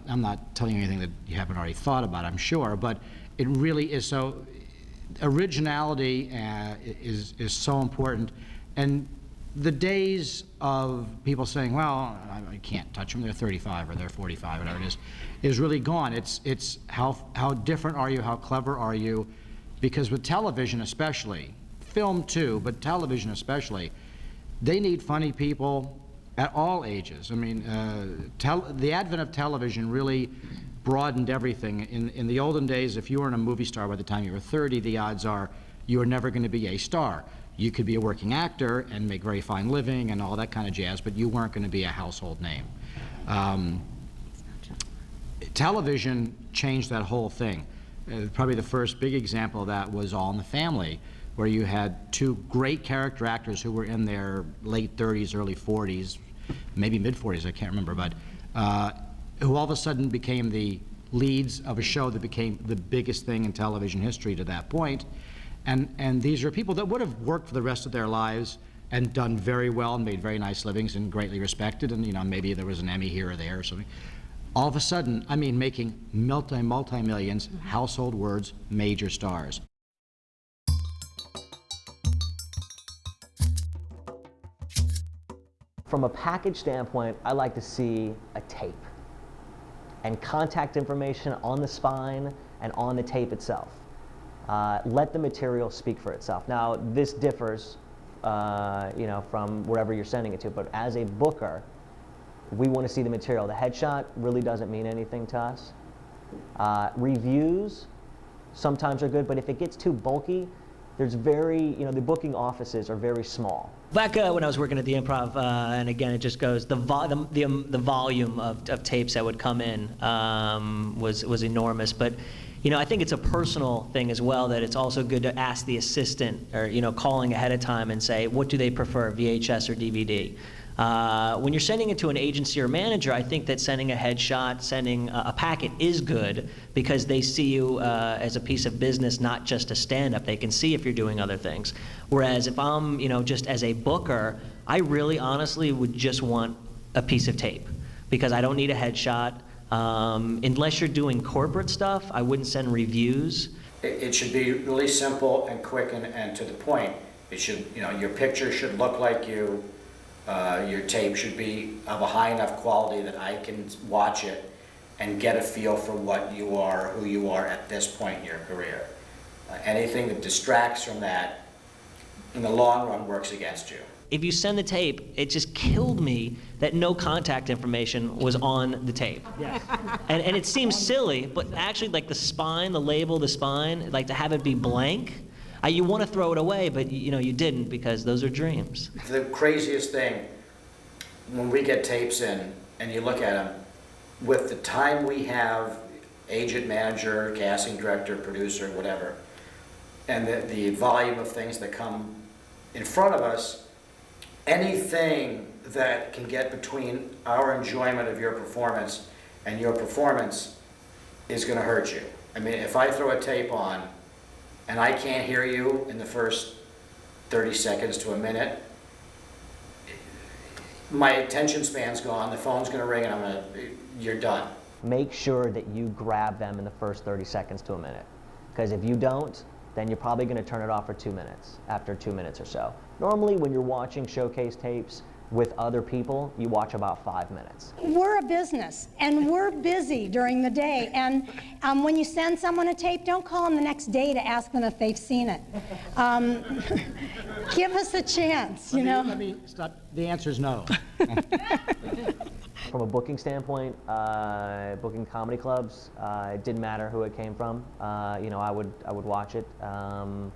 I'm not telling you anything that you haven't already thought about, I'm sure, but it really is so, originality is so important. And the days of people saying, well, I can't touch them, they're 35 or they're 45, whatever it is really gone. It's how different are you, how clever are you? Because with television especially, film too, but television especially, they need funny people at all ages. I mean, the advent of television really broadened everything. In the olden days, if you weren't a movie star by the time you were 30, the odds are you were never going to be a star. You could be a working actor and make very fine living and all that kind of jazz, but you weren't going to be a household name. Television changed that whole thing. Probably the first big example of that was All in the Family, where you had two great character actors who were in their late 30s, early 40s, maybe mid-40s, I can't remember, but who all of a sudden became the leads of a show that became the biggest thing in television history to that point. And these are people that would have worked for the rest of their lives and done very well and made very nice livings and greatly respected, and, you know, maybe there was an Emmy here or there or something. All of a sudden, I mean, making multi-millions, household words, major stars. From a package standpoint, I like to see a tape and contact information on the spine and on the tape itself. Let the material speak for itself. Now, this differs, you know, from wherever you're sending it to, but as a booker, we want to see the material. The headshot really doesn't mean anything to us. Reviews sometimes are good, but if it gets too bulky, there's the booking offices are very small. Back when I was working at the Improv, and again, it just goes, the volume of tapes that would come in was enormous. But, you know, I think it's a personal thing as well, that it's also good to ask the assistant, or, you know, calling ahead of time and say, what do they prefer, VHS or DVD? When you're sending it to an agency or manager, I think that sending a headshot, sending a packet is good, because they see you as a piece of business, not just a stand-up. They can see if you're doing other things. Whereas if I'm, you know, just as a booker, I really honestly would just want a piece of tape, because I don't need a headshot. Unless you're doing corporate stuff, I wouldn't send reviews. It should be really simple and quick and to the point. It should, you know, your picture should look like you. Your tape should be of a high enough quality that I can watch it and get a feel for what you are, who you are at this point in your career. Anything that distracts from that, in the long run, works against you. If you send the tape, it just killed me that no contact information was on the tape. Yes. And it seems silly, but actually, like the spine, the label, the spine, like to have it be blank, you want to throw it away, but you know, you didn't, because those are dreams. The craziest thing, when we get tapes in and you look at them, with the time we have, agent, manager, casting director, producer, whatever, and the volume of things that come in front of us, anything that can get between our enjoyment of your performance and your performance is going to hurt you. I mean, if I throw a tape on and I can't hear you in the first 30 seconds to a minute, my attention span's gone, the phone's gonna ring, and you're done. Make sure that you grab them in the first 30 seconds to a minute. Because if you don't, then you're probably gonna turn it off for 2 minutes, after 2 minutes or so. Normally when you're watching showcase tapes, With other people, you watch about 5 minutes. We're a business, and we're busy during the day. And when you send someone a tape, don't call them the next day to ask them if they've seen it. Give us a chance, you know. Let me stop. The answer is no. From a booking standpoint, booking comedy clubs, it didn't matter who it came from. You know, I would watch it. And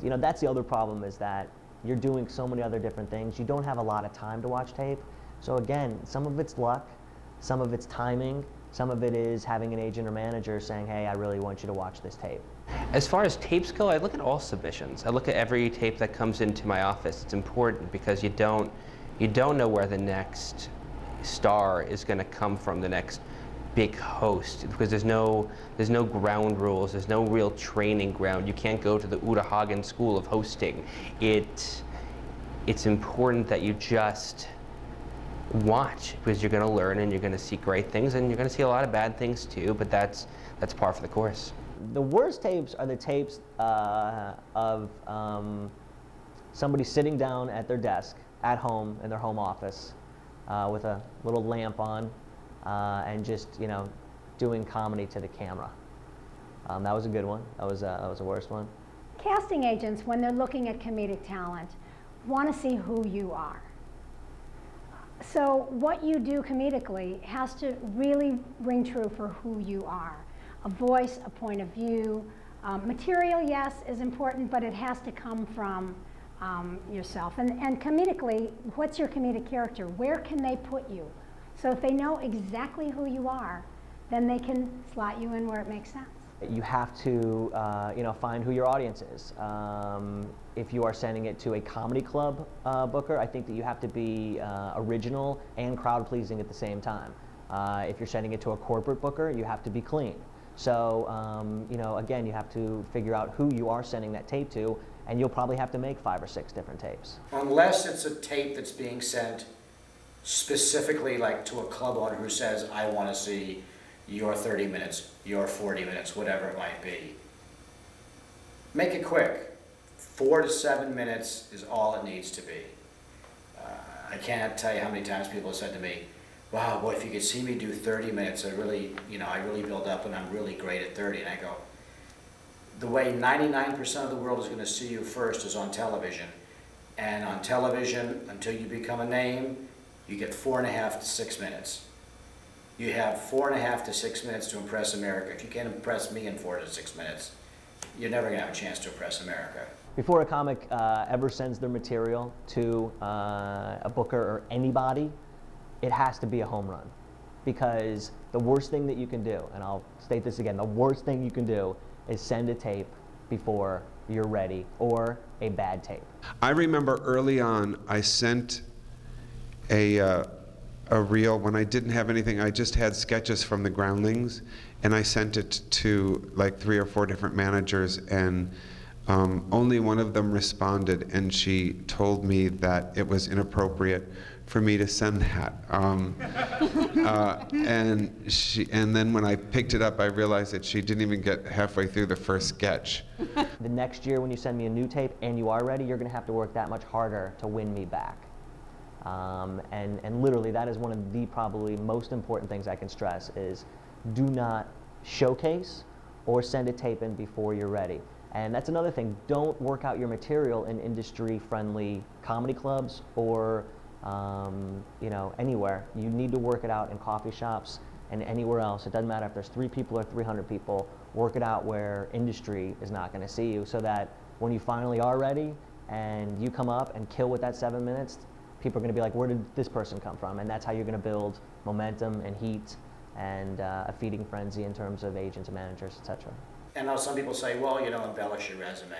you know, that's the other problem, is that you're doing so many other different things. You don't have a lot of time to watch tape. So again, some of it's luck, some of it's timing, some of it is having an agent or manager saying, hey, I really want you to watch this tape. As far as tapes go, I look at all submissions. I look at every tape that comes into my office. It's important because you don't know where the next star is going to come from, the next big host, because there's no ground rules, there's no real training ground. You can't go to the Uta Hagen School of Hosting. It's important that you just watch, because you're going to learn and you're going to see great things, and you're going to see a lot of bad things too, but that's par for the course. The worst tapes are the tapes of somebody sitting down at their desk at home in their home office with a little lamp on and just, you know, doing comedy to the camera. That was a good one. That was the worst one. Casting agents, when they're looking at comedic talent, want to see who you are. So what you do comedically has to really ring true for who you are. A voice, a point of view. Material, yes, is important, but it has to come from yourself. And comedically, what's your comedic character? Where can they put you? So if they know exactly who you are, then they can slot you in where it makes sense. You have to, you know, find who your audience is. If you are sending it to a comedy club booker, I think that you have to be original and crowd-pleasing at the same time. If you're sending it to a corporate booker, you have to be clean. So, you know, again, you have to figure out who you are sending that tape to, and you'll probably have to make 5 or 6 different tapes. Unless it's a tape that's being sent specifically like to a club owner who says, I want to see your 30 minutes, your 40 minutes, whatever it might be. Make it quick. 4 to 7 minutes is all it needs to be. I can't tell you how many times people have said to me, wow, boy, if you could see me do 30 minutes, I really build up and I'm really great at 30. And I go, the way 99% of the world is going to see you first is on television. And on television, until you become a name, you get 4.5 to 6 minutes. You have 4.5 to 6 minutes to impress America. If you can't impress me in 4 to 6 minutes, you're never going to have a chance to impress America. Before a comic ever sends their material to a booker or anybody, it has to be a home run. Because the worst thing that you can do, and I'll state this again, the worst thing you can do is send a tape before you're ready, or a bad tape. I remember early on, I sent a reel when I didn't have anything. I just had sketches from the Groundlings, and I sent it to like 3 or 4 different managers, and only one of them responded, and she told me that it was inappropriate for me to send that. And then when I picked it up, I realized that she didn't even get halfway through the first sketch. The next year when you send me a new tape and you are ready, you're going to have to work that much harder to win me back. And literally, that is one of the probably most important things I can stress is do not showcase or send a tape in before you're ready. And that's another thing. Don't work out your material in industry-friendly comedy clubs or you know, anywhere. You need to work it out in coffee shops and anywhere else. It doesn't matter if there's 3 people or 300 people. Work it out where industry is not going to see you, so that when you finally are ready and you come up and kill with that 7 minutes, people are going to be like, where did this person come from? And that's how you're going to build momentum and heat and a feeding frenzy in terms of agents and managers, etc. And now some people say, well, you know, embellish your resume.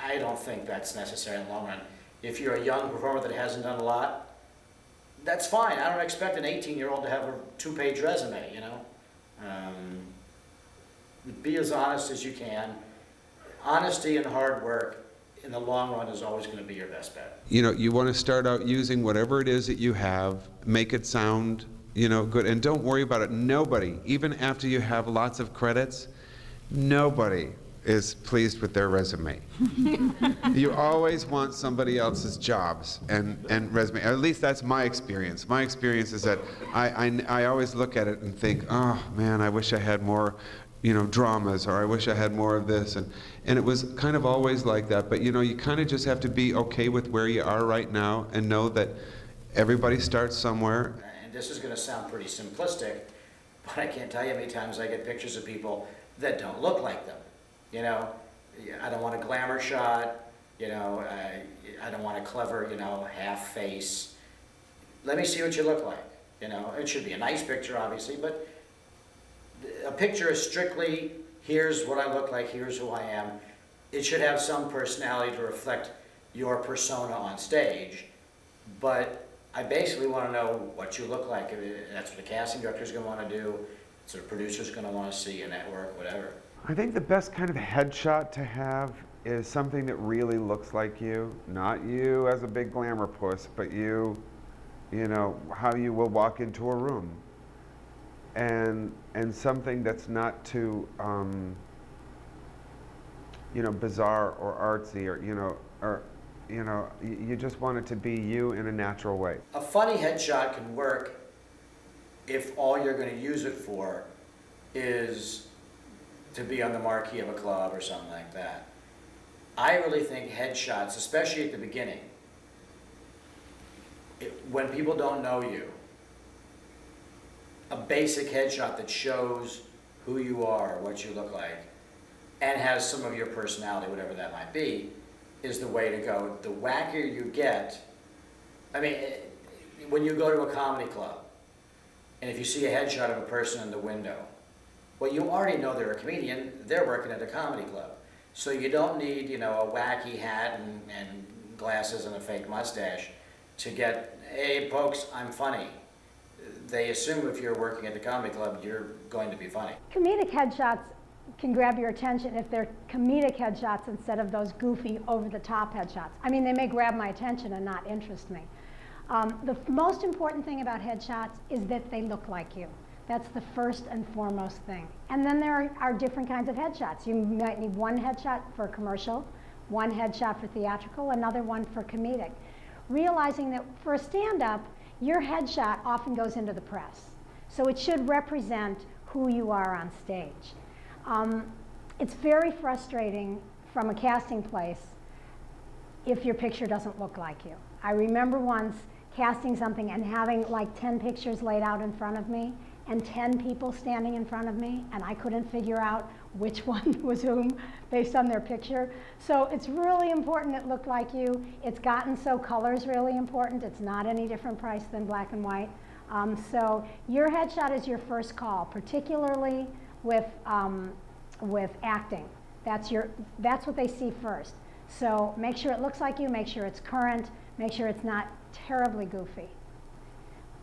I don't think that's necessary in the long run. If you're a young performer that hasn't done a lot, that's fine. I don't expect an 18-year-old to have a 2-page resume, you know. Be as honest as you can. Honesty and hard work in the long run is always going to be your best bet. You know, you want to start out using whatever it is that you have, make it sound, you know, good, and don't worry about it. Nobody, even after you have lots of credits, nobody is pleased with their resume. You always want somebody else's jobs and resume. At least that's my experience. My experience is that I always look at it and think, oh man, I wish I had more, dramas, or I wish I had more of this. And it was kind of always like that. But you kind of just have to be okay with where you are right now and know that everybody starts somewhere. And this is going to sound pretty simplistic, but I can't tell you how many times I get pictures of people that don't look like them. I don't want a glamour shot, I don't want a clever, half face. Let me see what you look like, It should be a nice picture, obviously, but a picture is strictly, here's what I look like, here's who I am. It should have some personality to reflect your persona on stage, but I basically want to know what you look like. That's what the casting director's going to want to do, that's what the producer's going to want to see, a network, whatever. I think the best kind of headshot to have is something that really looks like you. Not you as a big glamour puss, but you how you will walk into a room. And something that's not too, bizarre or artsy, or you just want it to be you in a natural way. A funny headshot can work if all you're going to use it for is to be on the marquee of a club or something like that. I really think headshots, especially at the beginning, when people don't know you, a basic headshot that shows who you are, what you look like, and has some of your personality, whatever that might be, is the way to go. The wackier you get, when you go to a comedy club, and if you see a headshot of a person in the window, well, you already know they're a comedian, they're working at a comedy club. So you don't need, a wacky hat and glasses and a fake mustache to get, hey folks, I'm funny. They assume if you're working at the comedy club, you're going to be funny. Comedic headshots can grab your attention if they're comedic headshots instead of those goofy, over-the-top headshots. They may grab my attention and not interest me. The most important thing about headshots is that they look like you. That's the first and foremost thing. And then there are different kinds of headshots. You might need one headshot for commercial, one headshot for theatrical, another one for comedic. Realizing that for a stand-up, your headshot often goes into the press. So it should represent who you are on stage. It's very frustrating from a casting place if your picture doesn't look like you. I remember once casting something and having like 10 pictures laid out in front of me and 10 people standing in front of me, and I couldn't figure out which one was whom based on their picture. So it's really important it looked like you. It's gotten so color's really important. It's not any different price than black and white. So your headshot is your first call, particularly with acting. That's what they see first. So make sure it looks like you, make sure it's current, make sure it's not terribly goofy.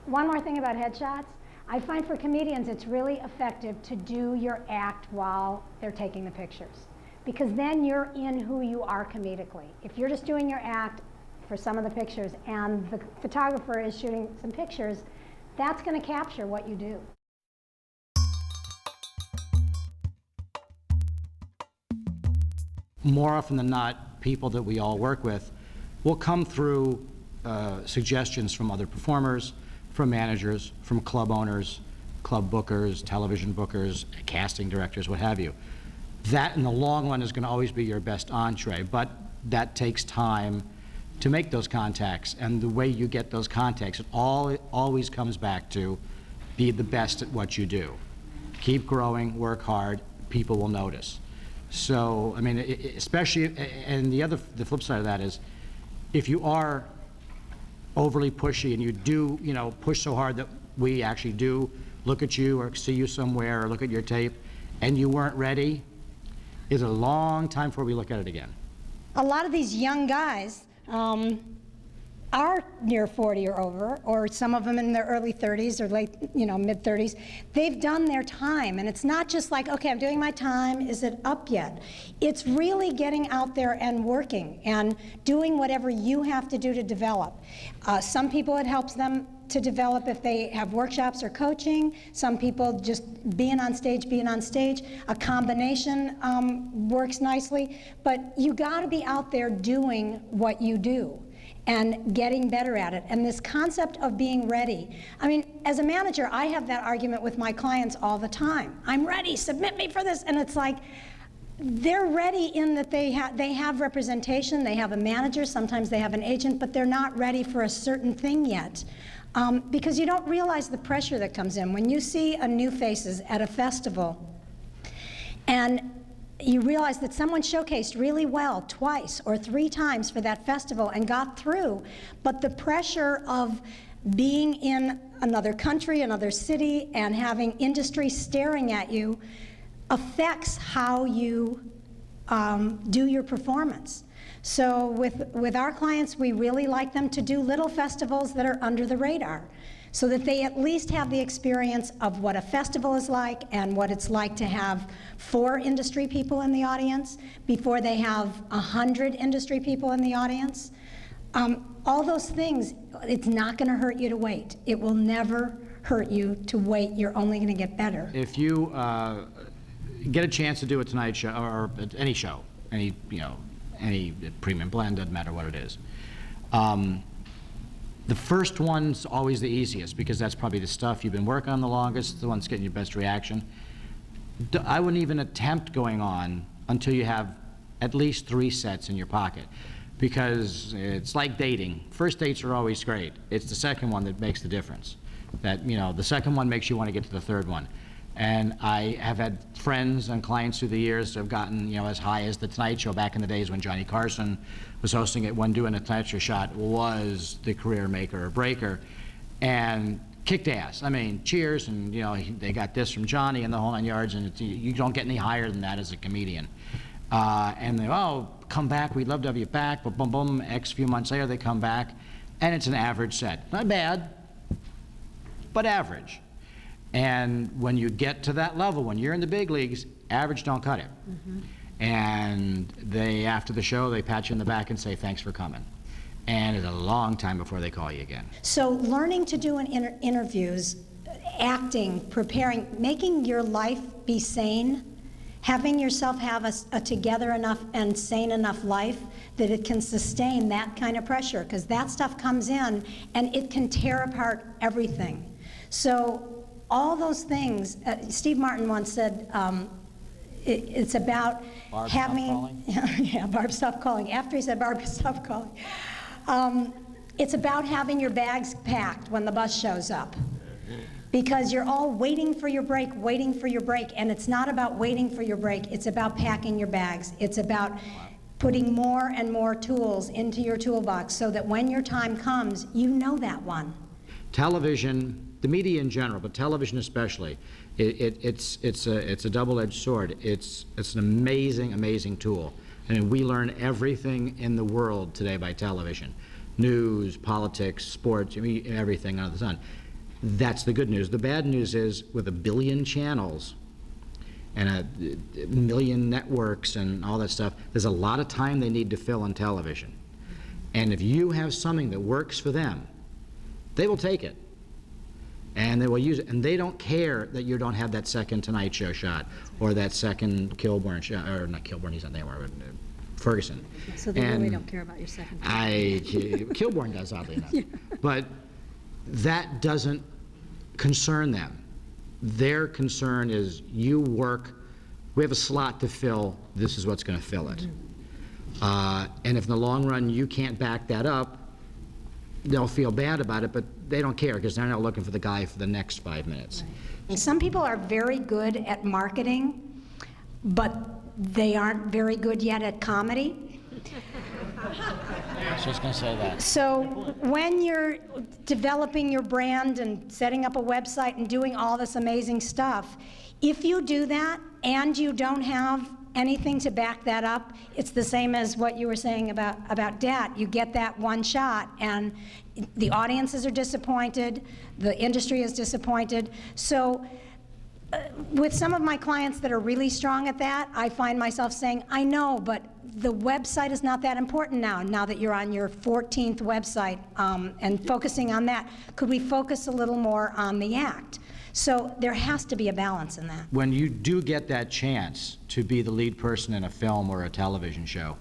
One more thing about headshots. I find for comedians it's really effective to do your act while they're taking the pictures, because then you're in who you are comedically. If you're just doing your act for some of the pictures and the photographer is shooting some pictures, that's going to capture what you do. More often than not, people that we all work with will come through suggestions from other performers, from managers, from club owners, club bookers, television bookers, casting directors, what have you. That in the long run is going to always be your best entree, but that takes time to make those contacts, and the way you get those contacts, it always comes back to be the best at what you do. Keep growing, work hard, people will notice. So, especially, and the flip side of that is, if you are overly pushy and you do, push so hard that we actually do look at you or see you somewhere or look at your tape and you weren't ready, it's a long time before we look at it again. A lot of these young guys are near 40 or over, or some of them in their early 30s or late, mid 30s. They've done their time, and it's not just like, okay, I'm doing my time, is it up yet? It's really getting out there and working and doing whatever you have to do to develop. Some people, it helps them to develop if they have workshops or coaching. Some people just being on stage. A combination works nicely, but you gotta be out there doing what you do and getting better at it. And this concept of being ready. I mean, as a manager, I have that argument with my clients all the time. I'm ready, submit me for this. And it's like, they're ready in that they have representation, they have a manager, sometimes they have an agent, but they're not ready for a certain thing yet. Because you don't realize the pressure that comes in. When you see a new faces at a festival, and you realize that someone showcased really well twice or 3 times for that festival and got through, but the pressure of being in another country, another city, and having industry staring at you affects how you do your performance. So with our clients, we really like them to do little festivals that are under the radar, so that they at least have the experience of what a festival is like and what it's like to have 4 industry people in the audience before they have 100 industry people in the audience. All those things, it's not gonna hurt you to wait. It will never hurt you to wait. You're only gonna get better. If you get a chance to do a Tonight Show, or any show, any premium blend, doesn't matter what it is. The first one's always the easiest because that's probably the stuff you've been working on the longest, the one that's getting your best reaction. I wouldn't even attempt going on until you have at least 3 sets in your pocket, because it's like dating. First dates are always great. It's the second one that makes the difference. That, the second one makes you want to get to the third one. And I have had friends and clients through the years that have gotten, as high as the Tonight Show back in the days when Johnny Carson was hosting it, when doing a Tonight Show shot was the career maker or breaker, and kicked ass. I mean, cheers, and they got this from Johnny and the whole 9 yards, and you don't get any higher than that as a comedian. And they, come back, we'd love to have you back, but boom, boom, X few months later they come back, and it's an average set. Not bad, but average. And when you get to that level, when you're in the big leagues, average don't cut it. Mm-hmm. And they, after the show, they pat you in the back and say, thanks for coming. And it's a long time before they call you again. So learning to do interviews, acting, preparing, making your life be sane, having yourself have a together enough and sane enough life that it can sustain that kind of pressure, because that stuff comes in and it can tear apart everything. So all those things, Steve Martin once said, it's about Barb, having, yeah, Barb, stop calling. After he said, Barb, stop calling. It's about having your bags packed when the bus shows up. Because you're all waiting for your break, and it's not about waiting for your break, it's about packing your bags. It's about putting more and more tools into your toolbox so that when your time comes, you know that one. Television, the media in general, but television especially, it's a double-edged sword. It's an amazing, amazing tool. And we learn everything in the world today by television. News, politics, sports, everything under the sun. That's the good news. The bad news is, with 1 billion channels and 1 million networks and all that stuff, there's a lot of time they need to fill on television. And if you have something that works for them, they will take it. And they will use it, and they don't care that you don't have that second Tonight Show shot, or that second Kilborn shot, or not Kilborn, he's not there anymore, but Ferguson. So they really don't care about your second. Kilborn does, oddly enough. Yeah. But that doesn't concern them. Their concern is, you work, we have a slot to fill, this is what's going to fill it. And if in the long run you can't back that up, they'll feel bad about it, but they don't care because they're not looking for the guy for the next 5 minutes. Right. Some people are very good at marketing, but they aren't very good yet at comedy. I was just going to say that. So when you're developing your brand and setting up a website and doing all this amazing stuff, if you do that and you don't have anything to back that up, it's the same as what you were saying about DAT. You get that one shot and the audiences are disappointed, the industry is disappointed. So with some of my clients that are really strong at that, I find myself saying, I know, but the website is not that important now that you're on your 14th website, and focusing on that. Could we focus a little more on the act? So there has to be a balance in that. When you do get that chance to be the lead person in a film or a television show,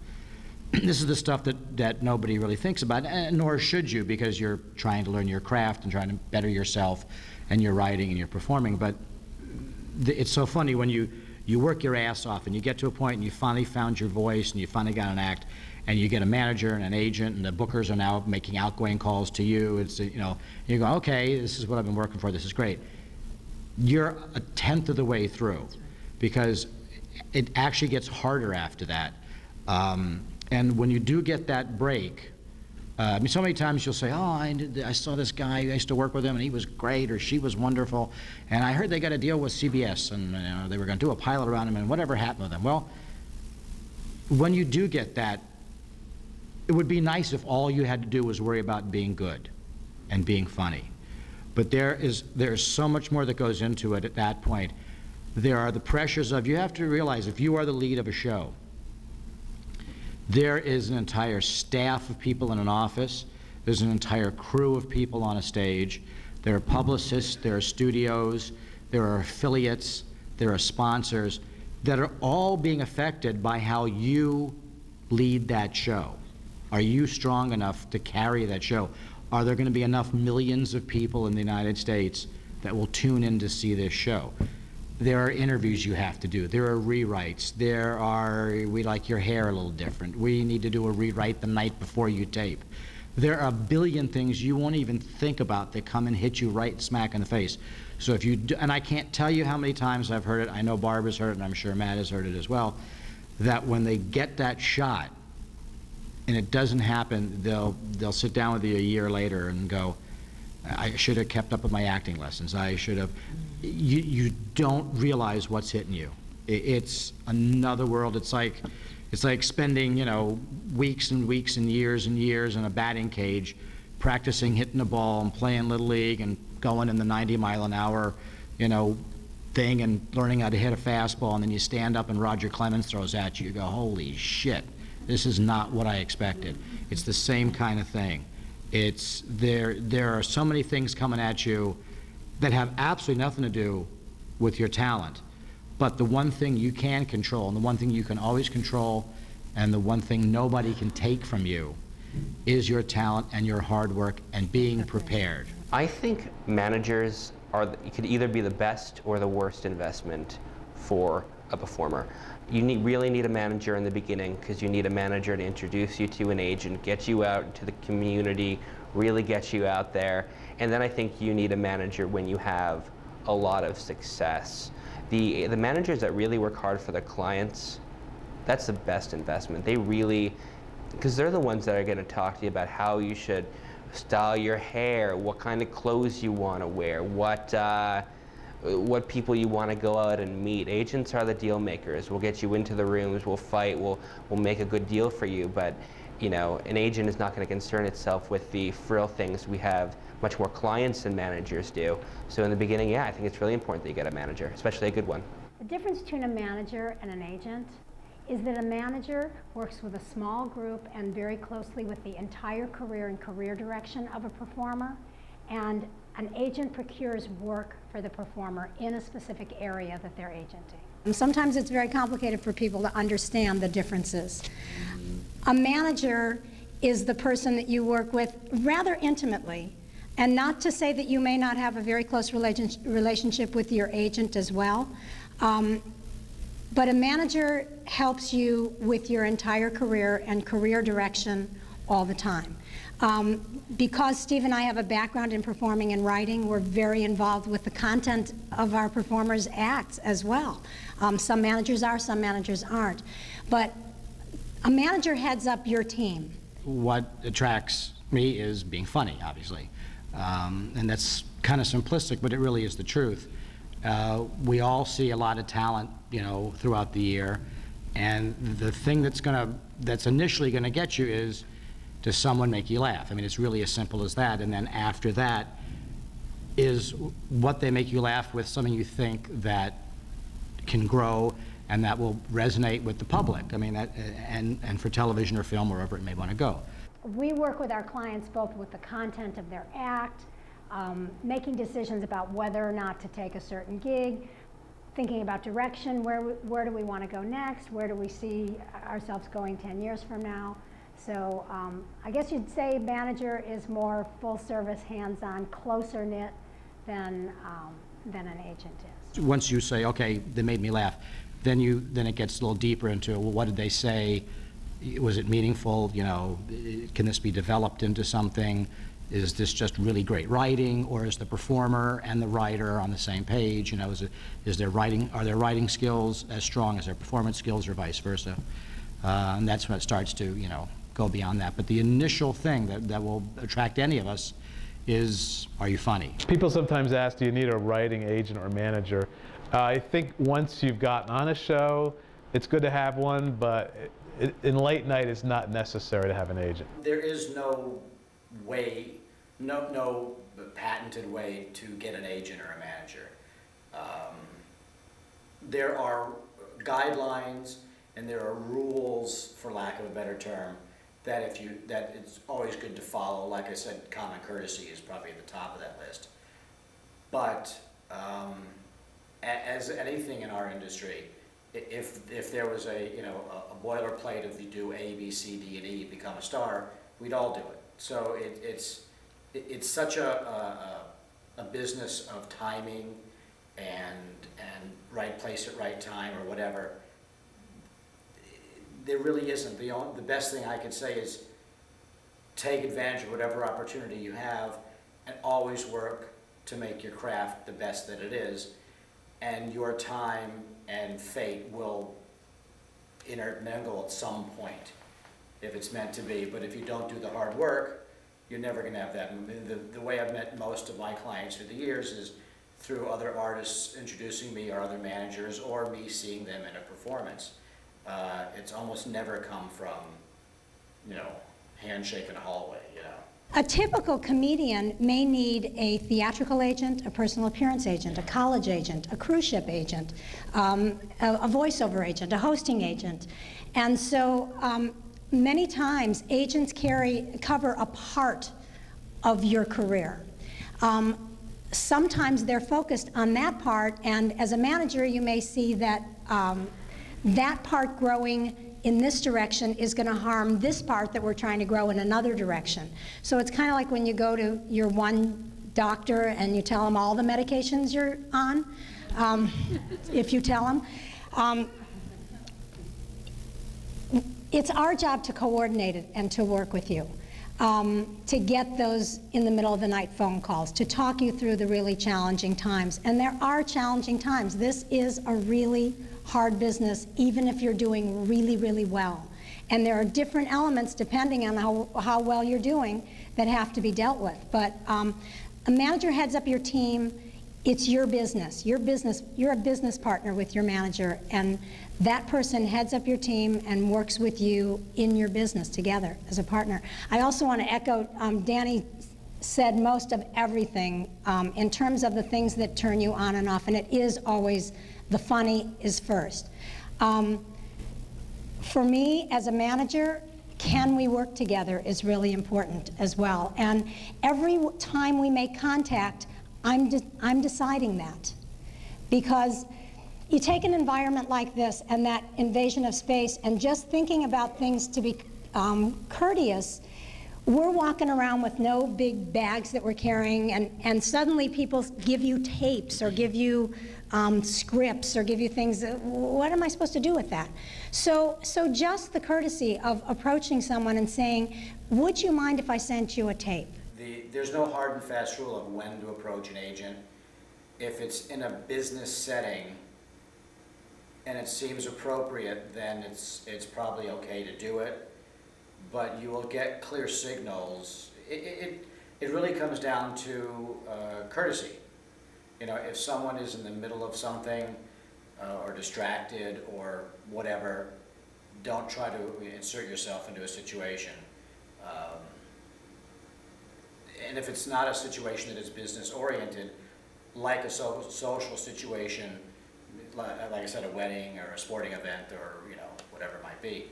this is the stuff that nobody really thinks about, and nor should you, because you're trying to learn your craft and trying to better yourself and your writing and your performing. But it's so funny when you work your ass off and you get to a point and you finally found your voice and you finally got an act, and you get a manager and an agent, and the bookers are now making outgoing calls to you. It's, you know, you go, okay, this is what I've been working for, this is great. You're a tenth of the way through, because it actually gets harder after that. And when you do get that break, I mean, so many times you'll say, oh, I saw this guy, I used to work with him, and he was great, or she was wonderful, and I heard they got a deal with CBS, and you know, they were going to do a pilot around him, and whatever happened with him. Well, when you do get that, it would be nice if all you had to do was worry about being good and being funny. But there's so much more that goes into it at that point. There are the pressures of, you have to realize, if you are the lead of a show, there is an entire staff of people in an office, there's an entire crew of people on a stage, there are publicists, there are studios, there are affiliates, there are sponsors that are all being affected by how you lead that show. Are you strong enough to carry that show? Are there going to be enough millions of people in the United States that will tune in to see this show? There are interviews you have to do. There are rewrites. There are, we like your hair a little different. We need to do a rewrite the night before you tape. There are a billion things you won't even think about that come and hit you right smack in the face. So if you do, and I can't tell you how many times I've heard it, I know Barb has heard it, and I'm sure Matt has heard it as well, that when they get that shot and it doesn't happen, they'll sit down with you a year later and go, I should have kept up with my acting lessons. I should have. You don't realize what's hitting you. It's another world. It's like spending, you know, weeks and weeks and years in a batting cage, practicing hitting the ball and playing Little League and going in the 90-mile-an-hour, you know, thing and learning how to hit a fastball, and then you stand up and Roger Clemens throws at you. You go, holy shit, this is not what I expected. It's the same kind of thing. It's there are so many things coming at you that have absolutely nothing to do with your talent. But the one thing you can control, and the one thing you can always control, and the one thing nobody can take from you, is your talent and your hard work and being prepared. I think managers could either be the best or the worst investment for a performer. You really need a manager in the beginning, because you need a manager to introduce you to an agent, get you out into the community, really get you out there. And then I think you need a manager when you have a lot of success. The managers that really work hard for their clients, that's the best investment. They really, because they're the ones that are going to talk to you about how you should style your hair, what kind of clothes you want to wear, what people you want to go out and meet. Agents are the deal makers. We'll get you into the rooms, we'll fight, we'll make a good deal for you. But you know, an agent is not going to concern itself with the frill things. We have much more clients than managers do. So in the beginning, yeah, I think it's really important that you get a manager, especially a good one. The difference between a manager and an agent is that a manager works with a small group and very closely with the entire career and career direction of a performer, and an agent procures work for the performer in a specific area that they're agenting. And sometimes it's very complicated for people to understand the differences. A manager is the person that you work with rather intimately, and not to say that you may not have a very close relationship with your agent as well, but a manager helps you with your entire career and career direction all the time. Because Steve and I have a background in performing and writing, we're very involved with the content of our performers' acts as well. Some managers are, some managers aren't. But a manager heads up your team. What attracts me is being funny, obviously. And that's kind of simplistic, but it really is the truth. We all see a lot of talent, you know, throughout the year, and the thing that's initially gonna get you is, does someone make you laugh? I mean, it's really as simple as that. And then after that, is what they make you laugh with, something you think that can grow and that will resonate with the public. I mean, and for television or film, wherever it may want to go. We work with our clients both with the content of their act, making decisions about whether or not to take a certain gig, thinking about direction, where do we want to go next, where do we see ourselves going 10 years from now. So I guess you'd say manager is more full service, hands-on, closer knit than an agent is. Once you say, okay, they made me laugh, then it gets a little deeper into, well, what did they say? Was it meaningful? You know, can this be developed into something? Is this just really great writing, or is the performer and the writer on the same page? You know, are their writing skills as strong as their performance skills, or vice versa? And that's when it starts to, you know, go beyond that. But the initial thing that will attract any of us is, are you funny? People sometimes ask, do you need a writing agent or manager? I think once you've gotten on a show, it's good to have one, but in late night, it's not necessary to have an agent. There is no way, no patented way to get an agent or a manager. There are guidelines and there are rules, for lack of a better term, that it's always good to follow. Like I said, common courtesy is probably at the top of that list. But as anything in our industry, if there was a boilerplate of you do A, B, C, D, and E, become a star, we'd all do it. So it's such a business of timing and right place at right time or whatever. There really isn't. The best thing I could say is take advantage of whatever opportunity you have and always work to make your craft the best that it is, and your time and fate will intermingle at some point if it's meant to be. But if you don't do the hard work, you're never going to have that. The way I've met most of my clients through the years is through other artists introducing me, or other managers, or me seeing them in a performance. It's almost never come from, handshake in a hallway, A typical comedian may need a theatrical agent, a personal appearance agent, a college agent, a cruise ship agent, a voiceover agent, a hosting agent. And so many times agents cover a part of your career. Sometimes they're focused on that part, and as a manager you may see that that part growing in this direction is going to harm this part that we're trying to grow in another direction. So it's kind of like when you go to your one doctor and you tell them all the medications you're on, if you tell them. It's our job to coordinate it and to work with you, to get those in the middle of the night phone calls, to talk you through the really challenging times. And there are challenging times. This is a really hard business, even if you're doing really, really well. And there are different elements, depending on how well you're doing, that have to be dealt with. But a manager heads up your team. It's your business. You're a business partner with your manager, and that person heads up your team and works with you in your business together as a partner. I also want to echo, Danny said most of everything in terms of the things that turn you on and off, and it is always the funny is first. For me, as a manager, can we work together is really important as well. And every time we make contact, I'm deciding that. Because you take an environment like this and that invasion of space, and just thinking about things to be courteous, we're walking around with no big bags that we're carrying, and suddenly people give you tapes or give you scripts or give you things. What am I supposed to do with that? So just the courtesy of approaching someone and saying, would you mind if I sent you a tape? There's no hard and fast rule of when to approach an agent. If it's in a business setting and it seems appropriate, then it's probably okay to do it. But you will get clear signals. It really comes down to courtesy. If someone is in the middle of something or distracted or whatever, don't try to insert yourself into a situation. and if it's not a situation that is business oriented, like a social situation, like I said, a wedding or a sporting event or whatever it might be,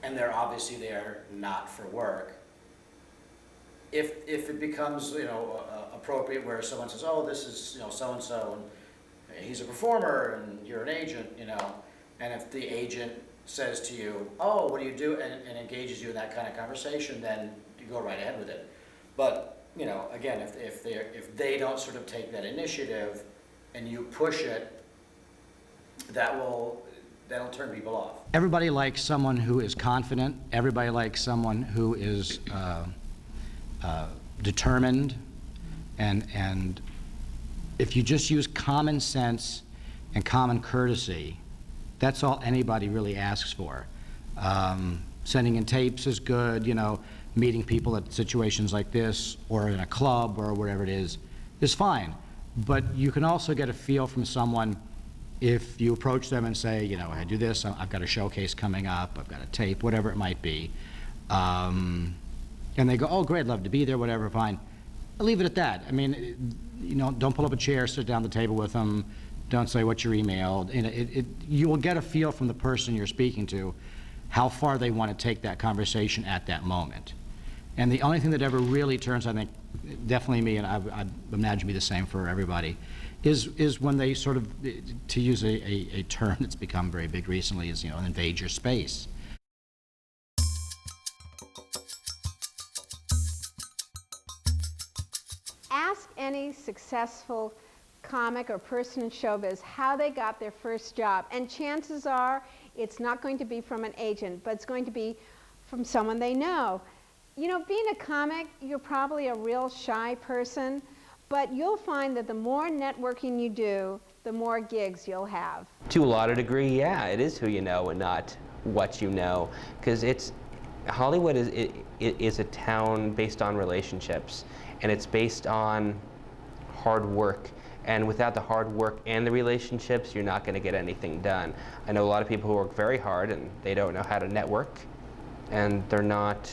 and they're obviously there not for work. If it becomes appropriate where someone says, oh, this is so and so, and he's a performer and you're an agent, and if the agent says to you, oh, what do you do, and engages you in that kind of conversation, then you go right ahead with it. But again, if they don't sort of take that initiative and you push it, that'll turn people off. Everybody likes someone who is confident. Everybody likes someone who is determined, and if you just use common sense and common courtesy, that's all anybody really asks for. Sending in tapes is good, meeting people at situations like this or in a club or whatever it is fine. But you can also get a feel from someone if you approach them and say, I do this, I've got a showcase coming up, I've got a tape, whatever it might be. And they go, oh, great, I'd love to be there, whatever, fine. I'll leave it at that. I mean, don't pull up a chair, sit down at the table with them, don't say what's your email. You will get a feel from the person you're speaking to how far they want to take that conversation at that moment. And the only thing that ever really turns, I think, definitely me, and I imagine be the same for everybody, is when they sort of, to use a term that's become very big recently, is invade your space. Ask any successful comic or person in showbiz how they got their first job, and chances are it's not going to be from an agent, but it's going to be from someone they know. Being a comic, you're probably a real shy person, but you'll find that the more networking you do, the more gigs you'll have. To a lot of degree, yeah, it is who you know and not what you know, because Hollywood is a town based on relationships, and it's based on hard work. And without the hard work and the relationships, you're not going to get anything done. I know a lot of people who work very hard and they don't know how to network, and they're not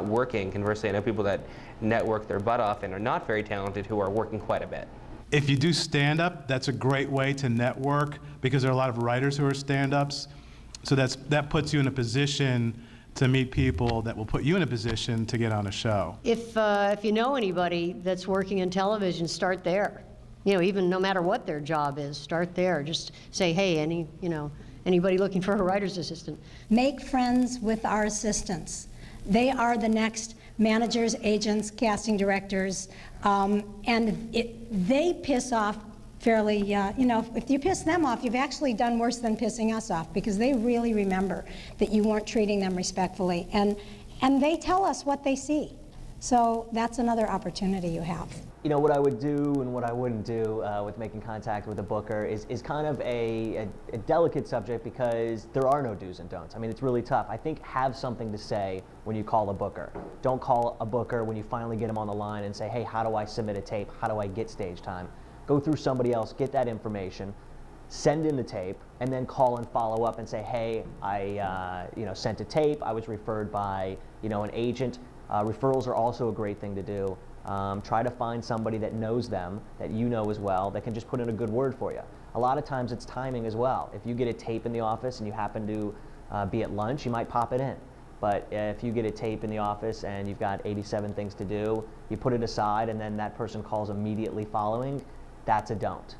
working. Conversely, I know people that network their butt off and are not very talented who are working quite a bit. If you do stand-up, that's a great way to network because there are a lot of writers who are stand-ups. So that puts you in a position to meet people that will put you in a position to get on a show. If you know anybody that's working in television, start there. Even no matter what their job is, start there. Just say, hey, anybody looking for a writer's assistant? Make friends with our assistants. They are the next managers, agents, casting directors, and they piss off fairly, if you piss them off, you've actually done worse than pissing us off, because they really remember that you weren't treating them respectfully, and they tell us what they see. So that's another opportunity you have. What I would do and what I wouldn't do with making contact with a booker is kind of a delicate subject, because there are no do's and don'ts. I mean, it's really tough. I think have something to say when you call a booker. Don't call a booker when you finally get them on the line and say, hey, how do I submit a tape? How do I get stage time? Go through somebody else, get that information, send in the tape, and then call and follow up and say, hey, I sent a tape, I was referred by an agent. Referrals are also a great thing to do. Try to find somebody that knows them, that you know as well, that can just put in a good word for you. A lot of times it's timing as well. If you get a tape in the office and you happen to be at lunch, you might pop it in. But if you get a tape in the office and you've got 87 things to do, you put it aside and then that person calls immediately following, that's a don't.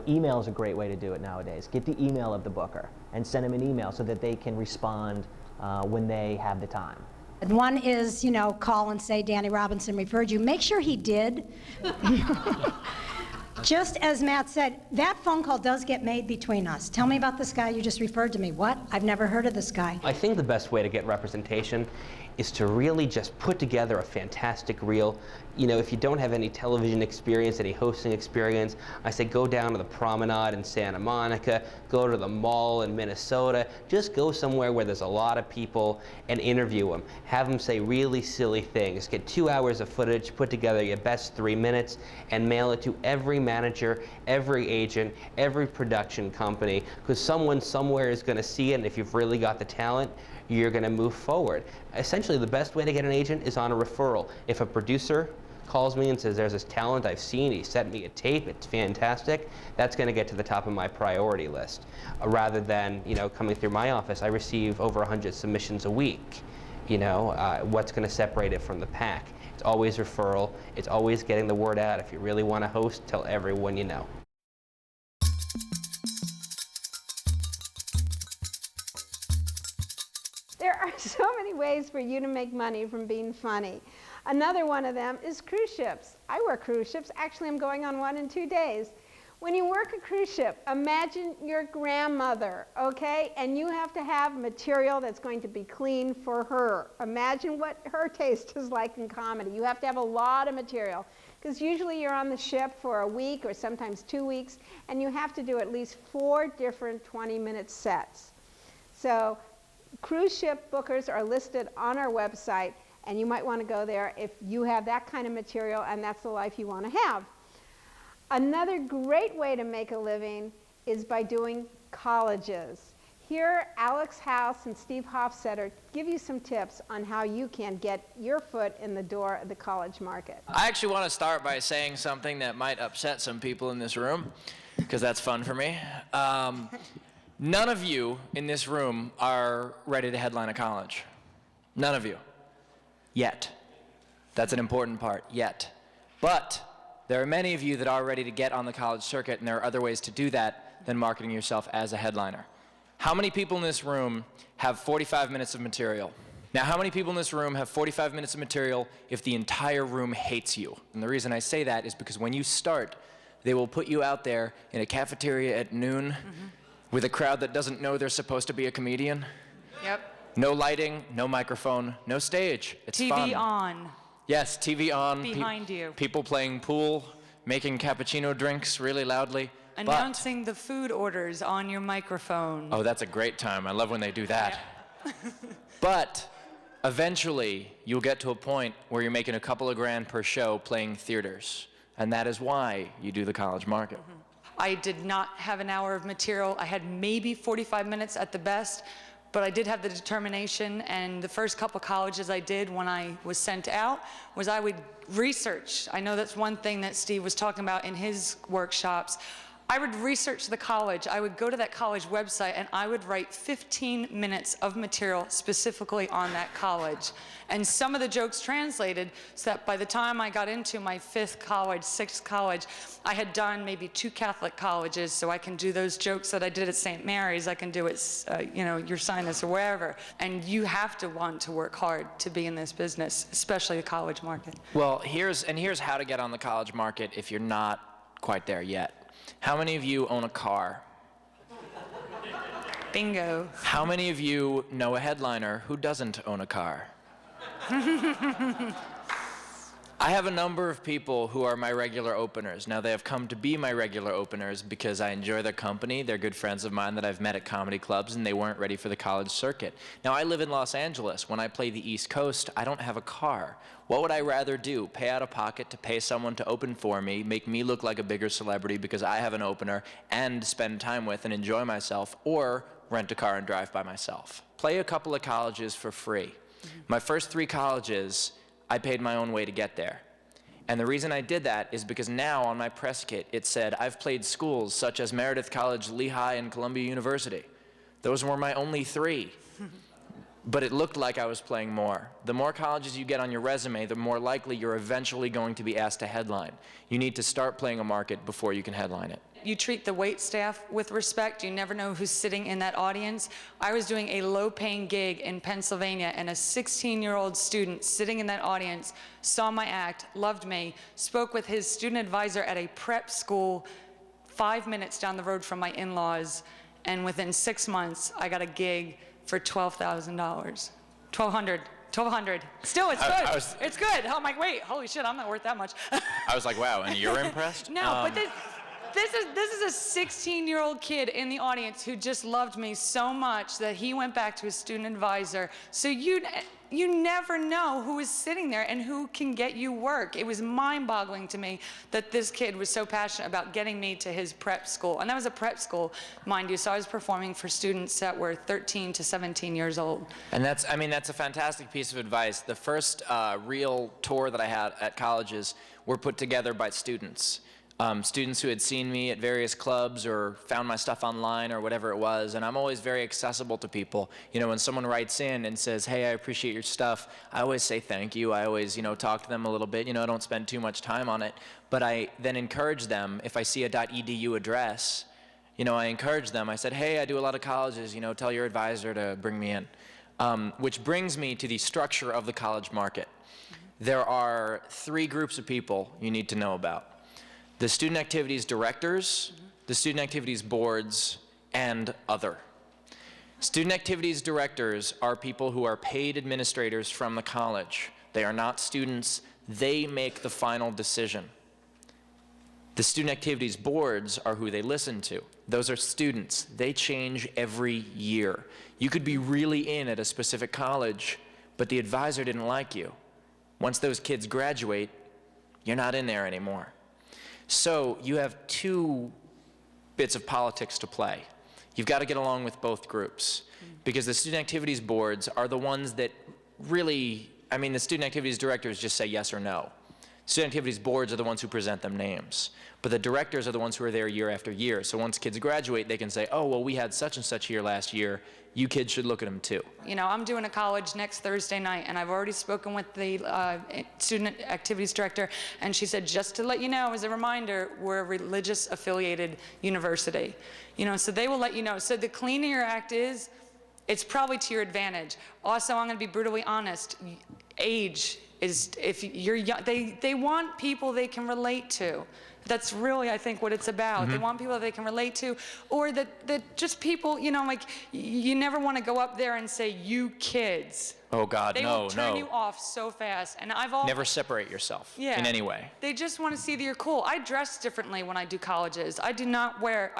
Email is a great way to do it nowadays. Get the email of the booker and send them an email so that they can respond when they have the time. And one is, call and say Danny Robinson referred you. Make sure he did. Just as Matt said, that phone call does get made between us. Tell me about this guy you just referred to me. What? I've never heard of this guy. I think the best way to get representation is to really just put together a fantastic reel. If you don't have any television experience, any hosting experience, I say go down to the Promenade in Santa Monica, go to the mall in Minnesota, just go somewhere where there's a lot of people and interview them. Have them say really silly things. Get 2 hours of footage, put together your best 3 minutes, and mail it to every manager, every agent, every production company, because someone somewhere is going to see it, and if you've really got the talent, you're going to move forward. Essentially, the best way to get an agent is on a referral. If a producer calls me and says, there's this talent I've seen, he sent me a tape, it's fantastic, that's going to get to the top of my priority list. Rather than, coming through my office, I receive over 100 submissions a week. What's going to separate it from the pack? It's always referral. It's always getting the word out. If you really want to host, tell everyone you know. There are so many ways for you to make money from being funny. Another one of them is cruise ships. I work cruise ships. Actually, I'm going on one in 2 days. When you work a cruise ship, imagine your grandmother, okay? And you have to have material that's going to be clean for her. Imagine what her taste is like in comedy. You have to have a lot of material, because usually you're on the ship for a week or sometimes 2 weeks, and you have to do at least 4 different 20-minute sets. So cruise ship bookers are listed on our website, and you might want to go there if you have that kind of material and that's the life you want to have. Another great way to make a living is by doing colleges. Here, Alex House and Steve Hofstetter give you some tips on how you can get your foot in the door of the college market. I actually want to start by saying something that might upset some people in this room, because that's fun for me. None of you in this room are ready to headline a college. None of you. Yet. That's an important part, yet. But there are many of you that are ready to get on the college circuit, and there are other ways to do that than marketing yourself as a headliner. How many people in this room have 45 minutes of material? Now, how many people in this room have 45 minutes of material if the entire room hates you? And the reason I say that is because when you start, they will put you out there in a cafeteria at noon with a crowd that doesn't know they're supposed to be a comedian. Yep. No lighting, no microphone, no stage. It's fun. TV on. Yes, TV on. Behind you. People playing pool, making cappuccino drinks really loudly. Announcing the food orders on your microphone. Oh, that's a great time. I love when they do that. But eventually, you'll get to a point where you're making a couple of grand per show playing theaters. And that is why you do the college market. I did not have an hour of material. I had maybe 45 minutes at the best, but I did have the determination, and the first couple colleges I did when I was sent out was I would research. I know that's one thing that Steve was talking about in his workshops. I would research the college. I would go to that college website and I would write 15 minutes of material specifically on that college. And some of the jokes translated so that by the time I got into my 5th college, 6th college, I had done maybe 2 Catholic colleges, so I can do those jokes that I did at St. Mary's, I can do it, your sinus or wherever. And you have to want to work hard to be in this business, especially the college market. Well, here's how to get on the college market if you're not quite there yet. How many of you own a car? Bingo. How many of you know a headliner who doesn't own a car? I have a number of people who are my regular openers. Now, they have come to be my regular openers because I enjoy their company. They're good friends of mine that I've met at comedy clubs, and they weren't ready for the college circuit. Now, I live in Los Angeles. When I play the East Coast, I don't have a car. What would I rather do? Pay out of pocket to pay someone to open for me, make me look like a bigger celebrity because I have an opener, and spend time with and enjoy myself, or rent a car and drive by myself? Play a couple of colleges for free. My first 3 colleges, I paid my own way to get there. And the reason I did that is because now on my press kit it said, I've played schools such as Meredith College, Lehigh, and Columbia University. Those were my only 3. But it looked like I was playing more. The more colleges you get on your resume, the more likely you're eventually going to be asked to headline. You need to start playing a market before you can headline it. You treat the wait staff with respect. You never know who's sitting in that audience. I was doing a low-paying gig in Pennsylvania, and a 16-year-old student sitting in that audience saw my act, loved me, spoke with his student advisor at a prep school 5 minutes down the road from my in-laws, and within 6 months, I got a gig for $12,000. $1,200. Still, it's good. It's good. I'm like, wait, holy shit, I'm not worth that much. I was like, wow, and you're impressed? No, but This is a 16-year-old kid in the audience who just loved me so much that he went back to his student advisor. So you never know who is sitting there and who can get you work. It was mind-boggling to me that this kid was so passionate about getting me to his prep school. And that was a prep school, mind you, so I was performing for students that were 13 to 17 years old. And that's a fantastic piece of advice. The first real tour that I had at colleges were put together by students. Students who had seen me at various clubs or found my stuff online or whatever it was, and I'm always very accessible to people. You know, when someone writes in and says, hey, I appreciate your stuff, I always say thank you. I always, talk to them a little bit. I don't spend too much time on it, but I then encourage them, if I see a .edu address, I encourage them. I said, hey, I do a lot of colleges, tell your advisor to bring me in. Which brings me to the structure of the college market. There are 3 groups of people you need to know about. The student activities directors, the student activities boards, and other. Student activities directors are people who are paid administrators from the college. They are not students. They make the final decision. The student activities boards are who they listen to. Those are students. They change every year. You could be really in at a specific college, but the advisor didn't like you. Once those kids graduate, you're not in there anymore. So you have 2 bits of politics to play. You've got to get along with both groups, because the student activities boards are the ones that really, the student activities directors just say yes or no. Student activities boards are the ones who present them names, but the directors are the ones who are there year after year. So once kids graduate, they can say, oh, well, we had such and such here last year. You kids should look at them too. I'm doing a college next Thursday night, and I've already spoken with the student activities director, and she said, just to let you know, as a reminder, we're a religious affiliated university. So they will let you know. So the cleaner your act is, it's probably to your advantage. Also, I'm gonna be brutally honest, age is, if you're young, they want people they can relate to. That's really, I think, what it's about. They want people that they can relate to, or that just people, you never want to go up there and say, you kids. Oh God, They no, will turn you off so fast. And Never separate yourself in any way. They just want to see that you're cool. I dress differently when I do colleges. I would not wear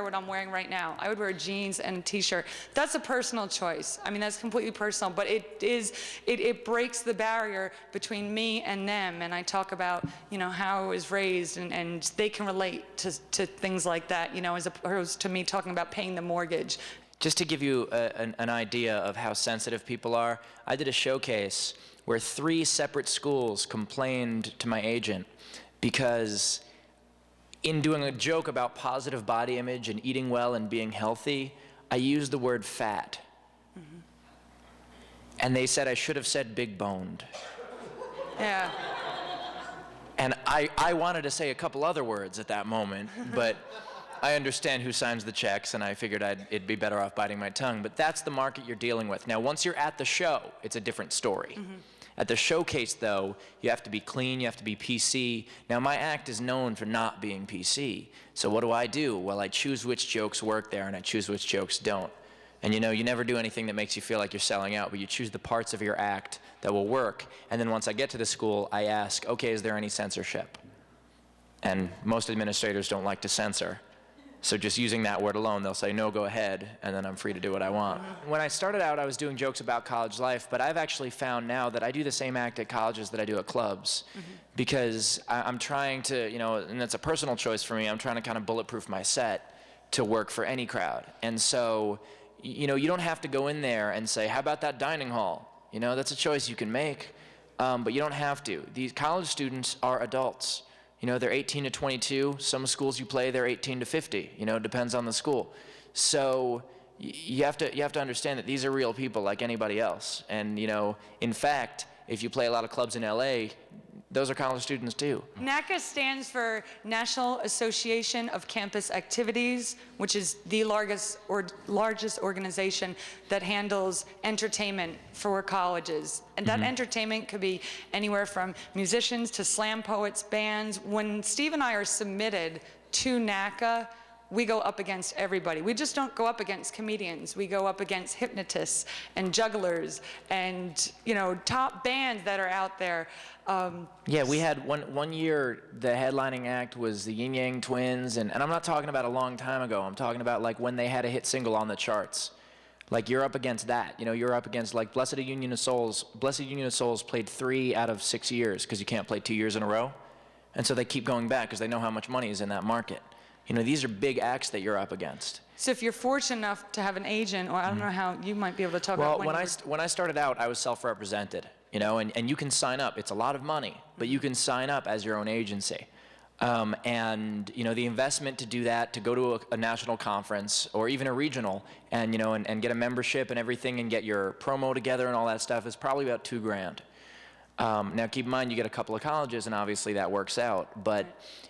what I'm wearing right now. I would wear jeans and a t-shirt. That's a personal choice. that's completely personal, but it breaks the barrier between me and them. And I talk about, how I was raised, and they can relate to things like that, as opposed to me talking about paying the mortgage. Just to give you an idea of how sensitive people are, I did a showcase where 3 separate schools complained to my agent because in doing a joke about positive body image and eating well and being healthy, I used the word fat. And they said I should have said big boned. Yeah. And I wanted to say a couple other words at that moment, but I understand who signs the checks, and I figured it'd be better off biting my tongue. But that's the market you're dealing with. Now, once you're at the show, it's a different story. At the showcase, though, you have to be clean, you have to be PC. Now, my act is known for not being PC. So what do? Well, I choose which jokes work there, and I choose which jokes don't. And you never do anything that makes you feel like you're selling out, but you choose the parts of your act that will work. And then once I get to the school, I ask, okay, is there any censorship? And most administrators don't like to censor. So just using that word alone, they'll say, no, go ahead, and then I'm free to do what I want. When I started out, I was doing jokes about college life, but I've actually found now that I do the same act at colleges that I do at clubs, because I'm trying to, and that's a personal choice for me, I'm trying to kind of bulletproof my set to work for any crowd. And so, you don't have to go in there and say, how about that dining hall? That's a choice you can make, but you don't have to. These college students are adults. They're 18 to 22. Some schools you play, they're 18 to 50. It depends on the school. So you have to understand that these are real people like anybody else. And, in fact, if you play a lot of clubs in LA, those are college students too. NACA stands for National Association of Campus Activities, which is the largest organization that handles entertainment for colleges. And that entertainment could be anywhere from musicians to slam poets, bands. When Steve and I are submitted to NACA, we go up against everybody. We just don't go up against comedians. We go up against hypnotists and jugglers and, you know, top bands that are out there. Yeah, we had one year, the headlining act was the Yin Yang Twins, and I'm not talking about a long time ago. I'm talking about like when they had a hit single on the charts. Like, you're up against that. You know, you're up against, like, Blessed Union of Souls. Blessed Union of Souls played 3 out of 6 years because you can't play 2 years in a row. And so they keep going back because they know how much money is in that market. You know, these are big acts that you're up against. So if you're fortunate enough to have an agent, or I don't know how you might be able to talk about when I started out, I was self-represented, you know, and you can sign up. It's a lot of money, but you can sign up as your own agency. And, you know, the investment to do that, to go to a national conference or even a regional and, you know, and get a membership and everything and get your promo together and all that stuff is probably about $2 grand. Now, keep in mind, you get a couple of colleges, and obviously that works out. But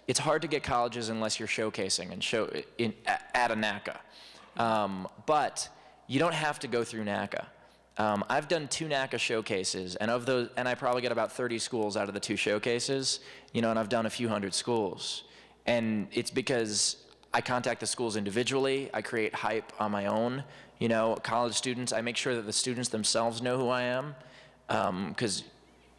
it's hard to get colleges unless you're showcasing and at a NACA. But you don't have to go through NACA. I've done 2 NACA showcases, and of those, and I probably get about 30 schools out of the 2 showcases. You know, and I've done a few hundred schools, and it's because I contact the schools individually. I create hype on my own. You know, college students, I make sure that the students themselves know who I am, because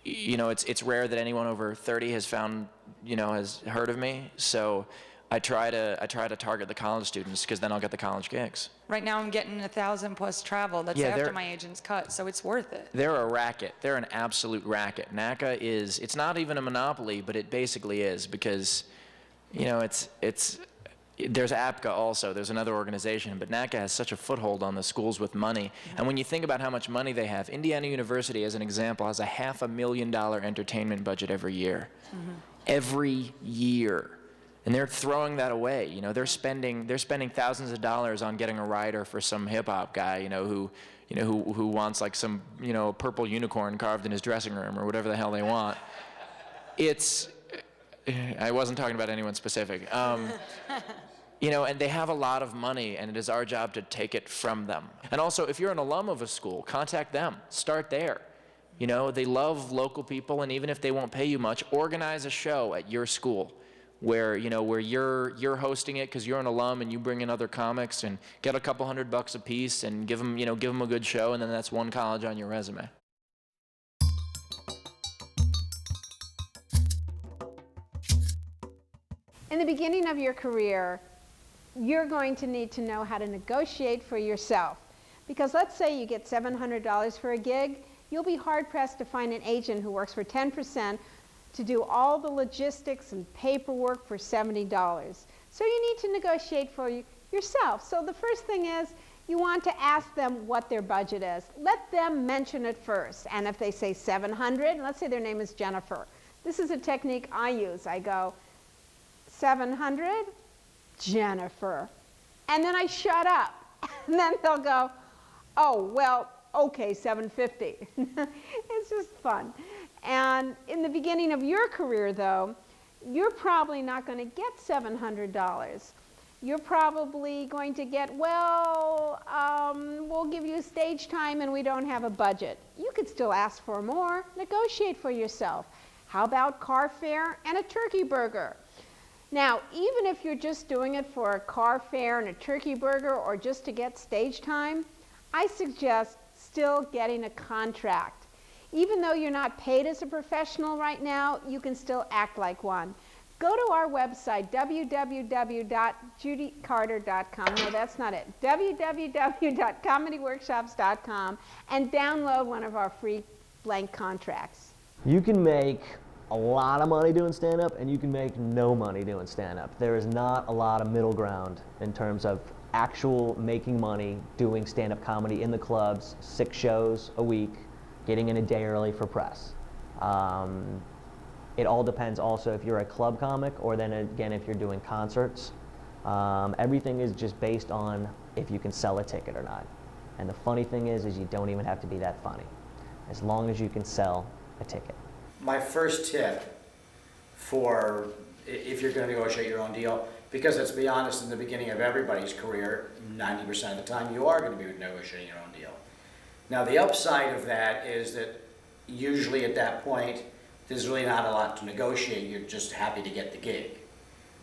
you know, it's rare that anyone over 30 has found, you know, has heard of me. So I try to target the college students because then I'll get the college gigs. Right now I'm getting 1,000 plus travel. That's after my agent's cut, so it's worth it. They're a racket. They're an absolute racket. NACA is, it's not even a monopoly, but it basically is because, you know, there's APCA also, there's another organization, but NACA has such a foothold on the schools with money. And when you think about how much money they have, Indiana University, as an example, has a $500,000 entertainment budget every year. Every year. And they're throwing that away. You know, they're spending thousands of dollars on getting a writer for some hip hop guy, you know, who wants like some, you know, purple unicorn carved in his dressing room or whatever the hell they want. I wasn't talking about anyone specific. You know, and they have a lot of money, and it is our job to take it from them. And also, if you're an alum of a school, contact them. Start there. You know, they love local people, and even if they won't pay you much, organize a show at your school where, you know, where you're hosting it because you're an alum and you bring in other comics and get a couple $100 a piece and give them a good show, and then that's one college on your resume. In the beginning of your career, you're going to need to know how to negotiate for yourself. Because let's say you get $700 for a gig, you'll be hard-pressed to find an agent who works for 10% to do all the logistics and paperwork for $70. So you need to negotiate for yourself. So the first thing is you want to ask them what their budget is. Let them mention it first. And if they say $700, let's say their name is Jennifer. This is a technique I use. I go, $700, Jennifer. And then I shut up. And then they'll go, oh, well, okay, $750. It's just fun. And in the beginning of your career, though, you're probably not going to get $700. You're probably going to get, well, we'll give you stage time and we don't have a budget. You could still ask for more. Negotiate for yourself. How about car fare and a turkey burger? Now, even if you're just doing it for a car fare and a turkey burger or just to get stage time, I suggest still getting a contract. Even though you're not paid as a professional right now, you can still act like one. Go to our website, www.judycarter.com. No, that's not it. www.comedyworkshops.com and download one of our free blank contracts. You can make a lot of money doing stand-up and you can make no money doing stand-up. There is not a lot of middle ground in terms of actual making money doing stand-up comedy in the clubs, 6 shows a week, getting in a day early for press. It all depends also if you're a club comic or then again if you're doing concerts. Everything is just based on if you can sell a ticket or not. And the funny thing is you don't even have to be that funny, as long as you can sell a ticket. My first tip for if you're going to negotiate your own deal, because let's be honest, in the beginning of everybody's career, 90% of the time you are going to be negotiating your own deal. Now the upside of that is that usually at that point there's really not a lot to negotiate, you're just happy to get the gig.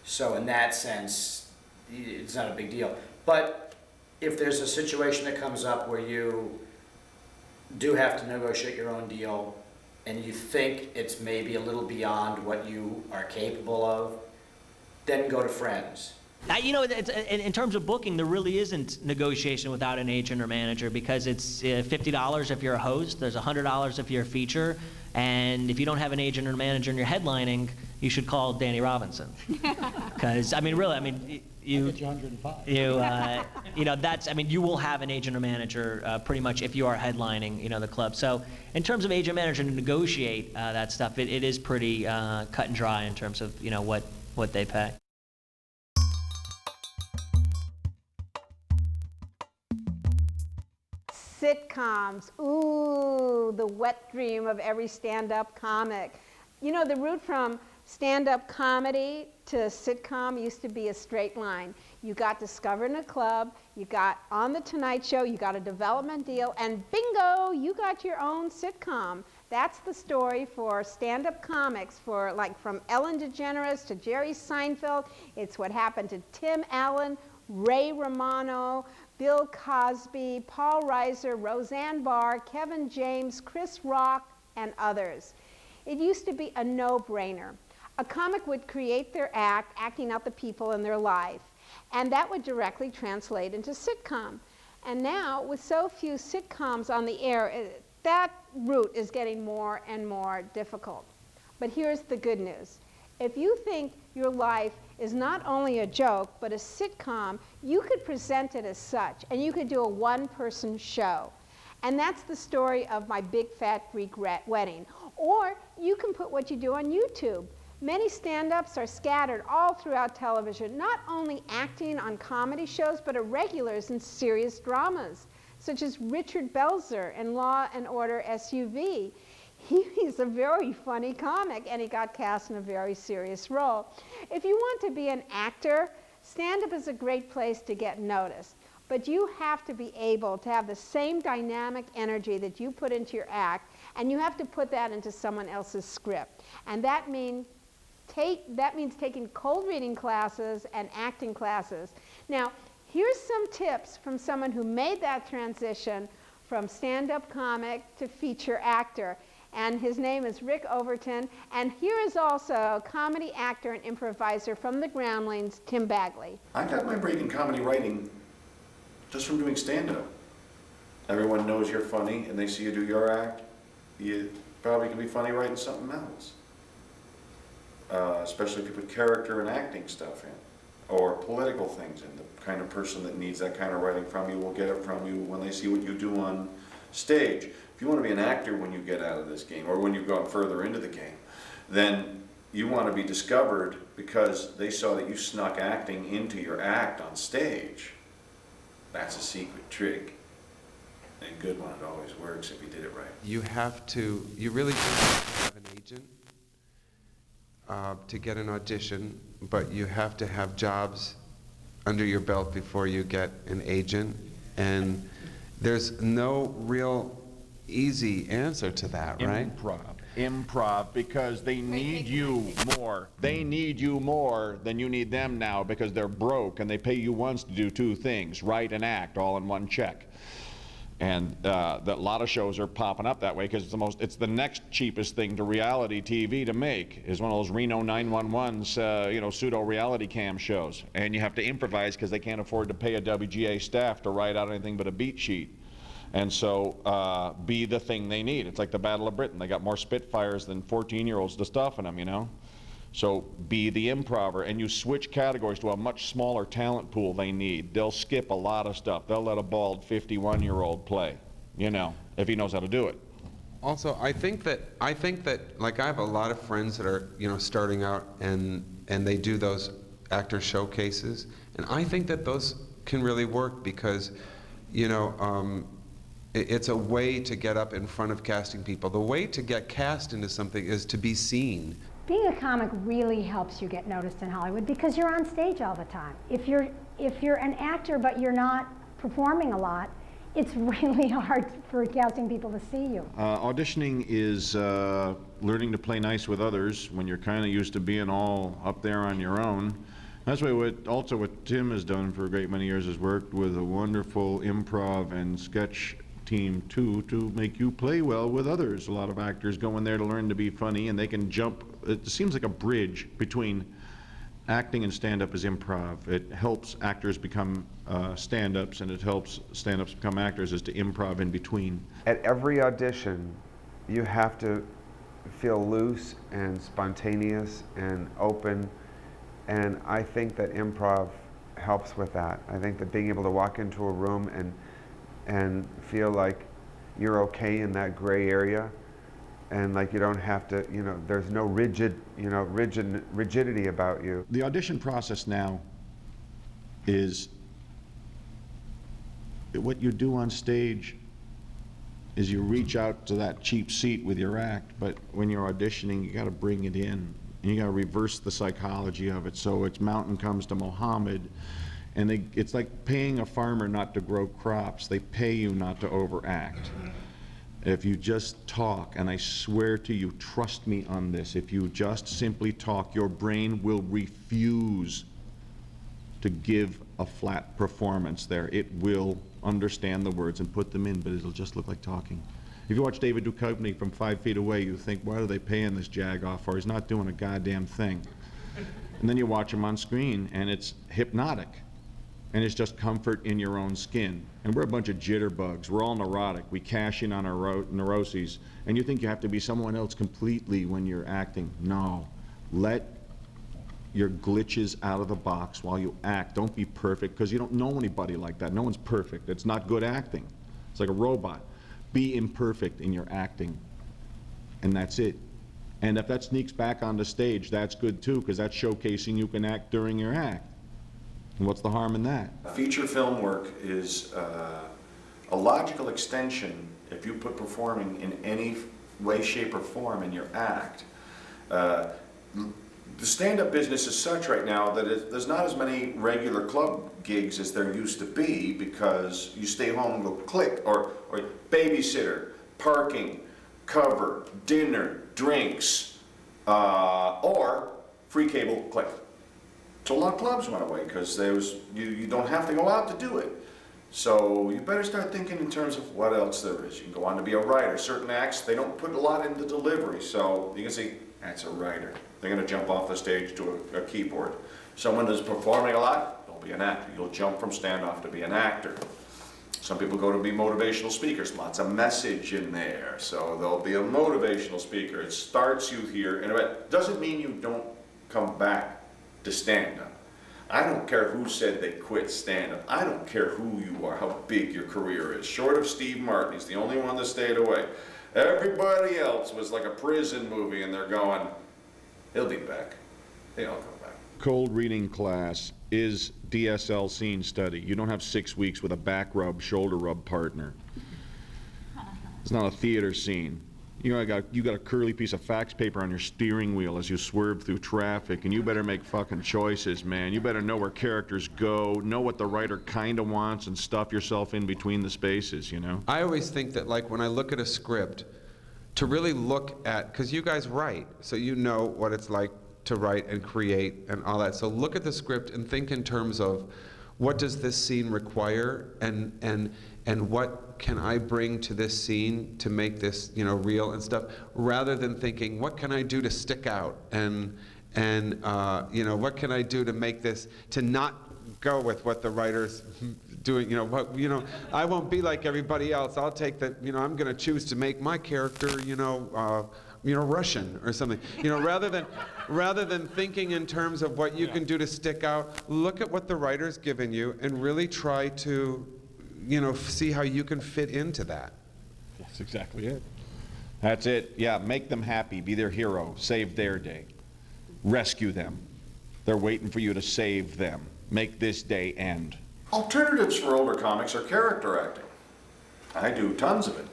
So in that sense, it's not a big deal. But if there's a situation that comes up where you do have to negotiate your own deal and you think it's maybe a little beyond what you are capable of, then go to friends. You know, in terms of booking, there really isn't negotiation without an agent or manager, because it's $50 if you're a host, there's $100 if you're a feature, and if you don't have an agent or manager and you're headlining, you should call Danny Robinson. Because, I mean, really, I mean, you know, that's, I mean, you will have an agent or manager pretty much if you are headlining, you know, the club. So in terms of agent manager to negotiate that stuff, it is pretty cut and dry in terms of, you know, what they pay. Sitcoms, ooh, the wet dream of every stand-up comic. You know, the route from stand-up comedy to sitcom used to be a straight line. You got discovered in a club, you got on the Tonight Show, you got a development deal, and bingo, you got your own sitcom. That's the story for stand-up comics, for like from Ellen DeGeneres to Jerry Seinfeld. It's what happened to Tim Allen, Ray Romano, Bill Cosby, Paul Reiser, Roseanne Barr, Kevin James, Chris Rock, and others. It used to be a no-brainer. A comic would create their act, acting out the people in their life, and that would directly translate into sitcom. And now, with so few sitcoms on the air, that route is getting more and more difficult. But here's the good news. If you think your life is not only a joke, but a sitcom, you could present it as such, and you could do a one-person show. And that's the story of My Big Fat Greek Wedding. Or you can put what you do on YouTube. Many stand-ups are scattered all throughout television, not only acting on comedy shows, but are regulars in serious dramas, such as Richard Belzer in Law and Order SUV. He's a very funny comic, and he got cast in a very serious role. If you want to be an actor, stand-up is a great place to get noticed. But you have to be able to have the same dynamic energy that you put into your act, and you have to put that into someone else's script. And that means taking cold reading classes and acting classes. Now, here's some tips from someone who made that transition from stand-up comic to feature actor. And his name is Rick Overton. And here is also comedy actor and improviser from the Groundlings, Tim Bagley. I got my break in comedy writing just from doing stand-up. Everyone knows you're funny and they see you do your act. You probably can be funny writing something else. Especially if you put character and acting stuff in, or political things in. The kind of person that needs that kind of writing from you will get it from you when they see what you do on stage. If you want to be an actor when you get out of this game, or when you've gone further into the game, then you want to be discovered because they saw that you snuck acting into your act on stage. That's a secret trick. And good one, it always works if you did it right. You really do have to have an agent to get an audition, but you have to have jobs under your belt before you get an agent. And there's no real easy answer to that, right? Improv, because they need you more. They need you more than you need them now, because they're broke and they pay you once to do two things, write and act, all in one check. And a lot of shows are popping up that way because it's the next cheapest thing to reality TV to make is one of those Reno 911's, pseudo reality cam shows. And you have to improvise because they can't afford to pay a WGA staff to write out anything but a beat sheet. And so be the thing they need. It's like the Battle of Britain. They got more Spitfires than 14-year-olds to stuff in them, you know? So be the improver, and you switch categories to a much smaller talent pool they need. They'll skip a lot of stuff. They'll let a bald 51-year-old play, if he knows how to do it. Also, I think that like I have a lot of friends that are starting out and they do those actor showcases, and I think that those can really work because it's a way to get up in front of casting people. The way to get cast into something is to be seen. Being a comic really helps you get noticed in Hollywood because you're on stage all the time. If you're an actor but you're not performing a lot, it's really hard for casting people to see you. Auditioning is learning to play nice with others when you're kind of used to being all up there on your own. That's why what Tim has done for a great many years is worked with a wonderful improv and sketch team too, to make you play well with others. A lot of actors go in there to learn to be funny, and they can jump. It seems like a bridge between acting and stand-up is improv. It helps actors become stand-ups, and it helps stand-ups become actors, is to improv in between. At every audition, you have to feel loose and spontaneous and open, and I think that improv helps with that. I think that being able to walk into a room and feel like you're okay in that gray area, and like you don't have to, you know, there's no rigidity about you. The audition process now is, what you do on stage is you reach out to that cheap seat with your act, but when you're auditioning, you got to bring it in, and you got to reverse the psychology of it. So it's mountain comes to Mohammed, and it's like paying a farmer not to grow crops. They pay you not to overact. If you just talk, and I swear to you, trust me on this, if you just simply talk, your brain will refuse to give a flat performance there. It will understand the words and put them in, but it'll just look like talking. If you watch David Duchovny from 5 feet away, you think, what are they paying this jag off for? He's not doing a goddamn thing. And then you watch him on screen, and it's hypnotic. And it's just comfort in your own skin. And we're a bunch of jitterbugs. We're all neurotic. We cash in on our neuroses. And you think you have to be someone else completely when you're acting. No. Let your glitches out of the box while you act. Don't be perfect, because you don't know anybody like that. No one's perfect. It's not good acting. It's like a robot. Be imperfect in your acting. And that's it. And if that sneaks back on the stage, that's good too, because that's showcasing you can act during your act. And what's the harm in that? Feature film work is a logical extension, if you put performing in any way, shape, or form in your act. The stand-up business is such right now that there's not as many regular club gigs as there used to be, because you stay home and go click, or babysitter, parking, cover, dinner, drinks, or free cable, click. So a lot of clubs went away because you don't have to go out to do it. So you better start thinking in terms of what else there is. You can go on to be a writer. Certain acts, they don't put a lot into delivery, so you can see, that's a writer. They're going to jump off the stage to a keyboard. Someone who's performing a lot, don't be an actor. You'll jump from standoff to be an actor. Some people go to be motivational speakers. Lots of message in there, so they'll be a motivational speaker. It starts you here, and it doesn't mean you don't come back to stand-up. I don't care who said they quit stand-up. I don't care who you are, how big your career is. Short of Steve Martin, he's the only one that stayed away. Everybody else was like a prison movie, and they're going, he'll be back. They all come back. Cold reading class is DSL scene study. You don't have 6 weeks with a back rub, shoulder rub partner. It's not a theater scene. You got a curly piece of fax paper on your steering wheel as you swerve through traffic, and you better make fucking choices, man. You better know where characters go, know what the writer kind of wants, and stuff yourself in between the spaces, you know? I always think that, like, when I look at a script, to really look at, because you guys write, so you know what it's like to write and create and all that. So look at the script and think in terms of, what does this scene require, and what can I bring to this scene to make this, you know, real and stuff, rather than thinking, what can I do to stick out, and you know, what can I do to make this, to not go with what the writer's doing, you know, I won't be like everybody else. I'll take that, you know, I'm going to choose to make my character, you know, Russian or something. You know, rather than thinking in terms of what you can do to stick out, look at what the writer's given you and really try to, you know, see how you can fit into that. That's exactly it. That's it. Yeah, make them happy. Be their hero. Save their day. Rescue them. They're waiting for you to save them. Make this day end. Alternatives for older comics are character acting. I do tons of it.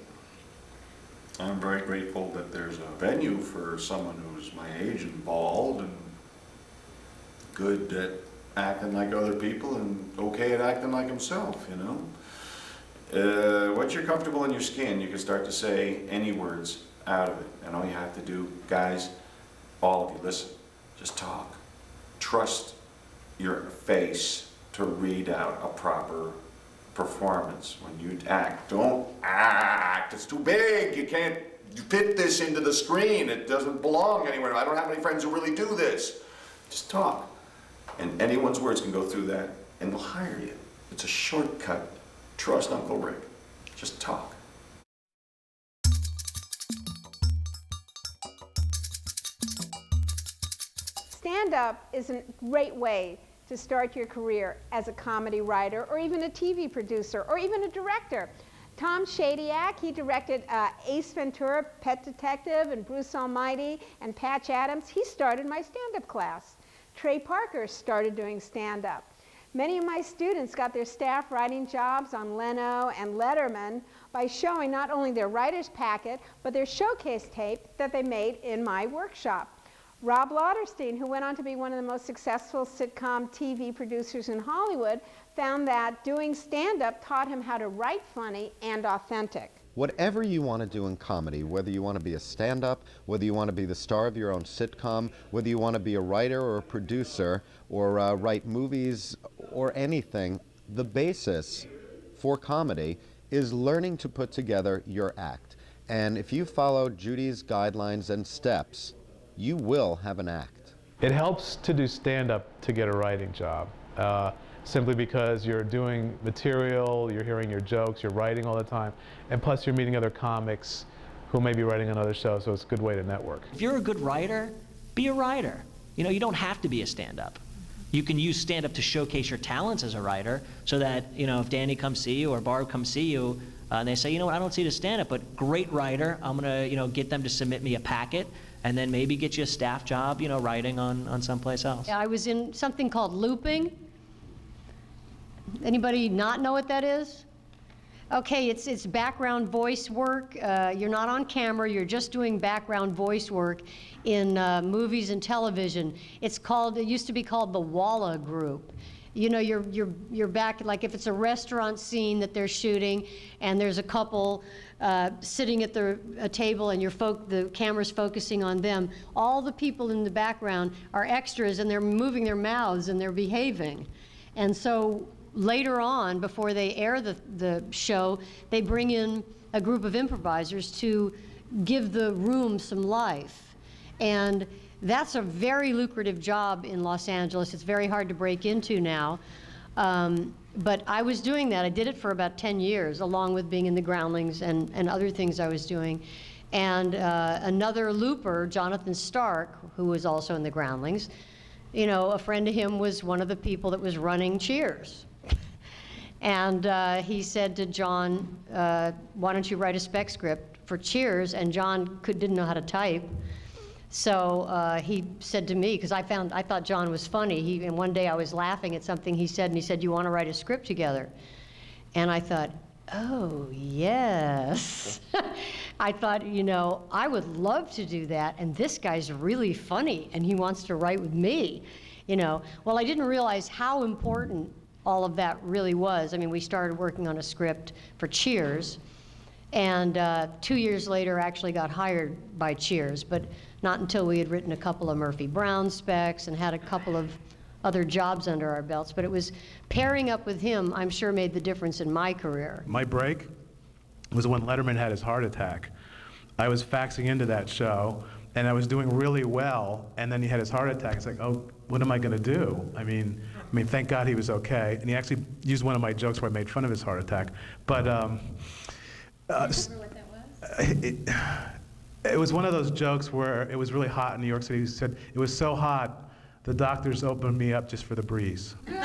I'm very grateful that there's a venue for someone who's my age and bald and good at acting like other people and okay at acting like himself, you know. Once you're comfortable in your skin, you can start to say any words out of it. And all you have to do, guys, all of you, listen, just talk. Trust your face to read out a proper performance. When you act, don't act. It's too big. You can't fit this into the screen. It doesn't belong anywhere. I don't have any friends who really do this. Just talk. And anyone's words can go through that, and they'll hire you. It's a shortcut. Trust Uncle Rick. Just talk. Stand-up is a great way to start your career as a comedy writer, or even a TV producer, or even a director. Tom Shadyac, he directed Ace Ventura, Pet Detective, and Bruce Almighty, and Patch Adams. He started my stand-up class. Trey Parker started doing stand-up. Many of my students got their staff writing jobs on Leno and Letterman by showing not only their writer's packet, but their showcase tape that they made in my workshop. Rob Lauderstein, who went on to be one of the most successful sitcom TV producers in Hollywood, found that doing stand-up taught him how to write funny and authentic. Whatever you want to do in comedy, whether you want to be a stand-up, whether you want to be the star of your own sitcom, whether you want to be a writer or a producer, or write movies or anything, the basis for comedy is learning to put together your act. And if you follow Judy's guidelines and steps, you will have an act. It helps to do stand-up to get a writing job, simply because you're doing material, you're hearing your jokes, you're writing all the time, and plus you're meeting other comics who may be writing on other shows, so it's a good way to network. If you're a good writer, be a writer. You know, you don't have to be a stand-up. You can use stand-up to showcase your talents as a writer, so that, you know, if Danny comes see you or Barb comes see you, and they say, you know what, I don't see the stand-up, but great writer, I'm gonna, you know, get them to submit me a packet, and then maybe get you a staff job, you know, writing on someplace else. I was in something called looping. Anybody not know what that is? Okay, it's background voice work. You're not on camera, you're just doing background voice work in movies and television. It used to be called the Walla Group. You know, you're back, like if it's a restaurant scene that they're shooting and there's a couple sitting at a table and the camera's focusing on them, all the people in the background are extras and they're moving their mouths and they're behaving. And so later on, before they air the show, they bring in a group of improvisers to give the room some life. And that's a very lucrative job in Los Angeles. It's very hard to break into now. But I was doing that. I did it for about 10 years, along with being in the Groundlings and other things I was doing. And another looper, Jonathan Stark, who was also in the Groundlings, you know, a friend of him was one of the people that was running Cheers. And he said to John, why don't you write a spec script for Cheers? And John didn't know how to type. So he said to me, because I thought John was funny, and one day I was laughing at something he said, and he said, you want to write a script together? And I thought, oh, yes. I thought, you know, I would love to do that, and this guy's really funny, and he wants to write with me, you know. Well, I didn't realize how important all of that really was. I mean, we started working on a script for Cheers, and 2 years later actually got hired by Cheers, but not until we had written a couple of Murphy Brown specs and had a couple of other jobs under our belts. But it was pairing up with him, I'm sure, made the difference in my career. My break was when Letterman had his heart attack. I was faxing into that show, and I was doing really well, and then he had his heart attack. It's like, oh, what am I going to do? I mean, thank God he was okay. And he actually used one of my jokes where I made fun of his heart attack. But do you remember what that was? It was one of those jokes where it was really hot in New York City. He said, it was so hot, the doctors opened me up just for the breeze. But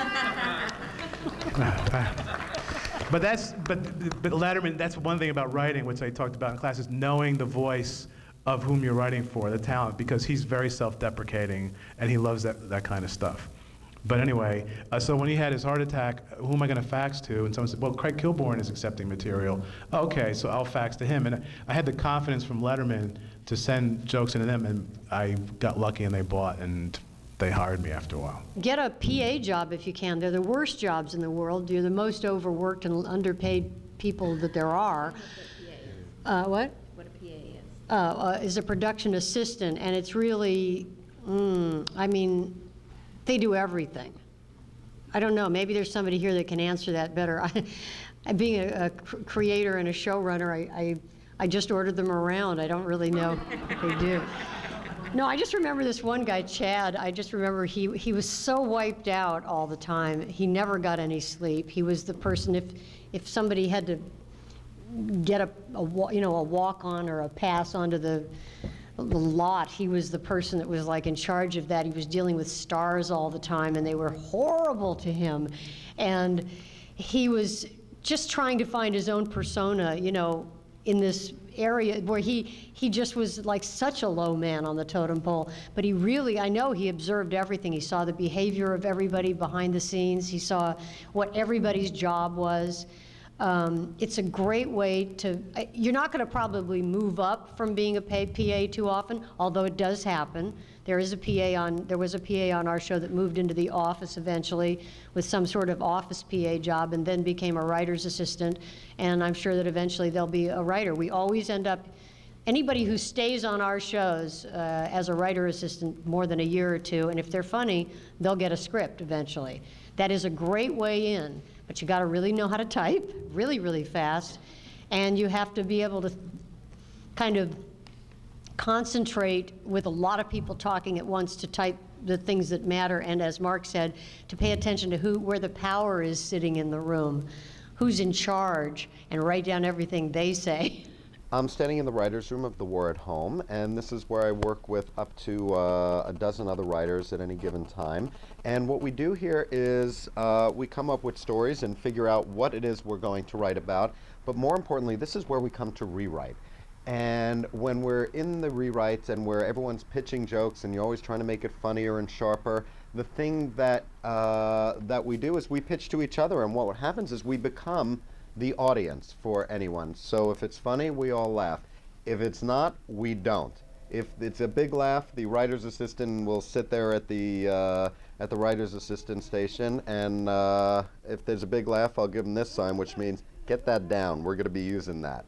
Letterman, that's one thing about writing, which I talked about in class, is knowing the voice of whom you're writing for, the talent, because he's very self-deprecating and he loves that kind of stuff. But anyway, so when he had his heart attack, who am I going to fax to? And someone said, well, Craig Kilborn is accepting material. Okay, so I'll fax to him. And I had the confidence from Letterman to send jokes into them, and I got lucky and they bought, and they hired me after a while. Get a PA job if you can. They're the worst jobs in the world. You're the most overworked and underpaid people that there are. What? What a PA is a production assistant, and it's really, I mean, they do everything. I don't know, maybe there's somebody here that can answer that better. Being a creator and a showrunner, I just ordered them around. I don't really know what they do. No, I just remember this one guy, Chad. I just remember he was so wiped out all the time. He never got any sleep. He was the person, if somebody had to get a walk on or a pass onto the lot, he was the person that was like in charge of that. He was dealing with stars all the time, and they were horrible to him. And he was just trying to find his own persona, in this area where he just was like such a low man on the totem pole. But he really, I know he observed everything. He saw the behavior of everybody behind the scenes. He saw what everybody's job was. It's a great way to, you're not going to probably move up from being a PA too often, although it does happen. There was a PA on our show that moved into the office eventually with some sort of office PA job and then became a writer's assistant, and I'm sure that eventually they'll be a writer. We always end up, anybody who stays on our shows as a writer assistant more than a year or two, and if they're funny, they'll get a script eventually. That is a great way in, but you got to really know how to type really, really fast, and you have to be able to kind of concentrate with a lot of people talking at once to type the things that matter, and as Mark said, to pay attention to where the power is sitting in the room, who's in charge, and write down everything they say. I'm standing in the writer's room of The War at Home, and this is where I work with up to a dozen other writers at any given time. And what we do here is we come up with stories and figure out what it is we're going to write about, but more importantly, this is where we come to rewrite. And when we're in the rewrites and where everyone's pitching jokes and you're always trying to make it funnier and sharper, the thing that that we do is we pitch to each other, and what happens is we become the audience for anyone. So if it's funny, we all laugh. If it's not, we don't. If it's a big laugh, the writer's assistant will sit there at the writer's assistant station, and if there's a big laugh, I'll give them this sign, which means get that down. We're going to be using that.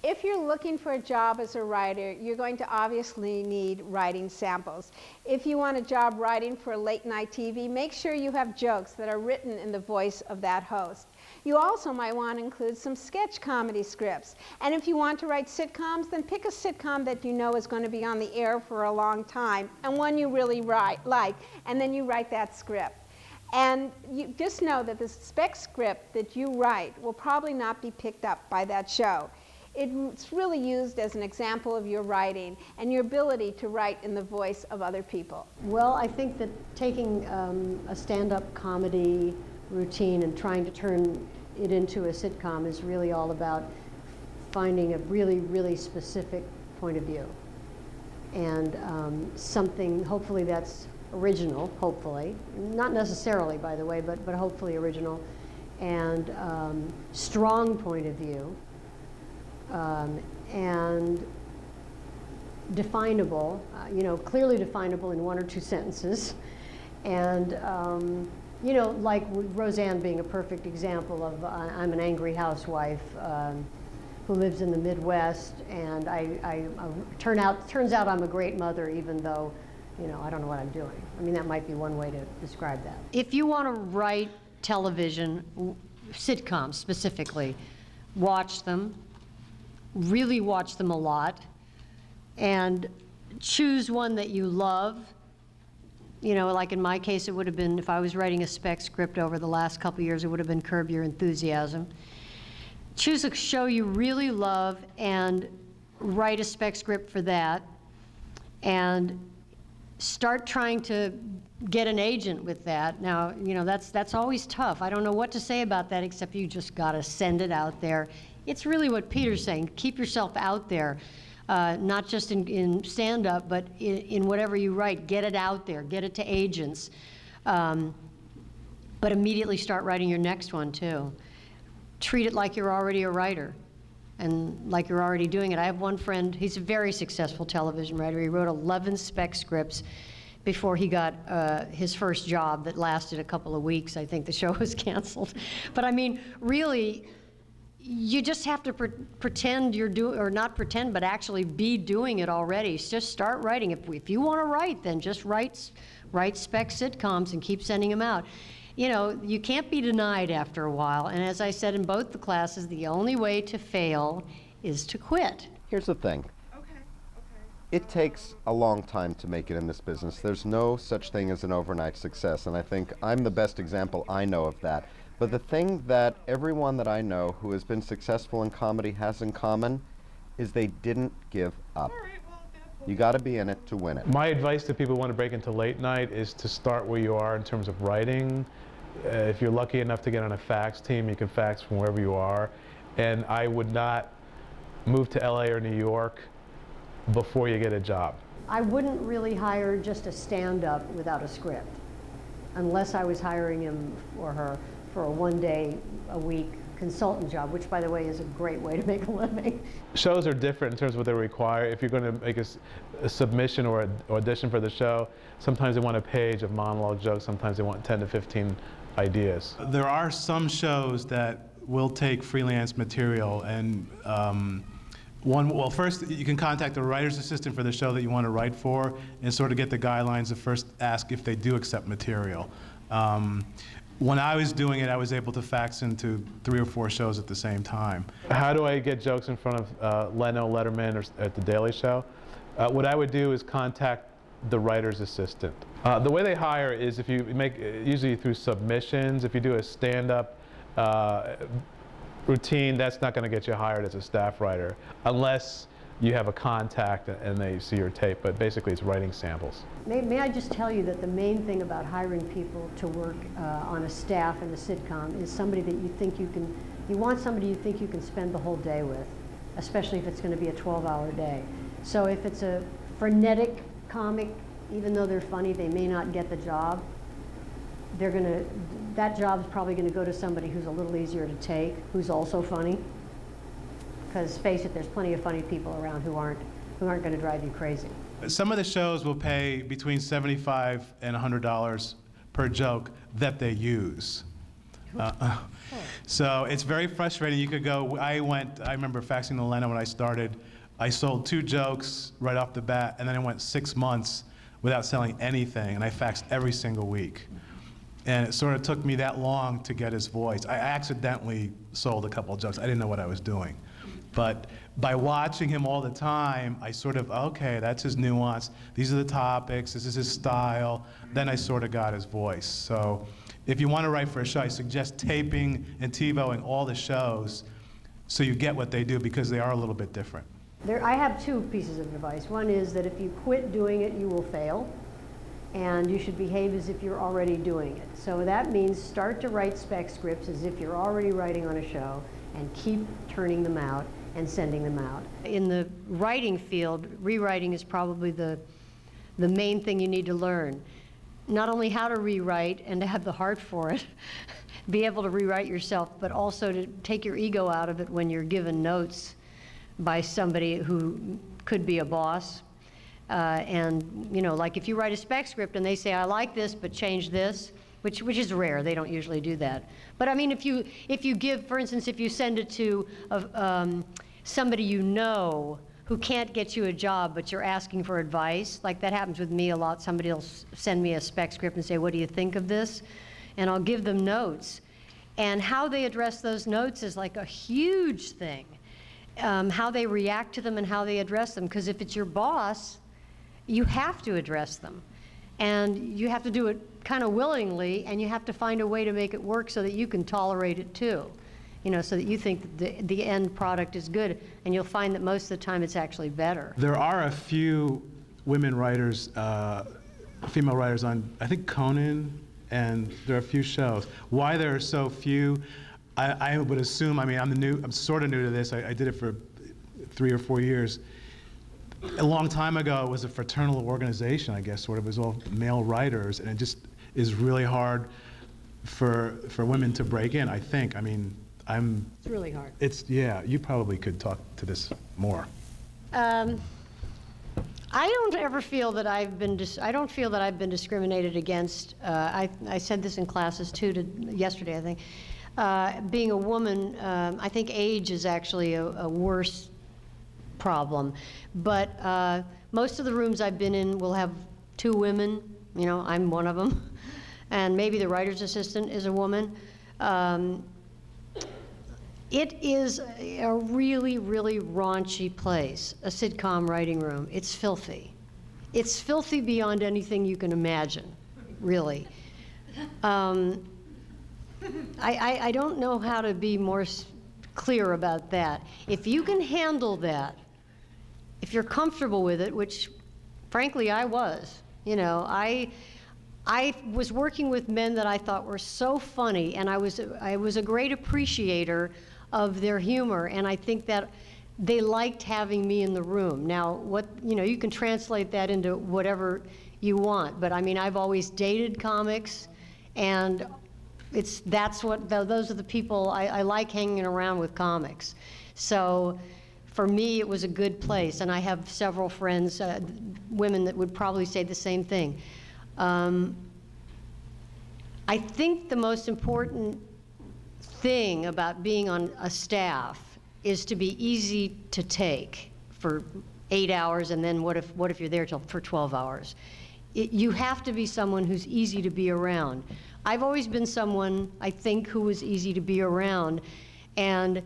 If you're looking for a job as a writer, you're going to obviously need writing samples. If you want a job writing for late night TV, make sure you have jokes that are written in the voice of that host. You also might want to include some sketch comedy scripts. And if you want to write sitcoms, then pick a sitcom that you know is going to be on the air for a long time, and one you really like, and then you write that script. And you just know that the spec script that you write will probably not be picked up by that show. It's really used as an example of your writing and your ability to write in the voice of other people. Well, I think that taking a stand-up comedy routine and trying to turn it into a sitcom is really all about finding a really, really specific point of view. And something, hopefully that's original, hopefully. Not necessarily, by the way, but hopefully original. And strong point of view. And definable, clearly definable in one or two sentences. And, like Roseanne being a perfect example of, I'm an angry housewife who lives in the Midwest, and turns out I'm a great mother, even though, I don't know what I'm doing. I mean, that might be one way to describe that. If you want to write television, sitcoms specifically, watch them. Really watch them a lot, and choose one that you love. Like in my case, it would have been, if I was writing a spec script over the last couple years, it would have been Curb Your Enthusiasm. Choose a show you really love and write a spec script for that, and start trying to get an agent with that. Now, that's always tough. I don't know what to say about that, except you just gotta send it out there. It's really what Peter's saying. Keep yourself out there, not just in stand-up, but in whatever you write. Get it out there. Get it to agents. But immediately start writing your next one, too. Treat it like you're already a writer and like you're already doing it. I have one friend, he's a very successful television writer. He wrote 11 spec scripts before he got his first job that lasted a couple of weeks. I think the show was canceled. But I mean, really, you just have to pretend you're doing, or not pretend, but actually be doing it already. Just start writing. If you want to write, then just write spec sitcoms and keep sending them out. you know, you can't be denied after a while. And as I said in both the classes, the only way to fail is to quit. Here's the thing. It takes a long time to make it in this business. There's no such thing as an overnight success, and I think I'm the best example I know of that. But the thing that everyone that I know who has been successful in comedy has in common is they didn't give up. You got to be in it to win it. My advice to people who want to break into late night is to start where you are in terms of writing. If you're lucky enough to get on a fax team, you can fax from wherever you are. And I would not move to LA or New York before you get a job. I wouldn't really hire just a stand-up without a script, unless I was hiring him or her for a one-day-a-week consultant job, which, by the way, is a great way to make a living. Shows are different in terms of what they require. If you're going to make a submission or an audition for the show, sometimes they want a page of monologue jokes, sometimes they want 10 to 15 ideas. There are some shows that will take freelance material, and well, first you can contact the writer's assistant for the show that you want to write for and sort of get the guidelines to first ask if they do accept material. When I was doing it, I was able to fax into 3 or 4 shows at the same time. How do I get jokes in front of Leno, Letterman, or at The Daily Show? What I would do is contact the writer's assistant. The way they hire is if you make, usually through submissions, if you do a stand-up routine, that's not going to get you hired as a staff writer unless you have a contact and they see your tape, but basically it's writing samples. May I just tell you that the main thing about hiring people to work on a staff in a sitcom is somebody that you think you want somebody you think you can spend the whole day with, especially if it's going to be a 12-hour day. So if it's a frenetic comic, even though they're funny, they may not get the job. That job is probably going to go to somebody who's a little easier to take, who's also funny. Because face it, there's plenty of funny people around who aren't going to drive you crazy. Some of the shows will pay between $75 and $100 per joke that they use. So it's very frustrating. You could go, I remember faxing to Leno when I started. I sold 2 jokes right off the bat, and then I went 6 months without selling anything, and I faxed every single week. And it sort of took me that long to get his voice. I accidentally sold a couple of jokes. I didn't know what I was doing. But by watching him all the time, I sort of, okay, that's his nuance. These are the topics. This is his style. Then I sort of got his voice. So if you want to write for a show, I suggest taping and TiVoing all the shows so you get what they do, because they are a little bit different. I have 2 pieces of advice. One is that if you quit doing it, you will fail. And you should behave as if you're already doing it. So that means start to write spec scripts as if you're already writing on a show, and keep turning them out and sending them out. In the writing field, rewriting is probably the main thing you need to learn. Not only how to rewrite and to have the heart for it, be able to rewrite yourself, but also to take your ego out of it when you're given notes by somebody who could be a boss. And you know, like if you write a spec script and they say, I like this, but change this, which is rare, they don't usually do that. But I mean, if you give, for instance, if you send it to somebody you know who can't get you a job, but you're asking for advice, like that happens with me a lot. Somebody will send me a spec script and say, what do you think of this? And I'll give them notes. And how they address those notes is like a huge thing. How they react to them and how they address them. Because if it's your boss, you have to address them. And you have to do it kind of willingly, and you have to find a way to make it work so that you can tolerate it too. You know, so that you think that the end product is good, and you'll find that most of the time it's actually better. There are a few women writers, female writers on, I think, Conan, and there are a few shows. Why there are so few, I would assume, I mean, I'm sort of new to this. I did it for 3 or 4 years. A long time ago, it was a fraternal organization, I guess, sort of. It was all male writers, and it just is really hard for women to break in, I think. I mean, It's really hard. Yeah, you probably could talk to this more. I don't ever feel that I've been discriminated against. I said this in classes too yesterday, I think. Being a woman, I think age is actually a worse problem. But most of the rooms I've been in will have 2 women. You know, I'm one of them. and maybe the writer's assistant is a woman. It is a really, really raunchy place, a sitcom writing room. It's filthy. It's filthy beyond anything you can imagine, really. I don't know how to be more clear about that. If you can handle that, if you're comfortable with it, which frankly I was, you know, I was working with men that I thought were so funny, and I was a great appreciator of their humor, and I think that they liked having me in the room. Now, you can translate that into whatever you want, but I mean, I've always dated comics, and those are the people I like hanging around with comics. So for me, it was a good place, and I have several friends, women that would probably say the same thing. I think the most important thing about being on a staff is to be easy to take for 8 hours, and then what if you're there for 12 hours? You have to be someone who's easy to be around. I've always been someone, I think, who was easy to be around, and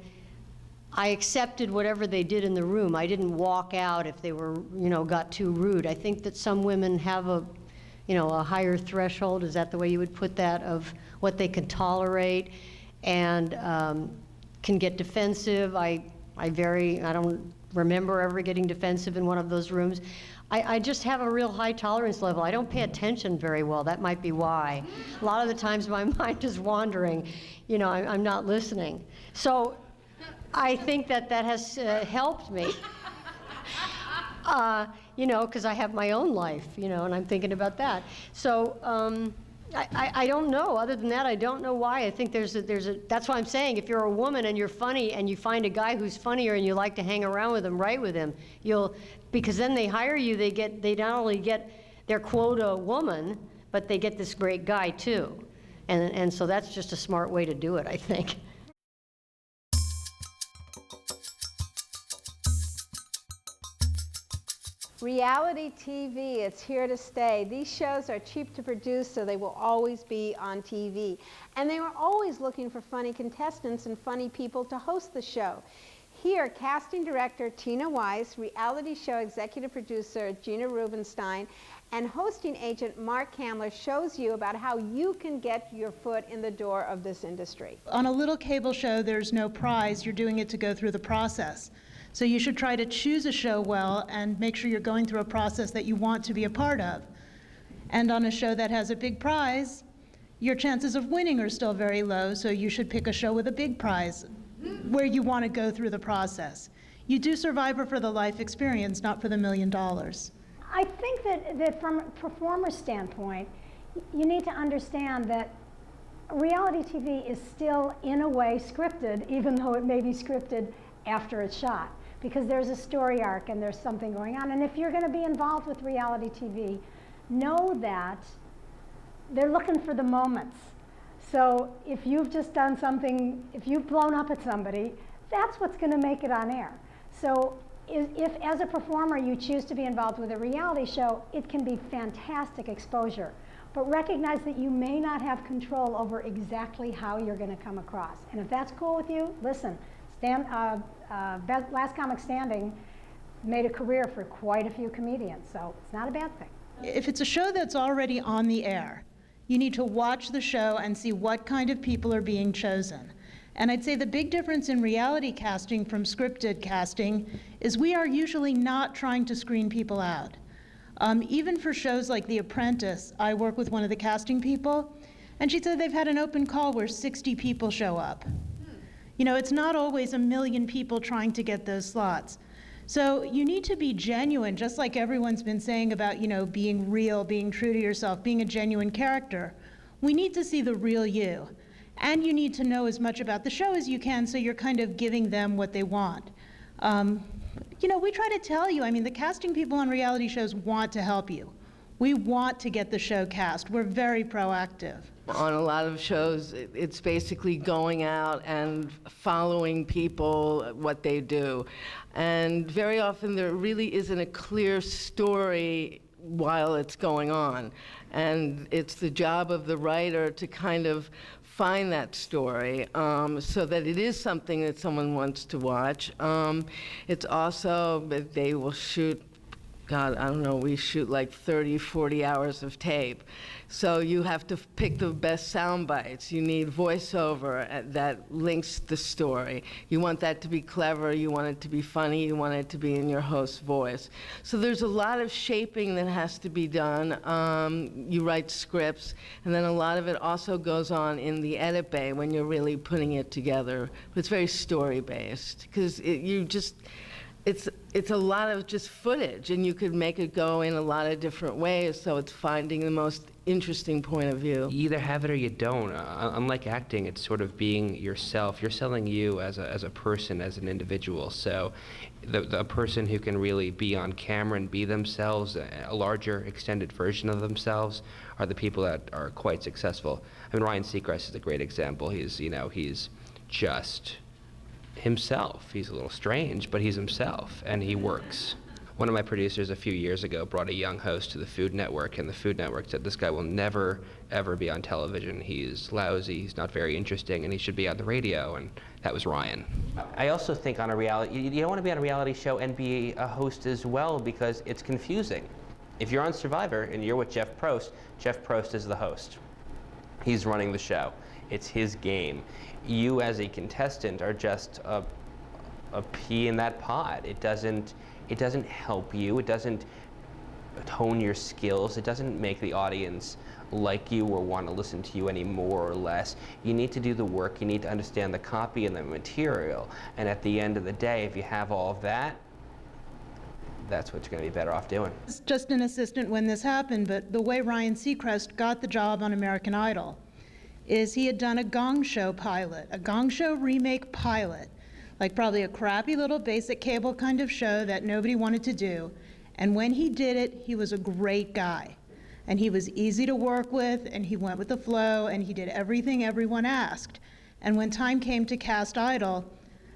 I accepted whatever they did in the room. I didn't walk out if they were, got too rude. I think that some women have a higher threshold, is that the way you would put that, of what they can tolerate, and can get defensive. I don't remember ever getting defensive in one of those rooms. I just have a real high tolerance level. I don't pay attention very well. That might be why. A lot of the times my mind is wandering. I'm not listening. So I think that has helped me. Because I have my own life, and I'm thinking about that. So I don't know. Other than that, I don't know why. I think that's why I'm saying, if you're a woman and you're funny and you find a guy who's funnier and you like to hang around with him, write with him, because then they hire you, they not only get their quota woman, but they get this great guy too. And so that's just a smart way to do it, I think. Reality TV, it's here to stay. These shows are cheap to produce, so they will always be on TV. And they were always looking for funny contestants and funny people to host the show. Here, casting director Tina Weiss, reality show executive producer Gina Rubenstein, and hosting agent Mark Hamler shows you about how you can get your foot in the door of this industry. On a little cable show, there's no prize. You're doing it to go through the process. So you should try to choose a show well and make sure you're going through a process that you want to be a part of. And on a show that has a big prize, your chances of winning are still very low, so you should pick a show with a big prize where you want to go through the process. You do Survivor for the life experience, not for the $1 million. I think that from a performer's standpoint, you need to understand that reality TV is still, in a way, scripted, even though it may be scripted after it's shot, because there's a story arc and there's something going on. And if you're going to be involved with reality TV, know that they're looking for the moments. So if you've just done something, if you've blown up at somebody, that's what's going to make it on air. So if as a performer you choose to be involved with a reality show, it can be fantastic exposure. But recognize that you may not have control over exactly how you're going to come across. And if that's cool with you, listen, Last Comic Standing made a career for quite a few comedians, so it's not a bad thing. If it's a show that's already on the air, you need to watch the show and see what kind of people are being chosen. And I'd say the big difference in reality casting from scripted casting is we are usually not trying to screen people out. Even for shows like The Apprentice, I work with one of the casting people, and she said they've had an open call where 60 people show up. It's not always 1 million people trying to get those slots. So you need to be genuine, just like everyone's been saying about, being real, being true to yourself, being a genuine character. We need to see the real you. And you need to know as much about the show as you can, so you're kind of giving them what they want. We try to tell you, the casting people on reality shows want to help you. We want to get the show cast. We're very proactive. On a lot of shows, it's basically going out and following people, what they do. And very often there really isn't a clear story while it's going on. And it's the job of the writer to kind of find that story so that it is something that someone wants to watch. It's also, they will shoot, God, I don't know, we shoot like 30, 40 hours of tape. So you have to pick the best sound bites. You need voiceover that links the story. You want that to be clever, you want it to be funny, you want it to be in your host's voice. So there's a lot of shaping that has to be done. You write scripts, and then a lot of it also goes on in the edit bay when you're really putting it together. But it's very story-based, because it's a lot of just footage, and you could make it go in a lot of different ways, so it's finding the most interesting point of view. You either have it or you don't. Unlike acting, it's sort of being yourself. You're selling you as a person, as an individual. So the person who can really be on camera and be themselves, a larger extended version of themselves, are the people that are quite successful. I mean, Ryan Seacrest is a great example. He's just himself. He's a little strange, but he's himself, and he works. One of my producers a few years ago brought a young host to the Food Network, and the Food Network said, this guy will never, ever be on television. He's lousy, he's not very interesting, and he should be on the radio, and that was Ryan. I also think on a reality, you don't want to be on a reality show and be a host as well, because it's confusing. If you're on Survivor and you're with Jeff Probst is the host. He's running the show. It's his game. You as a contestant are just a pea in that pot. It doesn't help you. It doesn't hone your skills. It doesn't make the audience like you or want to listen to you any more or less. You need to do the work. You need to understand the copy and the material. And at the end of the day, if you have all of that, that's what you're going to be better off doing. I was just an assistant when this happened, but the way Ryan Seacrest got the job on American Idol is he had done a Gong Show pilot, a Gong Show remake pilot, like probably a crappy little basic cable kind of show that nobody wanted to do. And when he did it, he was a great guy. And he was easy to work with, and he went with the flow, and he did everything everyone asked. And when time came to cast Idol,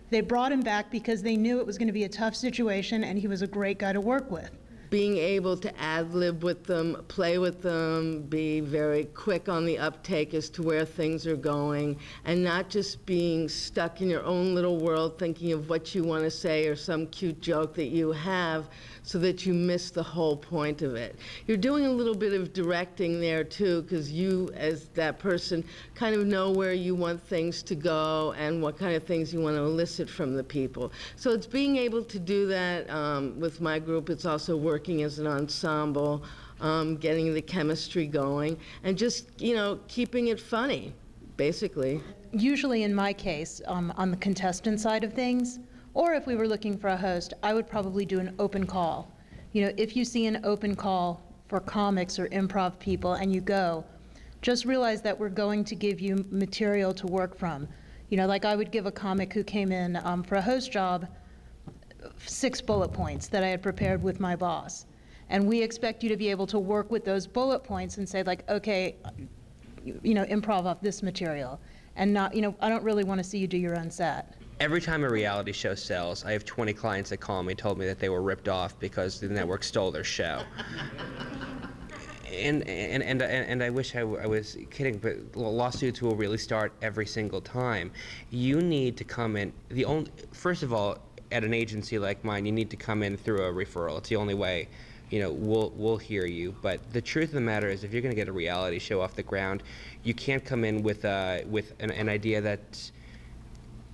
they brought him back because they knew it was going to be a tough situation, and he was a great guy to work with. Being able to ad-lib with them, play with them, be very quick on the uptake as to where things are going, and not just being stuck in your own little world thinking of what you want to say or some cute joke that you have so that you miss the whole point of it. You're doing a little bit of directing there too, because you as that person kind of know where you want things to go and what kind of things you want to elicit from the people. So it's being able to do that with my group. It's also working as an ensemble, getting the chemistry going, and just, keeping it funny, basically. Usually in my case, on the contestant side of things, or if we were looking for a host, I would probably do an open call. If you see an open call for comics or improv people and you go, just realize that we're going to give you material to work from. Like I would give a comic who came in for a host job 6 bullet points that I had prepared with my boss. And we expect you to be able to work with those bullet points and say like, okay, improv off this material. And not, I don't really want to see you do your own set. Every time a reality show sells, I have 20 clients that call me and told me that they were ripped off because the network stole their show. And I wish I was kidding, but lawsuits will really start every single time. You need to come in, first of all, at an agency like mine, you need to come in through a referral. It's the only way, we'll hear you. But the truth of the matter is, if you're going to get a reality show off the ground, you can't come in with an idea that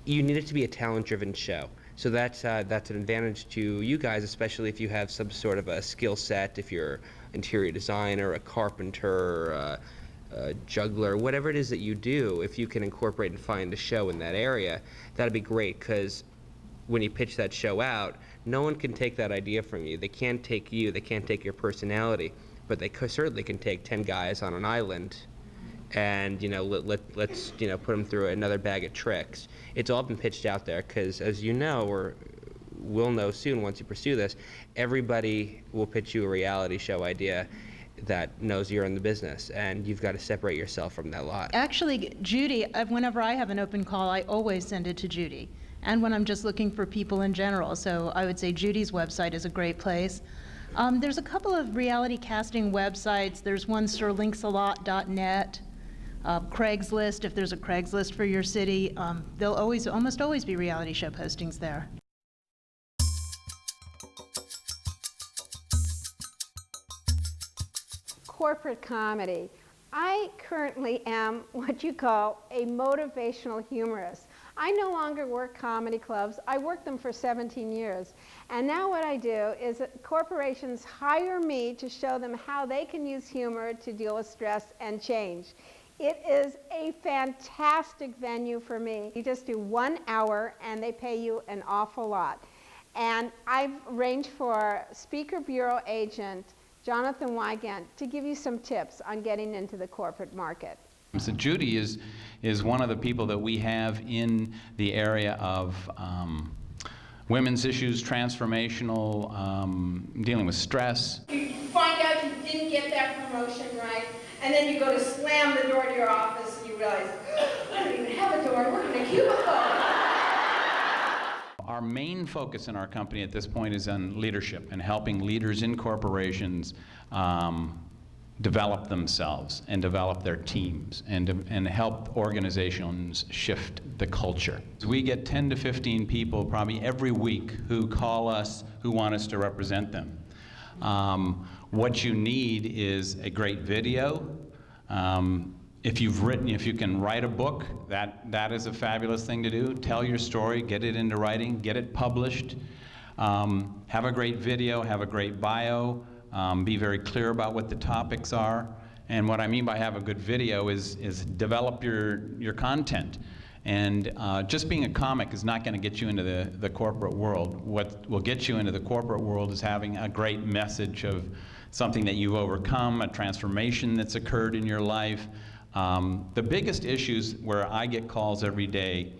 you need it to be a talent-driven show. So that's an advantage to you guys, especially if you have some sort of a skill set. If you're interior designer, a carpenter, a juggler, whatever it is that you do, if you can incorporate and find a show in that area, that'd be great, because when you pitch that show out, no one can take that idea from you. They can't take you, they can't take your personality, but they certainly can take 10 guys on an island and let's put them through another bag of tricks. It's all been pitched out there, because as you know, or will know soon once you pursue this, everybody will pitch you a reality show idea that knows you're in the business, and you've got to separate yourself from that lot. Actually, Judy, whenever I have an open call, I always send it to Judy. And when I'm just looking for people in general. So I would say Judy's website is a great place. There's a couple of reality casting websites. There's one, sirlinksalot.net, Craigslist, if there's a Craigslist for your city. There'll almost always be reality show postings there. Corporate comedy. I currently am what you call a motivational humorist. I no longer work comedy clubs. I worked them for 17 years. And now what I do is that corporations hire me to show them how they can use humor to deal with stress and change. It is a fantastic venue for me. You just do 1 hour and they pay you an awful lot. And I've arranged for Speaker Bureau agent Jonathan Wygant to give you some tips on getting into the corporate market. So Judy is one of the people that we have in the area of women's issues, transformational, dealing with stress. You find out you didn't get that promotion right, and then you go to slam the door to your office and you realize, I don't even have a door, I work in a cubicle. Our main focus in our company at this point is on leadership and helping leaders in corporations develop themselves and develop their teams and help organizations shift the culture. We get 10 to 15 people probably every week who call us, who want us to represent them. What you need is a great video. If you can write a book, that is a fabulous thing to do. Tell your story, get it into writing, get it published. Have a great video, have a great bio, be very clear about what the topics are. And what I mean by have a good video is develop your content. And just being a comic is not going to get you into the corporate world. What will get you into the corporate world is having a great message of something that you've overcome, a transformation that's occurred in your life. The biggest issues where I get calls every day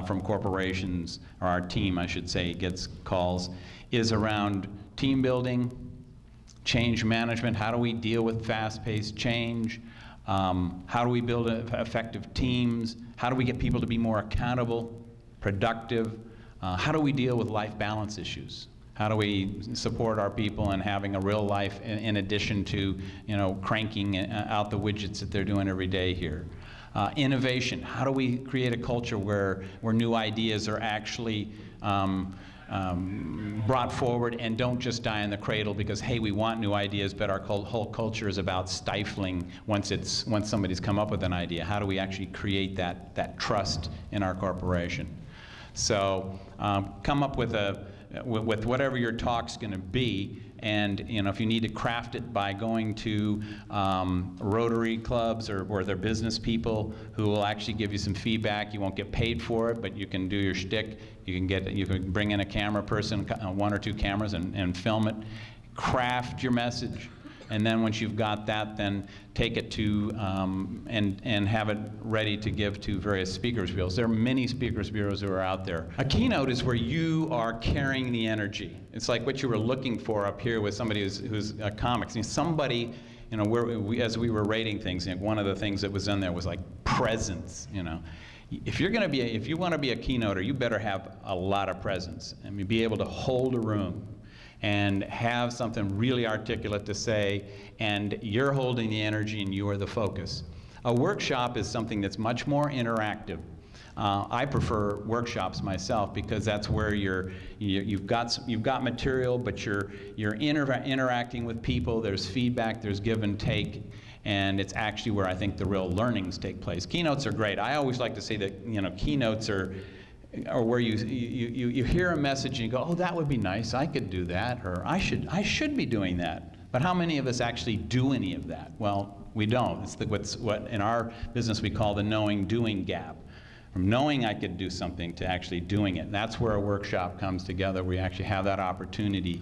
from corporations, or our team, I should say, gets calls, is around team building, change management. How do we deal with fast-paced change? How do we build effective teams? How do we get people to be more accountable, productive? How do we deal with life balance issues? How do we support our people in having a real life in addition to, cranking out the widgets that they're doing every day here? Innovation. How do we create a culture where new ideas are actually brought forward and don't just die in the cradle because, hey, we want new ideas, but our whole culture is about stifling once somebody's come up with an idea. How do we actually create that trust in our corporation? So come up with whatever your talk's going to be, and if you need to craft it by going to Rotary clubs or their business people who will actually give you some feedback. You won't get paid for it, but you can do your shtick. You can bring in a camera person, 1 or 2 cameras, and film it. Craft your message. And then once you've got that, then take it to and have it ready to give to various speakers bureaus. There are many speakers bureaus who are out there. A keynote is where you are carrying the energy. It's like what you were looking for up here with somebody who's a comic. Somebody, as we were rating things, one of the things that was in there was like presence. If you want to be a keynoter, you better have a lot of presence. I mean, be able to hold a room and have something really articulate to say, and you're holding the energy and you are the focus. A workshop is something that's much more interactive. I prefer workshops myself because that's where you've got material, but you're interacting with people. There's feedback, there's give and take, and it's actually where I think the real learnings take place. Keynotes are great. I always like to say that keynotes are where you hear a message and you go, oh, that would be nice, I could do that, or I should be doing that. But how many of us actually do any of that? Well, we don't. It's what in our business we call the knowing-doing gap. From knowing I could do something to actually doing it. And that's where a workshop comes together. We actually have that opportunity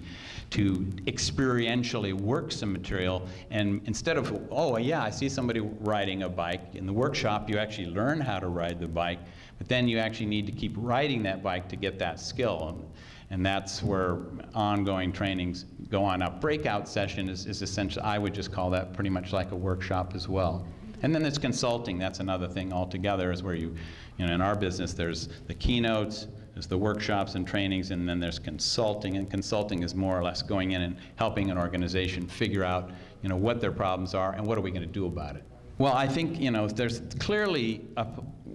to experientially work some material, and instead of, oh yeah, I see somebody riding a bike, in the workshop you actually learn how to ride the bike, but then you actually need to keep riding that bike to get that skill. And that's where ongoing trainings go on. Now, breakout session is essentially, I would just call that pretty much like a workshop as well. And then there's consulting. That's another thing altogether, is where in our business, there's the keynotes, There's the workshops and trainings, and then there's consulting, and consulting is more or less going in and helping an organization figure out, what their problems are and what are we going to do about it. Well, I think, there's clearly,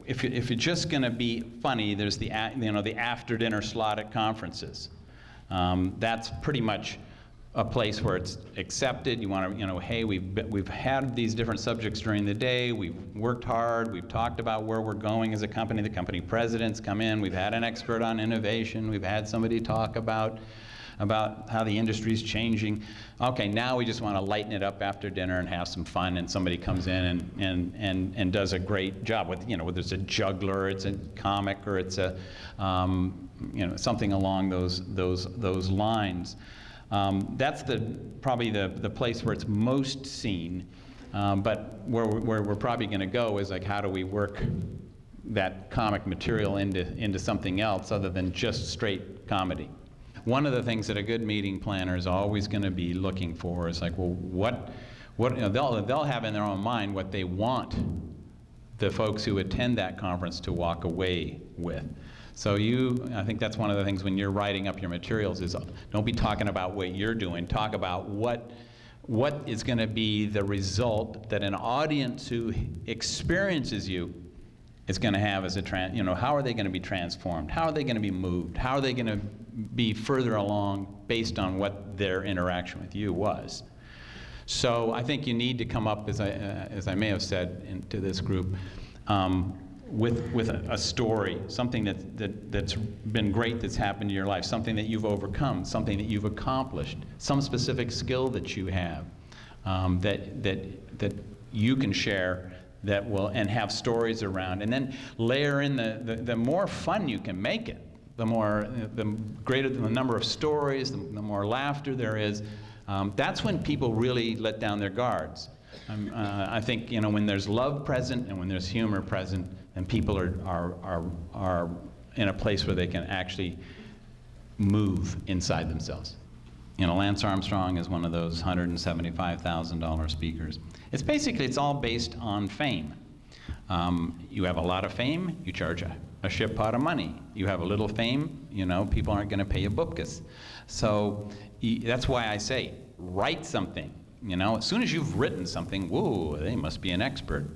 if you're just going to be funny, there's the after dinner slot at conferences. That's pretty much a place where it's accepted. You want to, hey, we've had these different subjects during the day. We've worked hard. We've talked about where we're going as a company. The company presidents come in. We've had an expert on innovation. We've had somebody talk about how the industry's changing. Okay, now we just want to lighten it up after dinner and have some fun, and somebody comes in and does a great job with, whether it's a juggler, or it's a comic, or it's a, something along those lines. That's probably the place where it's most seen, but where we're probably going to go is like, how do we work that comic material into something else other than just straight comedy? One of the things that a good meeting planner is always going to be looking for is like, well, they'll have in their own mind what they want the folks who attend that conference to walk away with. So I think that's one of the things when you're writing up your materials is don't be talking about what you're doing. Talk about what is going to be the result that an audience who experiences you is going to have as how are they going to be transformed? How are they going to be moved? How are they going to be further along based on what their interaction with you was? So I think you need to come up, as I may have said to this group, with a story, something that's been great that's happened in your life, something that you've overcome, something that you've accomplished, some specific skill that you have that you can share that will, and have stories around, and then layer in the more fun you can make it, the greater the number of stories, the more laughter there is. That's when people really let down their guards. I think when there's love present and when there's humor present, and people are in a place where they can actually move inside themselves. Lance Armstrong is one of those $175,000 speakers. It's all based on fame. You have a lot of fame, you charge a shit pot of money. You have a little fame, people aren't going to pay you bupkis. So that's why I say, write something. As soon as you've written something, whoa, they must be an expert.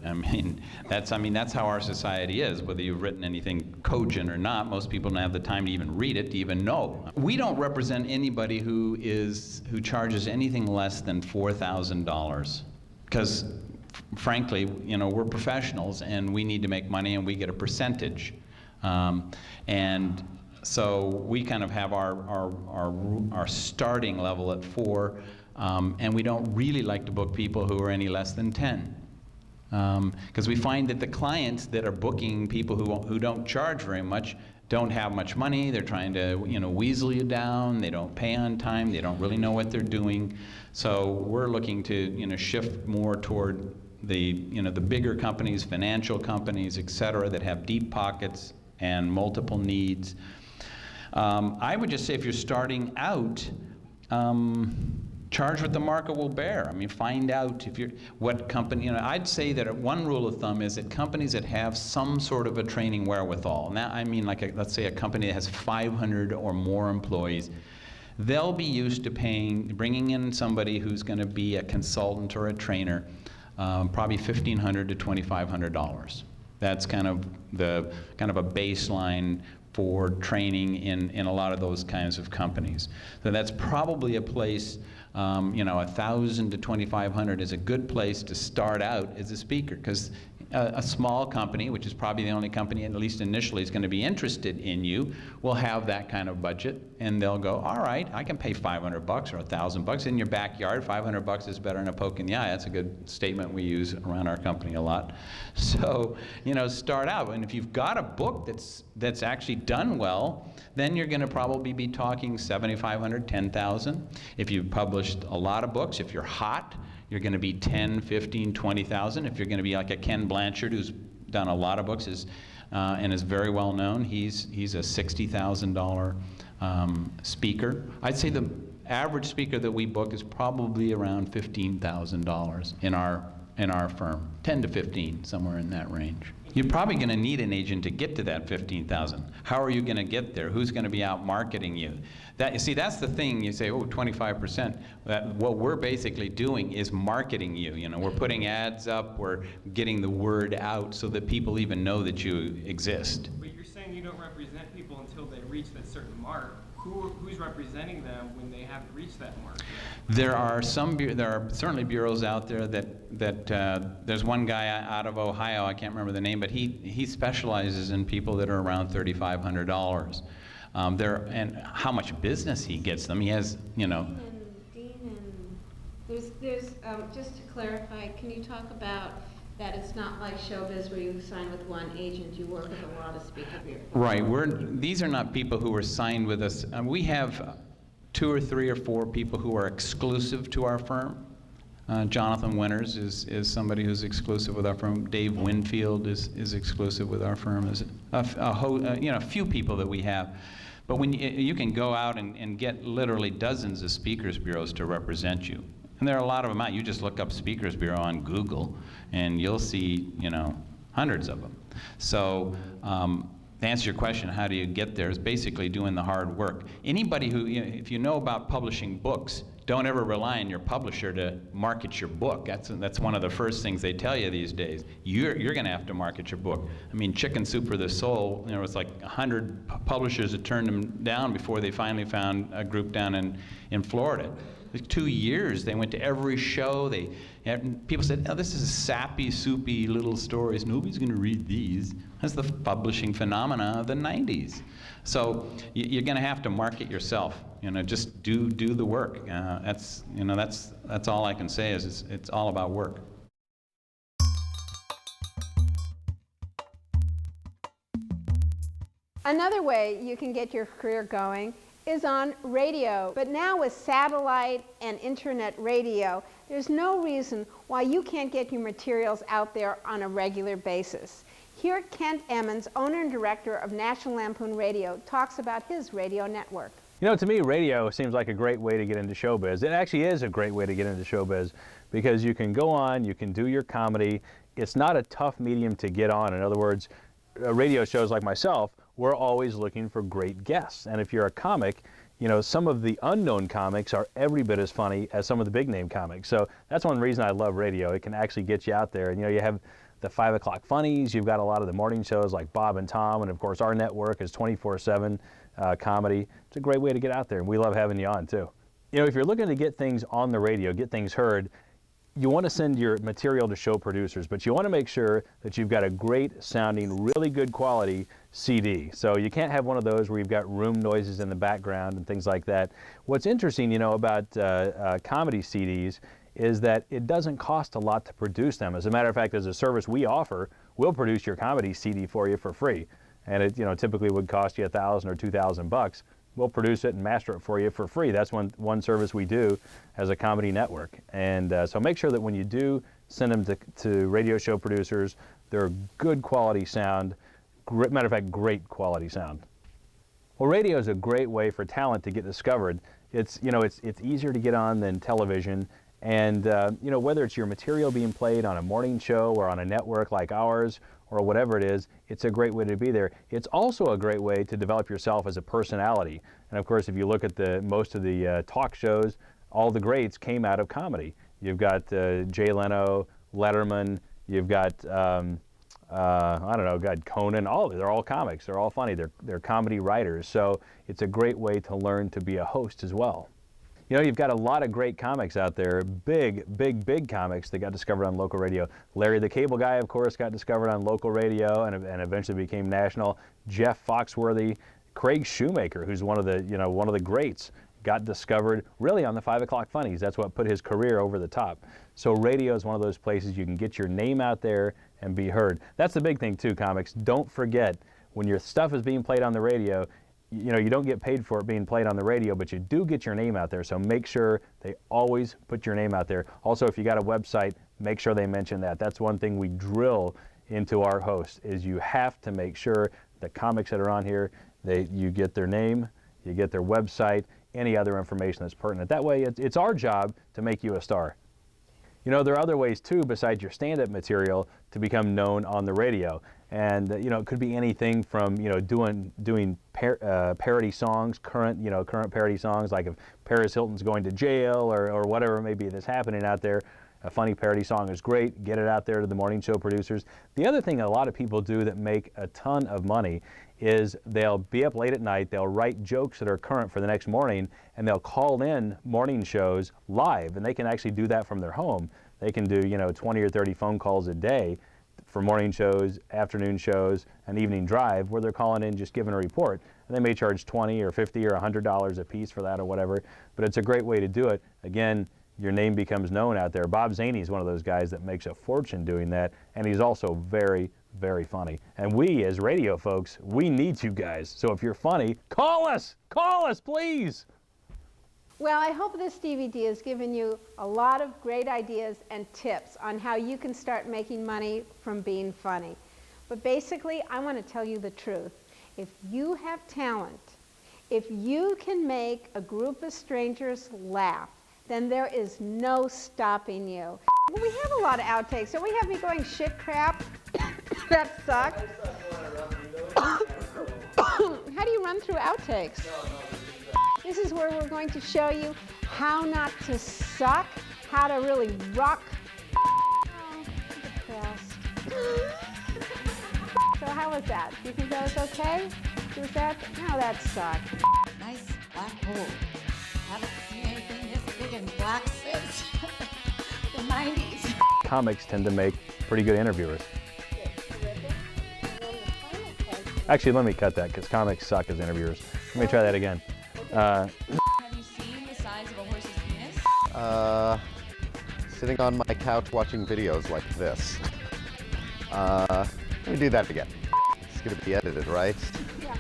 That's how our society is. Whether you've written anything cogent or not, most people don't have the time to even read it, to even know. We don't represent anybody who charges anything less than $4,000, because frankly, we're professionals and we need to make money and we get a percentage. And so we kind of have our starting level at 4. And we don't really like to book people who are any less than 10. Because we find that the clients that are booking people who don't charge very much don't have much money. They're trying to weasel you down. They don't pay on time. They don't really know what they're doing. So we're looking to shift more toward the bigger companies, financial companies, et cetera, that have deep pockets and multiple needs. I would just say if you're starting out, charge what the market will bear. Find out what company, I'd say that one rule of thumb is that companies that have some sort of a training wherewithal, now let's say a company that has 500 or more employees, they'll be used to bringing in somebody who's going to be a consultant or a trainer, probably $1,500 to $2,500. That's kind of a baseline for training in a lot of those kinds of companies. So that's probably a place, $1,000 to $2,500 is a good place to start out as a speaker, because a small company, which is probably the only company, at least initially, is going to be interested in you, will have that kind of budget, and they'll go, all right, I can pay $500 or $1,000 in your backyard. $500 is better than a poke in the eye. That's a good statement we use around our company a lot. So, start out, and if you've got a book that's actually done well, then you're going to probably be talking $7,500, $10,000. If you've published a lot of books, if you're hot, you're going to be $10,000, $15,000, $20,000. If you're going to be like a Ken Blanchard, who's done a lot of books and is very well known, he's a $60,000 speaker. I'd say the average speaker that we book is probably around $15,000 in our firm, 10 to 15, somewhere in that range. You're probably going to need an agent to get to that 15,000. How are you going to get there? Who's going to be out marketing you? That, you see, that's the thing. You say, oh, 25%. What we're basically doing is marketing you. You know, we're putting ads up. We're getting the word out so that people even know that you exist. But you're saying you don't represent people until they reach that certain mark. Who's representing them when they haven't reached that mark? There are certainly bureaus out there that there's one guy out of Ohio, I can't remember the name, but he specializes in people that are around $3,500. And how much business he gets them, he has, you know. There's just to clarify, can you talk about that it's not like showbiz where you sign with one agent, you work with a lot of speakers. Right, these are not people who are signed with us. We have 2 or 3 or 4 people who are exclusive to our firm. Jonathan Winters is somebody who's exclusive with our firm. Dave Winfield is exclusive with our firm. There's a few people that we have. But when you can go out and get literally dozens of speakers bureaus to represent you. And there are a lot of them out. You just look up Speakers Bureau on Google, and you'll see, you know, hundreds of them. So to answer your question, how do you get there, is basically doing the hard work. Anybody who, you know, if you know about publishing books, don't ever rely on your publisher to market your book. That's one of the first things they tell you these days. You're going to have to market your book. I mean, Chicken Soup for the Soul, you know, it's like 100 publishers that turned them down before they finally found a group down in Florida. Like 2 years, they went to every show. People said, oh, this is sappy, soupy little stories. Nobody's going to read these. That's the publishing phenomena of the 90s. So you're going to have to market yourself. You know, just do the work. That's all I can say is it's all about work. Another way you can get your career going is on radio. But now with satellite and internet radio, there's no reason why you can't get your materials out there on a regular basis. Here, Kent Emmons, owner and director of National Lampoon Radio, talks about his radio network. You know, to me, radio seems like a great way to get into showbiz. It actually is a great way to get into showbiz because you can go on, you can do your comedy. It's not a tough medium to get on. In other words, radio shows like myself, we're always looking for great guests. And if you're a comic, you know, some of the unknown comics are every bit as funny as some of the big name comics. So that's one reason I love radio. It can actually get you out there. And, you know, you have the 5 o'clock funnies, you've got a lot of the morning shows like Bob and Tom, and of course our network is 24/7 comedy. It's a great way to get out there, and we love having you on too. You know, if you're looking to get things on the radio, get things heard, you want to send your material to show producers, but you want to make sure that you've got a great sounding, really good quality CD. So you can't have one of those where you've got room noises in the background and things like that. What's interesting, you know, about comedy CDs is that it doesn't cost a lot to produce them. As a matter of fact, as a service we offer, we'll produce your comedy CD for you for free. And it, you know, typically would cost you $1,000 or $2,000. We'll produce it and master it for you for free. That's one service we do as a comedy network. And so make sure that when you do send them to radio show producers, they're good quality sound. Matter of fact, great quality sound. Well, radio is a great way for talent to get discovered. It's, you know, it's easier to get on than television. And, you know, whether it's your material being played on a morning show or on a network like ours or whatever it is, it's a great way to be there. It's also a great way to develop yourself as a personality. And of course, if you look at most of the talk shows, all the greats came out of comedy. You've got Jay Leno, Letterman, you've got, I don't know, Conan, they're all comics. They're all funny. They're comedy writers. So it's a great way to learn to be a host as well. You know, you've got a lot of great comics out there, big comics that got discovered on local radio. Larry the Cable Guy, of course, got discovered on local radio and eventually became national. Jeff Foxworthy, Craig Shoemaker, who's one of the greats, got discovered really on the 5 o'clock funnies. That's what put his career over the top. So radio is one of those places you can get your name out there and be heard. That's the big thing too, comics. Don't forget, when your stuff is being played on the radio, you know, you don't get paid for it being played on the radio, but you do get your name out there. So make sure they always put your name out there. Also, if you got a website, make sure they mention that. That's one thing we drill into our hosts, is you have to make sure the comics that are on here, you get their name, you get their website, any other information that's pertinent. That way, it's our job to make you a star. You know, there are other ways too, besides your stand-up material, to become known on the radio. And you know, it could be anything from, you know, doing parody songs, current parody songs, like if Paris Hilton's going to jail or whatever it may be that's happening out there. A funny parody song is great. Get it out there to the morning show producers. The other thing a lot of people do that make a ton of money is they'll be up late at night, they'll write jokes that are current for the next morning, and they'll call in morning shows live, and they can actually do that from their home. They can do, you know, 20 or 30 phone calls a day for morning shows, afternoon shows, and evening drive, where they're calling in just giving a report. And they may charge $20 or $50 or $100 a piece for that or whatever, but it's a great way to do it. Again, your name becomes known out there. Bob Zaney is one of those guys that makes a fortune doing that, and he's also very, very funny. And we, as radio folks, we need you guys. So if you're funny, call us, please. Well, I hope this DVD has given you a lot of great ideas and tips on how you can start making money from being funny. But basically, I want to tell you the truth. If you have talent, if you can make a group of strangers laugh, then there is no stopping you. Well, we have a lot of outtakes. So we have me going shit crap. That sucked. How do you run through outtakes? This is where we're going to show you how not to suck, how to really rock. Oh, I'm depressed. So how was that? Do you think that was okay? Was that? No, that sucked. Nice black hole. Haven't seen anything this big and black since the 90s. Comics tend to make pretty good interviewers. Actually, let me cut that, because comics suck as interviewers. Let me try that again. Have you seen the size of a horse's penis? Sitting on my couch watching videos like this. Let me do that again. It's going to be edited, right? Yeah.